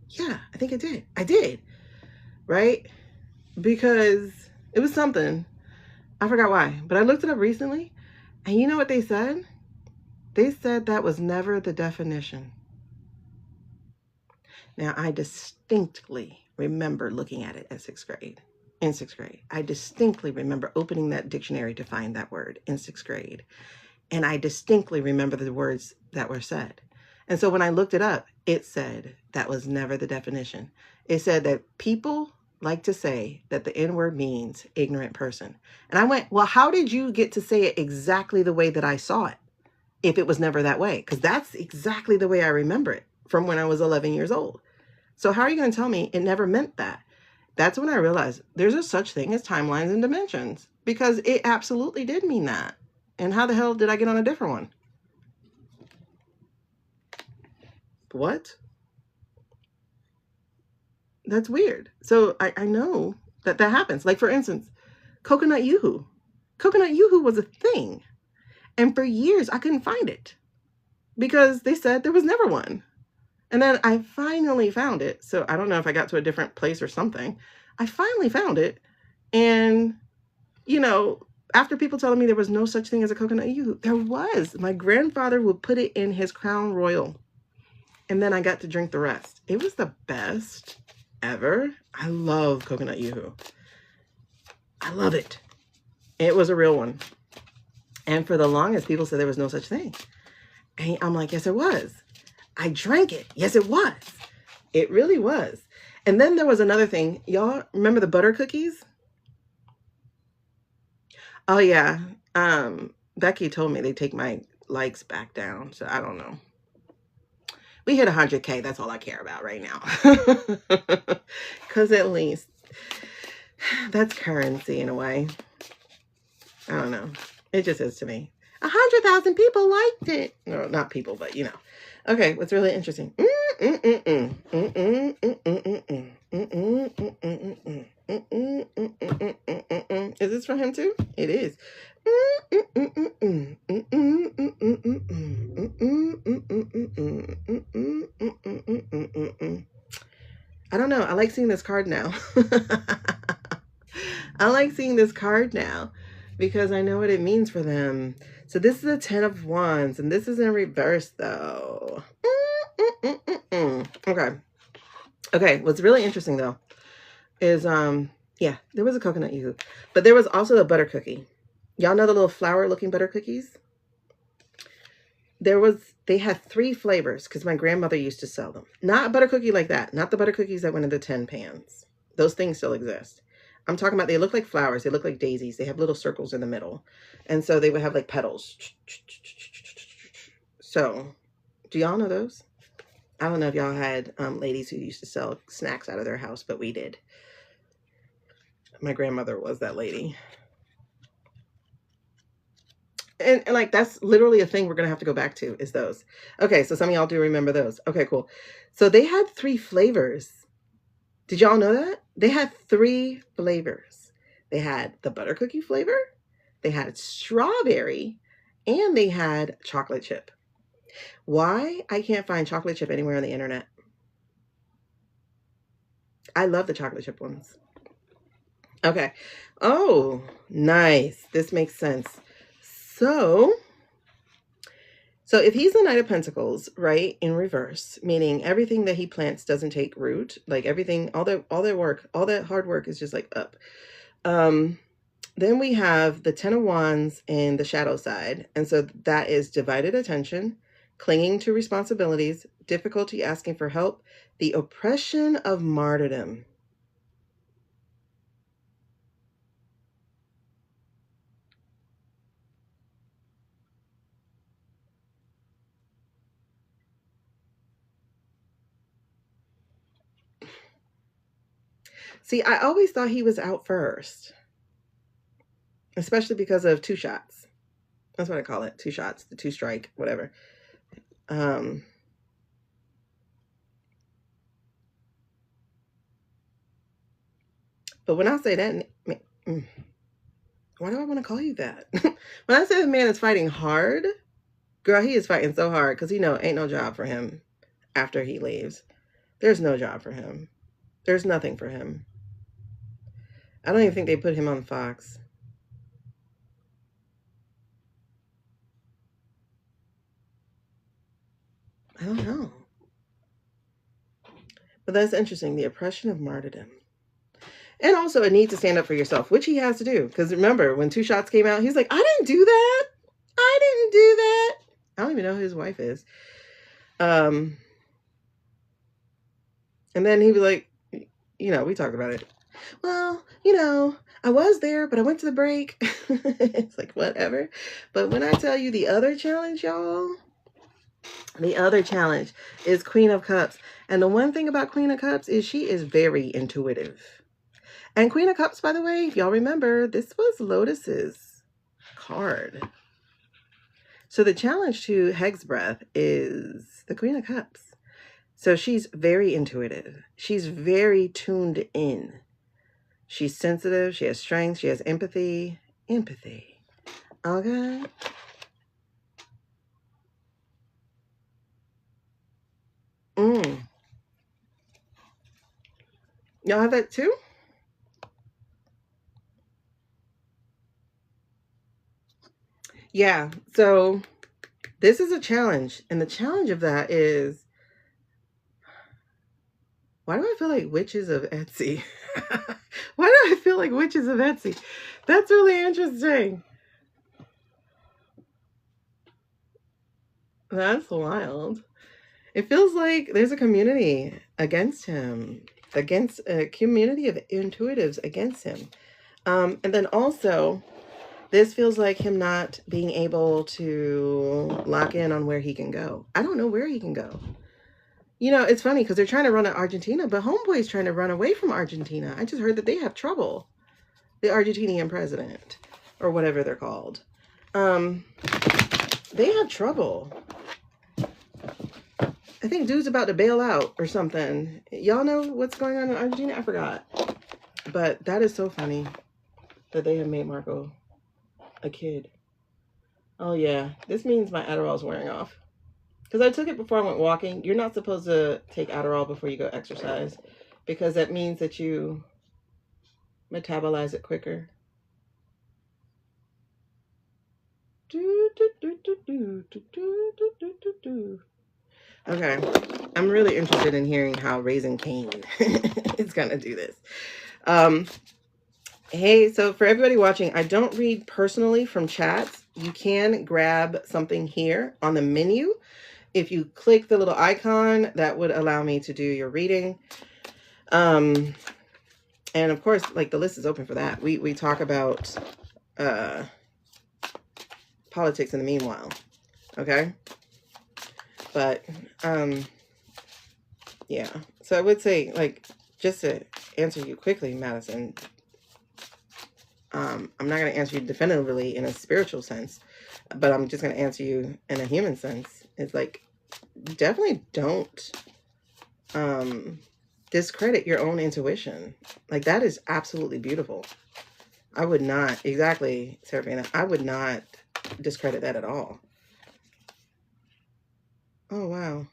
Speaker 2: Yeah, I think I did. I did. Right? Because it was something. I forgot why. But I looked it up recently. And you know what they said? They said that was never the definition. Now, I distinctly remember looking at it in 6th grade. In 6th grade. I distinctly remember opening that dictionary to find that word in 6th grade. And I distinctly remember the words that were said. And so when I looked it up, it said that was never the definition. It said that people like to say that the N-word means ignorant person. And I went, well, how did you get to say it exactly the way that I saw it if it was never that way? Because that's exactly the way I remember it from when I was 11 years old. So how are you going to tell me it never meant that? That's when I realized there's a such thing as timelines and dimensions, because it absolutely did mean that. And how the hell did I get on a different one? What? That's weird. So I know that happens. Like, for instance, coconut yoo-hoo. Coconut yoo-hoo was a thing. And for years, I couldn't find it because they said there was never one. And then I finally found it. So I don't know if I got to a different place or something. I finally found it. And, you know, after people telling me there was no such thing as a coconut yoo-hoo, there was. My grandfather would put it in his Crown Royal. And then I got to drink the rest. It was the best ever. I love coconut yoo-hoo. I love it. It was a real one. And for the longest, people said there was no such thing. And I'm like, yes, it was. I drank it. Yes, it was. It really was. And then there was another thing. Y'all remember the butter cookies? Oh, yeah. Becky told me they take my likes back down. So I don't know. We hit 100K. That's all I care about right now. Because at least that's currency in a way. I don't know. It just is to me. 100,000 people liked it. No, not people, but you know. Okay, what's really interesting. Is this for him too? It is. I don't know. I like seeing this card now. I like seeing this card now because I know what it means for them. So this is a 10 of Wands, and this is in reverse though. Okay. Okay, what's really interesting though is yeah, there was a coconut yoo-hoo, but there was also a butter cookie. Y'all know the little flower looking butter cookies? They had 3 flavors because my grandmother used to sell them. Not a butter cookie like that, not the butter cookies that went in the 10 pans. Those things still exist. I'm talking about, they look like flowers, they look like daisies, they have little circles in the middle, and so they would have like petals. So do y'all know those? I don't know if y'all had ladies who used to sell snacks out of their house, but we did. My grandmother was that lady. And like, that's literally a thing we're going to have to go back to, is those. Okay, so some of y'all do remember those. Okay, cool. So they had 3 flavors. Did y'all know that? They had 3 flavors. They had the butter cookie flavor, they had strawberry, and they had chocolate chip. Why? I can't find chocolate chip anywhere on the internet. I love the chocolate chip ones. Okay. Oh, nice. This makes sense. So if he's the Knight of Pentacles, right, in reverse, meaning everything that he plants doesn't take root, like everything, all that work, all that hard work is just like up. Then we have the 10 of Wands in the shadow side. And so that is divided attention, clinging to responsibilities, difficulty asking for help, the oppression of martyrdom. See, I always thought he was out first, especially because of 2 shots. That's what I call it. 2 shots, the 2 strike, whatever. But when I say that, why do I want to call you that? When I say the man is fighting hard, girl, he is fighting so hard because ain't no job for him after he leaves. There's no job for him. There's nothing for him. I don't even think they put him on Fox. I don't know. But that's interesting. The oppression of martyrdom. And also a need to stand up for yourself, which he has to do. Because remember, when 2 shots came out, he's like, I didn't do that. I didn't do that. I don't even know who his wife is. And then he was like, we talked about it. Well, I was there, but I went to the break. It's like, whatever. But when I tell you the other challenge, y'all, the other challenge is Queen of Cups. And the one thing about Queen of Cups is she is very intuitive. And Queen of Cups, by the way, if y'all remember, this was Lotus's card. So the challenge to Heg's Breath is the Queen of Cups. So she's very intuitive. She's very tuned in. She's sensitive. She has strength. She has empathy. Empathy. Okay. Y'all have that too? Yeah. So this is a challenge. And the challenge of that is, why do I feel like Witches of Etsy? Why do I feel like Witches of Etsy? That's really interesting. That's wild. It feels like there's a community against him, against a community of intuitives against him. And then also, this feels like him not being able to lock in on where he can go. I don't know where he can go. It's funny because they're trying to run to Argentina, but Homeboy is trying to run away from Argentina. I just heard that they have trouble. The Argentinian president, or whatever they're called. They have trouble. I think dude's about to bail out or something. Y'all know what's going on in Argentina? I forgot. But that is so funny that they have made Marco a kid. Oh yeah, this means my Adderall's wearing off. Because I took it before I went walking. You're not supposed to take Adderall before you go exercise, because that means that you metabolize it quicker. Okay, I'm really interested in hearing how Raising Cane is gonna do this. Hey, so for everybody watching, I don't read personally from chats. You can grab something here on the menu. If you click the little icon, that would allow me to do your reading. And of course, like, the list is open for that. We talk about politics in the meanwhile. Okay. But yeah. So I would say, like, just to answer you quickly, Madison, I'm not going to answer you definitively in a spiritual sense, but I'm just going to answer you in a human sense. It's like, definitely don't discredit your own intuition. Like, that is absolutely beautiful. I would not, exactly, Serafina, I would not discredit that at all. Oh, wow.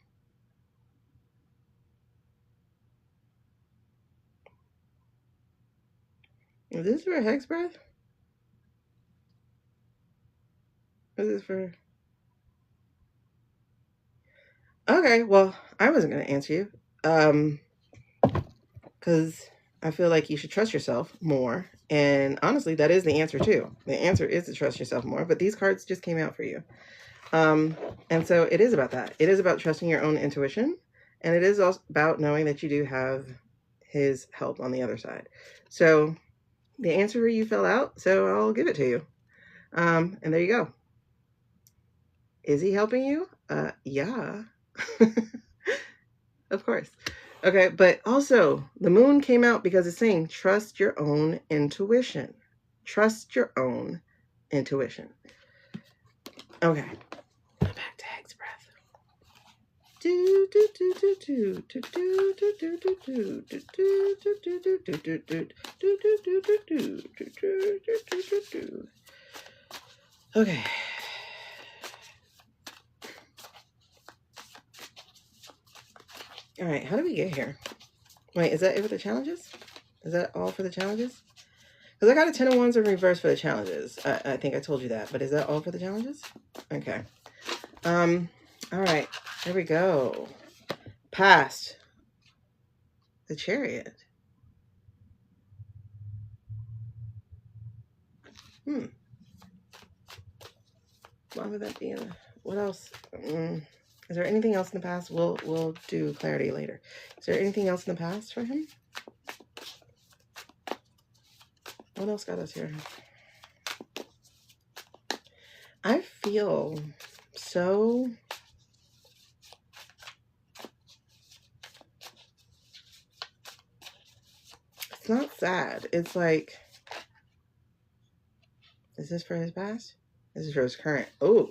Speaker 2: Is this for a hex breath? Is this for... Okay, well, I wasn't going to answer you. Because I feel like you should trust yourself more. And honestly, that is the answer too. The answer is to trust yourself more. But these cards just came out for you. And so it is about that. It is about trusting your own intuition. And it is also about knowing that you do have his help on the other side. So the answer you fill out, so I'll give it to you. And there you go. Is he helping you? Yeah. Of course. Okay, but also the moon came out because it's saying trust your own intuition. Trust your own intuition. Okay. Back to hex breath. Okay. All right, how do we get here? Wait, is that it for the challenges? Is that all for the challenges? Because I got a 10 of Wands in reverse for the challenges. I think I told you that, but is that all for the challenges? Okay. All right, here we go. Past the Chariot. Why would that be in the, what else? Is there anything else in the past? We'll do clarity later. Is there anything else in the past for him? What else got us here? I feel so... It's not sad. It's like... Is this for his past? This is for his current... Oh,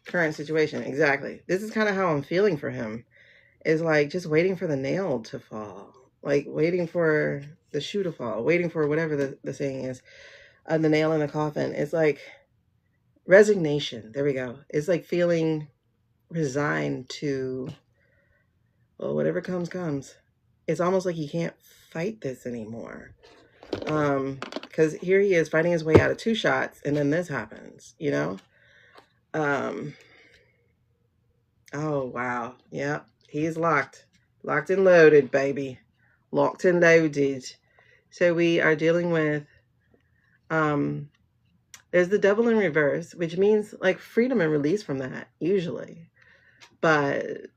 Speaker 2: current situation. Exactly. This is kind of how I'm feeling for him. Is like just waiting for the nail to fall. Like waiting for the shoe to fall. Waiting for whatever the saying is. The nail in the coffin. It's like resignation. There we go. It's like feeling resigned to, well, whatever comes. It's almost like he can't fight this anymore. Because here he is fighting his way out of 2 shots, and then this happens, you know? Oh, wow. Yep. He's locked. Locked and loaded, baby. Locked and loaded. So we are dealing with, there's the Devil in reverse, which means like freedom and release from that, usually. But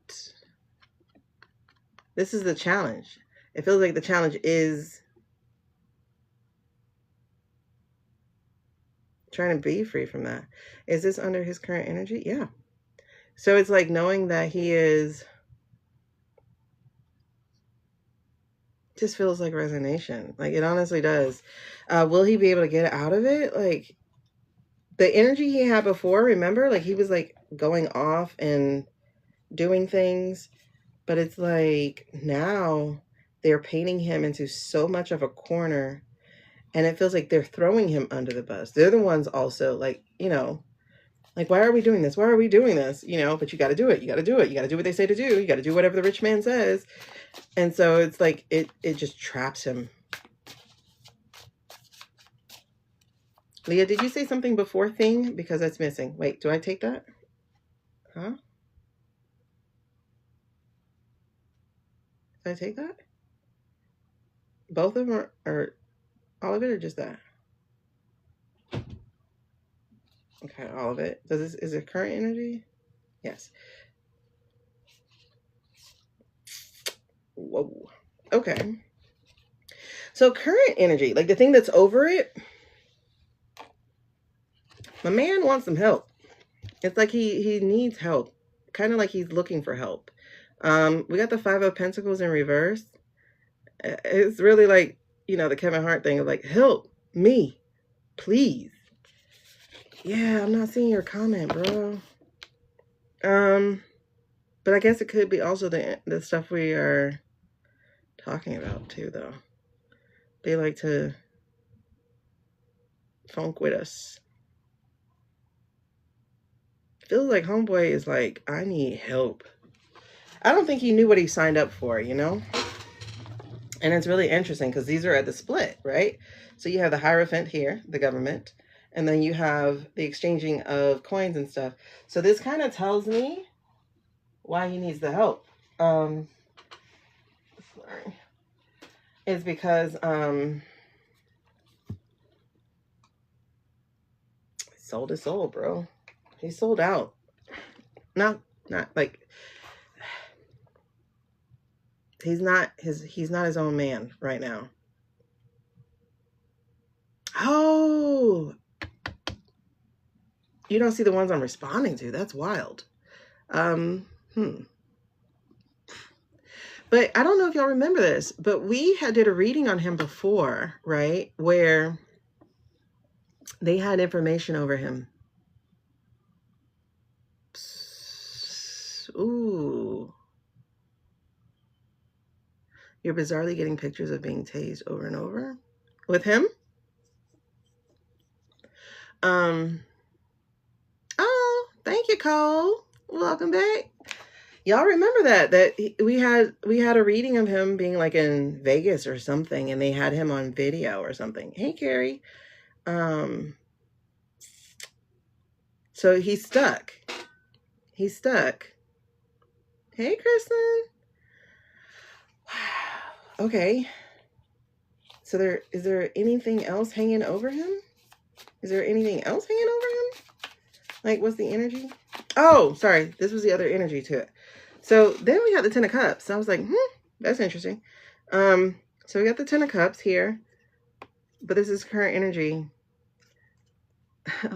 Speaker 2: this is the challenge. It feels like the challenge is trying to be free from that. Is this under his current energy? Yeah. So it's like knowing that he is, just feels like resignation. Like it honestly does. Will he be able to get out of it? Like the energy he had before, remember? Like he was like going off and doing things, but it's like now they're painting him into so much of a corner, and it feels like they're throwing him under the bus. They're the ones also like, you know, like, why are we doing this? Why are we doing this? You know, but you got to do it. You got to do it. You got to do what they say to do. You got to do whatever the rich man says. And so it's like, it just traps him. Leah, did you say something before thing? Because that's missing. Wait, do I take that? Huh? Did I take that? Both of them are all of it, or just that? Okay, all of it. Is it current energy? Yes. Whoa. Okay. So current energy, like the thing that's over it, my man wants some help. It's like he needs help. Kind of like he's looking for help. We got the 5 of Pentacles in reverse. It's really like, you know, the Kevin Hart thing of like, help me, please. Yeah, I'm not seeing your comment, bro. But I guess it could be also the stuff we are talking about too, though. They like to funk with us. Feels like homeboy is like, I need help. I don't think he knew what he signed up for, you know? And it's really interesting because these are at the split, right? So you have the Hierophant here, the government, and then you have the exchanging of coins and stuff. So this kind of tells me why he needs the help. Sorry. Is because sold his soul, bro. He sold out. Not like he's not his own man right now. Oh, you don't see the ones I'm responding to. That's wild. But I don't know if y'all remember this, but we did a reading on him before, right? Where they had information over him. Ooh. You're bizarrely getting pictures of being tased over and over with him. Oh, thank you, Cole. Welcome back. Y'all remember that we had a reading of him being like in Vegas or something, and they had him on video or something. Hey, Carrie. So he's stuck. He's stuck. Hey, Kristen. Wow. Okay. So is there anything else hanging over him? Is there anything else hanging over him? Like, what's the energy? Oh, sorry. This was the other energy to it. So then we got the 10 of Cups. So I was like, that's interesting. So we got the 10 of Cups here, but this is current energy.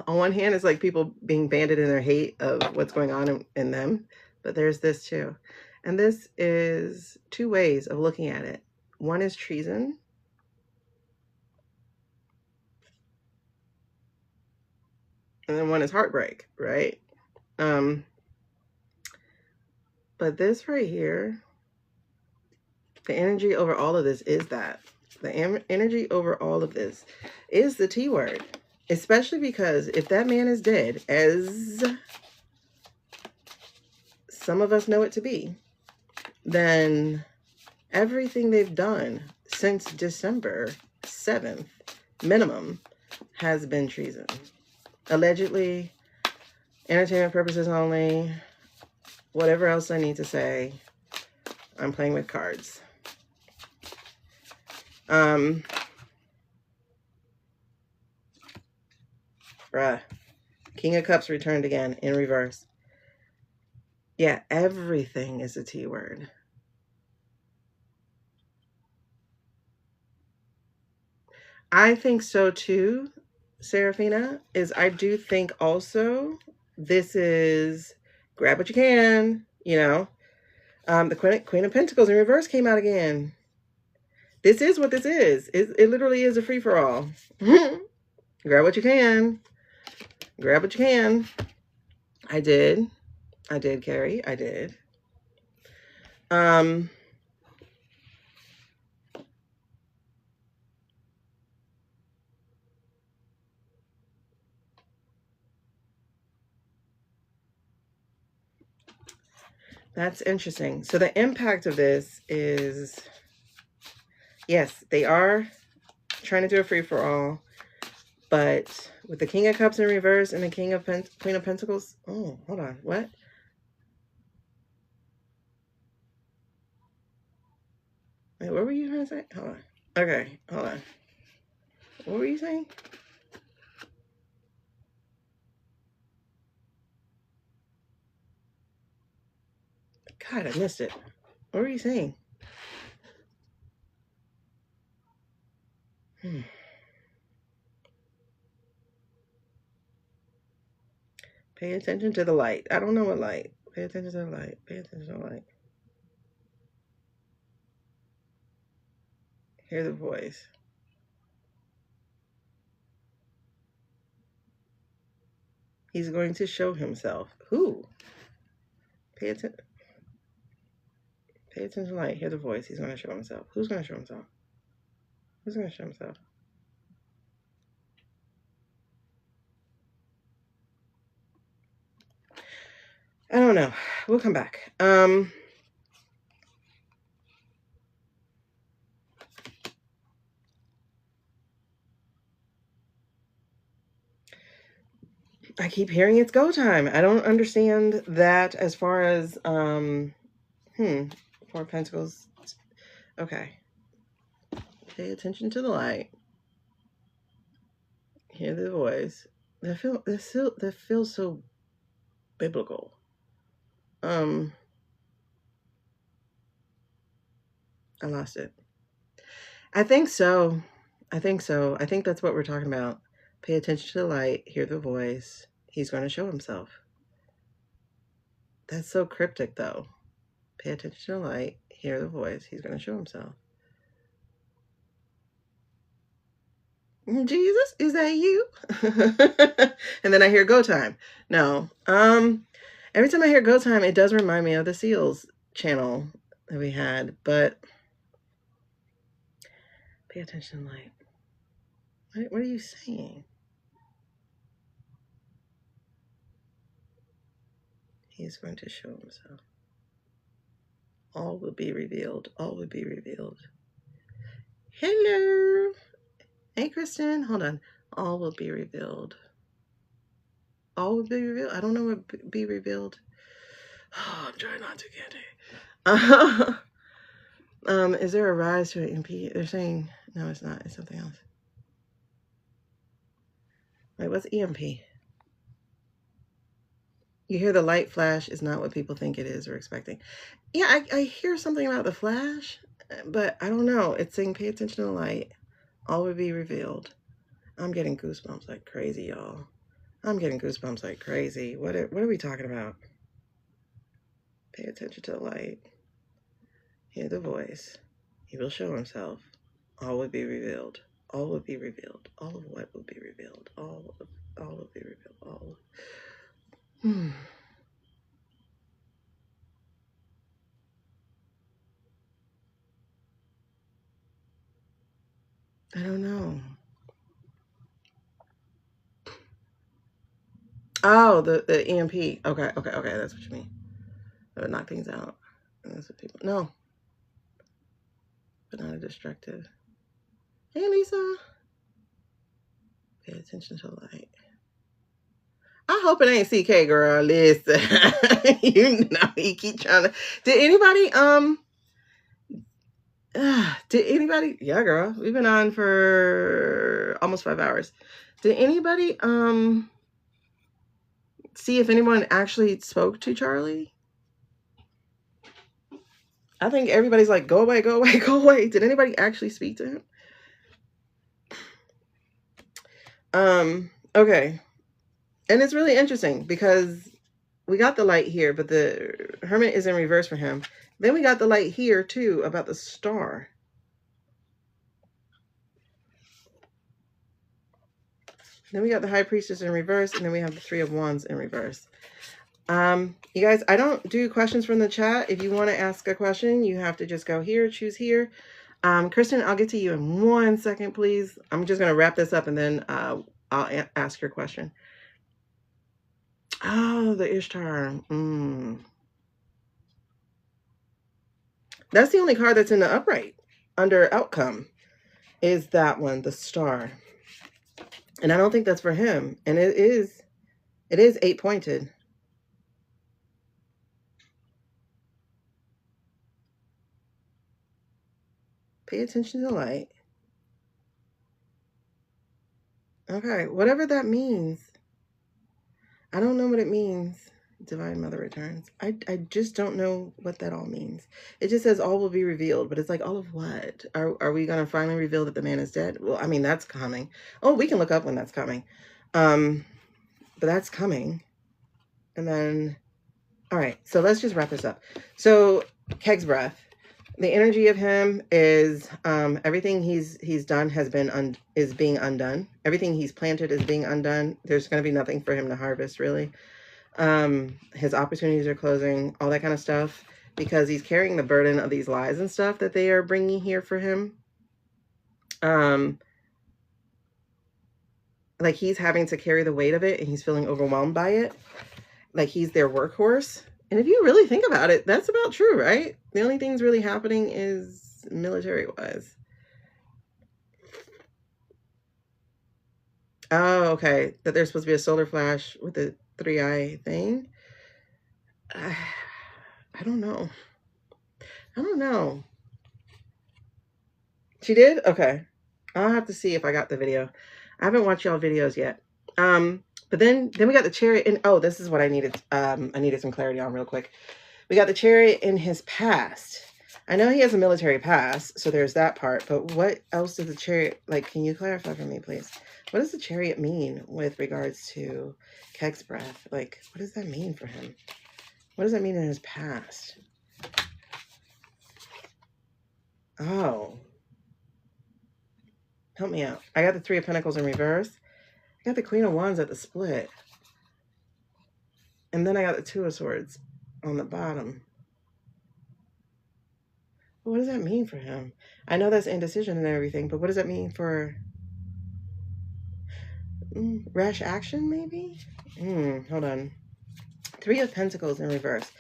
Speaker 2: On one hand, it's like people being banded in their hate of what's going on in them, but there's this too. And this is 2 ways of looking at it. One is treason. And then one is heartbreak, right? But this right here, the energy over all of this is that. The energy over all of this is the T word. Especially because if that man is dead, as some of us know it to be, then everything they've done since December 7th, minimum, has been treason. Allegedly, entertainment purposes only, whatever else I need to say, I'm playing with cards. King of Cups returned again in reverse. Yeah, everything is a T word. I think so too, Serafina, I do think also this is grab what you can, you know. The Queen of Pentacles in reverse came out again. This is what this is. It literally is a free-for-all. Grab what you can. Grab what you can. I did, Carrie. I did. That's interesting. So the impact of this is, yes, they are trying to do a free-for-all, but with the King of Cups in reverse and the Queen of Pentacles. Oh, hold on. What? Wait, what were you trying to say? Hold on. Okay, hold on. What were you saying? God, I missed it. What were you saying? Pay attention to the light. I don't know what light. Pay attention to the light. Pay attention to the light. Hear the voice. He's going to show himself. Who? Pay attention. Pay attention to the light. Hear the voice. He's going to show himself. Who's going to show himself? Who's going to show himself? I don't know. We'll come back. I keep hearing it's go time. I don't understand that as far as, Four of Pentacles. Okay. Pay attention to the light. Hear the voice. That feels so biblical. I lost it. I think so. I think that's what we're talking about. Pay attention to the light. Hear the voice. He's going to show himself. That's so cryptic, though. Pay attention to the light. Hear the voice. He's going to show himself. Jesus, is that you? And then I hear go time. No. Every time I hear go time, it does remind me of the Seals channel that we had, but pay attention, light. What are you saying? He's going to show himself. All will be revealed. All will be revealed. Hello. Hey, Kristen. Hold on. All will be revealed. All will be revealed. I don't know what be revealed. Oh, I'm trying not to get it. Is there a rise to an MP? They're saying, no, it's not. It's something else. Wait, what's EMP? You hear the light flash is not what people think it is or expecting. Yeah, I hear something about the flash, but I don't know. It's saying pay attention to the light. All will be revealed. I'm getting goosebumps like crazy, y'all. I'm getting goosebumps like crazy. What are we talking about? Pay attention to the light. Hear the voice. He will show himself. All will be revealed. All will be revealed. All of what will be revealed. All will be revealed. All. I don't know. Oh, the EMP. Okay. That's what you mean. That would knock things out. And that's what people. No. But not a destructive. Hey, Lisa. Pay attention to the light. I hope it ain't CK, girl. Listen. You know, you keep trying to. Did anybody, yeah, girl. We've been on for almost 5 hours. Did anybody, see if anyone actually spoke to Charlie? I think everybody's like, go away, go away, go away. Did anybody actually speak to him? Okay. And it's really interesting because we got the light here, but the Hermit is in reverse for him. Then we got the light here too about the star. Then we got the High Priestess in reverse, and then we have the Three of Wands in reverse. You guys, I don't do questions from the chat. If you want to ask a question, you have to just go here, choose here. Kristen, I'll get to you in 1 second, please. I'm just going to wrap this up and then I'll ask your question. Oh, the Ishtar. That's the only card that's in the upright under outcome is that one, the star. And I don't think that's for him. And it is 8-pointed. Pay attention to the light. Okay, whatever that means. I don't know what it means. Divine Mother returns. I just don't know what that all means. It just says all will be revealed, but it's like, all of what? Are we going to finally reveal that the man is dead? Well, I mean, that's coming. Oh, we can look up when that's coming. But that's coming. And then, all right, so let's just wrap this up. So Keg's breath. The energy of him is everything he's done is being undone. Everything he's planted is being undone. There's going to be nothing for him to harvest, really. His opportunities are closing, all that kind of stuff, because he's carrying the burden of these lies and stuff that they are bringing here for him. Like he's having to carry the weight of it and he's feeling overwhelmed by it. Like he's their workhorse. And if you really think about it, that's about true, right? The only things really happening is military-wise. Oh, okay. That there's supposed to be a solar flash with a 3-eye thing. I don't know. I don't know. She did? Okay. I'll have to see if I got the video. I haven't watched y'all videos yet. But then we got the chariot, and oh, this is what I needed. I needed some clarity on real quick. We got the chariot in his past. I know he has a military past, so there's that part. But what else does the chariot, like, can you clarify for me, please? What does the chariot mean with regards to Keg's breath? Like, what does that mean for him? What does that mean in his past? Oh. Help me out. I got the 3 of Pentacles in reverse. I got the Queen of Wands at the split. And then I got the 2 of Swords on the bottom. What does that mean for him? I know that's indecision and everything, but what does that mean for rash action, maybe? Hold on. 3 of Pentacles in reverse.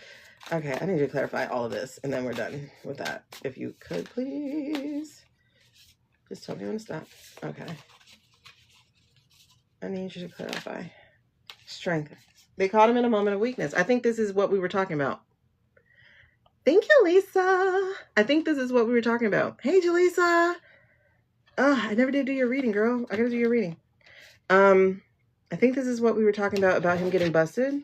Speaker 2: Okay, I need to clarify all of this, and then we're done with that. If you could, please. Just tell me when to stop. Okay. I need you to clarify. Strength. They caught him in a moment of weakness. I think this is what we were talking about. Thank you, Lisa. I think this is what we were talking about. Hey, Jaleesa. I never did do your reading, girl. I gotta do your reading. I think this is what we were talking about him getting busted.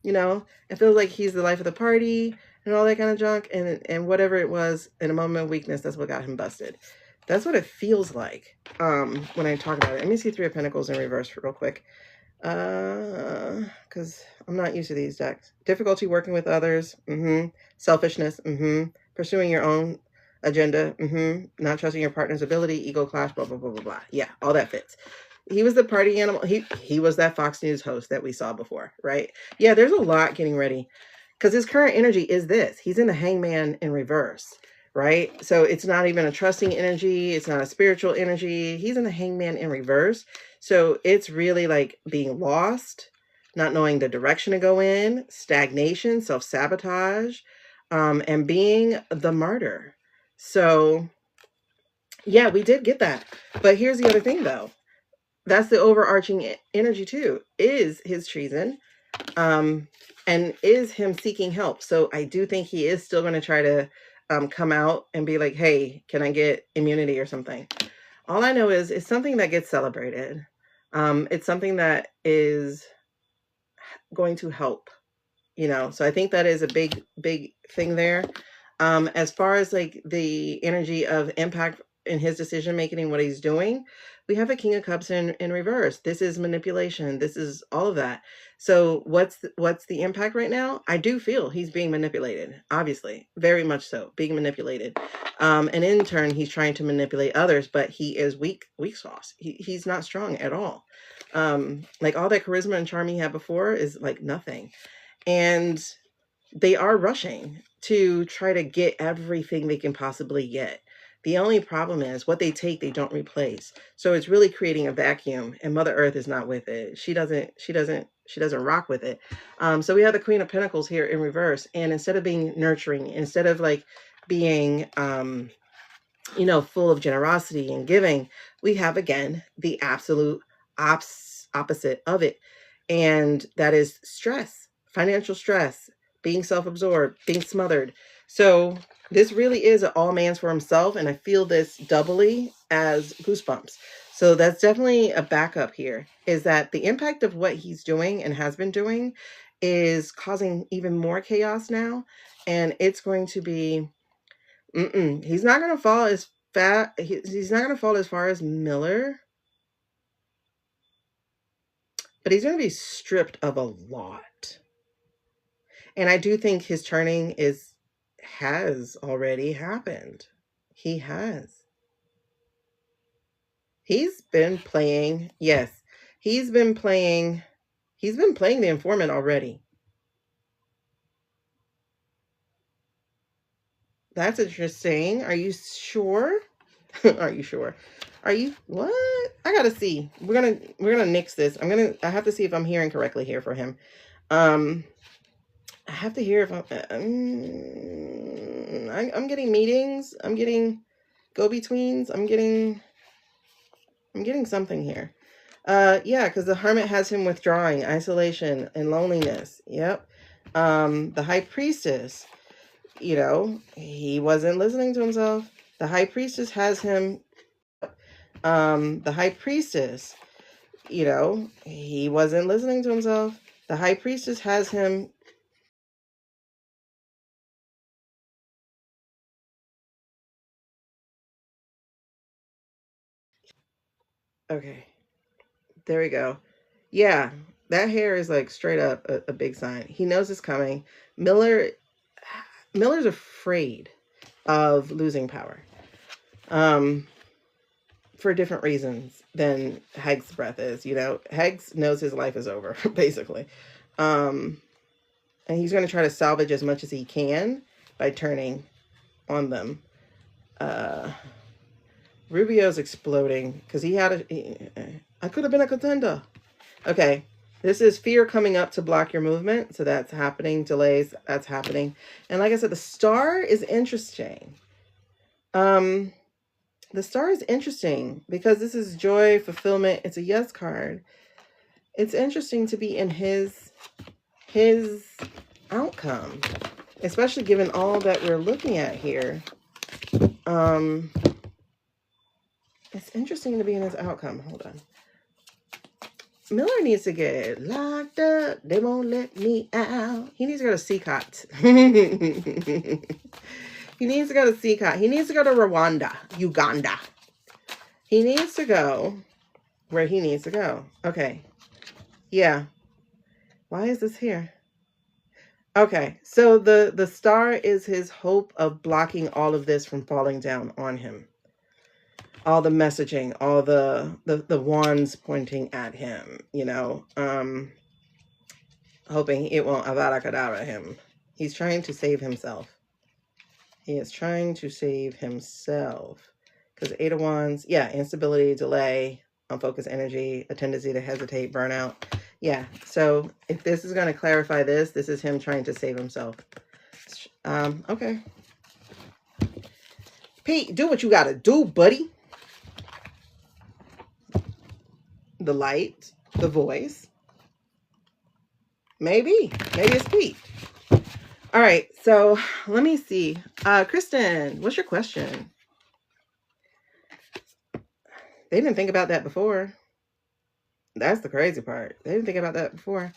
Speaker 2: You know, it feels like he's the life of the party and all that kind of junk. And whatever it was, in a moment of weakness, that's what got him busted. That's what it feels like when I talk about it. Let me see 3 of Pentacles in reverse real quick. Because I'm not used to these decks. Difficulty working with others. Selfishness. Pursuing your own agenda. Not trusting your partner's ability. Ego clash. Blah, blah, blah, blah, blah. Yeah, all that fits. He was the party animal. He was that Fox News host that we saw before, right? Yeah, there's a lot getting ready. Because his current energy is this. He's in the Hangman in reverse. Right? So it's not even a trusting energy. It's not a spiritual energy. He's in the Hangman in reverse. So it's really like being lost, not knowing the direction to go in, stagnation, self-sabotage, and being the martyr. So yeah, we did get that. But here's the other thing though. That's the overarching energy too, is his treason, and is him seeking help. So I do think he is still going to try to come out and be like, hey, can I get immunity or something? All I know is it's something that gets celebrated. It's something that is going to help, you know? So I think that is a big, big thing there. As far as like the energy of impact in his decision-making and what he's doing, we have a King of Cups in reverse. This is manipulation. This is all of that. So what's the impact right now? I do feel he's being manipulated, obviously, very much so, being manipulated. And in turn, he's trying to manipulate others, but he is weak sauce. He's not strong at all. Like all that charisma and charm he had before is like nothing. And they are rushing to try to get everything they can possibly get. The only problem is what they take, they don't replace. So it's really creating a vacuum, and Mother Earth is not with it. She doesn't rock with it. So we have the Queen of Pentacles here in reverse. And instead of being nurturing, instead of like being, full of generosity and giving, we have again the absolute opposite of it. And that is stress, financial stress, being self-absorbed, being smothered. So this really is an all man's for himself. And I feel this doubly as goosebumps. So that's definitely a backup here, is that the impact of what he's doing and has been doing is causing even more chaos now. And it's going to be, he's not going to fall as fat. He's not going to fall as far as Miller, but he's going to be stripped of a lot. And I do think his turning has already happened. He has. He's been playing. Yes, he's been playing the informant already. That's interesting. Are you sure? Are you sure? Are you what? I gotta see. We're gonna nix this. I have to see if I'm hearing correctly here for him. I have to hear if I'm getting meetings. I'm getting go-betweens. I'm getting something here. Yeah, because the Hermit has him withdrawing, isolation, and loneliness. Yep. The High Priestess, he wasn't listening to himself. The High Priestess has him. The High Priestess, he wasn't listening to himself. The High Priestess has him. Okay, there we go. Yeah, that hair is like straight up a big sign. He knows it's coming. Miller's afraid of losing power. For different reasons than Heg's breath is. Heggs knows his life is over, basically. And he's going to try to salvage as much as he can by turning on them. Rubio's exploding because I could have been a contender. Okay. This is fear coming up to block your movement. So that's happening. Delays. That's happening. And like I said, the star is interesting. The star is interesting because this is joy, fulfillment. It's a yes card. It's interesting to be in his outcome, especially given all that we're looking at here. It's interesting to be in his outcome. Hold on. Miller needs to get locked up. They won't let me out. He needs to go to CCOT. He needs to go to CCOT. He needs to go to Rwanda, Uganda. He needs to go where he needs to go. Okay. Yeah. Why is this here? Okay. So the star is his hope of blocking all of this from falling down on him. All the messaging, all the wands pointing at him, hoping it won't avada kedavra him. He's trying to save himself. He is trying to save himself. Because Eight of Wands, yeah, instability, delay, unfocused energy, a tendency to hesitate, burnout. Yeah, so if this is going to clarify this is him trying to save himself. Okay. Pete, do what you got to do, buddy. The light, the voice. Maybe it's Pete. All right, so let me see. Kristen, what's your question? They didn't think about that before. That's the crazy part. They didn't think about that before.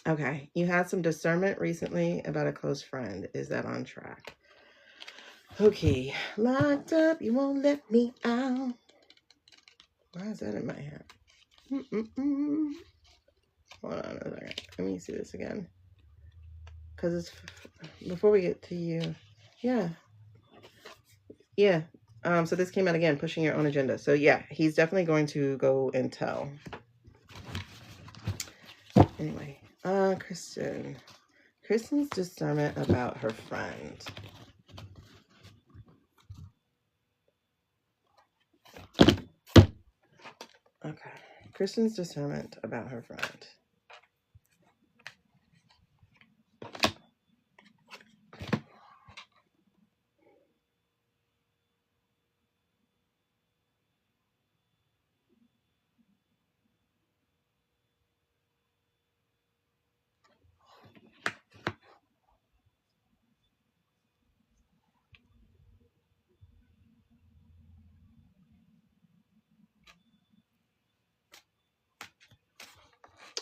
Speaker 2: Okay, you had some discernment recently about a close friend. Is that on track? Okay, locked up, you won't let me out. Why is that in my head? Hold on a second. Let me see this again. Because it's before we get to you. Yeah. So this came out again, pushing your own agenda. So yeah, he's definitely going to go and tell. Anyway, Kristen's discernment about her friend. Okay, Kristen's discernment about her friend.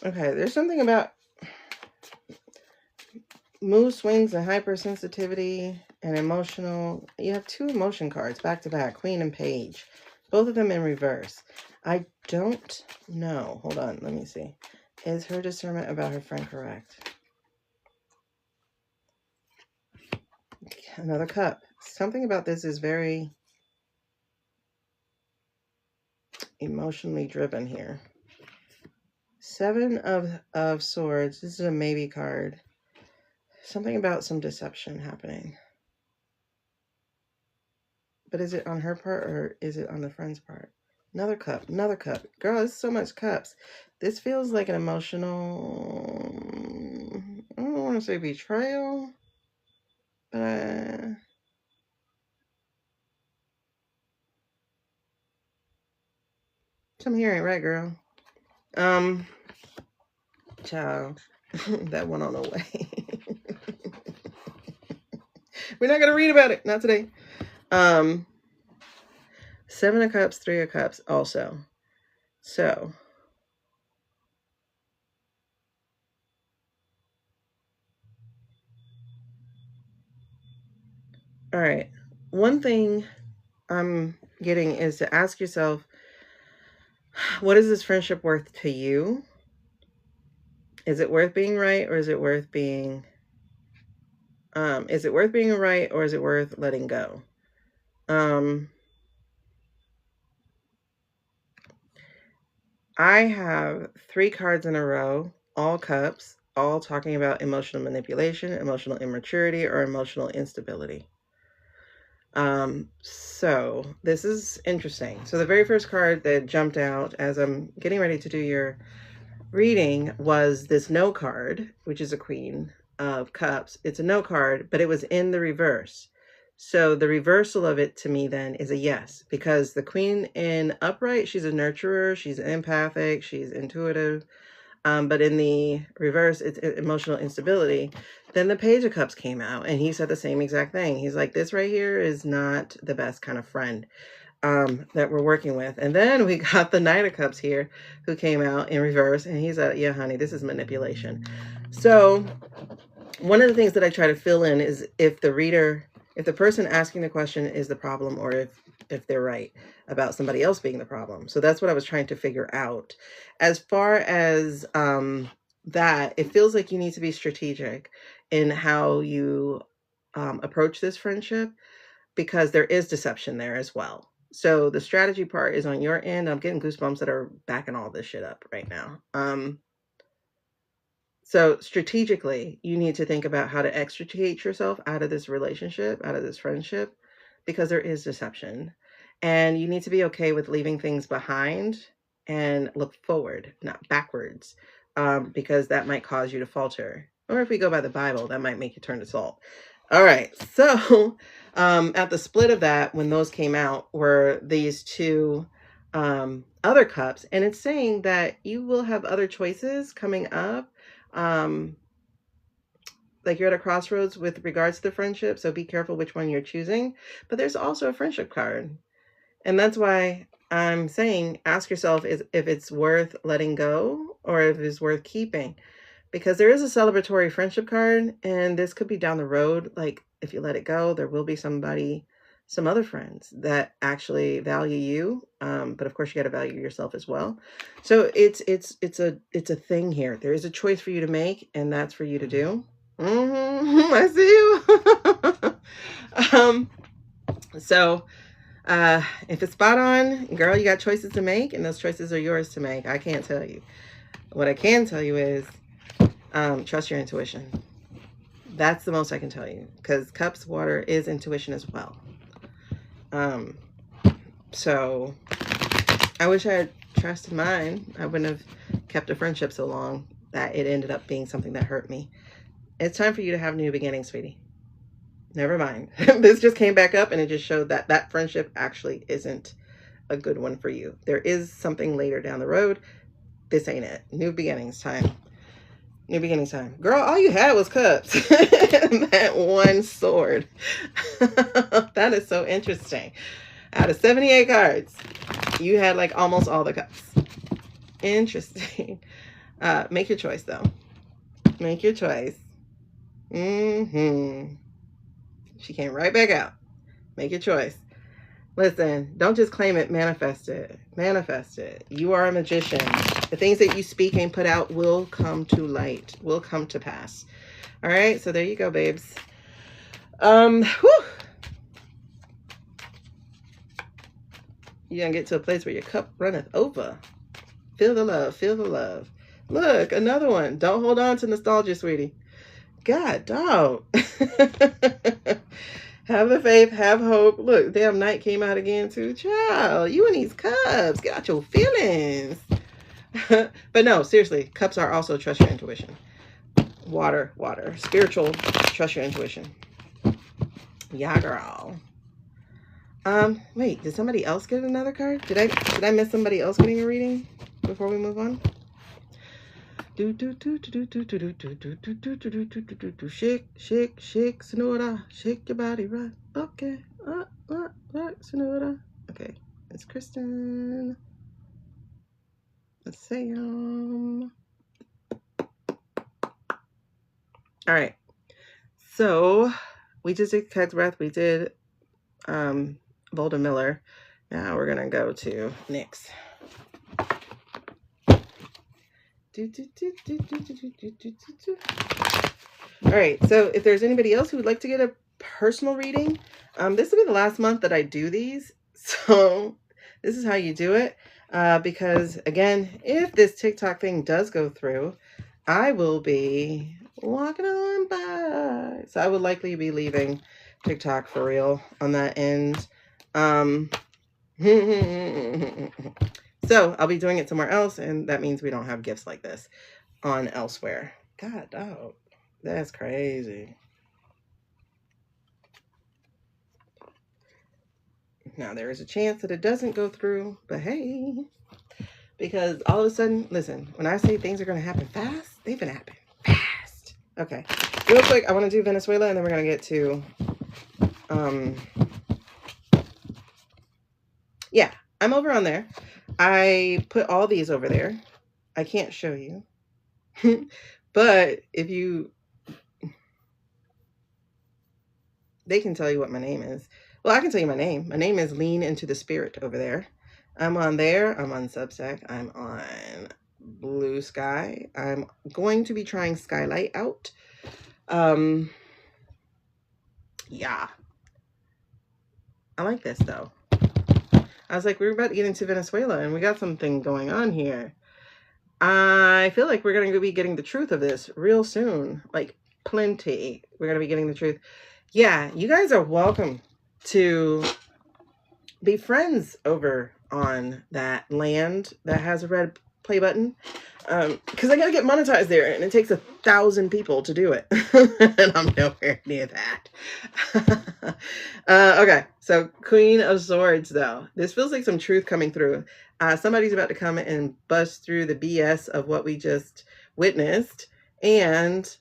Speaker 2: Okay, there's something about mood swings and hypersensitivity and emotional. You have two emotion cards back to back, Queen and Page, both of them in reverse. I don't know. Hold on, let me see. Is her discernment about her friend correct? Another cup. Something about this is very emotionally driven here. Seven of Swords. This is a maybe card. Something about some deception happening. But is it on her part or is it on the friend's part? Another cup, another cup. Girl, there's so much cups. This feels like an emotional, I don't want to say betrayal, but I'm hearing right, girl. Child, that went on away. We're not gonna read about it, not today. Seven of Cups, Three of Cups also. So all right. One thing I'm getting is to ask yourself, what is this friendship worth to you? Is it worth being right, or is it worth being right, or is it worth letting go? I have 3 cards in a row, all cups, all talking about emotional manipulation, emotional immaturity, or emotional instability. So this is interesting. So the very first card that jumped out as I'm getting ready to do your reading was this no card, which is a Queen of Cups. It's a no card, but it was in the reverse. So the reversal of it to me then is a yes, because the Queen in upright, she's a nurturer, she's empathic, she's intuitive. But in the reverse, it's emotional instability. Then the Page of Cups came out and he said the same exact thing. He's like, this right here is not the best kind of friend that we're working with. And then we got the Knight of Cups here who came out in reverse, and he's like, yeah, honey, this is manipulation. So one of the things that I try to fill in is if the person asking the question is the problem, or if they're right about somebody else being the problem. So that's what I was trying to figure out. As far as that, it feels like you need to be strategic in how you approach this friendship, because there is deception there as well. So the strategy part is on your end. I'm getting goosebumps that are backing all this shit up right now. So strategically, you need to think about how to extricate yourself out of this relationship, out of this friendship, because there is deception. And you need to be okay with leaving things behind and look forward, not backwards, because that might cause you to falter. Or if we go by the Bible, that might make you turn to salt. All right. So at the split of that, when those came out, were these two other cups. And it's saying that you will have other choices coming up. Like you're at a crossroads with regards to the friendship, so be careful which one you're choosing. But there's also a friendship card, and that's why I'm saying ask yourself if it's worth letting go or if it's worth keeping, because there is a celebratory friendship card, and this could be down the road. Like if you let it go, there will be some other friends that actually value you, but of course you got to value yourself as well. So it's a thing here. There is a choice for you to make, and that's for you to do. I see you. So if it's spot on, girl, you got choices to make, and those choices are yours to make. I can't tell you. What I can tell you is Trust your intuition. That's the most I can tell you, because cups, water is intuition as well. So I wish I had trusted mine. I wouldn't have kept a friendship so long that it ended up being something that hurt me. It's time for you to have new beginnings, sweetie. Never mind. This just came back up and it just showed that that friendship actually isn't a good one for you. There is something later down the road. This ain't it. New beginnings time. New beginnings time. Girl, all you had was cups. That one sword. That is so interesting. Out of 78 cards, you had like almost all the cups. Interesting. Make your choice though. Make your choice. She came right back out. Make your choice. Listen, don't just claim it, manifest it. Manifest it. You are a magician. The things that you speak and put out will come to light, will come to pass. All right, so there you go, babes. Whew. You're gonna get to a place where your cup runneth over. Feel the love, feel the love. Look, another one. Don't hold on to nostalgia, sweetie. God, dog. Have the faith, have hope. Look, damn night came out again too. Child, you and these cups. Get out your feelings. But no, seriously, cups are also trust your intuition. Water, water. Spiritual, trust your intuition. Yeah, girl. Wait, did somebody else get another card? Did I miss somebody else getting a reading before we move on? Shake, shake, shake, Sonora. Shake your body right. Okay. Sonora. Okay, it's Kristen. Let's say all right. So we just did Keg's Breath. We did Boulder Miller. Now we're gonna go to Nyx. All right, so if there's anybody else who would like to get a personal reading, this will be the last month that I do these, so this is how you do it. Because again, if this TikTok thing does go through, I will be walking on by, so I would likely be leaving TikTok for real on that end. So I'll be doing it somewhere else, and that means we don't have gifts like this on elsewhere. God, dog, that's crazy. Now there is a chance that it doesn't go through, but hey, because all of a sudden, listen, when I say things are going to happen fast, they've been happening fast. Okay, real quick, I want to do Venezuela, and then we're going to get to, yeah, I'm over on there. I put all these over there. I can't show you. But if you, they can tell you what my name is. Well, I can tell you my name. My name is Lean Into the Spirit over there. I'm on there. I'm on Substack. I'm on Blue Sky. I'm going to be trying Skylight out. Yeah. I like this though. I was like, we're about to get into Venezuela and we got something going on here. I feel like we're going to be getting the truth of this real soon. Like plenty. We're going to be getting the truth. Yeah, you guys are welcome to be friends over on that land that has a red play button. Because I got to get monetized there and it takes 1,000 people to do it. And I'm nowhere near that. Okay, so Queen of Swords though. This feels like some truth coming through. Somebody's about to come and bust through the BS of what we just witnessed. And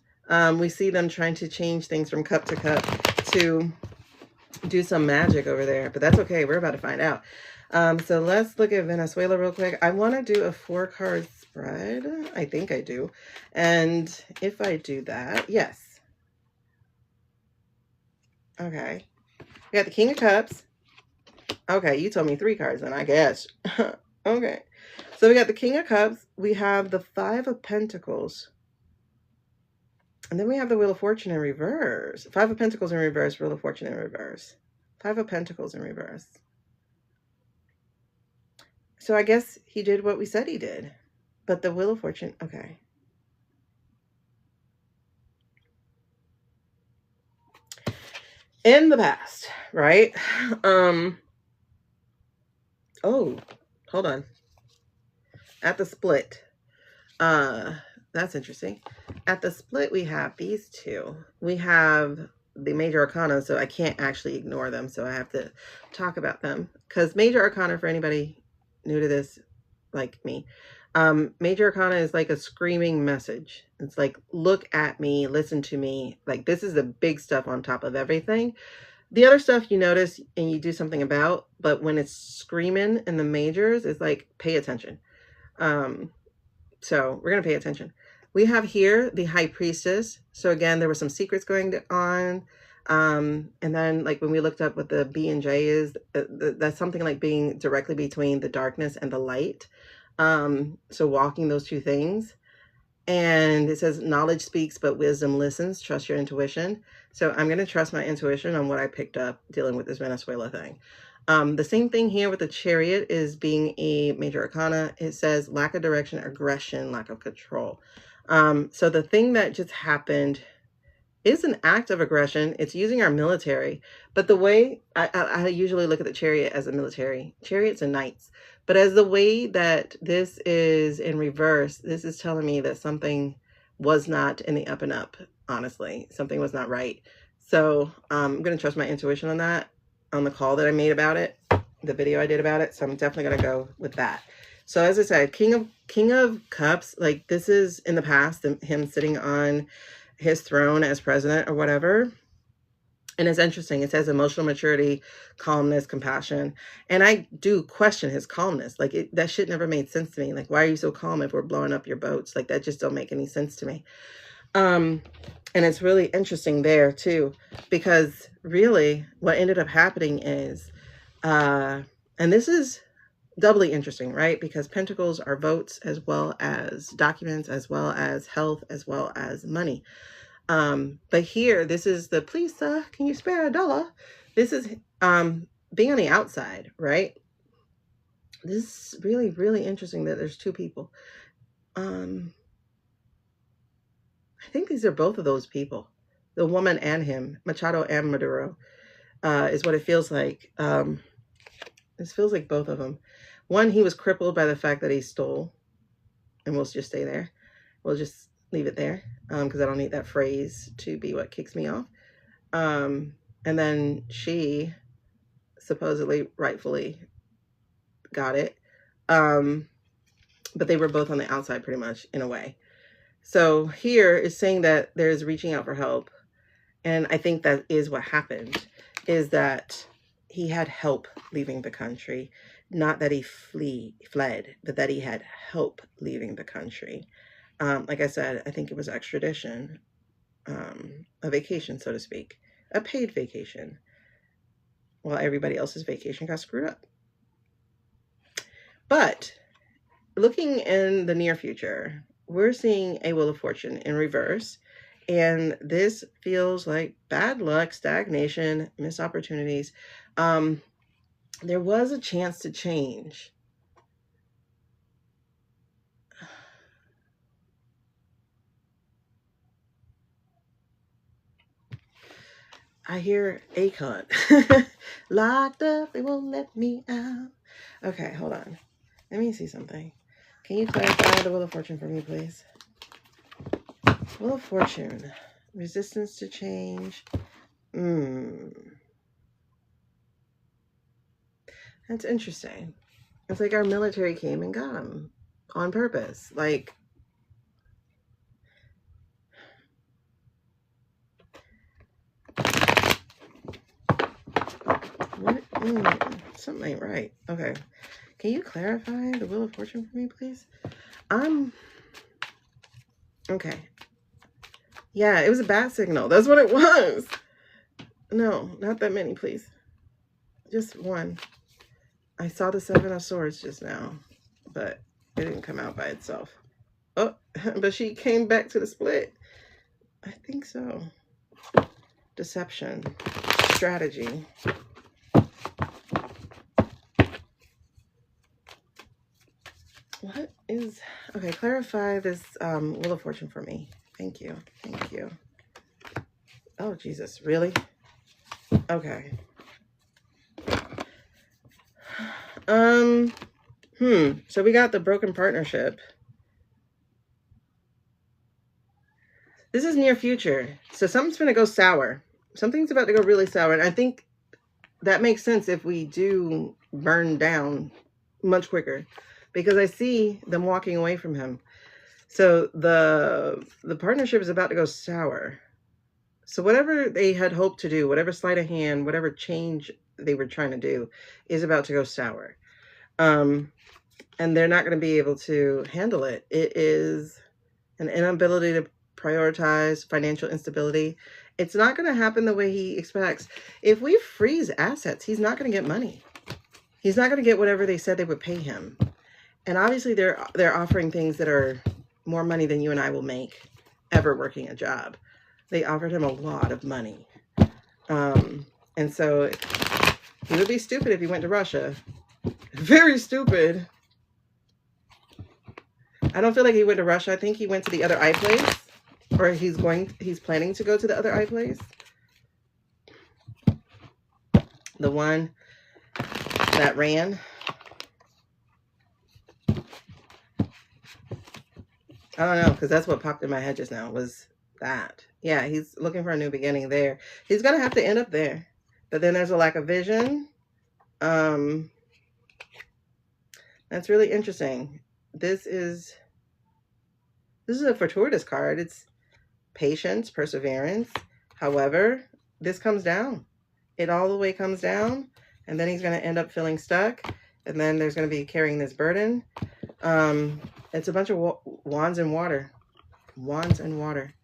Speaker 2: we see them trying to change things from cup to cup to do some magic over there. But that's okay. We're about to find out. So let's look at Venezuela real quick. I want to do a 4-card spread. I think I do. And if I do that, yes. Okay. We got the King of Cups. Okay, you told me 3 cards then, I guess. Okay. So we got the King of Cups. We have the 5 of Pentacles. And then we have the Wheel of Fortune in reverse. 5 of Pentacles in reverse, Wheel of Fortune in reverse. 5 of Pentacles in reverse. So I guess he did what we said he did. But the Wheel of Fortune, okay. in the past, right? Oh, hold on. At the split. That's interesting. At the split, we have these two. We have the major arcana, so I can't actually ignore them, so I have to talk about them. Because major arcana, for anybody new to this, like me, major arcana is like a screaming message. It's like, look at me, listen to me. Like, this is the big stuff on top of everything. The other stuff you notice and you do something about, but when it's screaming in the majors, it's like, pay attention. So we're going to pay attention. We have here the high priestess. So again, there were some secrets going on. And then like when we looked up what the B and J is, that's something like being directly between the darkness and the light. So walking those two things. And it says knowledge speaks, but wisdom listens. Trust your intuition. So I'm going to trust my intuition on what I picked up dealing with this Venezuela thing. The same thing here with the chariot is being a major arcana. It says lack of direction, aggression, lack of control. So the thing that just happened is an act of aggression. It's using our military. But the way I usually look at the chariot as a military, chariots and knights. But as the way that this is in reverse, this is telling me that something was not in the up and up, honestly. Something was not right. So I'm going to trust my intuition on that, on the call that I made about it, the video I did about it. So I'm definitely going to go with that. So as I said, King of Cups, like this is in the past, him sitting on his throne as president or whatever. And it's interesting. It says emotional maturity, calmness, compassion. And I do question his calmness. Like that shit never made sense to me. Like, why are you so calm if we're blowing up your boats? Like that just don't make any sense to me. And it's really interesting there too, because really what ended up happening is, and this is doubly interesting, right? Because pentacles are votes as well as documents, as well as health, as well as money. But here, this is the, please, sir, can you spare $1? This is, being on the outside, right? This is really, really interesting that there's two people. I think these are both of those people, the woman and him, Machado and Maduro, is what it feels like. This feels like both of them. One, he was crippled by the fact that he stole, and we'll just stay there. We'll just leave it there, because I don't need that phrase to be what kicks me off. And then she supposedly rightfully got it. But they were both on the outside pretty much in a way. So here is saying that there's reaching out for help. And I think that is what happened, is that he had help leaving the country. Not that he fled, but that he had help leaving the country. Like I said, I think it was extradition, a vacation, so to speak, a paid vacation, while everybody else's vacation got screwed up. But looking in the near future, we're seeing a Wheel of Fortune in reverse. And this feels like bad luck, stagnation, missed opportunities. There was a chance to change. I hear a cunt. Locked up, they won't let me out. Okay, hold on. Let me see something. Can you clarify the Wheel of Fortune for me, please? Wheel of Fortune. Resistance to change. That's interesting. It's like our military came and got them on purpose. Like, what? Something ain't right. Okay. Can you clarify the Wheel of Fortune for me, please? Okay. Yeah, it was a bat signal. That's what it was. No, not that many, please. Just one. I saw the 7 of Swords just now, but it didn't come out by itself. Oh, but she came back to the split. I think so. Deception. Strategy. What is... Okay, clarify this Wheel of Fortune for me. Thank you. Thank you. Oh, Jesus. Really? Okay. So we got the broken partnership. This is near future. So something's going to go sour. Something's about to go really sour. And I think that makes sense if we do burn down much quicker, because I see them walking away from him. So the partnership is about to go sour. So whatever they had hoped to do, whatever sleight of hand, whatever change they were trying to do is about to go sour. And they're not going to be able to handle it. It is an inability to prioritize, financial instability. It's not going to happen the way he expects. If we freeze assets, he's not going to get money. He's not going to get whatever they said they would pay him. And obviously they're offering things that are more money than you and I will make ever working a job. They offered him a lot of money. And so he would be stupid if he went to Russia. Very stupid. I don't feel like he went to Russia. I think he went to the other iPlace, or he's planning to go to the other iPlace. The one that ran. I don't know, because that's what popped in my head just now was that. Yeah, he's looking for a new beginning there. He's going to have to end up there. But then there's a lack of vision. That's really interesting. This is a fortuitous card. It's patience, perseverance. However, this comes down. It all the way comes down. And then he's going to end up feeling stuck. And then there's going to be carrying this burden. It's a bunch of wands and water. Wands and water.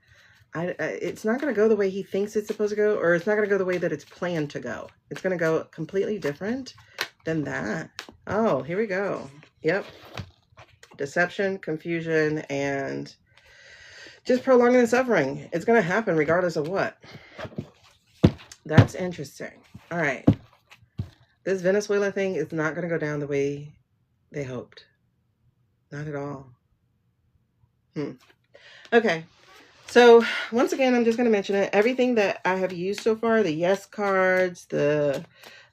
Speaker 2: It's not going to go the way he thinks it's supposed to go, or it's not going to go the way that it's planned to go. It's going to go completely different than that. Oh, here we go. Yep. Deception, confusion, and just prolonging the suffering. It's going to happen regardless of what. That's interesting. All right. This Venezuela thing is not going to go down the way they hoped. Not at all. Okay. So once again, I'm just going to mention it. Everything that I have used so far, the Yes cards, the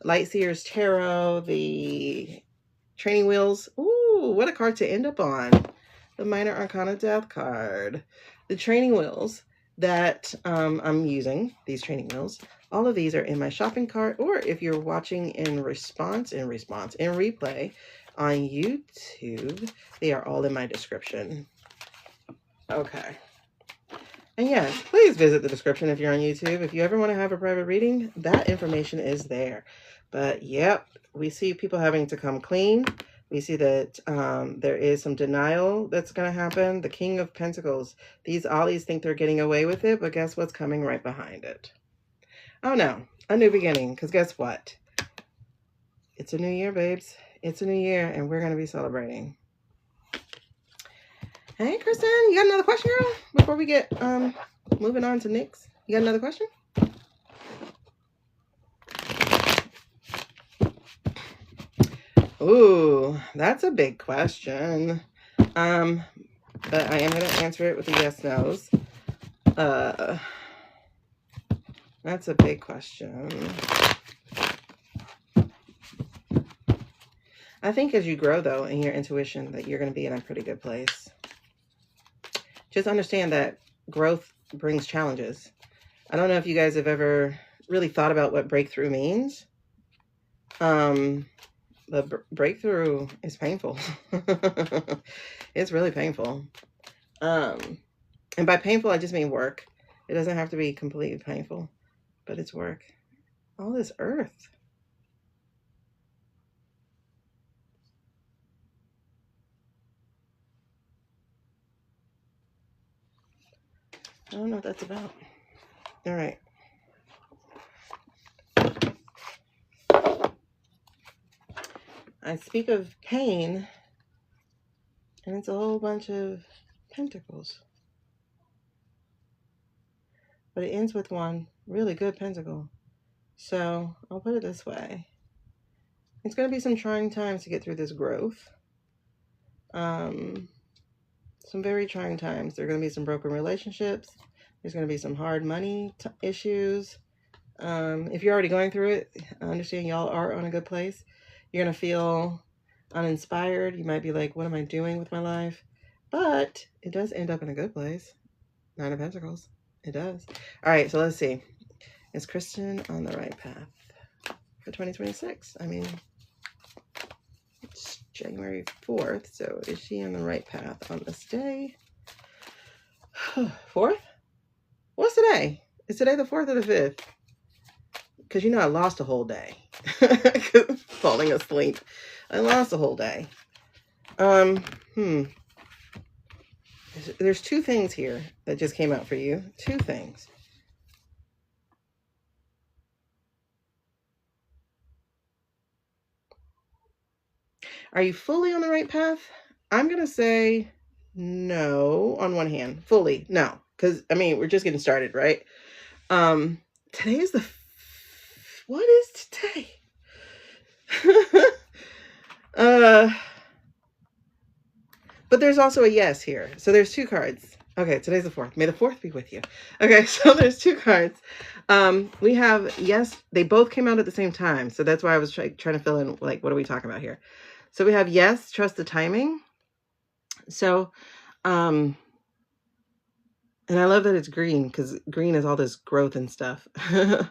Speaker 2: Lightseer's Tarot, the Training Wheels. Ooh, what a card to end up on. The Minor Arcana Death card. The Training Wheels that I'm using, these Training Wheels, all of these are in my shopping cart, or if you're watching in replay on YouTube, they are all in my description. Okay. And yes, please visit the description if you're on YouTube. If you ever want to have a private reading, that information is there. But yep, we see people having to come clean. We see that there is some denial that's going to happen. The King of Pentacles. These Ollies think they're getting away with it, but guess what's coming right behind it? Oh no, a new beginning. Because guess what? It's a new year, babes. It's a new year, and we're going to be celebrating. Hey, Kristen, you got another question, girl? Before we get moving on to Nyx, you got another question? Ooh, that's a big question. But I am going to answer it with a yes, no's. That's a big question. I think as you grow, though, in your intuition, that you're going to be in a pretty good place. Just understand that growth brings challenges. I don't know if you guys have ever really thought about what breakthrough means. The breakthrough is painful. It's really painful. And by painful, I just mean work. It doesn't have to be completely painful, but it's work. All this earth. I don't know what that's about. All right. I speak of pain, and it's a whole bunch of pentacles. But it ends with one really good pentacle. So I'll put it this way. It's going to be some trying times to get through this growth. Some very trying times. There are going to be some broken relationships. There's going to be some hard money issues. If you're already going through it, I understand y'all are on a good place. You're going to feel uninspired. You might be like, what am I doing with my life? But it does end up in a good place. 9 of Pentacles. It does. All right, so let's see. Is Kristen on the right path for 2026? I mean, it's January 4th, so is she on the right path on this day? 4th? What's today? Is today the 4th or the 5th? Because I lost a whole day. Falling asleep. I lost a whole day. There's 2 things here that just came out for you. 2 things. Are you fully on the right path? I'm going to say no on one hand. Fully, no. Because, I mean, we're just getting started, right? Today is the... What is today? But there's also a yes here. So there's 2 cards. Okay, today's the 4th. May the 4th be with you. Okay, so there's 2 cards. We have yes. They both came out at the same time. So that's why I was trying to fill in, like, what are we talking about here? So we have yes, trust the timing. So, and I love that it's green because green is all this growth and stuff. So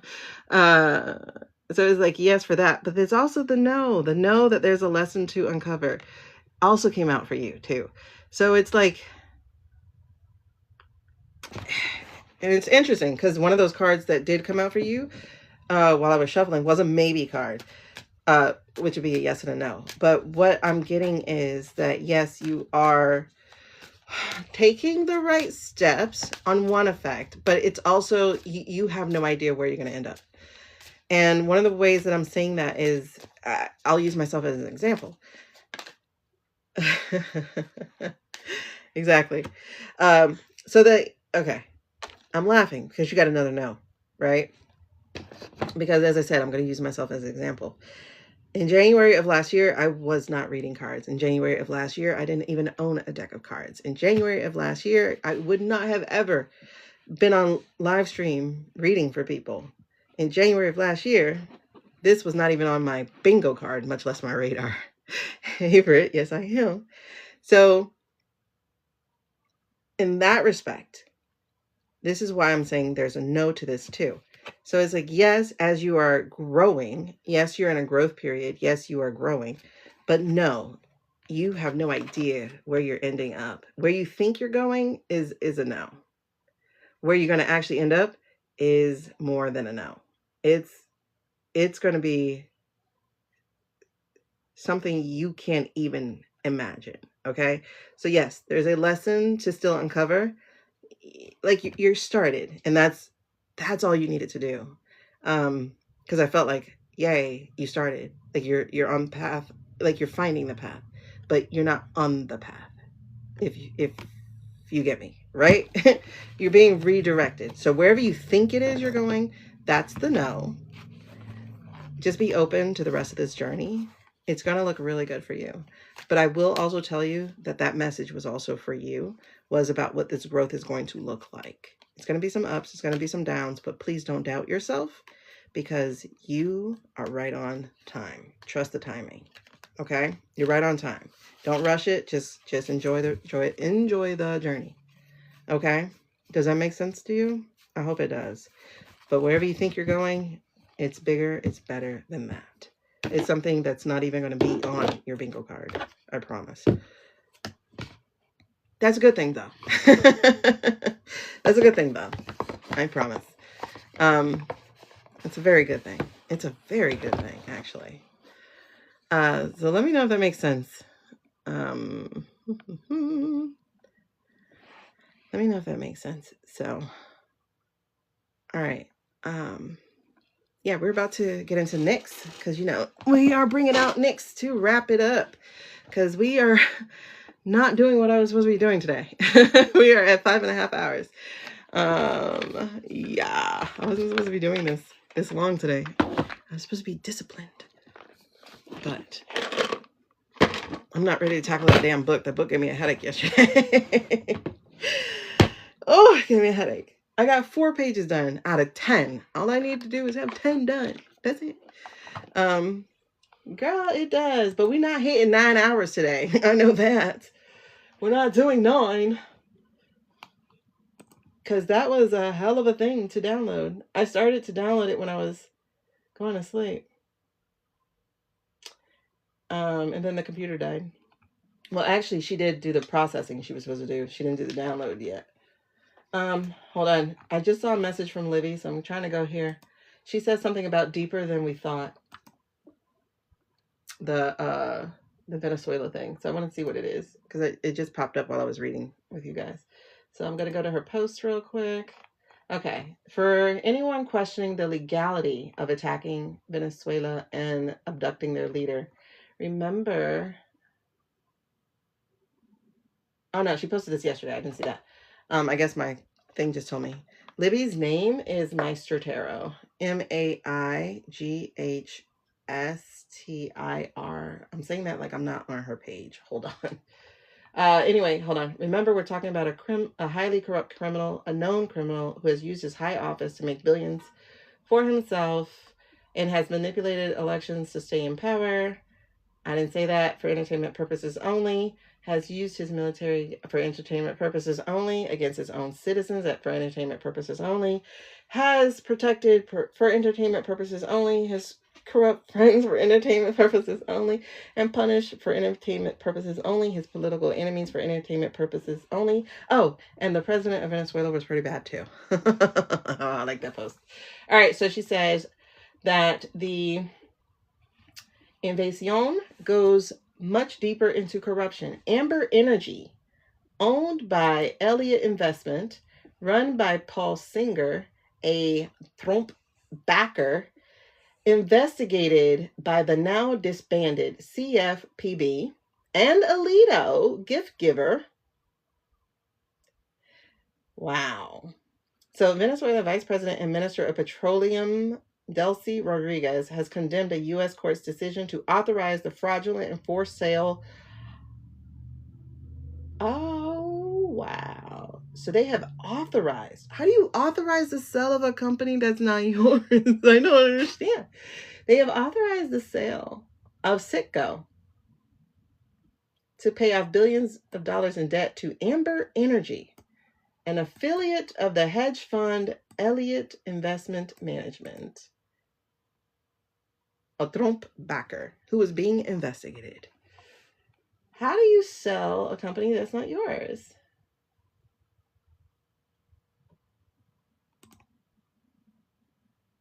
Speaker 2: it's like, yes, for that. But there's also the no that there's a lesson to uncover also came out for you too. So it's like, and it's interesting because one of those cards that did come out for you while I was shuffling was a maybe card, which would be a yes and a no. But what I'm getting is that, yes, you are taking the right steps on one effect, but it's also, you have no idea where you're going to end up. And one of the ways that I'm saying that is, I'll use myself as an example. Exactly. Okay, I'm laughing because you got another no, right? Because as I said, I'm going to use myself as an example. In January of last year, I was not reading cards. In January of last year, I didn't even own a deck of cards. In January of last year, I would not have ever been on Livestream reading for people. In January of last year, this was not even on my bingo card, much less my radar. Favorite, yes, I am. So in that respect, this is why I'm saying there's a no to this too. So it's like, yes, as you are growing, yes, you're in a growth period. Yes, you are growing, but no, you have no idea where you're ending up. Where you think you're going is a no. Where you're going to actually end up is more than a no. It's going to be something you can't even imagine. Okay. So yes, there's a lesson to still uncover. Like you're started, and that's all you needed to do. Because I felt like, yay, you started. Like you're on path, like you're finding the path, but you're not on the path. If you get me, right? You're being redirected. So wherever you think it is you're going, that's the no. Just be open to the rest of this journey. It's going to look really good for you. But I will also tell you that message was also for you, was about what this growth is going to look like. It's going to be some ups, it's going to be some downs, but please don't doubt yourself because you are right on time. Trust the timing. Okay? You're right on time. Don't rush it. Just enjoy the journey. Okay? Does that make sense to you? I hope it does. But wherever you think you're going, it's bigger, it's better than that. It's something that's not even going to be on your bingo card. I promise. That's a good thing, though. That's a good thing, though. I promise. It's a very good thing. It's a very good thing, actually. So let me know if that makes sense. Let me know if that makes sense. So, all right. Yeah, we're about to get into Nyx because, we are bringing out Nyx to wrap it up because we are not doing what I was supposed to be doing today. We are at 5.5 hours. Yeah, I wasn't supposed to be doing this long today. I was supposed to be disciplined, but I'm not ready to tackle that damn book. That book gave me a headache yesterday. Oh, it gave me a headache. I got 4 pages done out of 10. All I need to do is have 10 done. That's it. Girl, it does. But we're not hitting 9 hours today. I know that. We're not doing 9. Because that was a hell of a thing to download. I started to download it when I was going to sleep. And then the computer died. Well, actually, she did do the processing she was supposed to do. She didn't do the download yet. Hold on. I just saw a message from Livy, so I'm trying to go here. She said something about deeper than we thought. The Venezuela thing. So I want to see what it is because it just popped up while I was reading with you guys. So I'm going to go to her post real quick. Okay. For anyone questioning the legality of attacking Venezuela and abducting their leader, remember... Oh, no, she posted this yesterday. I didn't see that. I guess my thing just told me. Libby's name is Meister Tarot. Maightstir. I'm saying that like I'm not on her page. Hold on. Anyway, hold on. Remember, we're talking about a highly corrupt criminal, a known criminal who has used his high office to make billions for himself and has manipulated elections to stay in power. I didn't say that. For entertainment purposes only. Has used his military for entertainment purposes only against his own citizens for entertainment purposes only. Has protected for entertainment purposes only his corrupt friends for entertainment purposes only, and punished for entertainment purposes only his political enemies for entertainment purposes only. Oh, and the president of Venezuela was pretty bad too. Oh, I like that post. All right, so she says that the invasion goes much deeper into corruption. Amber Energy, owned by Elliott Investment, run by Paul Singer, a Trump backer, investigated by the now disbanded CFPB, and Alito, gift giver. Wow. So Venezuela Vice President and Minister of Petroleum Delcy Rodriguez has condemned a U.S. court's decision to authorize the fraudulent and forced sale. Oh, wow. So they have authorized. How do you authorize the sale of a company that's not yours? I don't understand. They have authorized the sale of Citgo to pay off billions of dollars in debt to Amber Energy, an affiliate of the hedge fund Elliott Investment Management, a Trump backer who is being investigated. How do you sell a company that's not yours?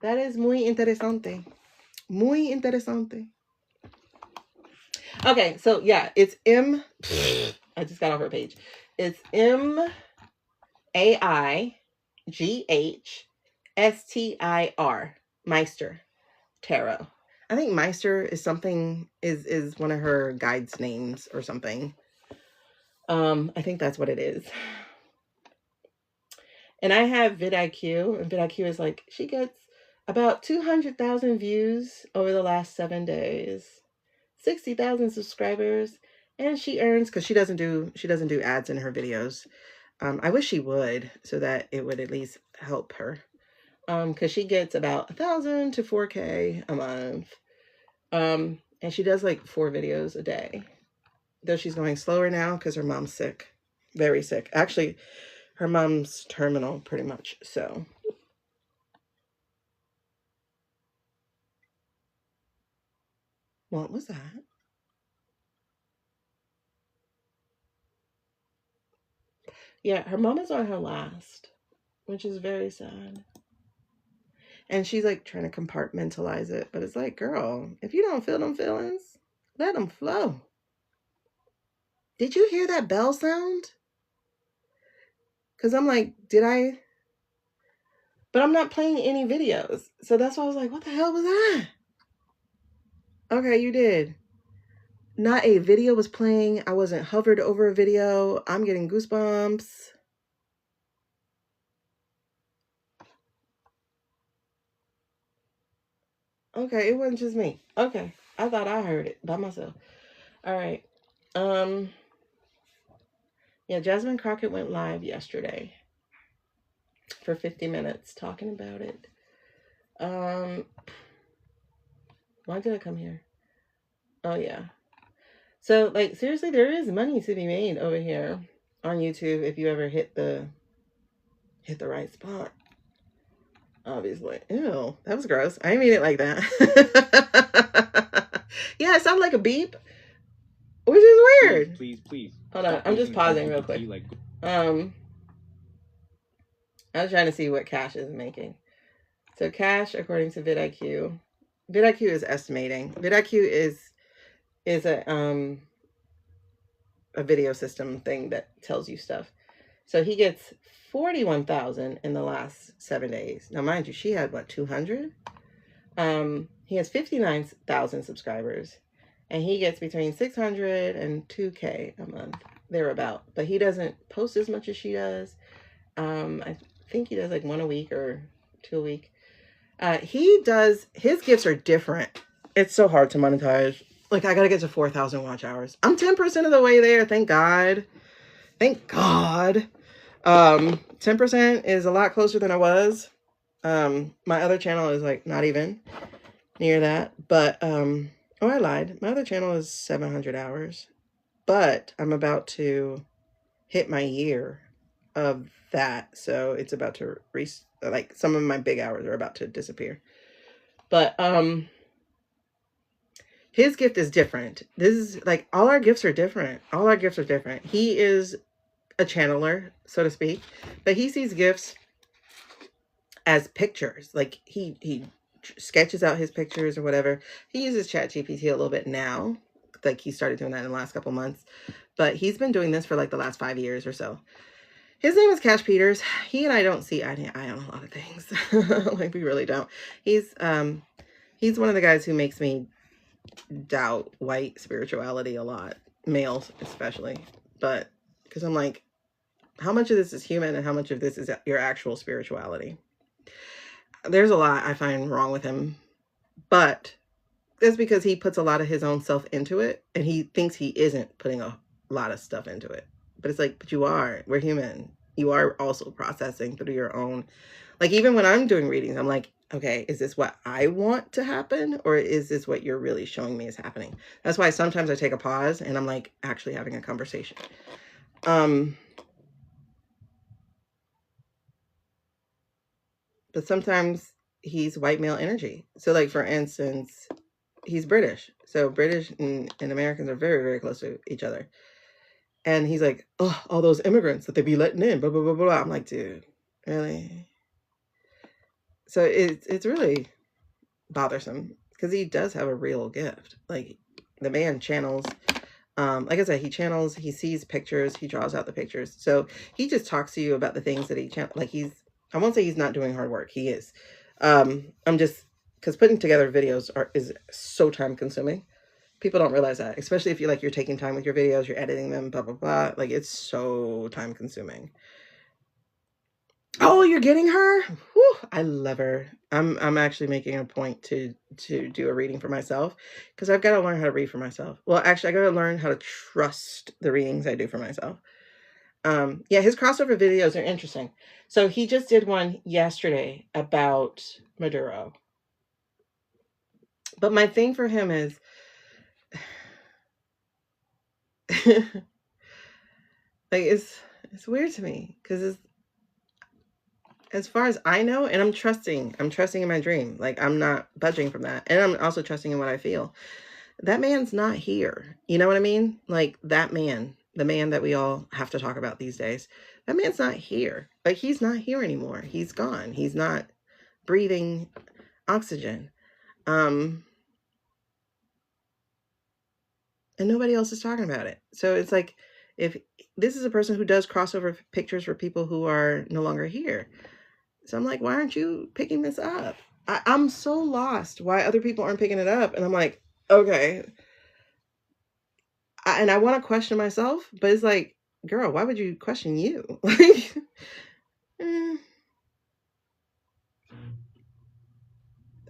Speaker 2: That is muy interesante. Muy interesante. Okay, so yeah, it's I just got off her page. It's MAIGHSTIR. Meister Tarot. I think Meister is something is one of her guides' names or something. I think that's what it is. And I have vidIQ, and vidIQ is like, she gets about 200,000 views over the last 7 days, 60,000 subscribers, and she earns, because she doesn't do ads in her videos. I wish she would, so that it would at least help her. Because she gets about 1,000 to 4K a month. And she does like 4 videos a day. Though she's going slower now because her mom's sick. Very sick. Actually, her mom's terminal pretty much. So what was that? Yeah, her mom is on her last, which is very sad. And she's like trying to compartmentalize it. But it's like, girl, if you don't feel them feelings, let them flow. Did you hear that bell sound? Because I'm like, did I? But I'm not playing any videos. So that's why I was like, what the hell was that? Okay, you did. Not a video was playing. I wasn't hovered over a video. I'm getting goosebumps. Okay, it wasn't just me. Okay, I thought I heard it by myself. All right. Yeah, Jasmine Crockett went live yesterday. for 50 minutes talking about it. Why did I come here? Oh yeah. So like seriously, there is money to be made over here on YouTube if you ever hit the right spot. Obviously. Ew, that was gross. I didn't mean it like that. Yeah, it sounded like a beep, which is weird.
Speaker 3: Please.
Speaker 2: Hold on, I'm just pausing real quick. I was trying to see what Cash is making. So Cash, according to vidIQ is estimating. vidIQ is a video system thing that tells you stuff. So he gets 41,000 in the last 7 days. Now, mind you, she had what, 200? He has 59,000 subscribers, and he gets between 600 and 2K a month, thereabout. But he doesn't post as much as she does. I think he does like 1 a week or 2 a week. His gifts are different. It's so hard to monetize. Like, I gotta get to 4,000 watch hours. I'm 10% of the way there. Thank God. 10% is a lot closer than I was. My other channel is like not even near that. But, I lied. My other channel is 700 hours. But I'm about to hit my year of that. So it's about to like some of my big hours are about to disappear. But, his gift is different. This is like, all our gifts are different. He is a channeler, so to speak, but he sees gifts as pictures. Like he sketches out his pictures or whatever. He uses ChatGPT a little bit now. Like he started doing that in the last couple months, but he's been doing this for like the last 5 years or so. His name is Cash Peters. He and I don't see eye to eye on a lot of things. Like we really don't. He's one of the guys who makes me doubt white spirituality a lot, males especially. But because I'm like, how much of this is human and how much of this is your actual spirituality? There's a lot I find wrong with him, but that's because he puts a lot of his own self into it, and he thinks he isn't putting a lot of stuff into it. But it's like, but you are. We're human. You are also processing through your own. Like, even when I'm doing readings, I'm like, okay, is this what I want to happen? Or is this what you're really showing me is happening? That's why sometimes I take a pause and I'm like actually having a conversation. But sometimes he's white male energy. So like, for instance, he's British. So British and Americans are very, very close to each other. And he's like, oh, all those immigrants that they be letting in, blah, blah, blah, blah. I'm like, dude, really? So it's really bothersome because he does have a real gift. Like, the man channels, like I said, he sees pictures, he draws out the pictures. So he just talks to you about the things that he like I won't say he's not doing hard work. He is. I'm just, because putting together videos is so time consuming. People don't realize that, especially if you're taking time with your videos, you're editing them, blah, blah, blah. Like, it's so time consuming. Oh, you're getting her? Whew, I love her. I'm actually making a point to do a reading for myself, because I've got to learn how to read for myself. Well, actually, I got to learn how to trust the readings I do for myself. Yeah, his crossover videos are interesting. So he just did one yesterday about Maduro. But my thing for him is, like, it's weird to me, because as far as I know, and I'm trusting in my dream. Like, I'm not budging from that. And I'm also trusting in what I feel. That man's not here. You know what I mean? Like, that man, the man that we all have to talk about these days, that man's not here. Like, he's not here anymore. He's gone. He's not breathing oxygen. And nobody else is talking about it. So it's like, if this is a person who does crossover pictures for people who are no longer here. So I'm like, why aren't you picking this up? I'm so lost why other people aren't picking it up. And I'm like, okay. And I want to question myself, but it's like, girl, why would you question you? Like,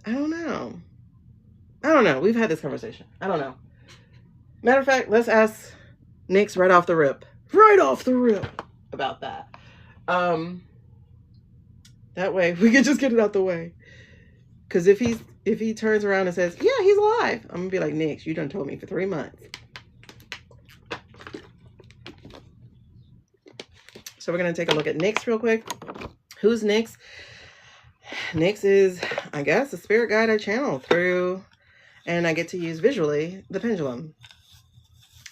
Speaker 2: I don't know. We've had this conversation. I don't know. Matter of fact, let's ask Nyx right off the rip about that. That way we can just get it out the way. Because if he turns around and says, yeah, he's alive, I'm gonna be like, Nix, you done told me for 3 months. So we're gonna take a look at Nix real quick. Who's Nix? Nix is, I guess, a spirit guide I channel through, and I get to use visually the pendulum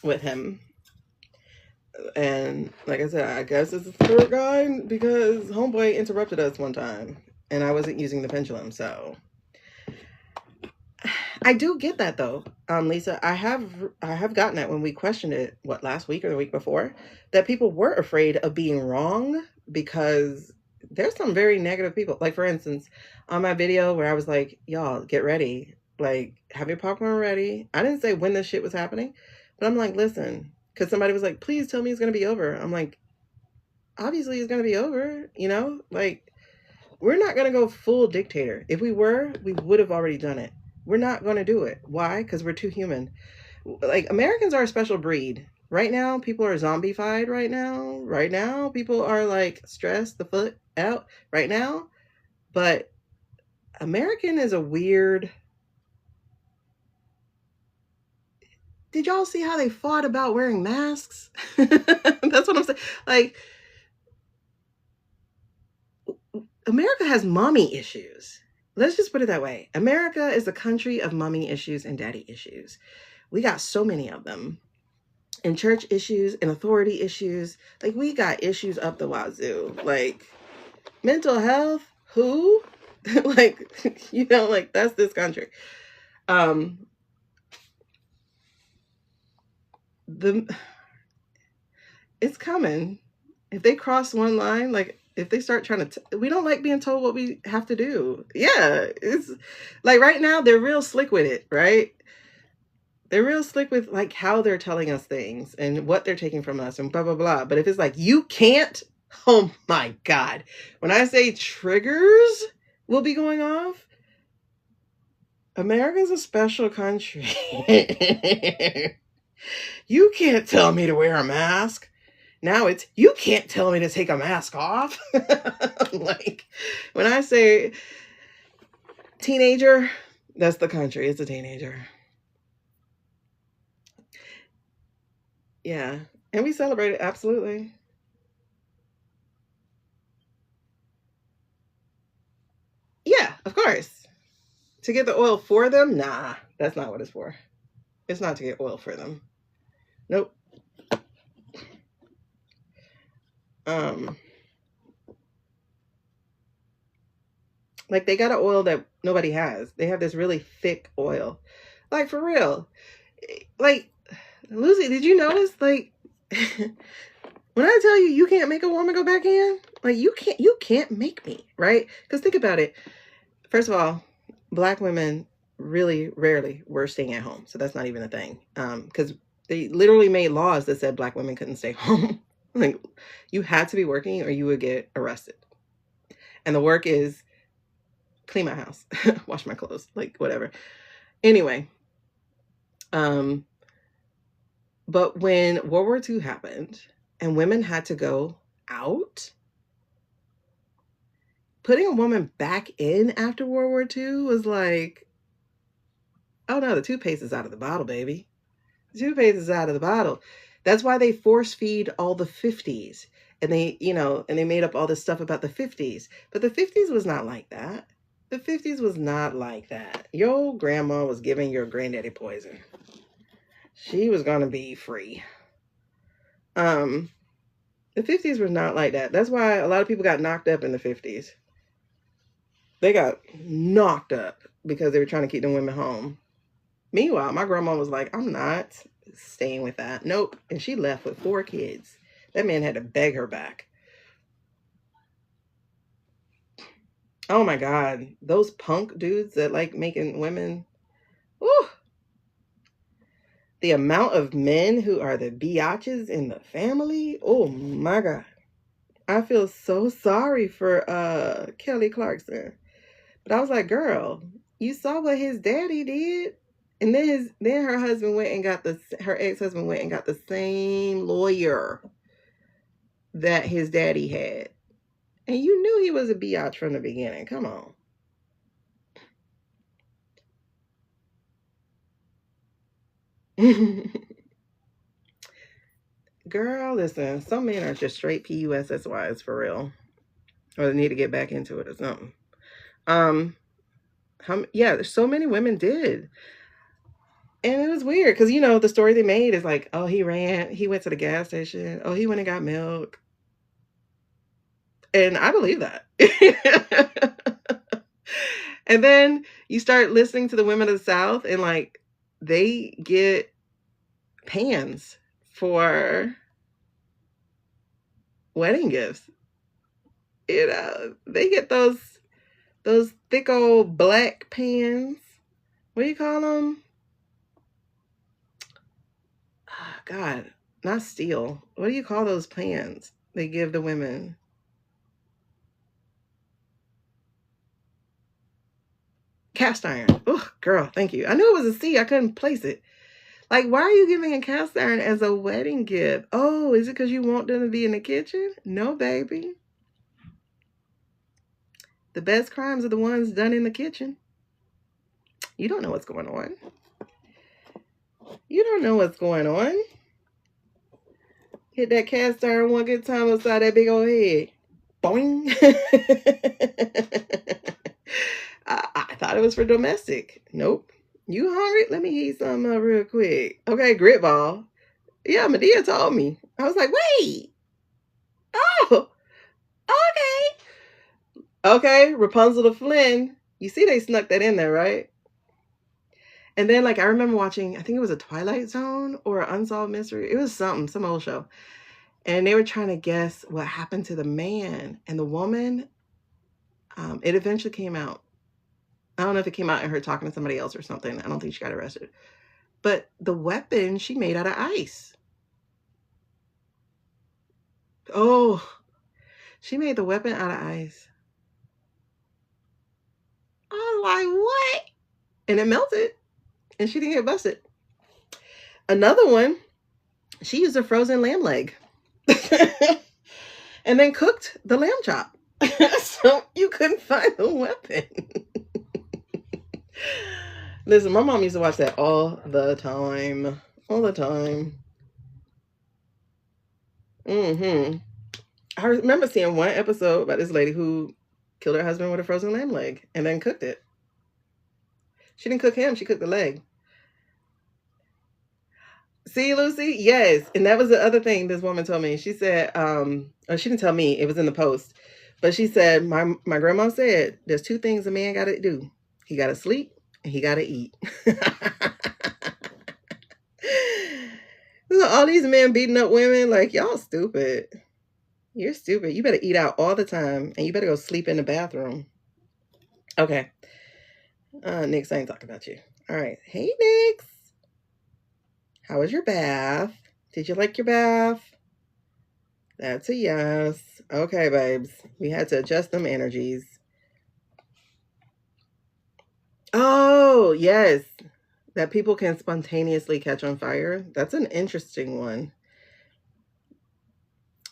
Speaker 2: with him. And like I said, I guess it's a spirit guide because homeboy interrupted us one time and I wasn't using the pendulum. So I do get that though, Lisa. I have gotten that when we questioned it, what, last week or the week before, that people were afraid of being wrong because there's some very negative people. Like, for instance, on my video where I was like, y'all get ready, like have your popcorn ready. I didn't say when this shit was happening, but I'm like, listen, because somebody was like, please tell me it's going to be over. I'm like, obviously it's going to be over, you know, like we're not going to go full dictator. If we were, we would have already done it. We're not going to do it. Why? Because we're too human. Like, Americans are a special breed. Right now, people are zombified right now. Right now, people are like stressed the foot out right now. But American is a weird... Did y'all see how they fought about wearing masks? That's what I'm saying. Like, America has mommy issues. Let's just put it that way. America is a country of mommy issues and daddy issues. We got so many of them. And church issues and authority issues. Like, we got issues up the wazoo. Like, mental health, who? Like, you know, like, that's this country. It's coming. If they cross one line, like, if they start trying to, we don't like being told what we have to do. Yeah, it's like right now they're real slick with it, right? They're real slick with like how they're telling us things and what they're taking from us and blah, blah, blah. But if it's like, you can't, oh my God. When I say triggers will be going off, America's a special country. You can't tell me to wear a mask. Now it's, you can't tell me to take a mask off. Like, when I say teenager, that's the country. It's a teenager. Yeah. And we celebrate it. Absolutely. Yeah, of course. To get the oil for them? Nah, that's not what it's for. It's not to get oil for them. Nope. Like, they got an oil that nobody has. They have this really thick oil. Like, for real. Like, Lucy, did you notice? Like, when I tell you can't make a woman go back in, like, you can't make me, right? Because think about it. First of all, Black women really rarely were staying at home. So that's not even a thing. Because they literally made laws that said Black women couldn't stay home. Like, you had to be working or you would get arrested. And the work is clean my house, wash my clothes, like whatever. Anyway, but when World War II happened and women had to go out, putting a woman back in after World War II was like, oh no, the toothpaste is out of the bottle, baby. The toothpaste is out of the bottle. That's why they force feed all the 50s. And they, you know, and they made up all this stuff about the 50s. But the 50s was not like that. The 50s was not like that. Your grandma was giving your granddaddy poison. She was going to be free. The 50s was not like that. That's why a lot of people got knocked up in the 50s. They got knocked up because they were trying to keep the women home. Meanwhile, my grandma was like, I'm not staying with that. Nope. And she left with 4 kids. That man had to beg her back. Oh my God. Those punk dudes that like making women. Ooh. The amount of men who are the biatches in the family. Oh my God. I feel so sorry for Kelly Clarkson. But I was like, girl, you saw what his daddy did? And then her husband went and got her ex-husband went and got the same lawyer that his daddy had. And you knew he was a biatch from the beginning. Come on. Girl, listen, some men are just straight PUSSYs for real. Or they need to get back into it or something. Yeah, so many women did. And it was weird because, you know, the story they made is like, oh, he went to the gas station. Oh, he went and got milk. And I believe that. And then you start listening to the women of the South and like they get pans for wedding gifts. You know, they get those thick old black pans. What do you call them? Oh, God, not steel. What do you call those pans they give the women? Cast iron. Oh, girl, thank you. I knew it was a C. I couldn't place it. Like, why are you giving a cast iron as a wedding gift? Oh, is it because you want them to be in the kitchen? No, baby. The best crimes are the ones done in the kitchen. You don't know what's going on. You don't know what's going on. Hit that cast iron one good time upside that big old head. Boing. I thought it was for domestic. Nope. You hungry? Let me eat some real quick. Okay, grit ball. Yeah, Medea told me. I was like, wait. Oh, okay. Okay, Rapunzel to Flynn. You see they snuck that in there, right? And then, like, I remember watching, I think it was a Twilight Zone or an Unsolved Mystery. It was something, some old show. And they were trying to guess what happened to the man and the woman. It eventually came out. I don't know if it came out in her talking to somebody else or something. I don't think she got arrested. But the weapon she made out of ice. Oh, she made the weapon out of ice. I was like, what? And it melted. And she didn't get busted. Another one, she used a frozen lamb leg. And then cooked the lamb chop. So you couldn't find the weapon. Listen, my mom used to watch that all the time. All the time. I remember seeing one episode about this lady who killed her husband with a frozen lamb leg and then cooked it. She didn't cook him, she cooked the leg. See, Lucy? Yes. And that was the other thing this woman told me. She said, or she didn't tell me, it was in the post. But she said, my grandma said, there's two things a man got to do. He got to sleep and he got to eat. All these men beating up women, like, y'all stupid. You're stupid. You better eat out all the time and you better go sleep in the bathroom. Okay. Nix, I ain't talking about you. All right. Hey, Nix. How was your bath? Did you like your bath? That's a yes. Okay, babes. We had to adjust them energies. Oh, yes. That people can spontaneously catch on fire. That's an interesting one.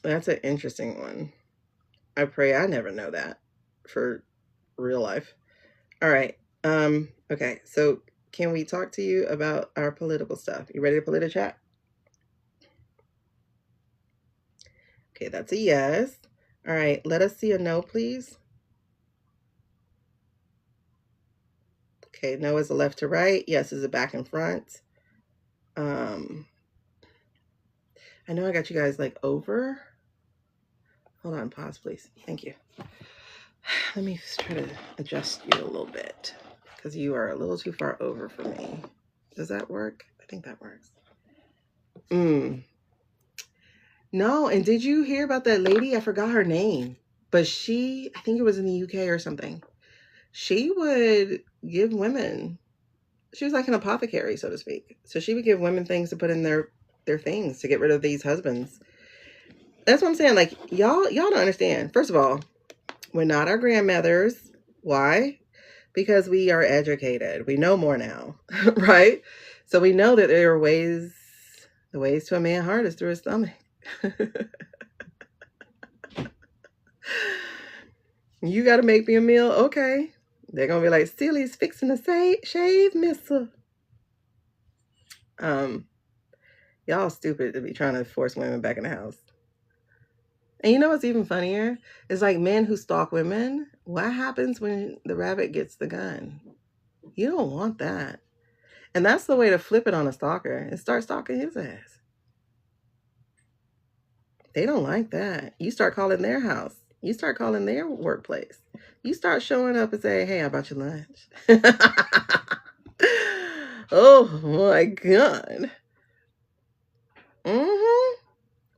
Speaker 2: That's an interesting one. I pray I never know that for real life. All right. Okay, so can we talk to you about our political stuff? You ready to PolitiChat? Okay, that's a yes. All right, let us see a no, please. Okay, no is a left to right. Yes is a back and front. I know I got you guys like over. Hold on, pause, please. Thank you. Let me try to adjust you a little bit because you are a little too far over for me. Does that work? I think that works. No, and did you hear about that lady? I forgot her name, but I think it was in the UK or something. She would give women, she was like an apothecary, so to speak. So she would give women things to put in their things to get rid of these husbands. That's what I'm saying. Like, y'all don't understand. First of all, we're not our grandmothers. Why? Because we are educated. We know more now, right? So we know that there are ways, the ways to a man's heart is through his stomach. You got to make me a meal? Okay. They're going to be like, Steely's fixing to shave, mister. Y'all stupid to be trying to force women back in the house. And you know what's even funnier? It's like men who stalk women. What happens when the rabbit gets the gun? You don't want that. And that's the way to flip it on a stalker and start stalking his ass. They don't like that. You start calling their house. You start calling their workplace. You start showing up and say, hey, how about your lunch? Oh my God.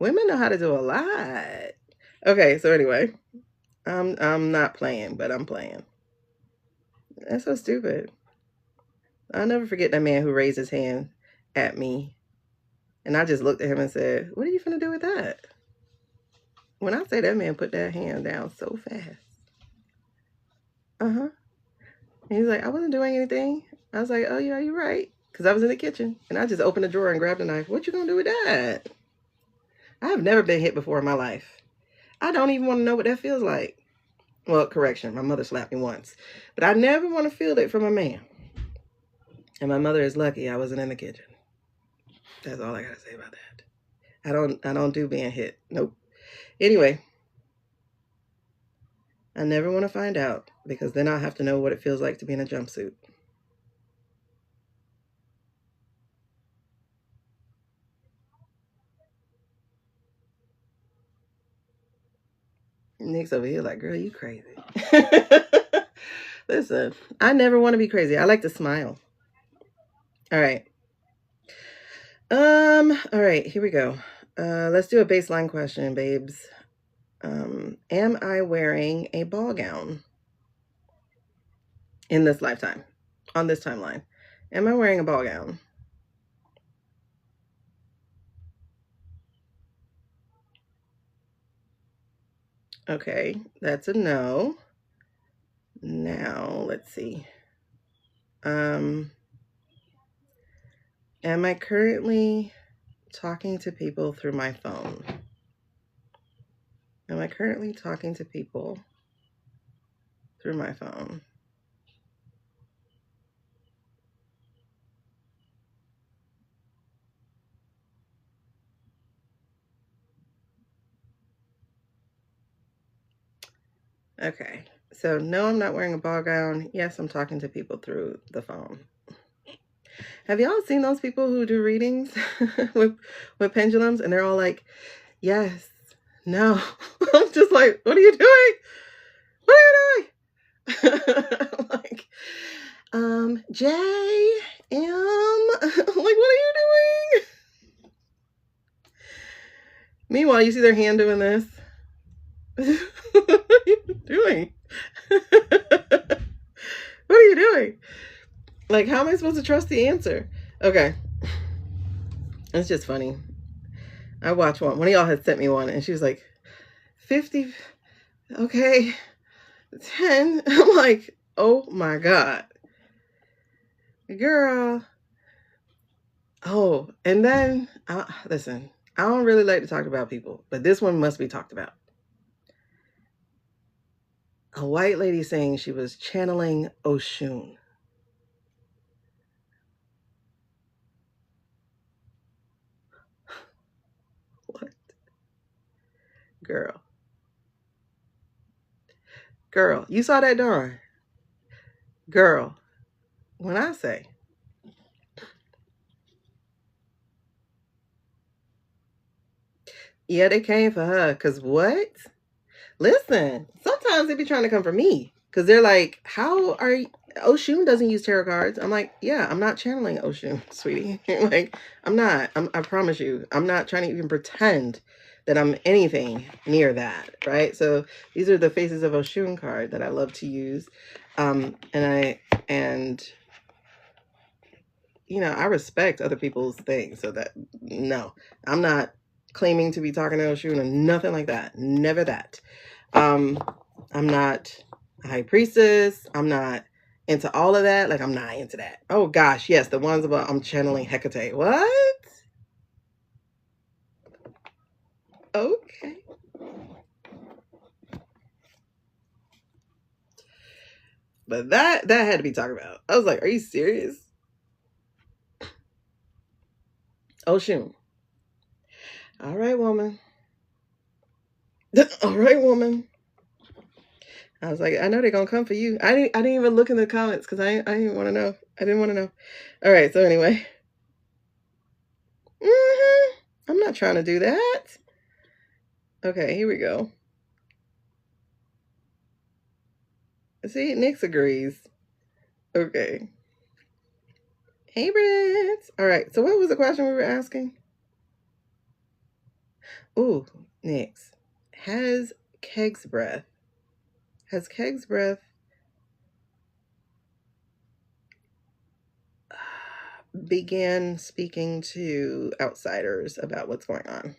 Speaker 2: Women know how to do a lot. Okay, so anyway, I'm not playing, but I'm playing. That's so stupid. I'll never forget that man who raised his hand at me. And I just looked at him and said, what are you finna do with that? When I say that man put that hand down so fast. And he's like, I wasn't doing anything. I was like, oh yeah, you're right. Because I was in the kitchen. And I just opened the drawer and grabbed a knife. What you gonna do with that? I have never been hit before in my life. I don't even want to know what that feels like. Well, correction, my mother slapped me once. But I never want to feel it from a man. And my mother is lucky I wasn't in the kitchen. That's all I gotta say about that. I don't do being hit. Nope. Anyway, I never want to find out because then I'll have to know what it feels like to be in a jumpsuit. Nick's over here like, girl, you crazy. Listen, I never want to be crazy. I like to smile. All right. All right, here we go. Let's do a baseline question, babes. Am I wearing a ball gown in this lifetime? On this timeline? Am I wearing a ball gown? Okay, that's a no. Now, let's see. Am I currently talking to people through my phone? Am I currently talking to people through my phone? Okay, so no, I'm not wearing a ball gown. Yes, I'm talking to people through the phone. Have y'all seen those people who do readings with pendulums and they're all like, yes, no. I'm just like, what are you doing? What are you doing? Like, J, M, like, what are you doing? Meanwhile, you see their hand doing this. What are you doing? What are you doing? Like, how am I supposed to trust the answer? Okay. It's just funny. I watched one. One of y'all had sent me one, and she was like, 50, okay, 10. I'm like, oh my God. Girl. Oh, and then, listen, I don't really like to talk about people, but this one must be talked about. A white lady saying she was channeling Oshun. What? Girl. Girl, you saw that, Dawn? Girl, when I say, yeah, they came for her, because what? Listen, sometimes they be trying to come for me, because they're like, how are you? Oshun doesn't use tarot cards. I'm like, yeah, I'm not channeling Oshun, sweetie. Like, I'm not. I promise you, I'm not trying to even pretend that I'm anything near that, right? So these are the Faces of Oshun card that I love to use, and you know, I respect other people's things. So that, no, I'm not claiming to be talking to Oshun or nothing like that. Never that. I'm not a high priestess. I'm not into all of that. Like, I'm not into that. Oh gosh, yes, the ones about I'm channeling Hecate. What? Okay. But that had to be talked about. I was like, are you serious? Oh, shoot. All right, woman. All right, woman. I was like, I know they're gonna come for you. I didn't even look in the comments because I didn't want to know. I didn't want to know. All right, so anyway. I'm not trying to do that. Okay, here we go. See, Nix agrees. Okay. Hey, Brent. All right, so what was the question we were asking? Ooh, Nix. Has Keg's breath began speaking to outsiders about what's going on?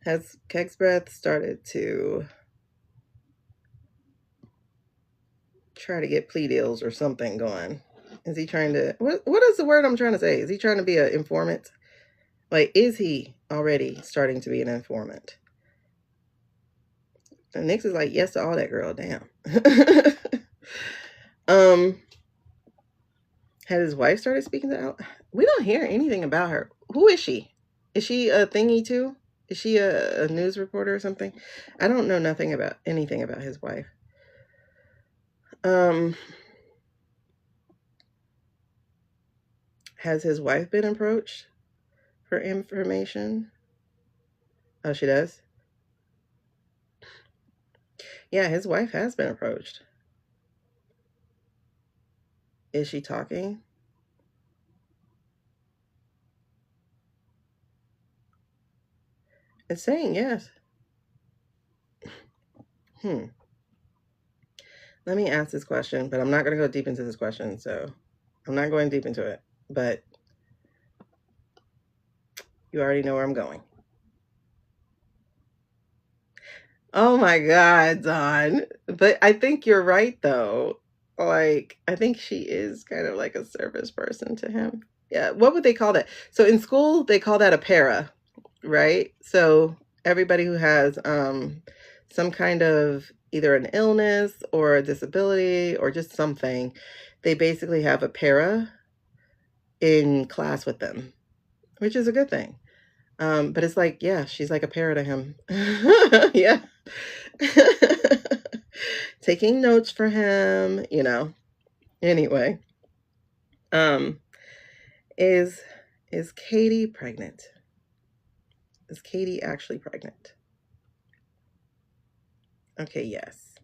Speaker 2: Has Keg's breath started to try to get plea deals or something going? Is he trying to, what is the word I'm trying to say? Is he trying to be an informant? Like, is he already starting to be an informant? And Nix is like, yes to all that, girl. Damn. Had his wife started speaking to Al? We don't hear anything about her. Who is she? Is she a thingy too? Is she a news reporter or something? I don't know anything about his wife. Has his wife been approached for information? Oh, she does? Yeah, his wife has been approached. Is she talking? It's saying yes. Let me ask this question, but I'm not going to go deep into this question, so I'm not going deep into it, but you already know where I'm going. Oh my God, Dawn. But I think you're right, though. Like, I think she is kind of like a service person to him. Yeah, what would they call that? So in school, they call that a para, right? So everybody who has some kind of either an illness or a disability or just something, they basically have a para in class with them, which is a good thing. But it's like, yeah, she's like a para to him. Yeah. Taking notes for him, you know. Anyway, is Katie pregnant? Is Katie actually pregnant? Okay, yes.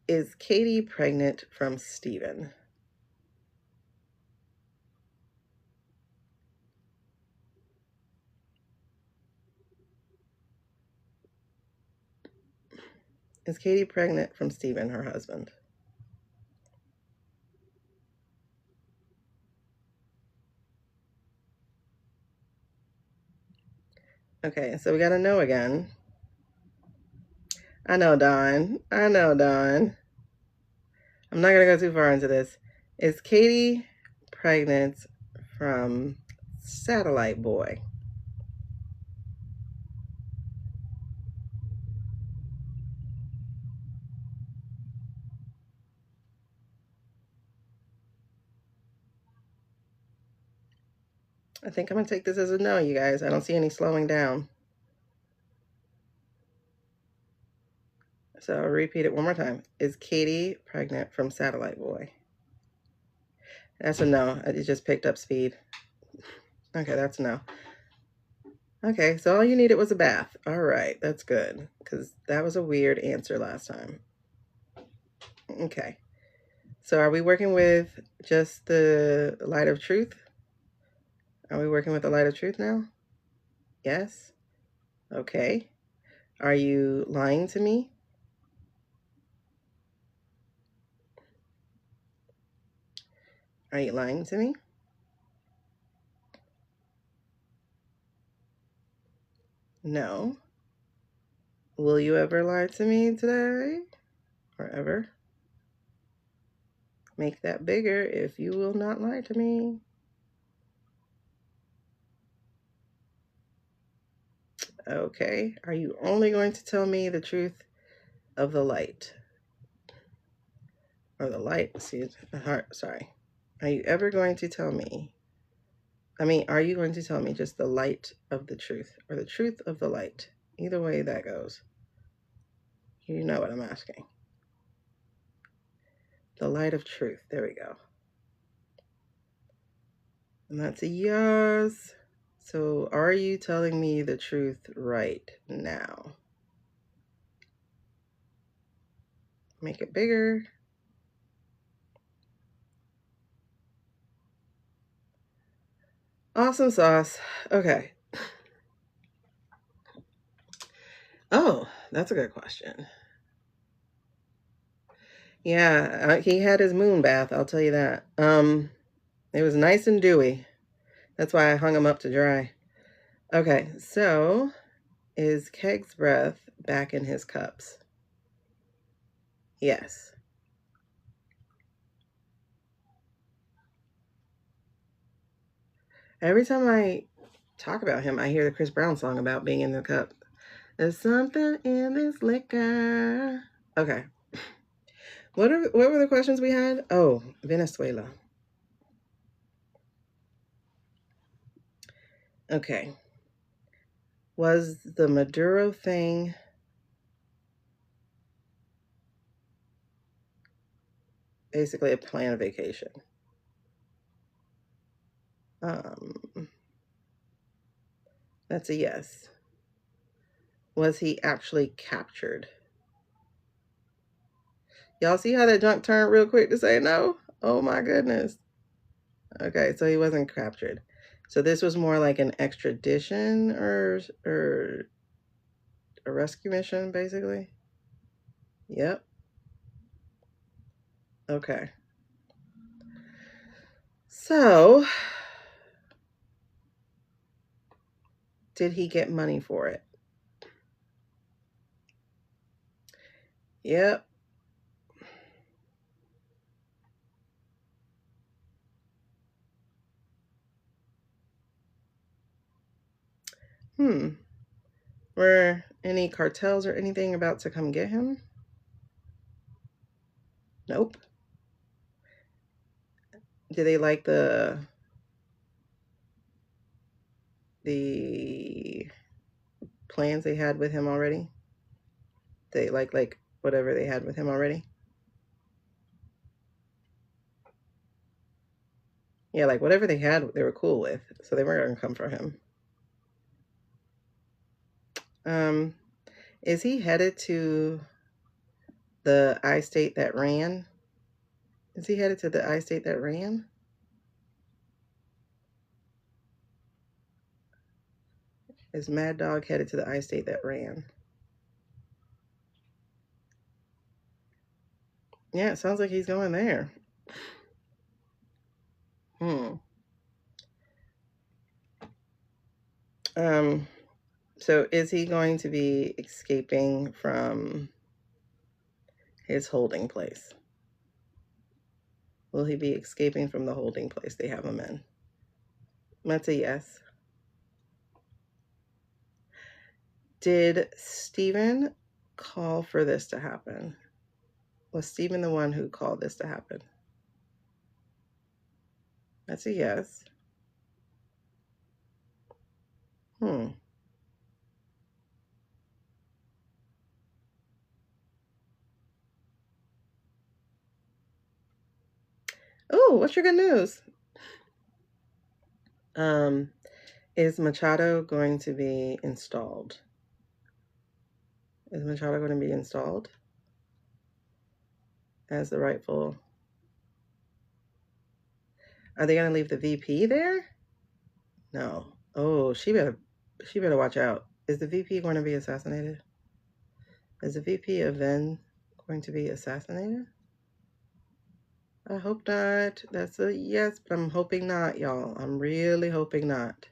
Speaker 2: Is Katie pregnant from Steven? Is Katie pregnant from Steven, her husband? Okay, so we got to know again. I know, Dawn. I'm not going to go too far into this. Is Katie pregnant from Satellite Boy? I think I'm going to take this as a no, you guys. I don't see any slowing down. So I'll repeat it one more time. Is Katie pregnant from Satellite Boy? That's a no. It just picked up speed. Okay, that's a no. Okay, so all you needed was a bath. All right, that's good. Because that was a weird answer last time. Okay. So are we working with just the light of truth? Are we working with the light of truth now? Yes? Okay. Are you lying to me? Are you lying to me? No. Will you ever lie to me today? Or ever? Make that bigger if you will not lie to me. Okay. Are you only going to tell me the truth of the light. Or the light, see, the heart, sorry. Are you ever going to tell me? Are you going to tell me just the light of the truth or the truth of the light? Either way that goes. You know what I'm asking. The light of truth. There we go. And that's a yes. So are you telling me the truth right now? Make it bigger. Awesome sauce. Okay. Oh, that's a good question. Yeah, he had his moon bath, I'll tell you that. It was nice and dewy. That's why I hung him up to dry. Okay, so is Keg's breath back in his cups? Yes. Every time I talk about him, I hear the Chris Brown song about being in the cup. There's something in this liquor. Okay. What were the questions we had? Oh, Venezuela. Okay. Was the Maduro thing basically a planned vacation? That's a yes. Was he actually captured? Y'all see how that junk turned real quick to say no? Oh my goodness. Okay, so he wasn't captured. So this was more like an extradition or a rescue mission, basically? Yep. Okay. So, did he get money for it? Yep. Were any cartels or anything about to come get him? Nope. Did they like the plans they had with him already? They like whatever they had with him already? Yeah, like whatever they had, they were cool with. So they weren't going to come for him. Is he headed to the I-state that ran? Is he headed to the I-state that ran? Is Mad Dog headed to the I-state that ran? Yeah, it sounds like he's going there. So is he going to be escaping from his holding place? Will he be escaping from the holding place they have him in? That's a yes. Did Stephen call for this to happen? Was Stephen the one who called this to happen? That's a yes. Oh, what's your good news? Is Machado going to be installed? Is Machado going to be installed as the rightful? Are they going to leave the VP there? No. Oh, she better watch out. Is the VP going to be assassinated? Is the VP of Ven going to be assassinated? I hope not. That's a yes, but I'm hoping not, y'all. I'm really hoping not.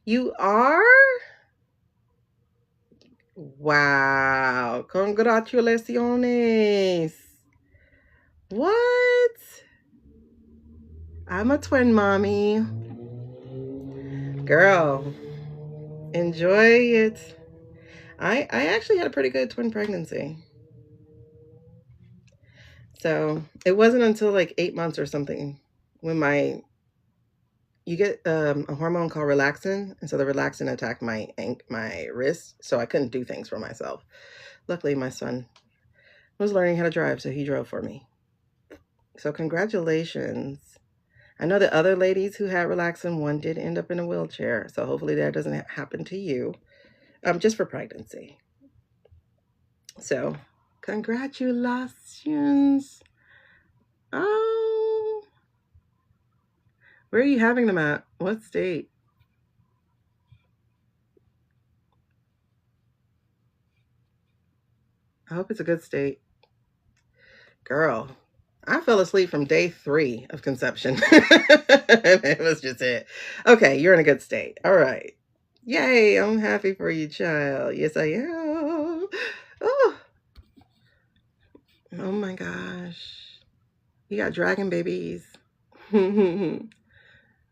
Speaker 2: You are? Wow. Congratulaciones. What? I'm a twin mommy. Girl, Enjoy it. I actually had a pretty good twin pregnancy. So it wasn't until like 8 months or something when you get a hormone called relaxin, and so the relaxin attacked my wrist, so I couldn't do things for myself. Luckily, my son was learning how to drive, so he drove for me. So congratulations. I know the other ladies who had relaxin, one did end up in a wheelchair, so hopefully that doesn't happen to you. Just for pregnancy. So congratulations. Oh, where are you having them at? What state? I hope it's a good state. Girl, I fell asleep from day 3 of conception. It was just it. Okay, you're in a good state. All right. Yay, I'm happy for you, child. Yes, I am. Oh, oh my gosh. You got dragon babies. Because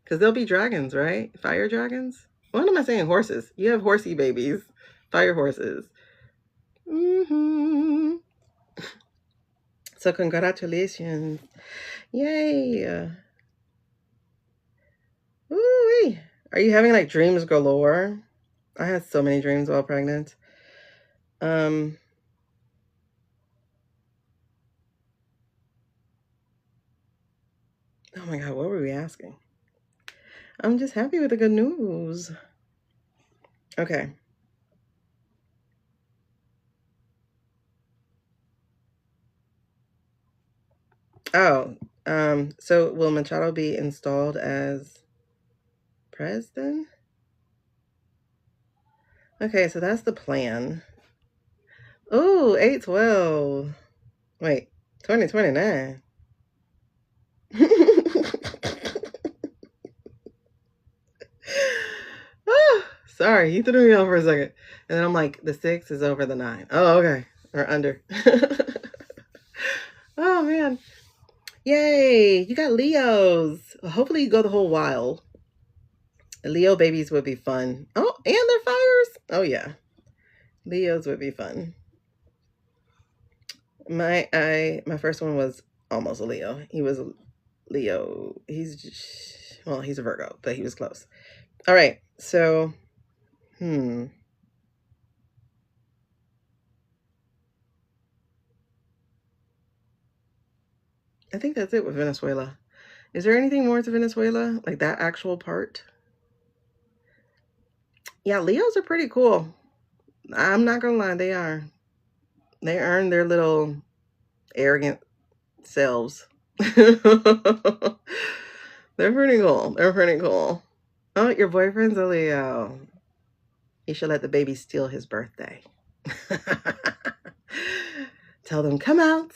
Speaker 2: they'll be dragons, right? Fire dragons? What am I saying? Horses. You have horsey babies. Fire horses. Mm-hmm. So congratulations. Yay. Ooh-wee. Are you having like dreams galore? I had so many dreams while pregnant. Oh my God, what were we asking? I'm just happy with the good news. Okay. Oh, so will Machado be installed as president? Okay, so that's the plan. Oh, 8/12. Wait, 2029. Oh, sorry, you threw me off for a second. And then I'm like, the 6 is over the 9. Oh, okay. Or under. Oh, man. Yay. You got Leos. Hopefully you go the whole while. Leo babies would be fun. Oh, and they're fires. Oh, yeah. Leos would be fun. My first one was almost a Leo. He was a Leo. He's a Virgo, but he was close. All right. So, I think that's it with Venezuela. Is there anything more to Venezuela? Like that actual part? Yeah, Leos are pretty cool. I'm not gonna lie, they are. They earn their little arrogant selves. They're pretty cool. They're pretty cool. Oh, your boyfriend's a Leo. You should let the baby steal his birthday. Tell them, come out.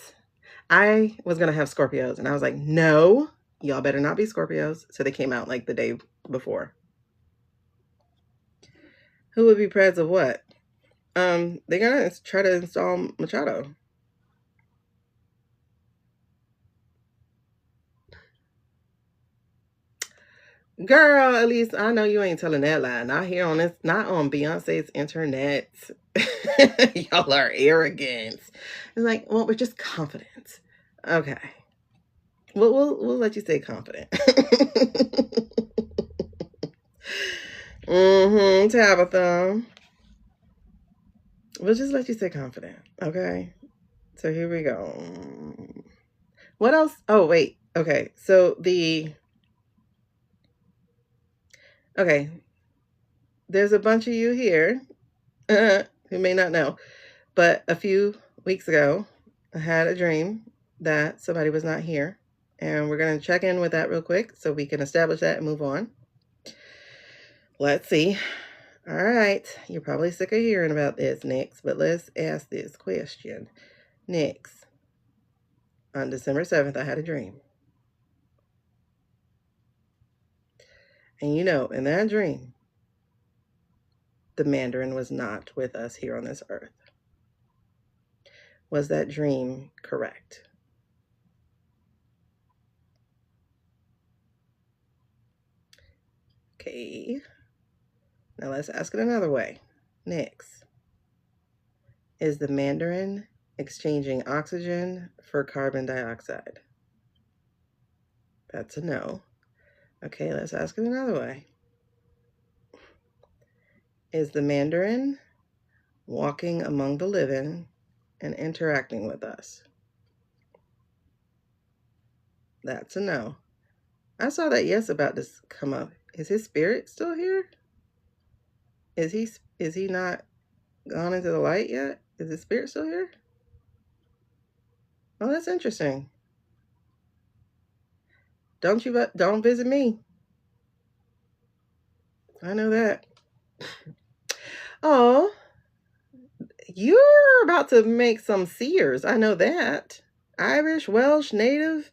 Speaker 2: I was going to have Scorpios, and I was like, no, y'all better not be Scorpios. So they came out like the day before. Who would be preds of what? They're going to try to install Machado. Girl, at least I know you ain't telling that lie. Not here on this, not on Beyonce's internet. Y'all are arrogant. It's like, well, we're just confident. Okay. We'll let you stay confident. Tabitha. We'll just let you stay confident. Okay. So here we go. What else? Oh, wait. Okay. So okay. There's a bunch of you here who may not know, but a few weeks ago, I had a dream that somebody was not here. And we're going to check in with that real quick so we can establish that and move on. Let's see. All right. You're probably sick of hearing about this, Nix, but let's ask this question. Nix, on December 7th, I had a dream. And you know, in that dream, the Mandarin was not with us here on this earth. Was that dream correct? Okay. Now let's ask it another way. Next. Is the Mandarin exchanging oxygen for carbon dioxide? That's a no. Okay, let's ask it another way. Is the Mandarin walking among the living and interacting with us? That's a no. I saw that yes about this come up. Is his spirit still here? Is he not gone into the light yet? Is his spirit still here? Oh, that's interesting. Don't visit me. I know that. Oh, you're about to make some seers. I know that. Irish, Welsh, Native,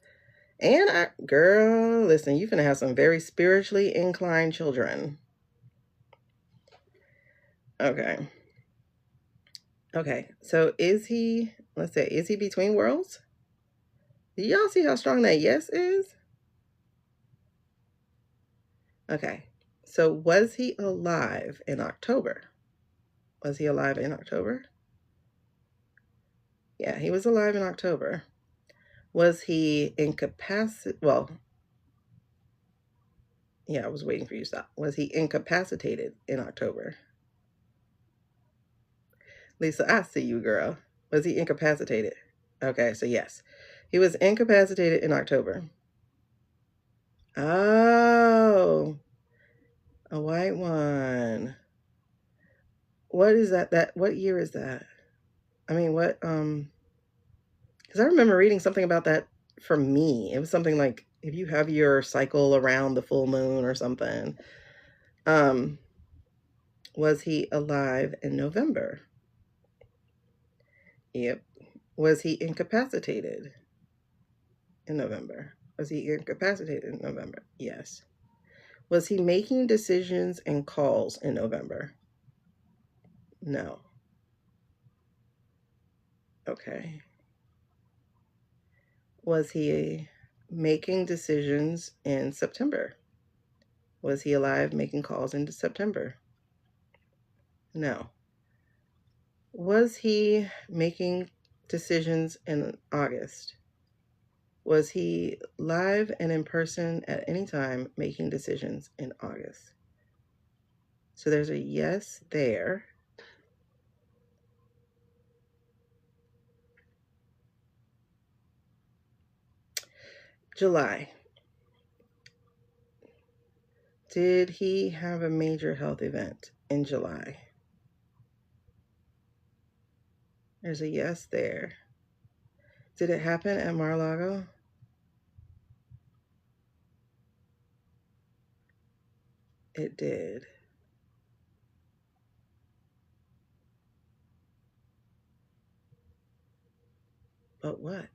Speaker 2: and girl, listen, you're gonna have some very spiritually inclined children. Okay. Okay. So is he? Let's say, is he between worlds? Do y'all see how strong that yes is? Okay. So was he alive in October? Was he alive in October? Yeah, he was alive in October. Was he incapacitated? Well, yeah, I was waiting for you to stop. Was he incapacitated in October? Lisa, I see you, girl. Was he incapacitated? Okay, so yes. He was incapacitated in October. Oh, a white one. What is that? What year is that? I mean, what, because I remember reading something about that for me. It was something like if you have your cycle around the full moon or something. Was he alive in November? Yep. Was he incapacitated in November? Was he incapacitated in November? Yes. Was he making decisions and calls in November? No. Okay. Was he making decisions in September? Was he alive making calls into September? No. Was he making decisions in August? Was he live and in person at any time making decisions in August? So there's a yes there. July. Did he have a major health event in July? There's a yes there. Did it happen at Mar-a-Lago? It did. But what?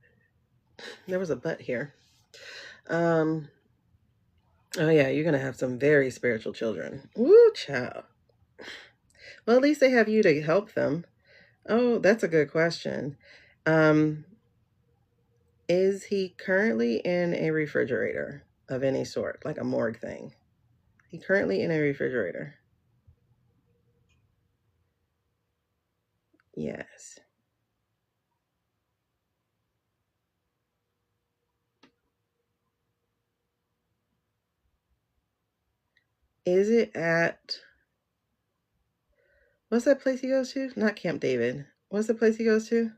Speaker 2: There was a but here. Oh yeah, you're gonna have some very spiritual children. Woo, child. Well, at least they have you to help them. Oh, that's a good question. Is he currently in a refrigerator of any sort, like a morgue thing? He currently in a refrigerator? Yes. Is it at, what's that place he goes to? Not Camp David. What's the place he goes to?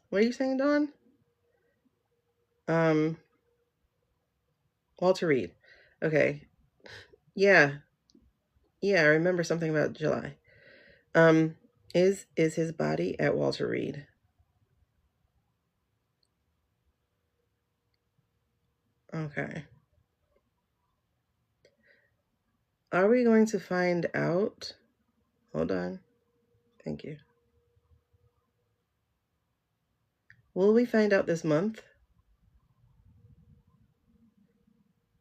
Speaker 2: What are you saying, Dawn? Walter Reed. Okay. Yeah. Yeah, I remember something about July. Is his body at Walter Reed? Okay. Are we going to find out? Hold on. Thank you. Will we find out this month?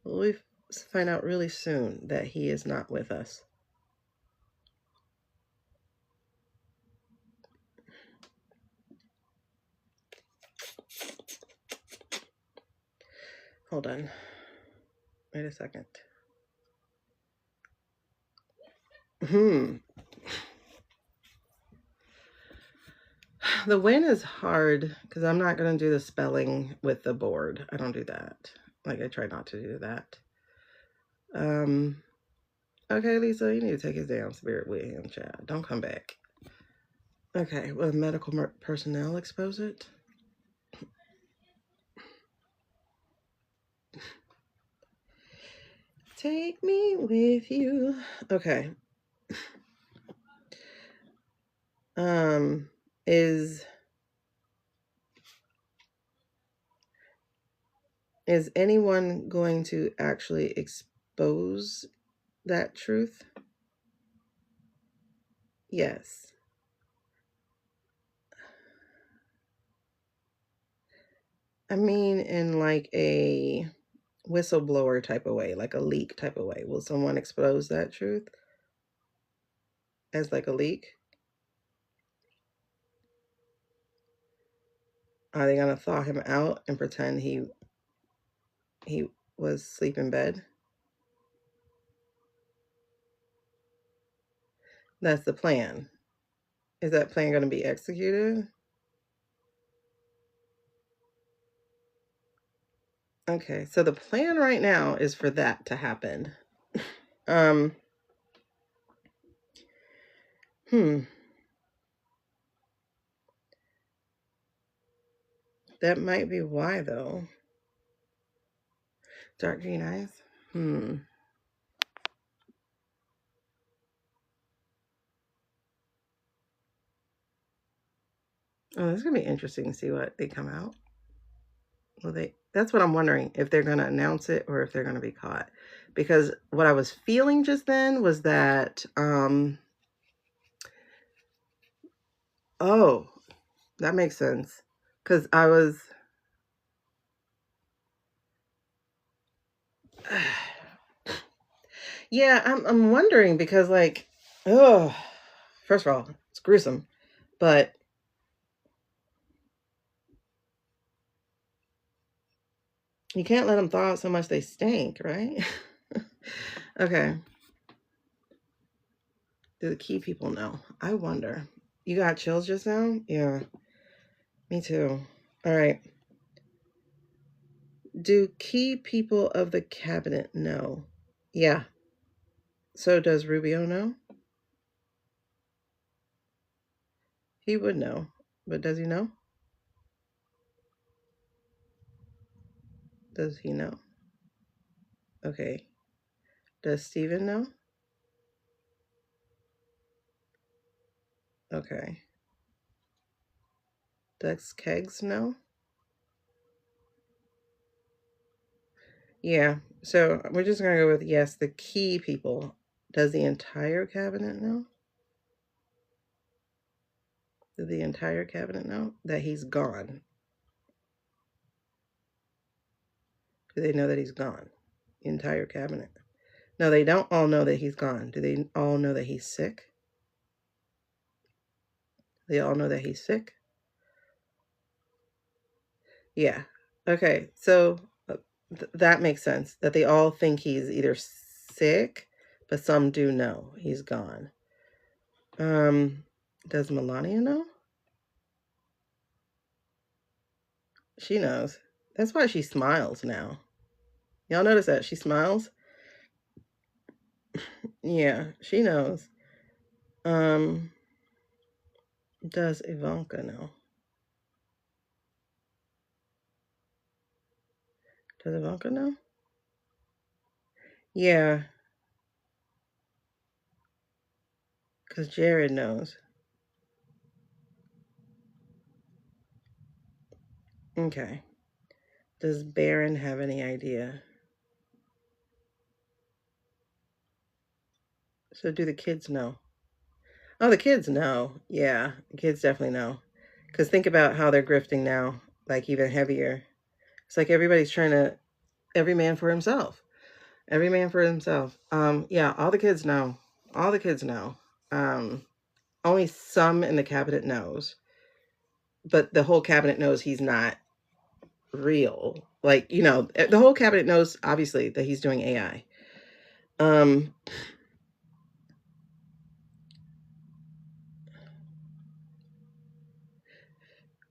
Speaker 2: Will we find out really soon that he is not with us? Hold on. Wait a second. The win is hard because I'm not going to do the spelling with the board. I don't do that. Like, I try not to do that. Okay, Lisa, you need to take his damn spirit with him, Chad. Don't come back. Okay, will medical personnel expose it? Take me with you. Okay. Is anyone going to actually expose that truth? Yes. I mean, in like a whistleblower type of way, like a leak type of way. Will someone expose that truth as like a leak? Are they gonna thaw him out and pretend he was asleep in bed? That's the plan. Is that plan going to be executed? Okay, so the plan right now is for that to happen. That might be why, though. Dark green eyes? Oh, this is going to be interesting to see what they come out. That's what I'm wondering, if they're going to announce it or if they're going to be caught. Because what I was feeling just then was that, oh, that makes sense. Because I was, yeah, I'm wondering because, like, oh, first of all, it's gruesome, but you can't let them thaw out so much they stink, right? Okay. Do the key people know? I wonder. You got chills just now? Yeah, me too. All right. Do key people of the cabinet know? Yeah. So does Rubio know? He would know, but does he know? Does he know? Okay. Does Steven know? Okay. Does Keggs know? Yeah. So we're just going to go with yes, the key people. Does the entire cabinet know? Does the entire cabinet know that he's gone? Do they know that he's gone? The entire cabinet. No, they don't all know that he's gone. Do they all know that he's sick? They all know that he's sick? Yeah. Okay. So that makes sense. That they all think he's either sick, but some do know he's gone. Does Melania know? She knows. That's why she smiles now. Y'all notice that? She smiles? Yeah, she knows. Does Ivanka know? Does Ivanka know? Yeah. Because Jared knows. Okay. Does Baron have any idea? So do the kids know? Oh, the kids know. Yeah, the kids definitely know. Because think about how they're grifting now, like even heavier. It's like everybody's trying to, every man for himself. Every man for himself. Yeah, all the kids know. All the kids know. Only some in the cabinet knows. But the whole cabinet knows he's not real. Like, the whole cabinet knows, obviously, that he's doing AI.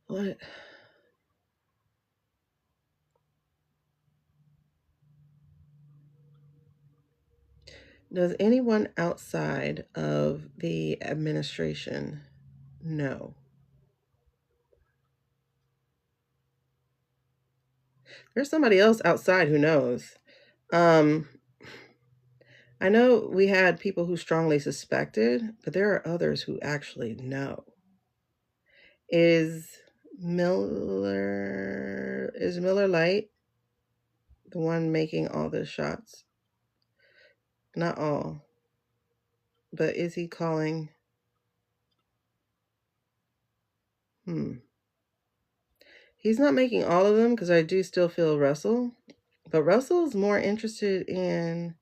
Speaker 2: What? Does anyone outside of the administration know? There's somebody else outside who knows. I know we had people who strongly suspected, but there are others who actually know. Is Miller Lite the one making all the shots? Not all. But is he calling? He's not making all of them, because I do still feel Russell. But Russell's more interested in...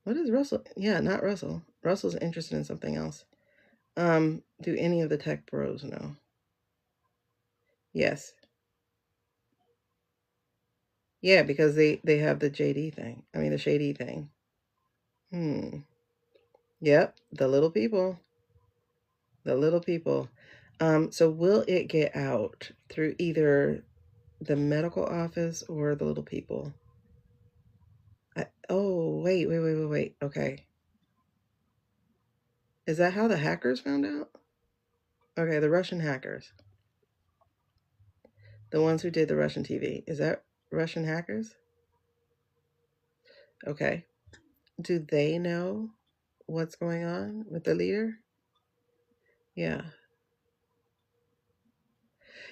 Speaker 2: What is Russell? Yeah, not Russell. Russell's interested in something else. Do any of the tech bros know? Yes. Yeah, because they have the JD thing. I mean, the shady thing. Yep, the little people. The little people. So will it get out through either the medical office or the little people? Wait. Okay. Is that how the hackers found out? Okay, the Russian hackers. The ones who did the Russian TV. Is that Russian hackers? Okay. Do they know what's going on with the leader? Yeah.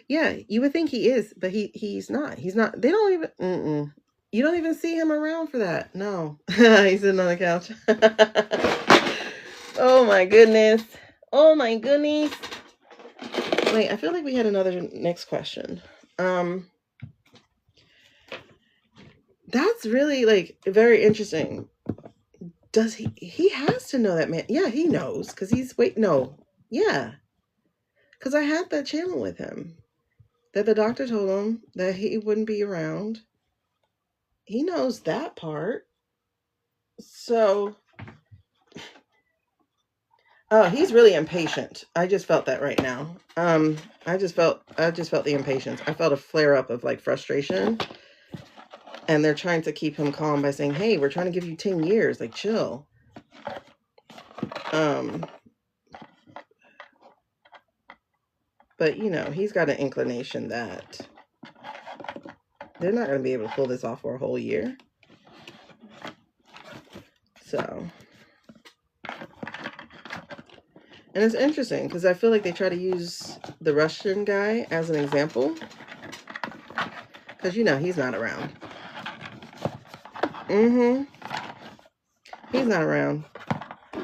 Speaker 2: Yeah, you would think he is, but he's not. He's not. They don't even... You don't even see him around for that. No. He's sitting on the couch. Oh my goodness. Oh my goodness. Wait, I feel like we had another next question. That's really, like, very interesting. Does he has to know that man? Yeah, he knows, because he's... Yeah. Because I had that channel with him. That the doctor told him that he wouldn't be around. He knows that part. So... Oh, he's really impatient. I just felt that right now. I just felt the impatience. I felt a flare up of, like, frustration. And they're trying to keep him calm by saying, hey, we're trying to give you 10 years. Like, chill. But, he's got an inclination that they're not going to be able to pull this off for a whole year. So... And it's interesting, because I feel like they try to use the Russian guy as an example. Because, he's not around. He's not around.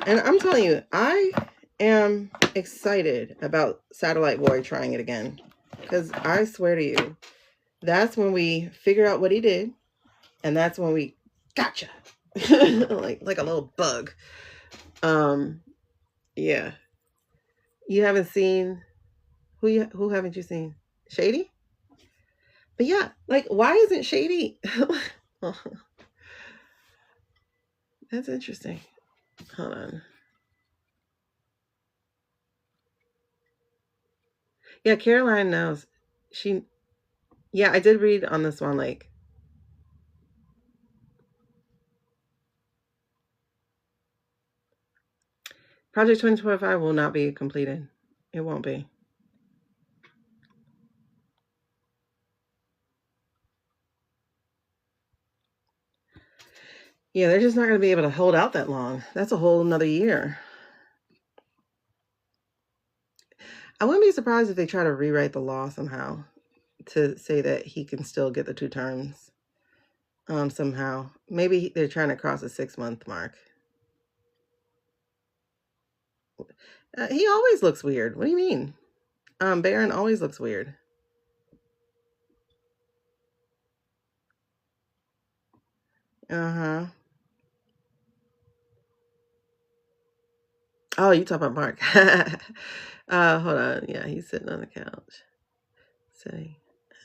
Speaker 2: And I'm telling you, I am excited about Satellite Boy trying it again. Because I swear to you, that's when we figure out what he did. And that's when we gotcha. like a little bug. Yeah. You haven't seen... Who haven't you seen? Shady? But yeah, like, why isn't Shady? That's interesting. Hold on. Yeah, Caroline knows. Yeah, I did read on this one, like, Project 2025 will not be completed. It won't be. Yeah, they're just not going to be able to hold out that long. That's a whole another year. I wouldn't be surprised if they try to rewrite the law somehow to say that he can still get the 2 terms. Somehow. Maybe they're trying to cross the 6-month mark. He always looks weird. What do you mean? Barron always looks weird. Uh-huh. Oh, you talk about Mark. Hold on. Yeah, he's sitting on the couch. Sitting.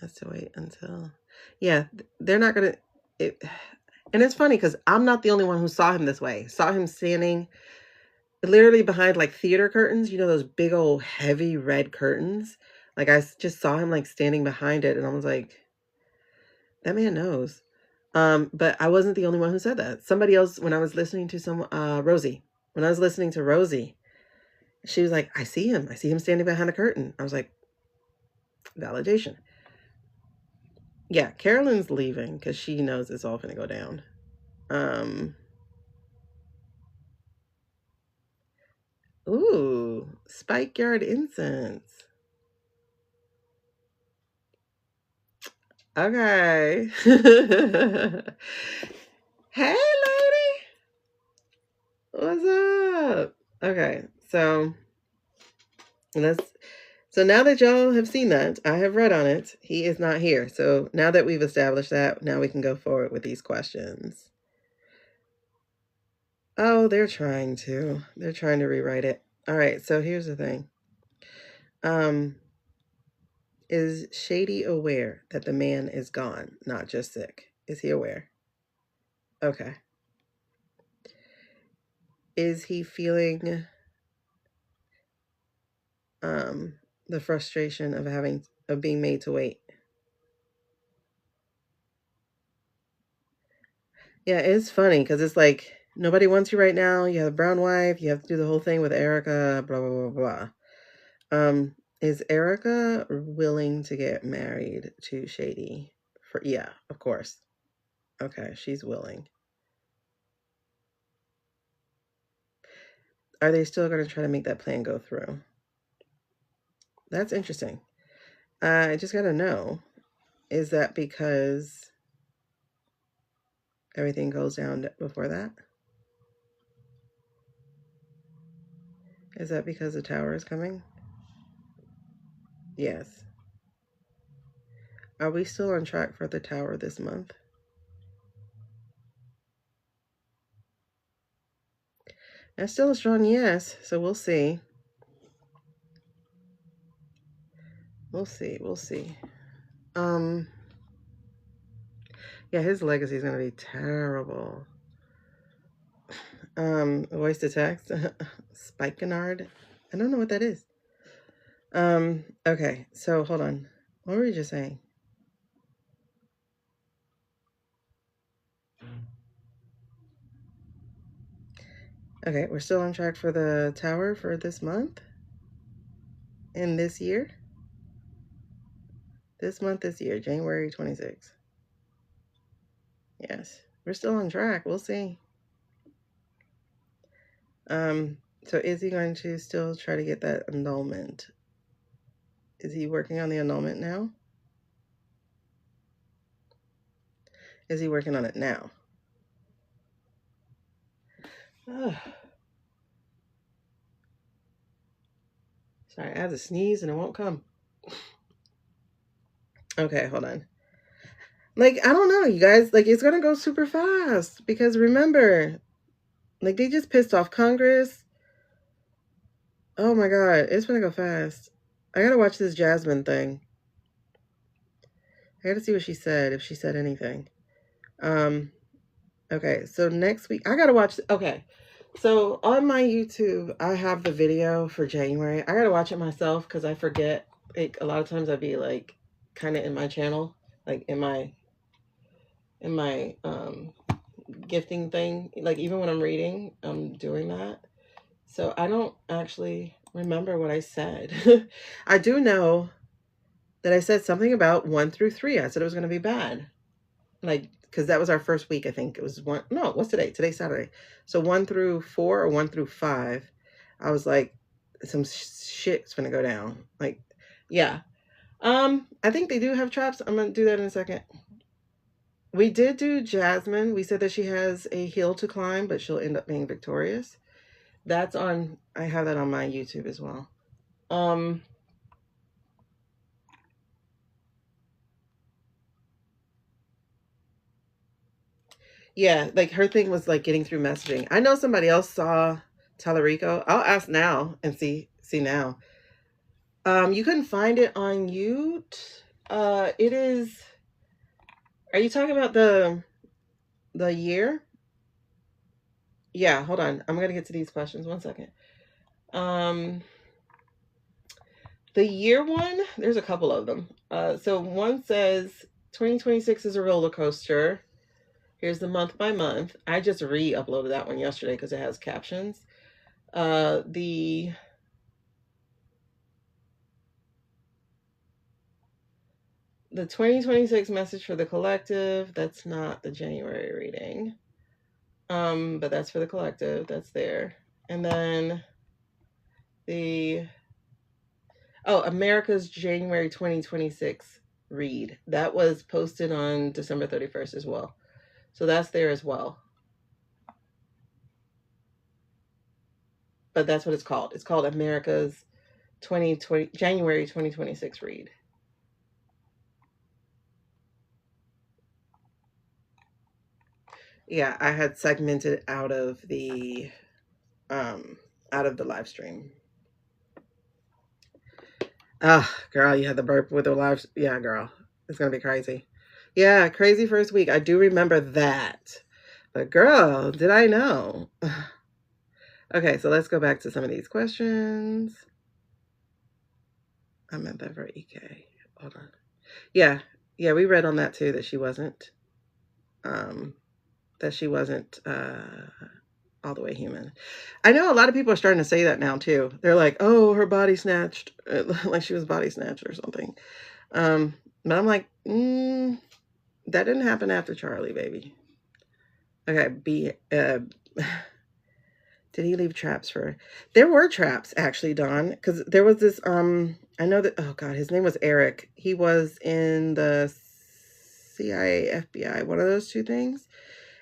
Speaker 2: Has to wait until, yeah, they're not gonna. And it's funny because I'm not the only one who saw him this way. Saw him standing literally behind like theater curtains. You know those big old heavy red curtains. Like I just saw him like standing behind it, and I was like, that man knows. But I wasn't the only one who said that. Somebody else, when I was listening to Rosie, when I was listening to Rosie, she was like, I see him standing behind a curtain. I was like, validation. Yeah, Carolyn's leaving because she knows it's all going to go down. Ooh, Spike Yard Incense. Okay. Hey, lady. What's up? Okay, so now that y'all have seen that, I have read on it. He is not here. So now that we've established that, now we can go forward with these questions. Oh, they're trying to. They're trying to rewrite it. All right, so here's the thing. Is Shady aware that the man is gone, not just sick? Is he aware? Okay. Is he feeling the frustration of being made to wait? Yeah, it's funny because it's like nobody wants you right now. You have a brown wife. You have to do the whole thing with Erica. Blah blah blah blah. Is Erica willing to get married to Shady? Yeah, of course. Okay, she's willing. Are they still going to try to make that plan go through? That's interesting. I just got to know, is that because everything goes down before that? Is that because the tower is coming? Yes. Are we still on track for the tower this month? That's still a strong yes, so we'll see. We'll see. Yeah, his legacy is going to be terrible. Voice to text. Spikenard. I don't know what that is. Okay, so hold on. What were you just saying? Okay, we're still on track for the tower for this month? And this year? This year, January 26th. Yes, we're still on track. We'll see. So is he going to still try to get that annulment? Is he working on the annulment now? Is he working on it now? Sorry, I have to sneeze and it won't come. Okay, hold on. Like, I don't know, you guys. Like, it's going to go super fast. Because remember, like, they just pissed off Congress. Oh my God, it's going to go fast. I got to watch this Jasmine thing. I got to see what she said, if she said anything. Okay, so next week, I got to watch. Okay, so on my YouTube, I have the video for January. I got to watch it myself because I forget. Like, a lot of times I'd be like, kind of in my channel, like in my gifting thing, like even when I'm reading, I'm doing that. So I don't actually remember what I said. I do know that I said something about 1 through 3. I said it was going to be bad. Like, because that was our first week, I think. It was one. No, what's today? Today's Saturday. So 1 through 4 or 1 through 5. I was like, some shit's going to go down. Like, yeah. I think they do have traps. I'm going to do that in a second. We did do Jasmine. We said that she has a hill to climb, but she'll end up being victorious. That's on, I have that on my YouTube as well. Yeah, like her thing was like getting through messaging. I know somebody else saw Tallarico. I'll ask now and see now. You couldn't find it on YouTube. It is. Are you talking about the year? Yeah, hold on. I'm gonna get to these questions. 1 second. The year one, there's a couple of them. So one says 2026 is a roller coaster. Here's the month by month. I just re-uploaded that one yesterday because it has captions. The 2026 message for the collective, that's not the January reading. But that's for the collective, that's there. And then America's January 2026 read. That was posted on December 31st as well. So that's there as well. But that's what it's called. It's called America's January 2026 read. Yeah, I had segmented out of the live stream. Girl, you had the burp with the live. Yeah, girl, it's gonna be crazy. Yeah, crazy first week. I do remember that. But girl, did I know? Okay, so let's go back to some of these questions. I meant that for EK. Hold on. Yeah, we read on that too, that she wasn't all the way human. I know a lot of people are starting to say that now too. They're like, oh, her body snatched, like she was body snatched or something. But I'm like, that didn't happen after Charlie, baby. Okay, did he leave traps for? There were traps, actually, Dawn, because there was this, I know that, oh God, his name was Eric. He was in the CIA, FBI, one of those two things.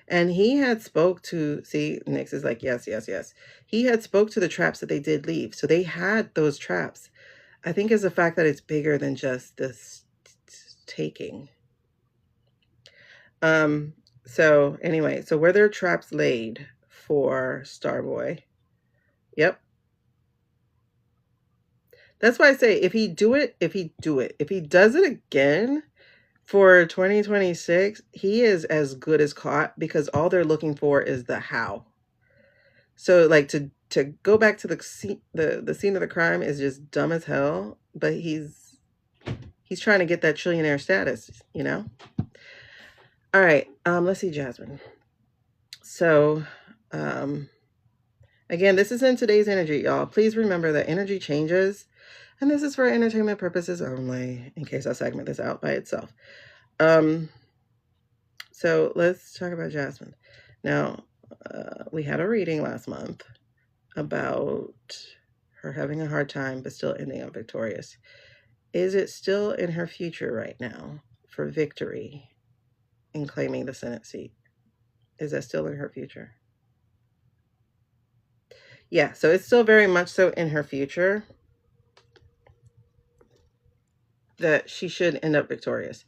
Speaker 2: And he had spoke to, see, Nix is like, yes. He had spoke to the traps that they did leave. So they had those traps. I think it's the fact that it's bigger than just this taking. So anyway, so were there traps laid for Starboy? Yep. That's why I say if he does it again for 2026, he is as good as caught, because all they're looking for is the how. So like to go back to the scene of the crime is just dumb as hell, but he's trying to get that trillionaire status, you know? All right, let's see, Jasmine. So, again, this is in today's energy, y'all. Please remember that energy changes, and this is for entertainment purposes only, in case I segment this out by itself. So let's talk about Jasmine. Now, we had a reading last month about her having a hard time, but still ending up victorious. Is it still in her future right now for victory in claiming the Senate seat? Is that still in her future? Yeah, so it's still very much so in her future that she should end up victorious.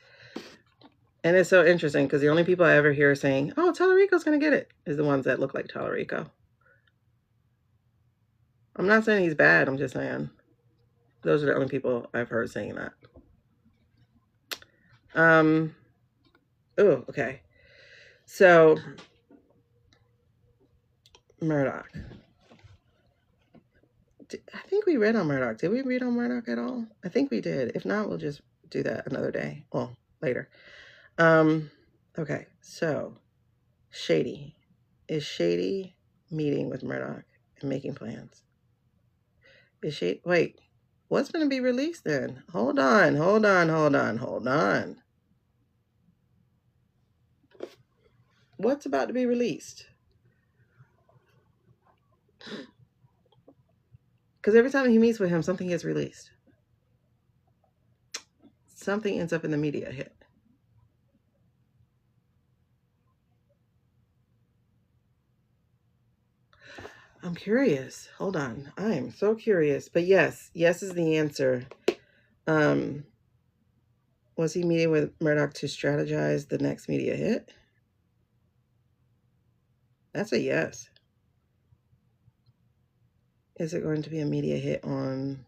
Speaker 2: And it's so interesting because the only people I ever hear saying, oh, Tallarico's going to get it, is the ones that look like Tallarico. I'm not saying he's bad. I'm just saying those are the only people I've heard saying that. Oh, okay. So, Murdoch. I think we read on Murdoch. Did we read on Murdoch at all? I think we did. If not, we'll just do that another day. Well, later. Okay, so Shady. Is Shady meeting with Murdoch and making plans? Is she? Wait, what's going to be released then? Hold on. What's about to be released? Because every time he meets with him, something gets released. Something ends up in the media hit. I'm curious. Hold on. I am so curious. But yes is the answer. Was he meeting with Murdoch to strategize the next media hit? That's a yes. Is it going to be a media hit on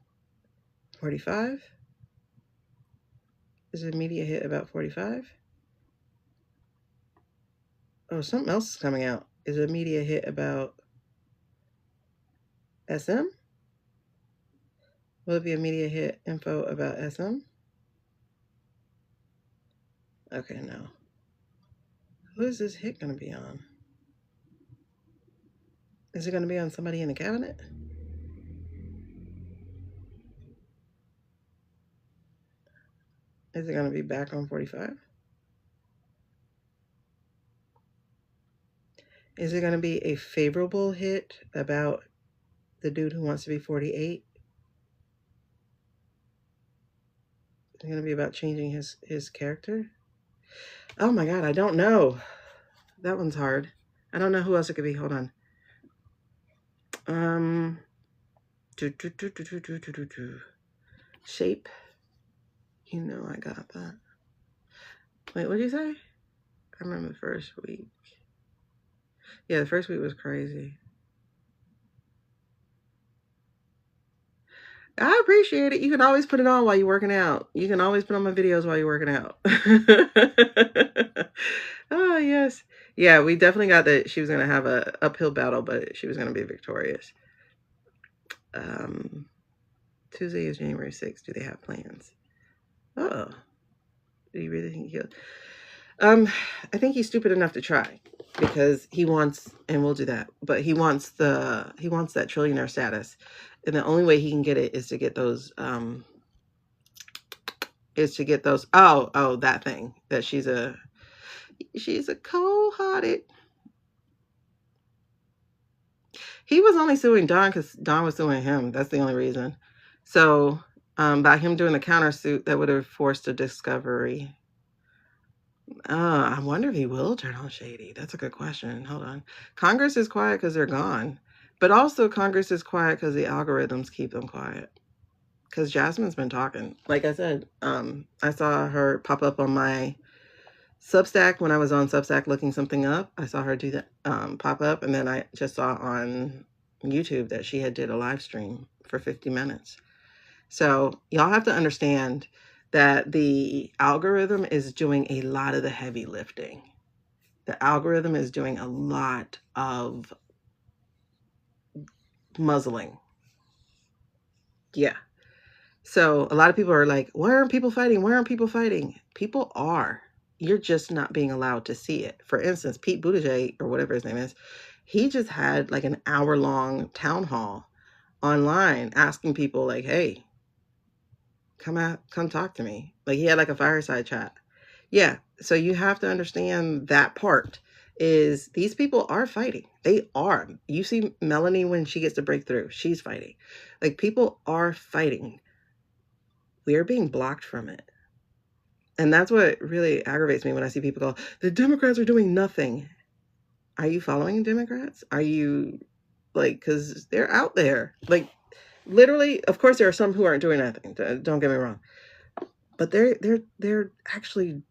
Speaker 2: 45? Is it a media hit about 45? Oh, something else is coming out. Is it a media hit about SM? Will it be a media hit info about SM? Okay, no. Who is this hit going to be on? Is it going to be on somebody in the cabinet? Is it going to be back on 45? Is it going to be a favorable hit about the dude who wants to be 48? Is it going to be about changing his character? Oh my God, I don't know. That one's hard. I don't know who else it could be. Hold on. Shape. You know I got that. Wait, what did you say? I remember the first week. Yeah, the first week was crazy. I appreciate it. You can always put it on while you're working out. You can always put on my videos while you're working out. Oh, yes. Yeah, we definitely got that she was going to have a uphill battle, but she was going to be victorious. Tuesday is January 6th. Do they have plans? Oh, do you really think he'll? I think he's stupid enough to try because he wants, and we'll do that, but he wants that trillionaire status. And the only way he can get it is to get those, that thing that she's a cold-hearted. He was only suing Don because Don was suing him. That's the only reason. So by him doing the countersuit, that would have forced a discovery. I wonder if he will turn on Shady. That's a good question. Hold on. Congress is quiet because they're gone. But also Congress is quiet because the algorithms keep them quiet. Because Jasmine's been talking. Like I said, I saw her pop up on my Substack when I was on Substack looking something up. I saw her do that pop up. And then I just saw on YouTube that she had did a live stream for 50 minutes. So y'all have to understand that the algorithm is doing a lot of the heavy lifting. The algorithm is doing a lot of muzzling. Yeah. So a lot of people are like, why aren't people fighting? Why aren't people fighting? People are. You're just not being allowed to see it. For instance, Pete Buttigieg, or whatever his name is, he just had like an hour-long town hall online asking people like, hey, come talk to me. Like he had like a fireside chat. Yeah. So you have to understand that part is these people are fighting. They are. You see Melanie when she gets to break through, she's fighting. Like people are fighting. We are being blocked from it. And that's what really aggravates me when I see people go, the Democrats are doing nothing. Are you following Democrats? Are you like, because they're out there. Like literally, of course, there are some who aren't doing nothing. Don't get me wrong. But they're actually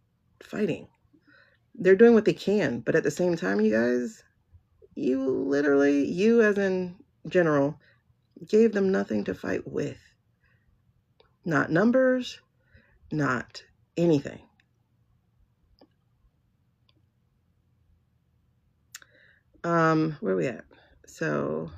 Speaker 2: fighting. They're doing what they can. But at the same time, you guys, you as in general, gave them nothing to fight with. Not numbers, not anything. Where are we at? So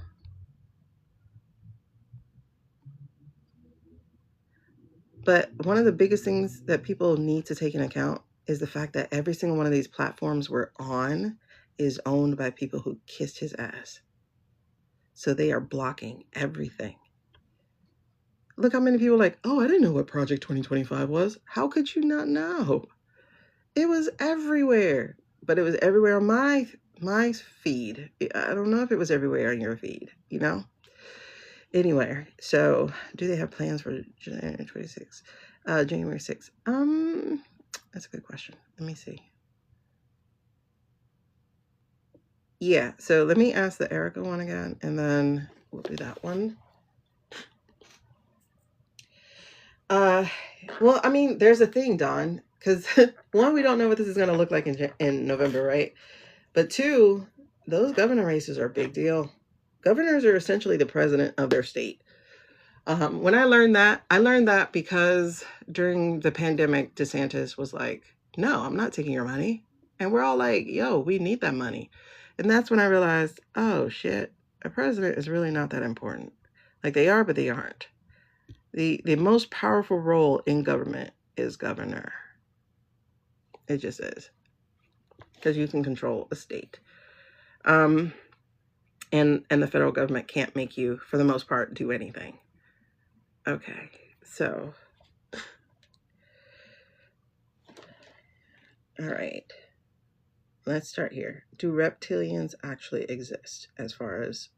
Speaker 2: but one of the biggest things that people need to take into account is the fact that every single one of these platforms we're on is owned by people who kissed his ass. So they are blocking everything. Look how many people are like, oh, I didn't know what Project 2025 was. How could you not know? It was everywhere. But it was everywhere on my feed. I don't know if it was everywhere on your feed, you know? Anyway, so do they have plans for January 26th? January 6th. That's a good question. Let me see. Yeah, so let me ask the Erica one again, and then we'll do that one. Well, I mean, there's a thing, Dawn, because one, we don't know what this is going to look like in November, right? But two, those governor races are a big deal. Governors are essentially the president of their state. When I learned that because during the pandemic, DeSantis was like, no, I'm not taking your money. And we're all like, yo, we need that money. And that's when I realized, oh shit, a president is really not that important. Like they are, but they aren't. The most powerful role in government is governor. It just is. Because you can control a state. And the federal government can't make you, for the most part, do anything. Okay, so all right. Let's start here. Do reptilians actually exist as far as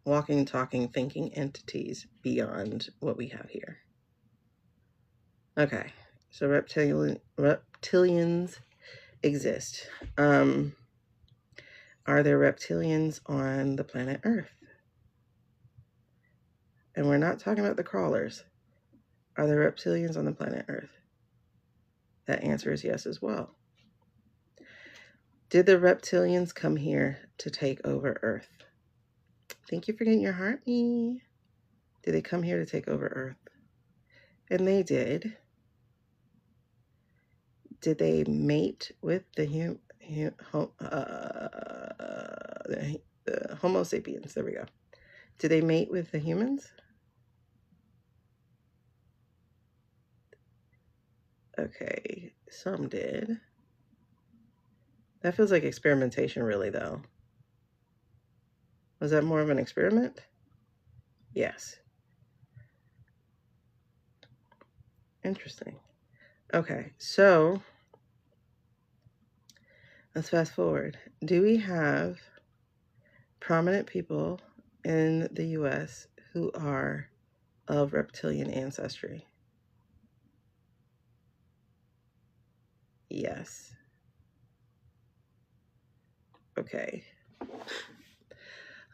Speaker 2: walking, talking, thinking entities beyond what we have here? Okay, so reptilians exist. Are there reptilians on the planet Earth? And we're not talking about the crawlers. Are there reptilians on the planet Earth? That answer is yes as well. Did the reptilians come here to take over Earth? Thank you for getting your heart, me. Did they come here to take over Earth? And they did. Did they mate with the Homo sapiens? There we go. Did they mate with the humans? Okay, some did. That feels like experimentation, really, though. Was that more of an experiment? Yes. Interesting. Okay, so let's fast forward. Do we have prominent people in the U.S. who are of reptilian ancestry? Yes. Okay.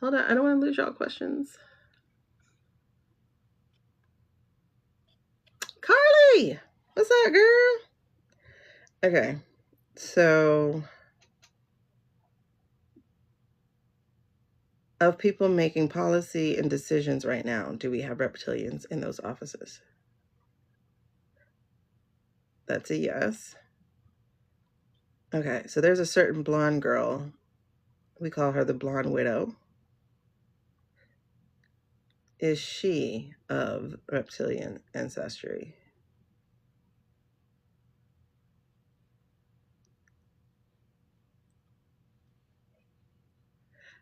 Speaker 2: Hold on, I don't want to lose y'all questions. Carly! What's up, girl? Okay, so of people making policy and decisions right now, do we have reptilians in those offices? That's a yes. Okay, so there's a certain blonde girl. We call her the blonde widow. Is she of reptilian ancestry?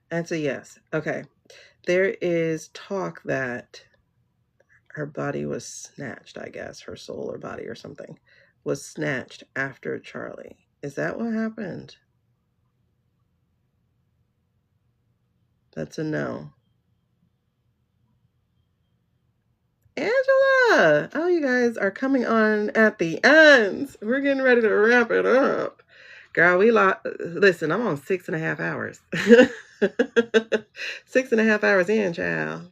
Speaker 2: That's a yes. Okay. There is talk that her body was snatched, I guess, her soul or body or something was snatched after Charlie. Is that what happened? That's a no. Angela! Oh, you guys are coming on at the end. We're getting ready to wrap it up. Girl, listen, I'm on 6.5 hours. 6.5 hours in, child.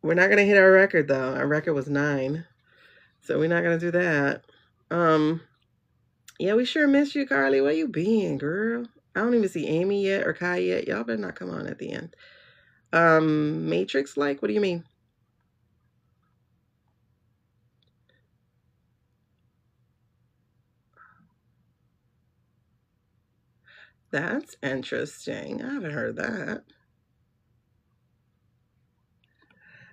Speaker 2: We're not going to hit our record, though. Our record was 9. So we're not going to do that. Yeah, we sure miss you, Carly. Where you been, girl? I don't even see Amy yet or Kai yet. Y'all better not come on at the end. Matrix-like? What do you mean? That's interesting. I haven't heard that.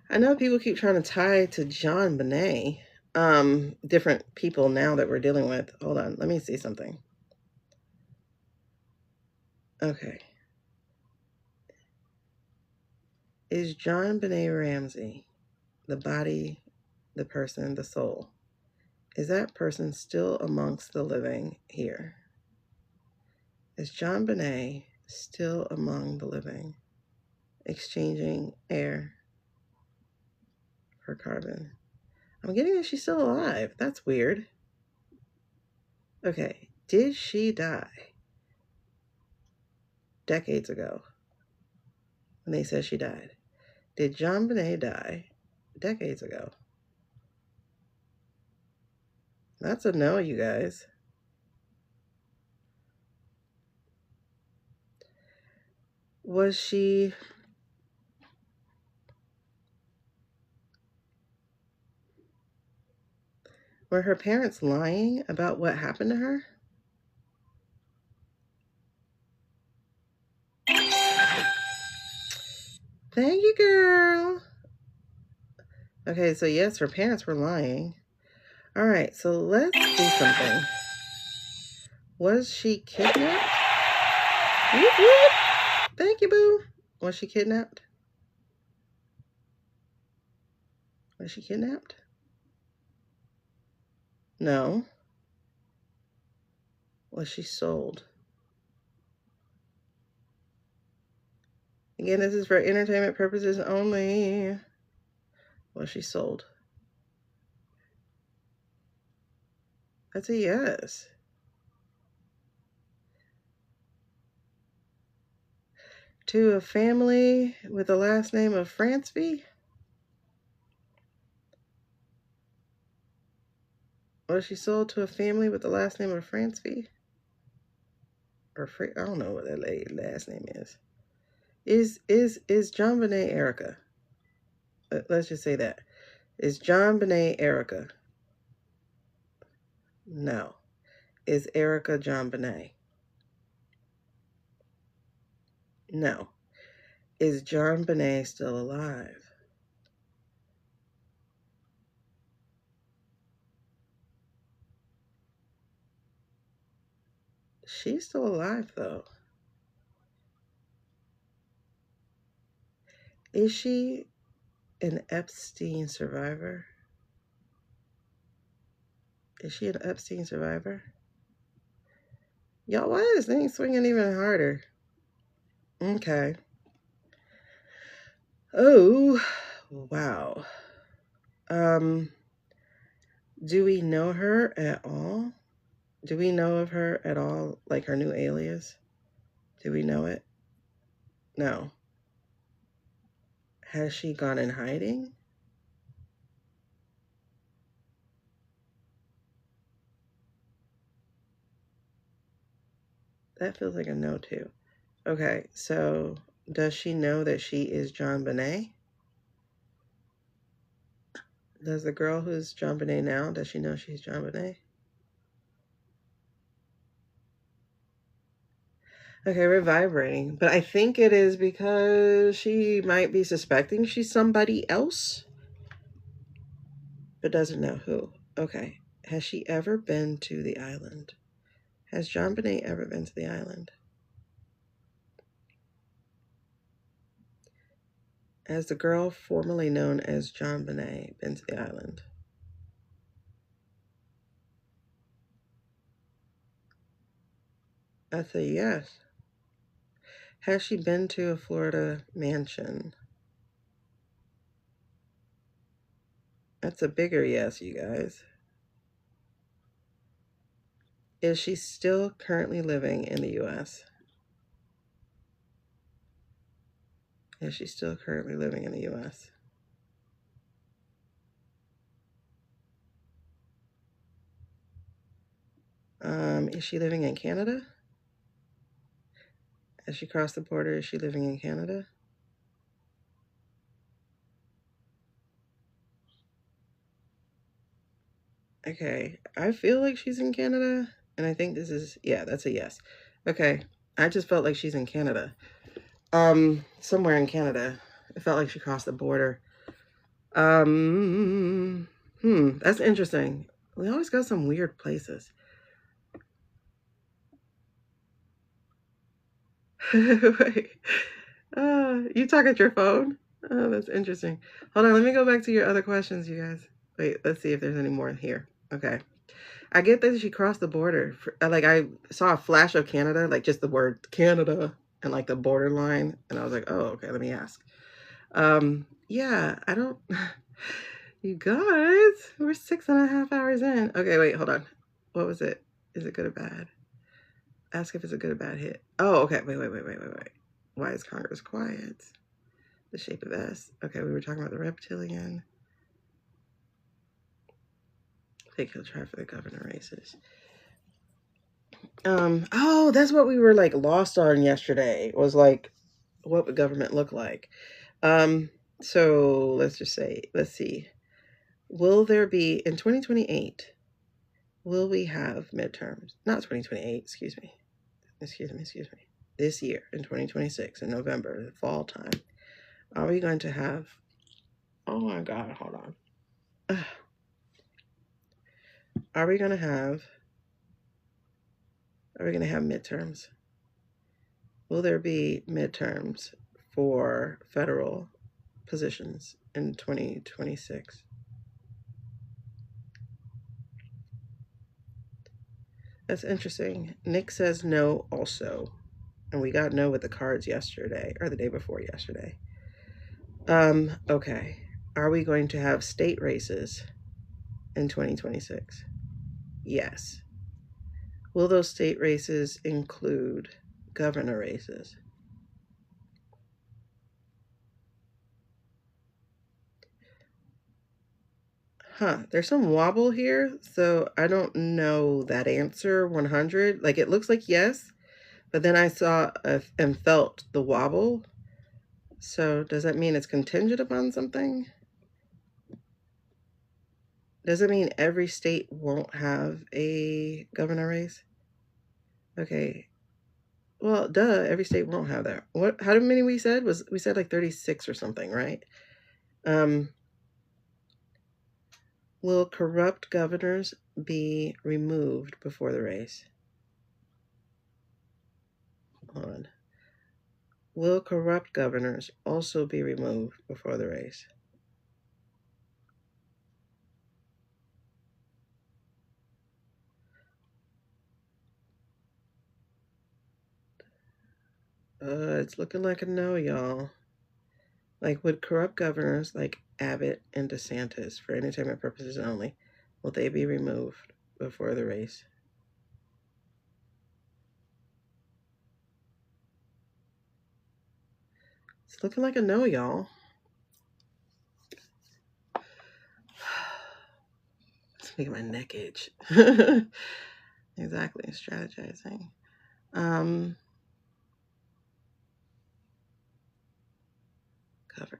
Speaker 2: I know people keep trying to tie to John Bonet. Different people now that we're dealing with. Hold on, let me see something. Okay. Is John Bonet Ramsey, the body, the person, the soul, is that person still amongst the living here? Is John Bonet still among the living, exchanging air for carbon? I'm getting that she's still alive. That's weird. Okay, did she die decades ago when they said she died? Did John Bonet die decades ago? That's a no, you guys. Was she Were her parents lying about what happened to her? Thank you, girl. Okay, so yes, her parents were lying. All right, so let's do something. Was she kidnapped? Whoop, whoop. Thank you, boo. Was she kidnapped? Was she kidnapped? No. Was she sold? Again, this is for entertainment purposes only. Was she sold? That's a yes. To a family with the last name of Franceby? Was she sold to a family with the last name of Franceby? Or I don't know what that last name is. Is John Bonet Erica? Let's just say that. Is John Bonet Erica? No. Is Erica John Bonet? No. Is John Bonet still alive? She's still alive, though. Is she an Epstein survivor? Is she an Epstein survivor? Y'all, why is this thing swinging even harder? Okay. Oh, wow. Do we know her at all? Do we know of her at all? Like her new alias? Do we know it? No. Has she gone in hiding? That feels like a no too. Okay, so does she know that she is John Bonet? Does the girl who's John Bonet now, does she know she's John Bonet? Okay, we're vibrating. But I think it is because she might be suspecting she's somebody else, but doesn't know who. Okay. Has she ever been to the island? Has John Bonet ever been to the island? Has the girl formerly known as John Bonet been to the island? That's a yes. Has she been to a Florida mansion? That's a bigger yes, you guys. Is she still currently living in the U.S.? Is she still currently living in the U.S.? Is she living in Canada? As she crossed the border, is she living in Canada? Okay, I feel like she's in Canada, and I think this is, yeah, that's a yes. Okay, I just felt like she's in Canada. Somewhere in Canada. It felt like she crossed the border. That's interesting. We always go some weird places. Wait. You talk at your phone? Oh, that's interesting. Hold on, let me go back to your other questions, you guys. Wait, let's see if there's any more here. Okay. I get that she crossed the border. Like, I saw a flash of Canada, like just the word Canada and like the borderline. And I was like, oh, okay, let me ask. Yeah, I don't... You guys, we're 6.5 hours in. Okay, wait, hold on. What was it? Is it good or bad? Ask if it's a good or bad hit. Oh, okay. Wait. Why is Congress quiet? The shape of S. Okay, we were talking about the reptilian. They kill try for the governor races. Oh, that's what we were like lost on yesterday. Was like, what would government look like? So let's just say, let's see. Will there be in 2028? Will we have midterms? Not 2028, excuse me. This year, in 2026, in November, the fall time. Are we going to have, oh my God, hold on. Are we going to have midterms? Will there be midterms for federal positions in 2026? That's interesting. Nick says no also. And we got no with the cards yesterday, or the day before yesterday. Okay. Are we going to have state races in 2026? Yes. Will those state races include governor races? There's some wobble here, so I don't know that answer 100. Like, it looks like yes, but then I saw and felt the wobble. So does that mean it's contingent upon something? Does it mean every state won't have a governor race? Okay. Well, duh, every state won't have that. How many we said? We said like 36 or something, right? Will corrupt governors be removed before the race? Hold on. Will corrupt governors also be removed before the race? It's looking like a no, y'all. Like, would corrupt governors like Abbott and DeSantis, for entertainment purposes only, will they be removed before the race? It's looking like a no, y'all. It's making my neck itch. Exactly, strategizing.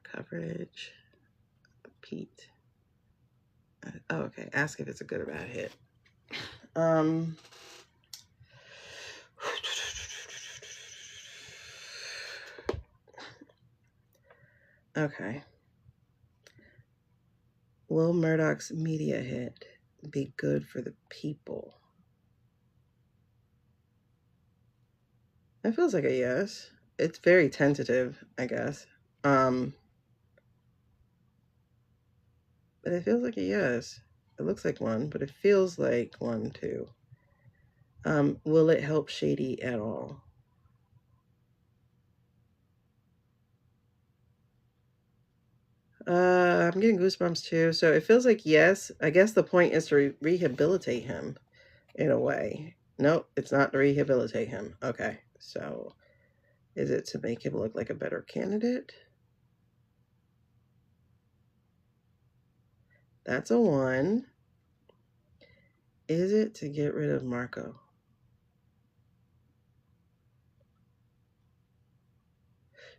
Speaker 2: Coverage. Pete. Oh, okay. Ask if it's a good or bad hit. Okay. Will Murdoch's media hit be good for the people? That feels like a yes. It's very tentative, I guess. But it feels like a yes. It looks like one, but it feels like one too. Will it help Shady at all? I'm getting goosebumps too. So it feels like yes. I guess the point is to rehabilitate him in a way. Nope, it's not to rehabilitate him. Okay, so is it to make him look like a better candidate? That's a 1. Is it to get rid of Marco?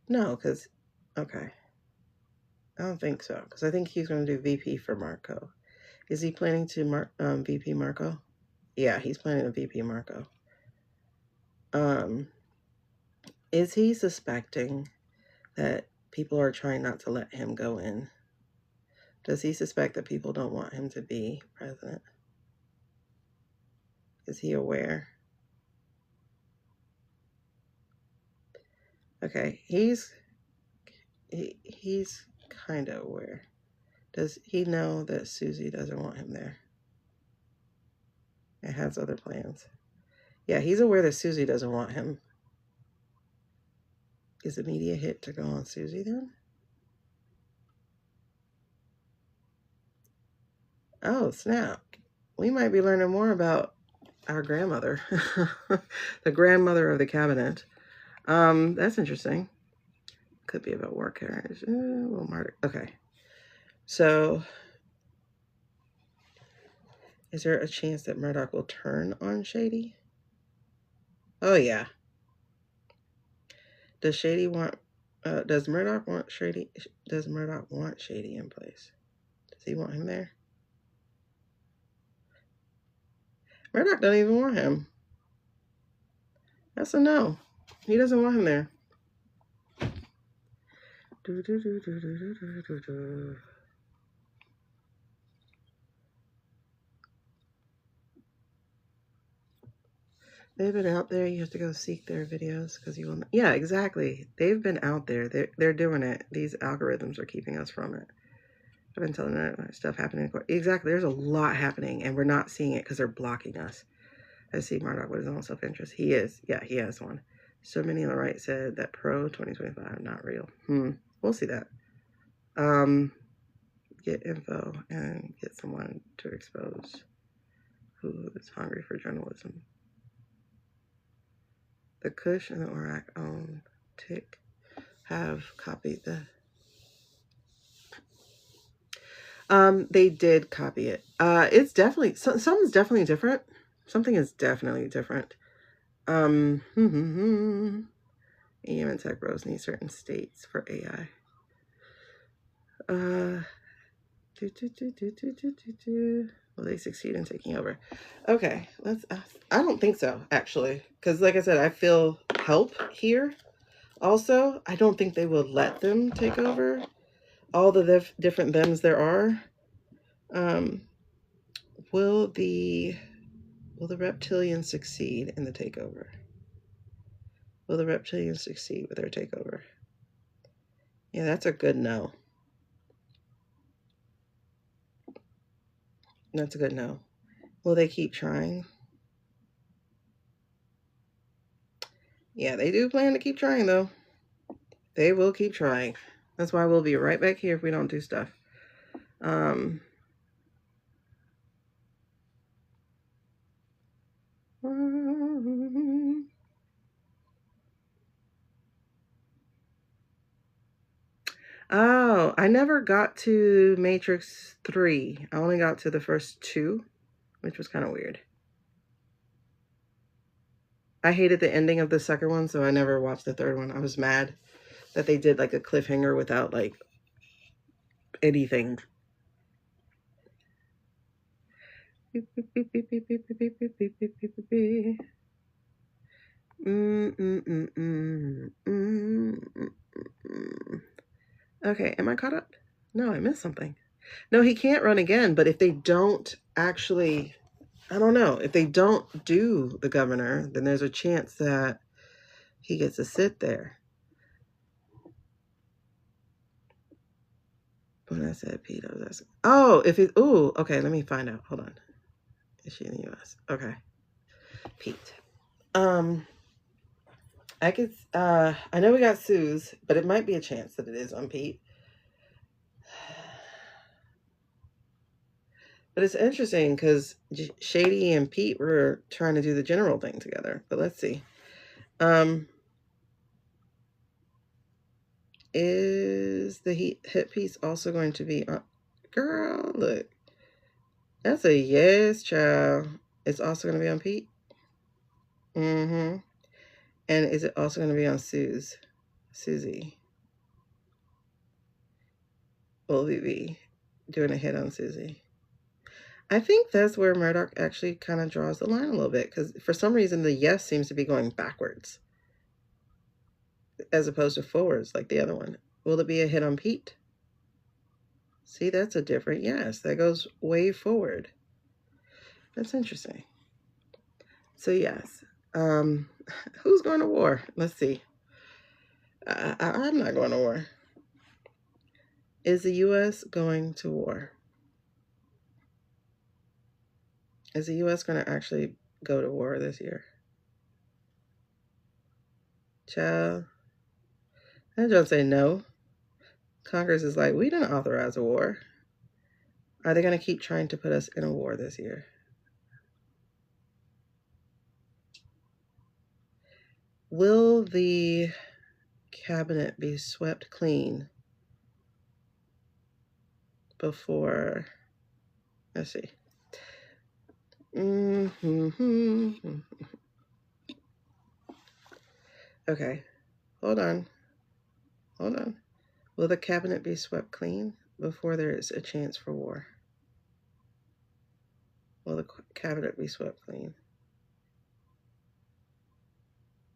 Speaker 2: No, because, okay. I don't think so, because I think he's going to do VP for Marco. Is he planning to VP Marco? Yeah, he's planning to VP Marco. Is he suspecting that people are trying not to let him go in? Does he suspect that people don't want him to be president? Is he aware? Okay, he's kind of aware. Does he know that Susie doesn't want him there? It has other plans. Yeah, he's aware that Susie doesn't want him. Is the media hit to go on Susie then? Oh, snap. We might be learning more about our grandmother, the grandmother of the cabinet. That's interesting. Could be about work heritage. Well, okay. So, is there a chance that Murdoch will turn on Shady? Oh, yeah. Does Shady want, does Murdoch want Shady? Does Murdoch want Shady in place? Does he want him there? Murdoch doesn't even want him. That's a no. He doesn't want him there. They've been out there. You have to go seek their videos because you will. Yeah, exactly. They've been out there. They're doing it. These algorithms are keeping us from it. I've been telling that stuff happening. Exactly. There's a lot happening, and we're not seeing it because they're blocking us. I see Murdoch with his own self-interest. He is. Yeah, he has one. So many on the right said that pro 2025 not real. We'll see that. Get info and get someone to expose who is hungry for journalism. The Kush and the Orak on Tick have copied the. They did copy it. It's definitely something's definitely different. Something is definitely different. EM and tech bros need certain states for AI. Will they succeed in taking over? Okay, let's ask. I don't think so, actually, because like I said, I feel help here. Also, I don't think they will let them take over all the different thems there are. Will the reptilians succeed in the takeover? Will the reptilians succeed with their takeover? Yeah, that's a good no. That's a good no. Will they keep trying? Yeah, they do plan to keep trying, though. They will keep trying. That's why we'll be right back here if we don't do stuff. Oh, I never got to Matrix 3. I only got to the first 2, which was kind of weird. I hated the ending of the second one, so I never watched the third one. I was mad that they did like a cliffhanger without like anything. Okay, am I caught up? No, I missed something. No, he can't run again, but if they don't actually, I don't know, if they don't do the governor, then there's a chance that he gets to sit there. When I said Pete, I was asking, oh, if it, ooh, okay, let me find out. Hold on. Is she in the US? Okay. Pete. I could, I know we got Sue's, but it might be a chance that it is on Pete. But it's interesting because Shady and Pete were trying to do the general thing together. But let's see. Is the hit piece also going to be on? Girl, look. That's a yes, child. It's also going to be on Pete? Mm-hmm. And is it also going to be on Susie? Will we be doing a hit on Susie? I think that's where Murdoch actually kind of draws the line a little bit, because for some reason the yes seems to be going backwards as opposed to forwards like the other one. Will it be a hit on Pete? See, that's a different yes. That goes way forward. That's interesting. So yes. Who's going to war? Let's see. I'm not going to war. Is the U.S. going to war? Is the U.S. going to actually go to war this year? Child. I don't say no. Congress is like, we didn't authorize a war. Are they going to keep trying to put us in a war this year? Will the cabinet be swept clean before? Let's see. Okay. Hold on. Will the cabinet be swept clean before there is a chance for war? Will the cabinet be swept clean?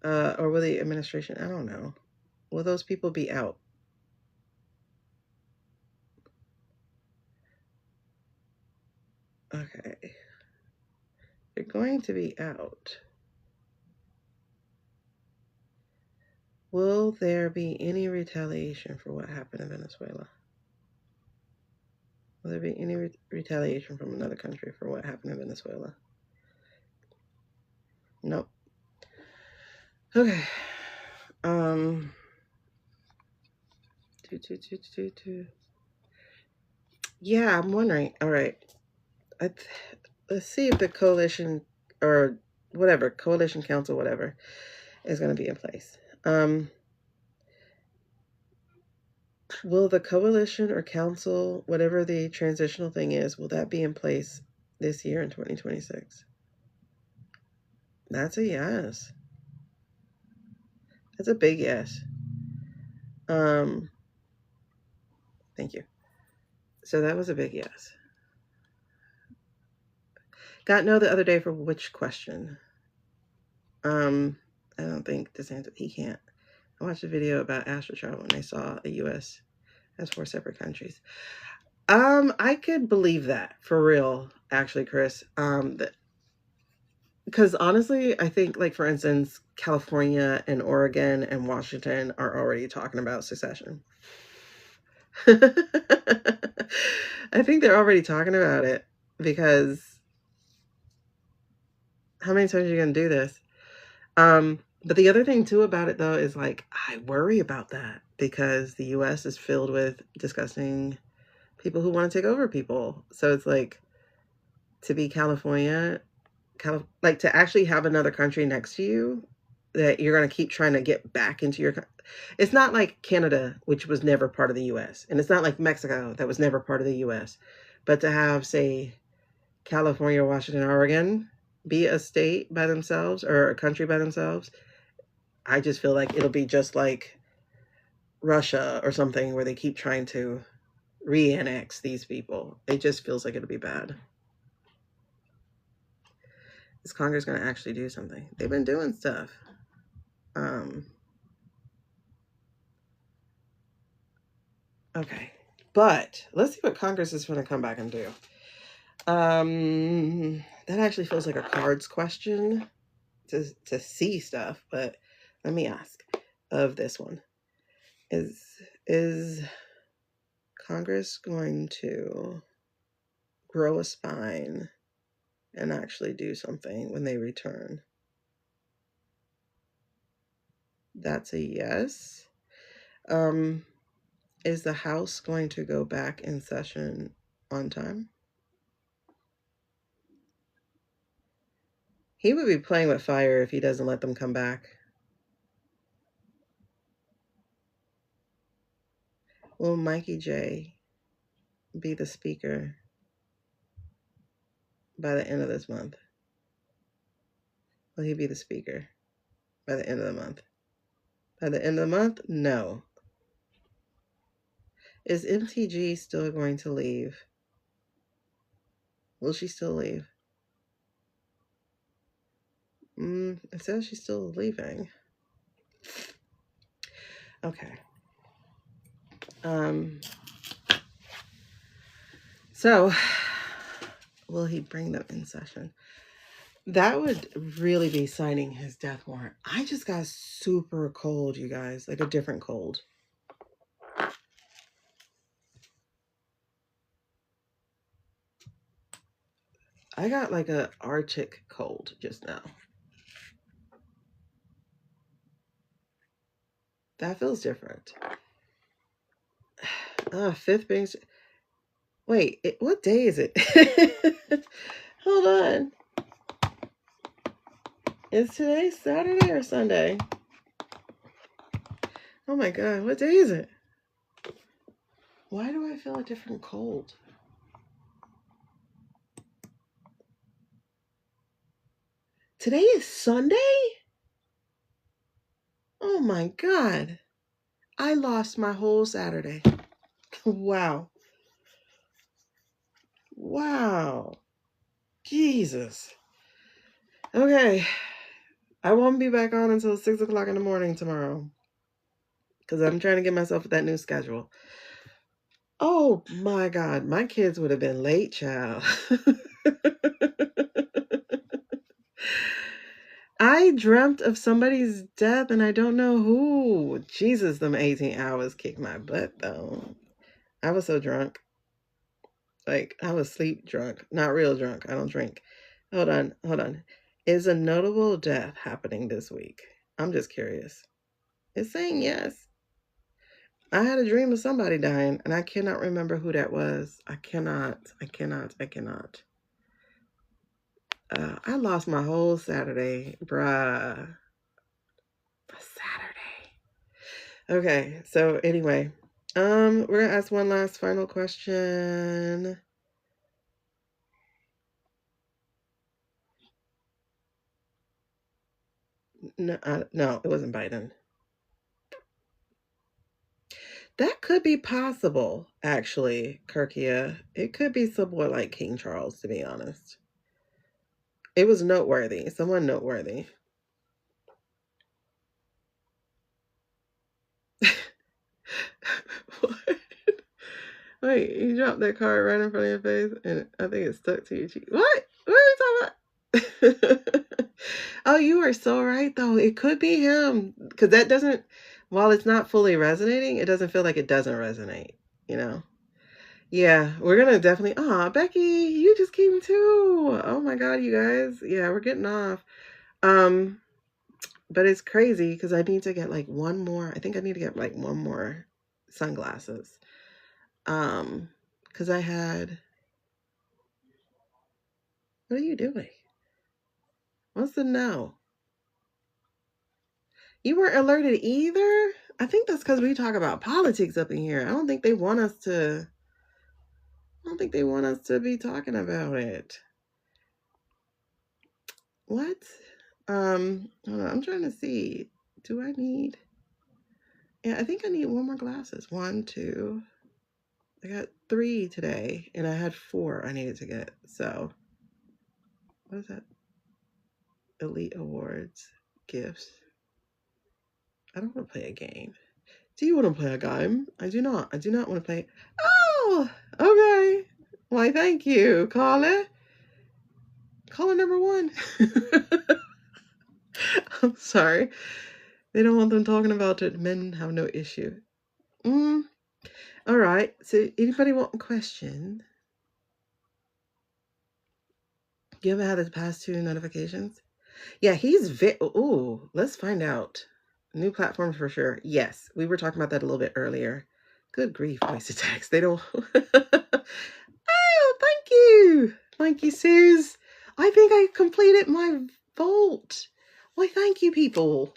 Speaker 2: Or will the administration? I don't know. Will those people be out? Okay. They're going to be out. Will there be any retaliation for what happened in Venezuela? Will there be any retaliation from another country for what happened in Venezuela? Nope. Okay. Yeah, I'm wondering. All right. Let's see if the coalition or whatever, coalition council, whatever, is going to be in place. Will the coalition or council, whatever the transitional thing is, will that be in place this year in 2026? That's a yes. That's a big yes. Thank you. So that was a big yes. Got no the other day for which question? I don't think DeSantis, he can't. I watched a video about astrotravel and they saw a U.S. as 4 separate countries. I could believe that for real, actually, Chris. Because honestly, I think, like, for instance, California and Oregon and Washington are already talking about secession. I think they're already talking about it because how many times are you going to do this? But the other thing too about it though is like, I worry about that because the US is filled with disgusting people who want to take over people. So it's like, to be California, like to actually have another country next to you that you're going to keep trying to get back into your, it's not like Canada, which was never part of the US, and it's not like Mexico that was never part of the US, but to have, say, California, Washington, Oregon be a state by themselves or a country by themselves, I just feel like it'll be just like Russia or something where they keep trying to re-annex these people. It just feels like it'll be bad. Is Congress going to actually do something? They've been doing stuff. Okay. But let's see what Congress is going to come back and do. That actually feels like a cards question to see stuff, but let me ask of this one. Is Congress going to grow a spine and actually do something when they return? That's a yes. Is the House going to go back in session on time? He would be playing with fire if he doesn't let them come back. Will Mikey J be the speaker by the end of this month? Will he be the speaker by the end of the month? By the end of the month? No. Is MTG still going to leave? Will she still leave? It says she's still leaving. Okay. So, will he bring them in session? That would really be signing his death warrant. I just got super cold, you guys. Like a different cold. I got like a Arctic cold just now. That feels different. Fifth being... Wait, what day is it? Hold on. Is today Saturday or Sunday? Oh my God, what day is it? Why do I feel a different cold? Today is Sunday? Oh my God. I lost my whole Saturday. Wow. Wow. Jesus. Okay. I won't be back on until 6 o'clock in the morning tomorrow. Because I'm trying to get myself that new schedule. Oh my God. My kids would have been late, child. I dreamt of somebody's death and I don't know who. Jesus, them 18 hours kicked my butt though. I was so drunk. Like, I was sleep drunk. Not real drunk. I don't drink. Hold on. Is a notable death happening this week? I'm just curious. It's saying yes. I had a dream of somebody dying and I cannot remember who that was. I cannot. I lost my whole Saturday, bruh. Saturday. Okay, so anyway, we're gonna ask one last final question. No, it wasn't Biden. That could be possible, actually, Kirkia. It could be someone like King Charles, to be honest. It was noteworthy. Someone noteworthy. What? Wait, you dropped that card right in front of your face, and I think it stuck to your cheek. What? What are you talking about? Oh, you are so right, though. It could be him. Because that doesn't, while it's not fully resonating, it doesn't feel like it doesn't resonate, you know? Yeah, we're going to definitely, Becky, you just came too. Oh my God, you guys. Yeah, we're getting off. But it's crazy because I need to get like one more. I think I need to get like one more sunglasses. Because I had, what are you doing? What's the no? You weren't alerted either? I think that's because we talk about politics up in here. I don't think they want us to be talking about it. What? Hold on, I'm trying to see. Do I need? Yeah, I think I need one more glasses. 1, 2. I got 3 today, and I had 4 I needed to get. So, what is that? Elite Awards gifts. I don't want to play a game. Do you want to play a game? I do not. I do not want to play. Oh, okay. Why, thank you, caller. Caller number 1. I'm sorry. They don't want them talking about it. Men have no issue. All right. So, anybody want a question? You ever had the past 2 notifications? Yeah, he's ooh, let's find out. New platforms for sure. Yes, we were talking about that a little bit earlier. Good grief, voice to text. They don't. Oh, thank you. Thank you, Suze. I think I completed my vault. Why, thank you, people.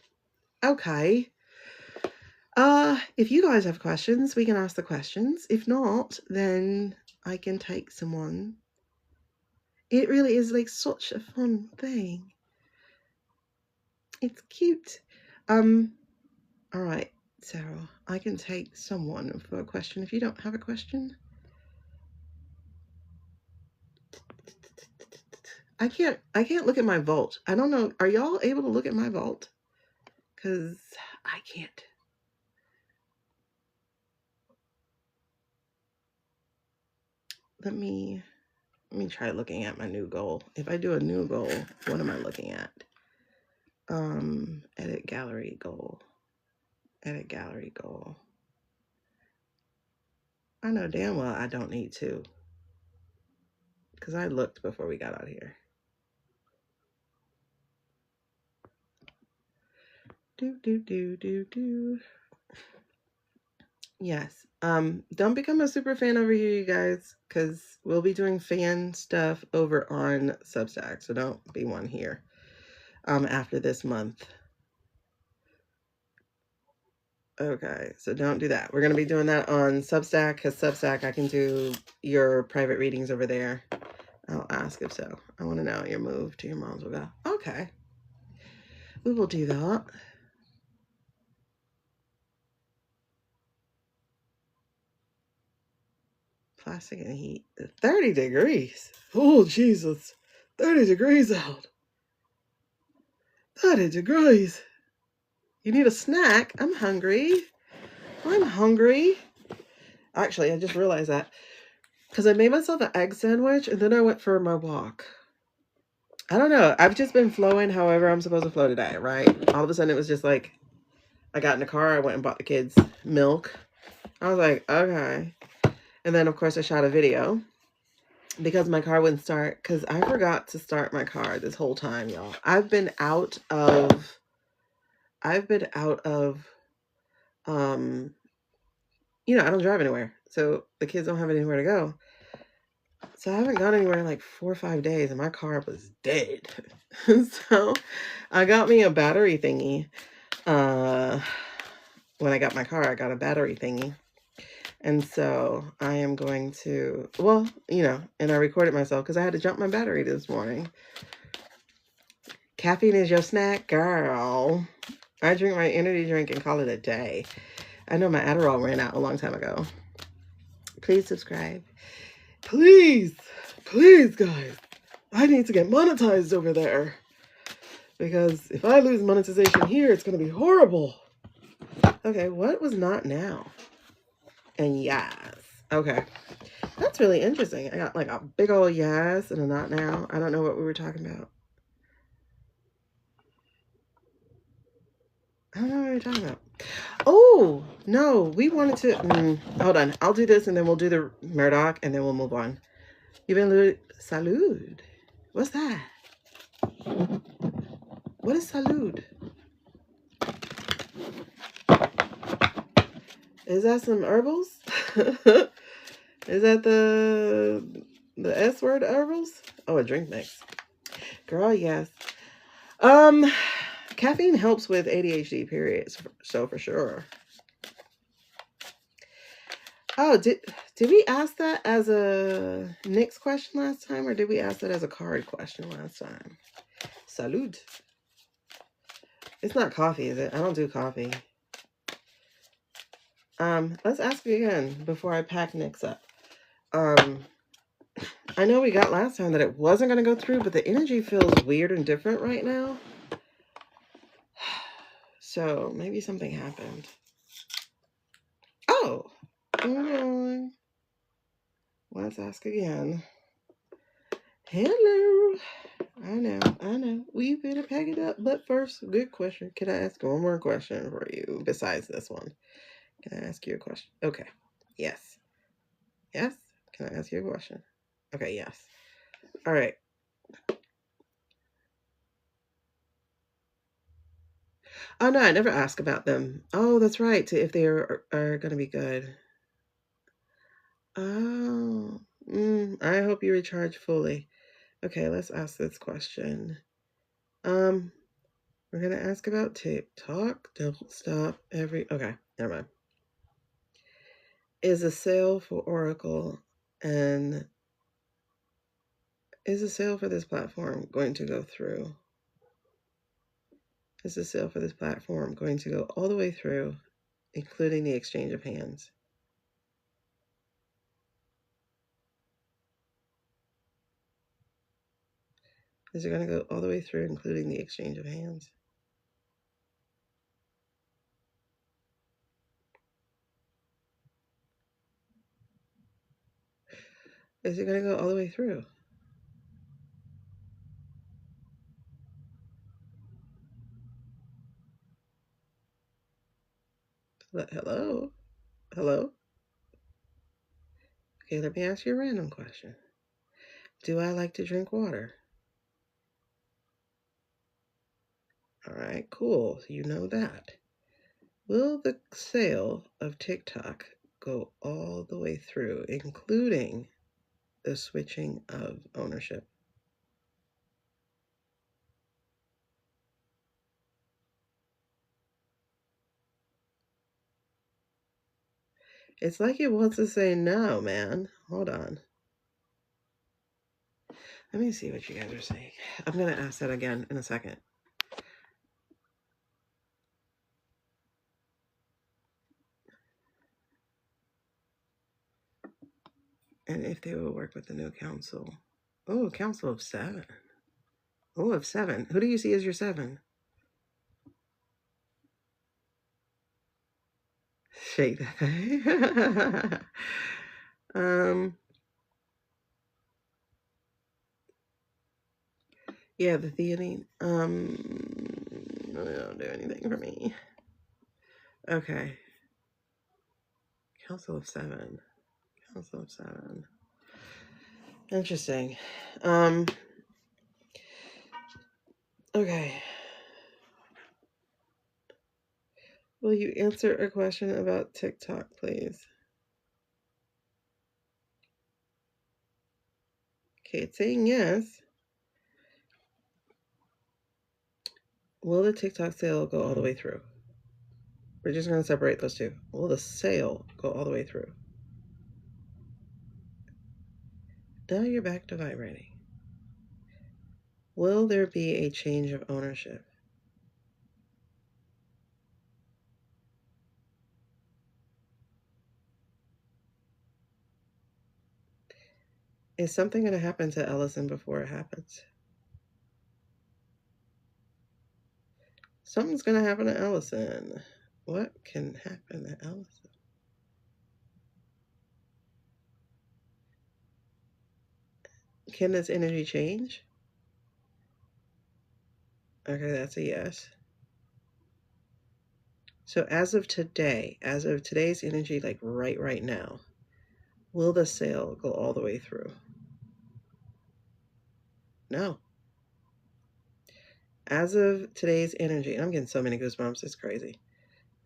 Speaker 2: Okay. If you guys have questions, we can ask the questions. If not, then I can take someone. It really is like such a fun thing. It's cute. All right, Sarah, I can take someone for a question. If you don't have a question, I can't look at my vault. I don't know. Are y'all able to look at my vault? Because I can't. Let me try looking at my new goal. If I do a new goal, what am I looking at? Edit gallery goal. Edit gallery goal. I know damn well I don't need to. Because I looked before we got out here. Yes. Don't become a super fan over here, you guys, because we'll be doing fan stuff over on Substack. So don't be one here. After this month. Okay, so don't do that. We're gonna be doing that on Substack, because Substack I can do your private readings over there. I'll ask if so. I want to know your move to your mom's will go. Okay. We will do that. Plastic and heat. 30 degrees. Oh, Jesus. 30 degrees out. 30 degrees. You need a snack? I'm hungry. I'm hungry. Actually, I just realized that because I made myself an egg sandwich and then I went for my walk. I don't know. I've just been flowing however I'm supposed to flow today, right? All of a sudden it was just like, I got in the car, I went and bought the kids milk. I was like, okay. And then of course I shot a video because my car wouldn't start because I forgot to start my car this whole time, y'all. I've been out of, I don't drive anywhere. So the kids don't have anywhere to go. So I haven't gone anywhere in like 4 or 5 days and my car was dead. So I got me a battery thingy. When I got my car, I got a battery thingy. And so I am going to, and I recorded myself because I had to jump my battery this morning. Caffeine is your snack, girl. I drink my energy drink and call it a day. I know my Adderall ran out a long time ago. Please subscribe. Please, guys. I need to get monetized over there. Because if I lose monetization here, it's going to be horrible. Okay, what was not now? And yes. Okay. That's really interesting. I got like a big old yes and a not now. I don't know what we were talking about. I don't know what we were talking about. Oh, no. We wanted to... hold on. I'll do this and then we'll do the Murdoch and then we'll move on. You've been... Salud. What's that? What is salud? Is that some herbals? Is that the S word herbals? Oh, a drink mix. Girl, yes. Caffeine helps with ADHD periods, so for sure. Oh, did we ask that as a Nick's question last time, or did we ask that as a card question last time? Salud. It's not coffee, is it? I don't do coffee. Let's ask you again before I pack Nick's up. I know we got last time that it wasn't going to go through, but the energy feels weird and different right now. So maybe something happened. Oh, hold on. Let's ask again. Hello. I know. We better pack it up. But first, good question. Can I ask one more question for you besides this one? Can I ask you a question? Okay. Yes. Yes? Can I ask you a question? Okay, yes. All right. Oh, no, I never ask about them. Oh, that's right. If they are going to be good. Oh. I hope you recharge fully. Okay, let's ask this question. We're going to ask about TikTok. Don't stop okay, never mind. Is a sale for Oracle and is a sale for this platform going to go through? Is the sale for this platform going to go all the way through, including the exchange of hands? Is it going to go all the way through, including the exchange of hands? Is it going to go all the way through? Hello? Hello? Okay, let me ask you a random question. Do I like to drink water? All right, cool. You know that. Will the sale of TikTok go all the way through, including the switching of ownership? It's like it wants to say no, man. Hold on. Let me see what you guys are saying. I'm going to ask that again in a second. And if they will work with the new council. Oh, Council of 7. Oh, of 7. Who do you see as your 7? Shake that thing. Yeah, the theanine. They don't do anything for me. Okay. Council of 7. Council of 7. Interesting. Okay. Will you answer a question about TikTok, please? Okay, it's saying yes. Will the TikTok sale go all the way through? We're just going to separate those two. Will the sale go all the way through? Now you're back to vibrating. Will there be a change of ownership? Is something going to happen to Ellison before it happens? Something's going to happen to Ellison. What can happen to Ellison? Can this energy change? Okay, that's a yes. So as of today, as of today's energy, like right now, will the sale go all the way through? No. As of today's energy, I'm getting so many goosebumps, it's crazy.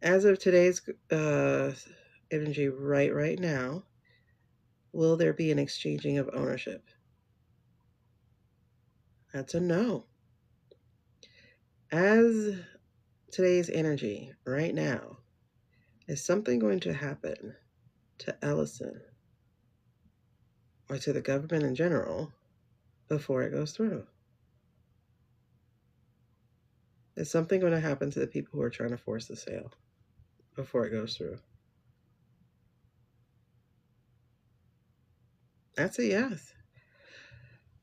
Speaker 2: As of today's energy right now, will there be an exchanging of ownership? That's a no. As today's energy right now, is something going to happen to Ellison or to the government in general before it goes through? Is something going to happen to the people who are trying to force the sale before it goes through? That's a yes.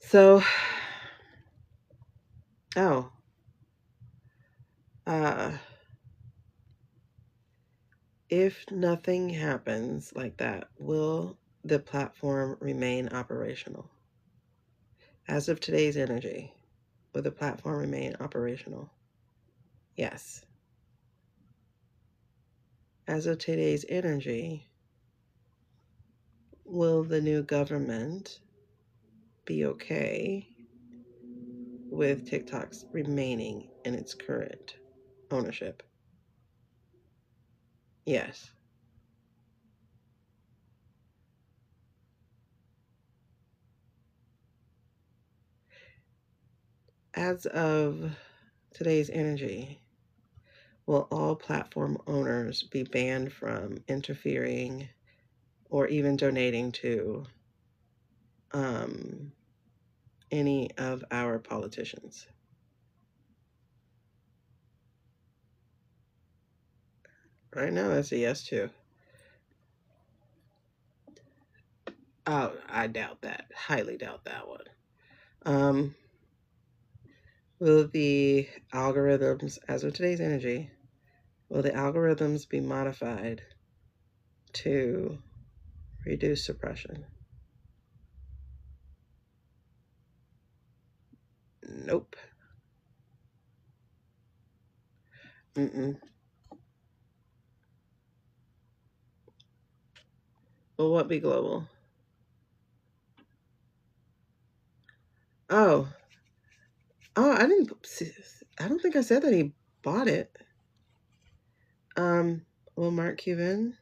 Speaker 2: So, if nothing happens like that, will the platform remain operational? As of today's energy, will the platform remain operational? Yes. As of today's energy, will the new government be okay with TikTok's remaining in its current ownership? Yes. As of today's energy, will all platform owners be banned from interfering or even donating to any of our politicians? Right now, that's a yes too. Oh, I doubt that. Highly doubt that one. Will the algorithms, as of today's energy, will the algorithms be modified to reduce suppression? Nope. Mm-mm. Will what be global? Oh, I didn't. I don't think I said that he bought it. Will Mark Cuban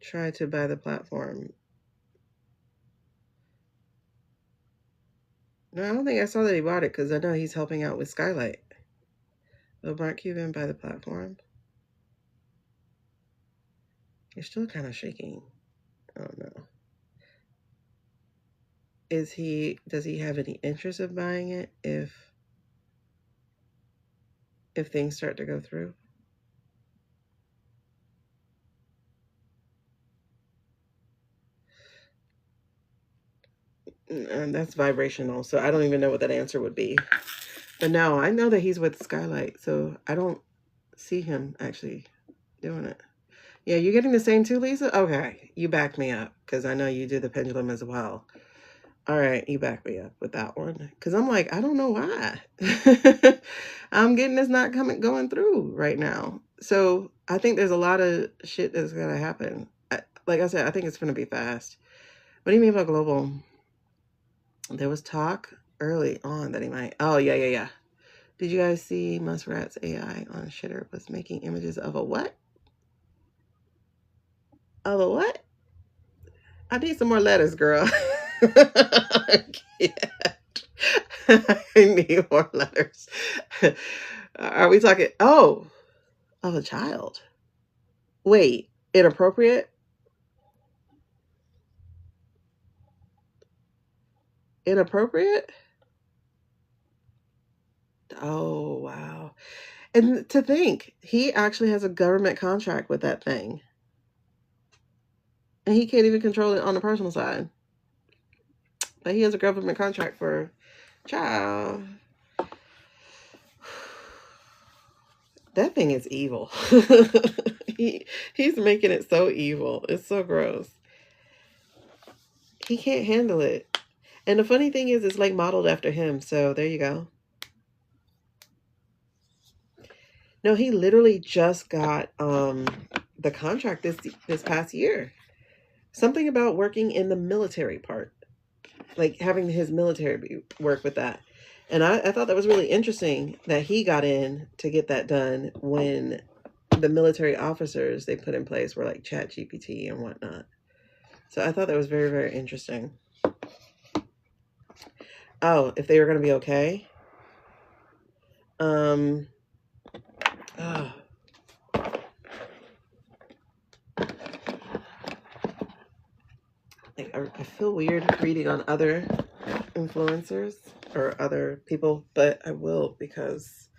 Speaker 2: try to buy the platform? No, I don't think I saw that he bought it because I know he's helping out with Skylight. Will Mark Cuban buy the platform? You're still kind of shaking. I don't know. Does he have any interest of buying it if things start to go through? And that's vibrational, so I don't even know what that answer would be. But no, I know that he's with Skylight, so I don't see him actually doing it. Yeah, you getting the same too, Lisa? Okay, you back me up because I know you do the pendulum as well. All right, you back me up with that one because I'm like, I don't know why. I'm getting this not going through right now. So I think there's a lot of shit that's gonna happen. Like I said, I think it's gonna be fast. What do you mean by global? There was talk early on that he might. Oh yeah. Did you guys see Muskrat's AI on Shitter was making images of a what? Of a what? I need some more letters, girl. I need more letters. Are we talking? Oh, of a child. Wait, inappropriate? Inappropriate? Oh, wow. And to think, he actually has a government contract with that thing. And he can't even control it on the personal side. But he has a government contract for child. That thing is evil. He's making it so evil. It's so gross. He can't handle it. And the funny thing is, it's like modeled after him. So there you go. No, he literally just got the contract this past year. Something about working in the military part, like having his military work with that. And I thought that was really interesting that he got in to get that done when the military officers they put in place were like Chat GPT and whatnot. So I thought that was very, very interesting. Oh, if they were going to be okay. Oh. I feel weird reading on other influencers or other people, but I will because.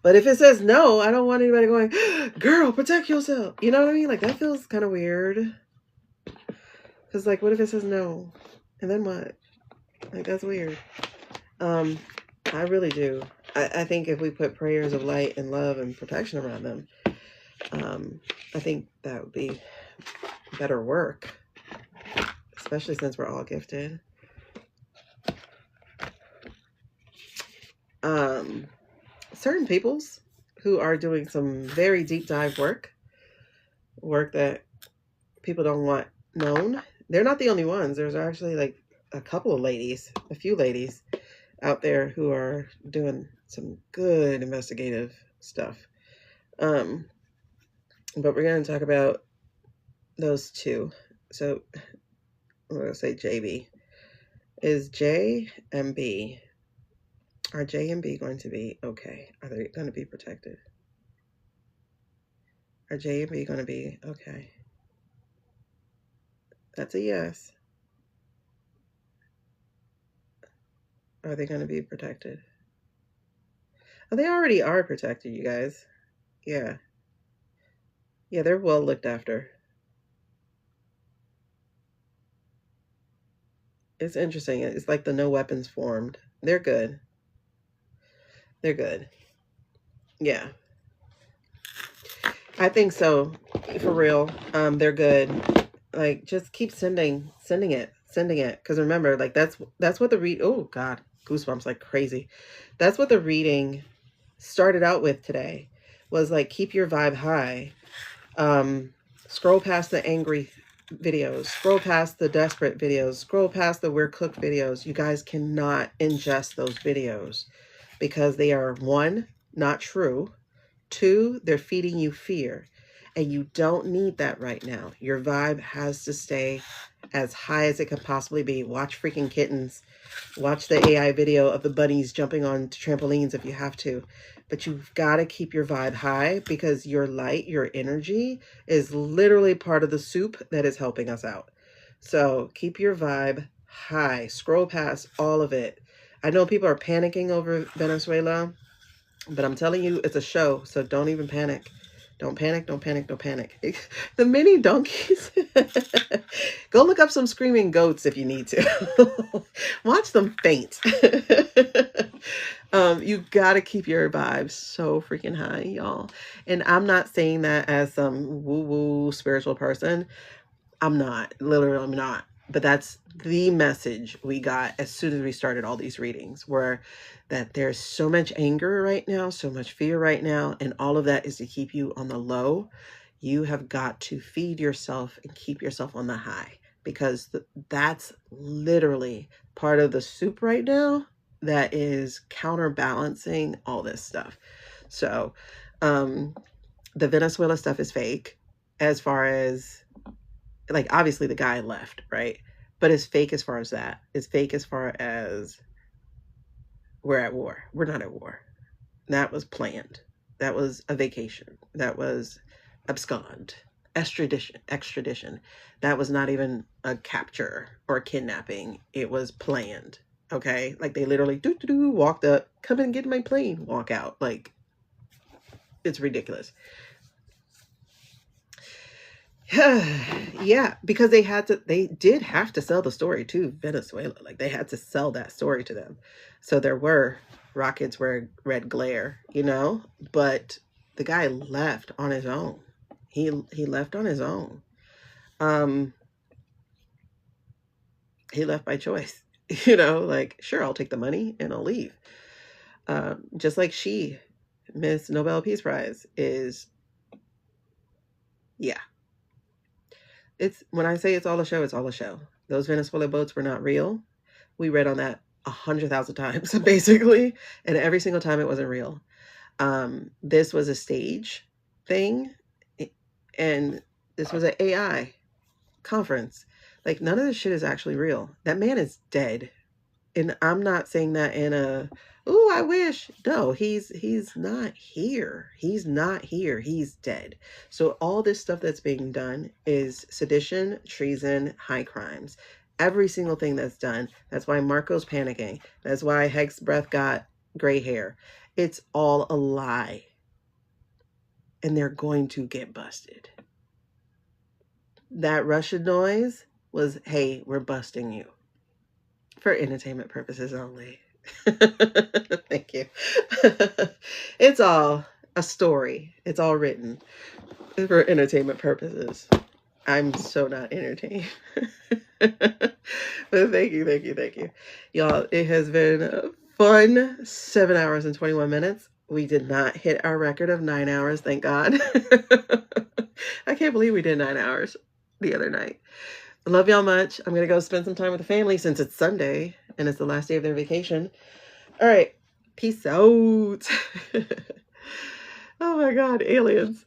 Speaker 2: But if it says no, I don't want anybody going, girl, protect yourself. You know what I mean? Like that feels kind of weird. Because like, what if it says no? And then what? Like that's weird. I really do. I think if we put prayers of light and love and protection around them, I think that would be better work. Especially since we're all gifted. Certain peoples who are doing some very deep dive work that people don't want known. They're not the only ones. There's actually like a few ladies out there who are doing some good investigative stuff. But we're going to talk about those two. So I'm going to say JB. Is J and B, are J and B going to be okay? Are they going to be protected? Are J and B going to be okay? That's a yes. Are they going to be protected? Oh, they already are protected, you guys. Yeah. Yeah, they're well looked after. It's interesting. It's like the no weapons formed. They're good. They're good. Yeah. I think so. For real. They're good. Like just keep sending it. Because remember, like that's what the oh God, goosebumps like crazy. That's what the reading started out with today. Was like keep your vibe high. Scroll past the angry videos, scroll past the desperate videos, scroll past the we're cooked videos. You guys cannot ingest those videos because they are, one, not true. Two, they're feeding you fear. And you don't need that right now. Your vibe has to stay as high as it can possibly be. Watch freaking kittens. Watch the AI video of the bunnies jumping on trampolines if you have to. But you've got to keep your vibe high because your light, your energy is literally part of the soup that is helping us out. So keep your vibe high. Scroll past all of it. I know people are panicking over Venezuela, but I'm telling you, it's a show. So don't even panic. Don't panic, don't panic, don't panic. The mini donkeys. Go look up some screaming goats if you need to. Watch them faint. You gotta keep your vibes so freaking high, y'all. And I'm not saying that as some woo-woo spiritual person. I'm not. Literally, I'm not. But that's the message we got as soon as we started all these readings, were that there's so much anger right now, so much fear right now, and all of that is to keep you on the low. You have got to feed yourself and keep yourself on the high, because that's literally part of the soup right now that is counterbalancing all this stuff. So the Venezuela stuff is fake, as far as, like, obviously the guy left, right? But it's fake as far as that. It's fake as far as we're at war. We're not at war. That was planned. That was a vacation. That was abscond. Extradition. That was not even a capture or a kidnapping. It was planned. Okay? Like, they literally walked up, come and get my plane, walk out. Like, it's ridiculous. Yeah, because they did have to sell the story to Venezuela. Like, they had to sell that story to them. So there were rockets were red glare, but the guy left on his own. He left on his own. He left by choice. Like, sure, I'll take the money and I'll leave. Just like Miss Nobel Peace Prize is, yeah. It's, when I say it's all a show, it's all a show. Those Venezuela boats were not real. We read on that 100,000 times, basically. And every single time it wasn't real. This was a stage thing. And this was an AI conference. Like, none of this shit is actually real. That man is dead. And I'm not saying that in a, oh, I wish. No, he's not here. He's not here. He's dead. So all this stuff that's being done is sedition, treason, high crimes. Every single thing that's done. That's why Marco's panicking. That's why Heck's breath got gray hair. It's all a lie. And they're going to get busted. That Russian noise was, hey, we're busting you. For entertainment purposes only. Thank you. It's all a story. It's all written for entertainment purposes. I'm so not entertained. But thank you. Y'all, it has been a fun 7 hours and 21 minutes. We did not hit our record of 9 hours, thank God. I can't believe we did 9 hours the other night. I love y'all much. I'm going to go spend some time with the family since it's Sunday and it's the last day of their vacation. All right. Peace out. Oh my God, aliens.